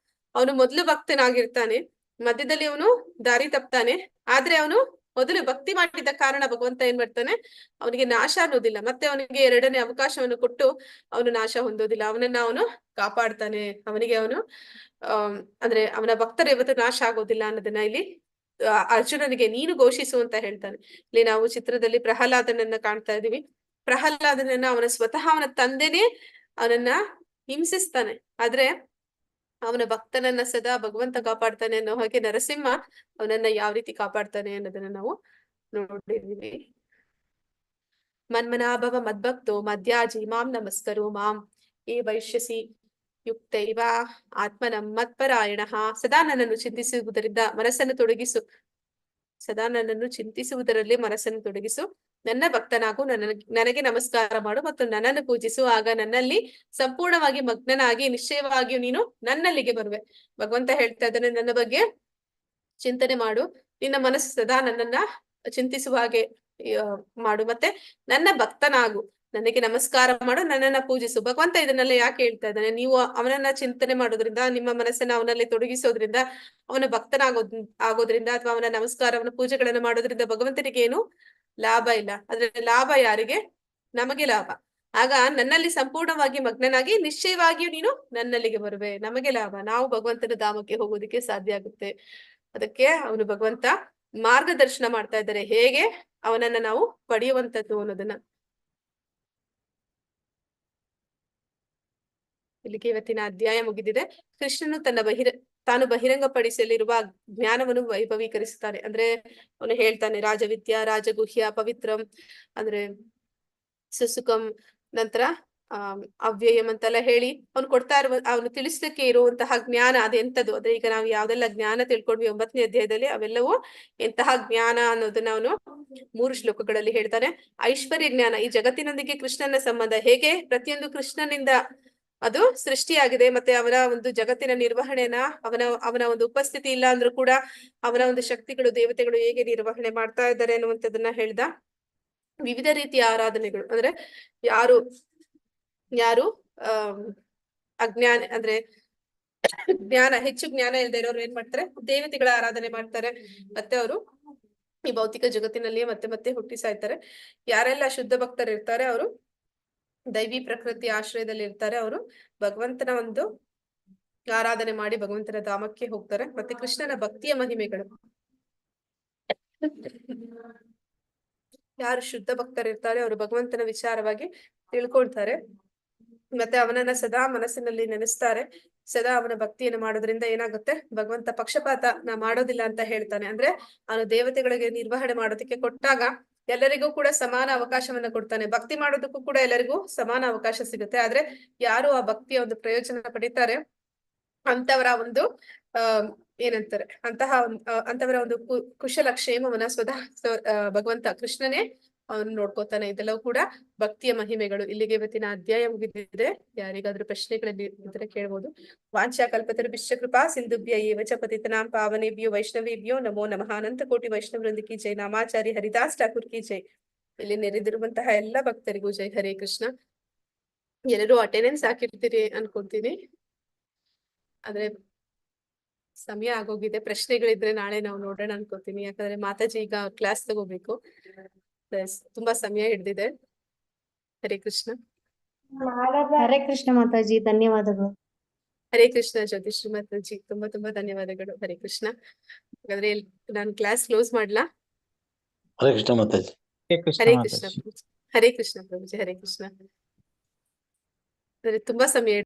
ಅವನು ಮೊದಲು ಭಕ್ತನಾಗಿರ್ತಾನೆ, ಮಧ್ಯದಲ್ಲಿ ಅವನು ದಾರಿ ತಪ್ತಾನೆ. ಆದ್ರೆ ಅವನು ಮೊದಲು ಭಕ್ತಿ ಮಾಡಿದ ಕಾರಣ ಭಗವಂತ ಏನ್ ಮಾಡ್ತಾನೆ, ಅವನಿಗೆ ನಾಶ ಅನ್ನೋದಿಲ್ಲ. ಮತ್ತೆ ಅವನಿಗೆ 2ನೇ ಅವಕಾಶವನ್ನು ಕೊಟ್ಟು ಅವನು ನಾಶ ಹೊಂದೋದಿಲ್ಲ, ಅವನನ್ನ ಅವನು ಕಾಪಾಡ್ತಾನೆ. ಅವನಿಗೆ ಅವನು ಅಂದ್ರೆ ಅವನ ಭಕ್ತರು ಯಾವತ್ತು ನಾಶ ಆಗೋದಿಲ್ಲ ಅನ್ನೋದನ್ನ ಇಲ್ಲಿ ಅರ್ಜುನನಿಗೆ ನೀನು ಘೋಷಿಸು ಅಂತ ಹೇಳ್ತಾನೆ. ಇಲ್ಲಿ ನಾವು ಚಿತ್ರದಲ್ಲಿ ಪ್ರಹ್ಲಾದನನ್ನ ಕಾಣ್ತಾ ಇದೀವಿ. ಪ್ರಹ್ಲಾದನನ್ನ ಅವನ ತಂದೆನೇ ಅವನನ್ನ ಹಿಂಸಿಸ್ತಾನೆ. ಆದ್ರೆ ಅವನ ಭಕ್ತನನ್ನ ಸದಾ ಭಗವಂತ ಕಾಪಾಡ್ತಾನೆ ಅನ್ನೋ ಹಾಗೆ ನರಸಿಂಹ ಅವನನ್ನ ಯಾವ ರೀತಿ ಕಾಪಾಡ್ತಾನೆ ಅನ್ನೋದನ್ನ ನಾವು ನೋಡಿದೀವಿ. ಮನ್ಮನಾಭವ ಮದ್ಭಕ್ತೋ ಮಧ್ಯಾಜಿ ಮಾಂ ನಮಸ್ಕರು ಮಾಂ ಏ ವೈಶ್ಯಸಿ ಯುಕ್ತೈವ ಆತ್ಮನಂ ಮತ್ಪರಾಯಣ. ಸದಾ ನನ್ನನ್ನು ಚಿಂತಿಸುವುದರಿಂದ ಮನಸ್ಸನ್ನು ತೊಡಗಿಸು. ಸದಾ ನನ್ನನ್ನು ಚಿಂತಿಸುವುದರಲ್ಲಿ ಮನಸ್ಸನ್ನು ತೊಡಗಿಸು. ನನ್ನ ಭಕ್ತನಾಗು, ನನಗೆ ನಮಸ್ಕಾರ ಮಾಡು ಮತ್ತು ನನ್ನನ್ನು ಪೂಜಿಸು. ಆಗ ನನ್ನಲ್ಲಿ ಸಂಪೂರ್ಣವಾಗಿ ಮಗ್ನನಾಗಿ ನಿಶ್ಚಯವಾಗಿಯೂ ನೀನು ನನ್ನಲ್ಲಿಗೆ ಬರುವೆ. ಭಗವಂತ ಹೇಳ್ತಾ ಇದ್ದಾನೆ, ನನ್ನ ಬಗ್ಗೆ ಚಿಂತನೆ ಮಾಡು, ನಿನ್ನ ಮನಸ್ಸು ಸದಾ ನನ್ನನ್ನ ಚಿಂತಿಸುವ ಹಾಗೆ ಮಾಡು, ಮತ್ತೆ ನನ್ನ ಭಕ್ತನಾಗು, ನನಗೆ ನಮಸ್ಕಾರ ಮಾಡು, ನನ್ನನ್ನ ಪೂಜಿಸು. ಭಗವಂತ ಇದನ್ನೆಲ್ಲ ಯಾಕೆ ಹೇಳ್ತಾ ಇದ್ದಾನೆ? ನೀವು ಅವನನ್ನ ಚಿಂತನೆ ಮಾಡೋದ್ರಿಂದ, ನಿಮ್ಮ ಮನಸ್ಸನ್ನ ಅವನಲ್ಲಿ ತೊಡಗಿಸೋದ್ರಿಂದ, ಅವನ ಆಗೋದ್ರಿಂದ ಅಥವಾ ಅವನ ನಮಸ್ಕಾರವನ್ನ ಪೂಜೆಗಳನ್ನ ಮಾಡೋದ್ರಿಂದ ಭಗವಂತನಿಗೆ ಏನು ಲಾಭ ಇಲ್ಲ. ಆದ್ರೆ ಲಾಭ ಯಾರಿಗೆ? ನಮಗೆ ಲಾಭ. ಆಗ ನನ್ನಲ್ಲಿ ಸಂಪೂರ್ಣವಾಗಿ ಮಗ್ನನಾಗಿ ನಿಶ್ಚಯವಾಗಿಯೂ ನೀನು ನನ್ನಲ್ಲಿಗೆ ಬರುವೆ, ನಮಗೆ ಲಾಭ, ನಾವು ಭಗವಂತನ ಧಾಮಕ್ಕೆ ಹೋಗೋದಕ್ಕೆ ಸಾಧ್ಯ ಆಗುತ್ತೆ. ಅದಕ್ಕೆ ಅವನು ಭಗವಂತ ಮಾರ್ಗದರ್ಶನ ಮಾಡ್ತಾ ಇದ್ದಾರೆ, ಹೇಗೆ ಅವನನ್ನ ನಾವು ಪಡೆಯುವಂತದ್ದು ಅನ್ನೋದನ್ನ. ಇಲ್ಲಿಗೆ ಇವತ್ತಿನ ಅಧ್ಯಾಯ ಮುಗಿದಿದೆ. ಕೃಷ್ಣನು ತಾನು ಬಹಿರಂಗಪಡಿಸಲಿರುವ ಜ್ಞಾನವನ್ನು ವೈಭವೀಕರಿಸುತ್ತಾನೆ. ಅಂದ್ರೆ ಅವನು ಹೇಳ್ತಾನೆ, ರಾಜವಿದ್ಯಾ, ರಾಜಗುಹ್ಯ, ಪವಿತ್ರಂ ಅಂದ್ರೆ ಸುಸುಖಂ, ನಂತರ ಅವ್ಯಯಂ ಅಂತೆಲ್ಲ ಹೇಳಿ ಅವನು ಕೊಡ್ತಾ ಅವನು ತಿಳಿಸ್ಲಿಕ್ಕೆ ಇರುವಂತಹ ಜ್ಞಾನ ಅದೆಂತದ್ದು. ಅದೇ ಈಗ ನಾವು ಯಾವ್ದೆಲ್ಲ ಜ್ಞಾನ ತಿಳ್ಕೊಂಡ್ವಿ 9ನೇ ಅಧ್ಯಾಯದಲ್ಲಿ, ಅವೆಲ್ಲವೂ ಎಂತಹ ಜ್ಞಾನ ಅನ್ನೋದನ್ನ ಅವನು 3 ಶ್ಲೋಕಗಳಲ್ಲಿ ಹೇಳ್ತಾನೆ. ಐಶ್ವರ್ಯ ಜ್ಞಾನ, ಈ ಜಗತ್ತಿನೊಂದಿಗೆ ಕೃಷ್ಣನ ಸಂಬಂಧ ಹೇಗೆ, ಪ್ರತಿಯೊಂದು ಕೃಷ್ಣನಿಂದ ಅದು ಸೃಷ್ಟಿಯಾಗಿದೆ, ಮತ್ತೆ ಅವನ ಒಂದು ಜಗತ್ತಿನ ನಿರ್ವಹಣೆನ ಅವನ ಒಂದು ಉಪಸ್ಥಿತಿ ಇಲ್ಲ ಅಂದ್ರೂ ಕೂಡ ಅವನ ಒಂದು ಶಕ್ತಿಗಳು, ದೇವತೆಗಳು ಹೇಗೆ ನಿರ್ವಹಣೆ ಮಾಡ್ತಾ ಇದ್ದಾರೆ ಅನ್ನುವಂಥದ್ದನ್ನ ಹೇಳ್ದ. ವಿವಿಧ ರೀತಿಯ ಆರಾಧನೆಗಳು, ಅಂದ್ರೆ ಯಾರು ಅಜ್ಞಾನ ಅಂದ್ರೆ ಹೆಚ್ಚು ಜ್ಞಾನ ಇಲ್ಲದೆ ಇರೋರು ಏನ್ ಮಾಡ್ತಾರೆ, ದೇವತೆಗಳ ಆರಾಧನೆ ಮಾಡ್ತಾರೆ. ಮತ್ತೆ ಅವರು ಈ ಭೌತಿಕ ಜಗತ್ತಿನಲ್ಲಿಯೇ ಮತ್ತೆ ಹುಟ್ಟಿ ಸಾಯ್ತಾರೆ. ಯಾರೆಲ್ಲ ಶುದ್ಧ ಭಕ್ತರು ಇರ್ತಾರೆ, ಅವರು ದೈವಿ ಪ್ರಕೃತಿ ಆಶ್ರಯದಲ್ಲಿ ಇರ್ತಾರೆ, ಅವರು ಭಗವಂತನ ಒಂದು ಆರಾಧನೆ ಮಾಡಿ ಭಗವಂತನ ಧಾಮಕ್ಕೆ ಹೋಗ್ತಾರೆ. ಮತ್ತೆ ಕೃಷ್ಣನ ಭಕ್ತಿಯ ಮಹಿಮೆಗಳು, ಯಾರು ಶುದ್ಧ ಭಕ್ತರು ಇರ್ತಾರೆ ಅವರು ಭಗವಂತನ ವಿಚಾರವಾಗಿ ತಿಳ್ಕೊಳ್ತಾರೆ, ಮತ್ತೆ ಅವನನ್ನ ಸದಾ ಮನಸ್ಸಿನಲ್ಲಿ ನೆನೆಸ್ತಾರೆ. ಸದಾ ಅವನ ಭಕ್ತಿಯನ್ನು ಮಾಡೋದ್ರಿಂದ ಏನಾಗುತ್ತೆ, ಭಗವಂತ ಪಕ್ಷಪಾತ ಮಾಡೋದಿಲ್ಲ ಅಂತ ಹೇಳ್ತಾನೆ. ಅಂದ್ರೆ ಅವನು ದೇವತೆಗಳಿಗೆ ನಿರ್ವಹಣೆ ಮಾಡೋದಕ್ಕೆ ಕೊಟ್ಟಾಗ ಎಲ್ಲರಿಗೂ ಕೂಡ ಸಮಾನ ಅವಕಾಶವನ್ನ ಕೊಡ್ತಾನೆ. ಭಕ್ತಿ ಮಾಡೋದಕ್ಕೂ ಕೂಡ ಎಲ್ಲರಿಗೂ ಸಮಾನ ಅವಕಾಶ ಸಿಗುತ್ತೆ. ಆದ್ರೆ ಯಾರು ಆ ಭಕ್ತಿಯ ಒಂದು ಪ್ರಯೋಜನ ಪಡಿತಾರೆ ಅಂತವರ ಒಂದು ಏನಂತಾರೆ ಅಂತವರ ಒಂದು ಕುಶಲ ಕ್ಷೇಮವನ್ನ ಭಗವಂತ ಕೃಷ್ಣನೇ ಅವನು ನೋಡ್ಕೋತಾನೆ. ಇದೆಲ್ಲವೂ ಕೂಡ ಭಕ್ತಿಯ ಮಹಿಮೆಗಳು. ಇಲ್ಲಿಗೆ ಇವತ್ತಿನ ಅಧ್ಯಾಯ ಮುಗಿದಿದೆ. ಯಾರಿಗಾದ್ರೂ ಪ್ರಶ್ನೆಗಳಲ್ಲಿ ಇದ್ರೆ ಕೇಳ್ಬೋದು. ವಾಂಛಾ ಕಲ್ಪತರುಭ್ಯಶ್ಚ ಕೃಪಾ ಸಿಂಧುಭ್ಯ ಏವ ಚ ಪತಿತನಾಂ ಪಾವನೇಭ್ಯೋ ವೈಷ್ಣವೇಭ್ಯೋ ನಮೋ ನಮಃ. ಅನಂತ ಕೋಟಿ ವೈಷ್ಣವೃಂದ ಕಿ ಜೈ. ನಾಮಾಚಾರಿ ಹರಿದಾಸ್ ಠಾಕೂರ್ ಕಿ ಜೈ. ಇಲ್ಲಿ ನೆರೆದಿರುವಂತಹ ಎಲ್ಲ ಭಕ್ತರಿಗೂ ಜೈ. ಹರೇ ಕೃಷ್ಣ. ಎಲ್ಲರೂ ಅಟೆಂಡೆನ್ಸ್ ಹಾಕಿರ್ತೀರಿ ಅನ್ಕೊಂತೀನಿ. ಆದ್ರೆ ಸಮಯ ಆಗೋಗಿದೆ. ಪ್ರಶ್ನೆಗಳಿದ್ರೆ ನಾಳೆ ನಾವು ನೋಡೋಣ ಅನ್ಕೋತೀನಿ. ಯಾಕಂದ್ರೆ ಮಾತಾಜಿ ಈಗ ಕ್ಲಾಸ್ ತಗೋಬೇಕು, ತುಂಬಾ ಸಮಯ ಹಿಡ್ದಿದೆ. ಹರೇ ಕೃಷ್ಣ. ಹರೇ ಕೃಷ್ಣ ಮಾತಾಜಿ, ಧನ್ಯವಾದಗಳು. ಹರೇ ಕೃಷ್ಣ ಜ್ಯೋತಿಶ್ರೀ ಮಾತಾಜಿ, ತುಂಬಾ ಧನ್ಯವಾದಗಳು. ಹರೇ ಕೃಷ್ಣ. ಹಾಗಾದ್ರೆ ನಾನು ಕ್ಲಾಸ್ ಕ್ಲೋಸ್ ಮಾಡ್ಲಾ? ಹರೇ ಕೃಷ್ಣ ಮಾತಾಜಿ. ಹರೇ ಕೃಷ್ಣ. ಹರೇ ಕೃಷ್ಣ ಪ್ರಭುಜಿ. ಹರೇ ಕೃಷ್ಣ. ಅಂದ್ರೆ ತುಂಬಾ ಸಮಯ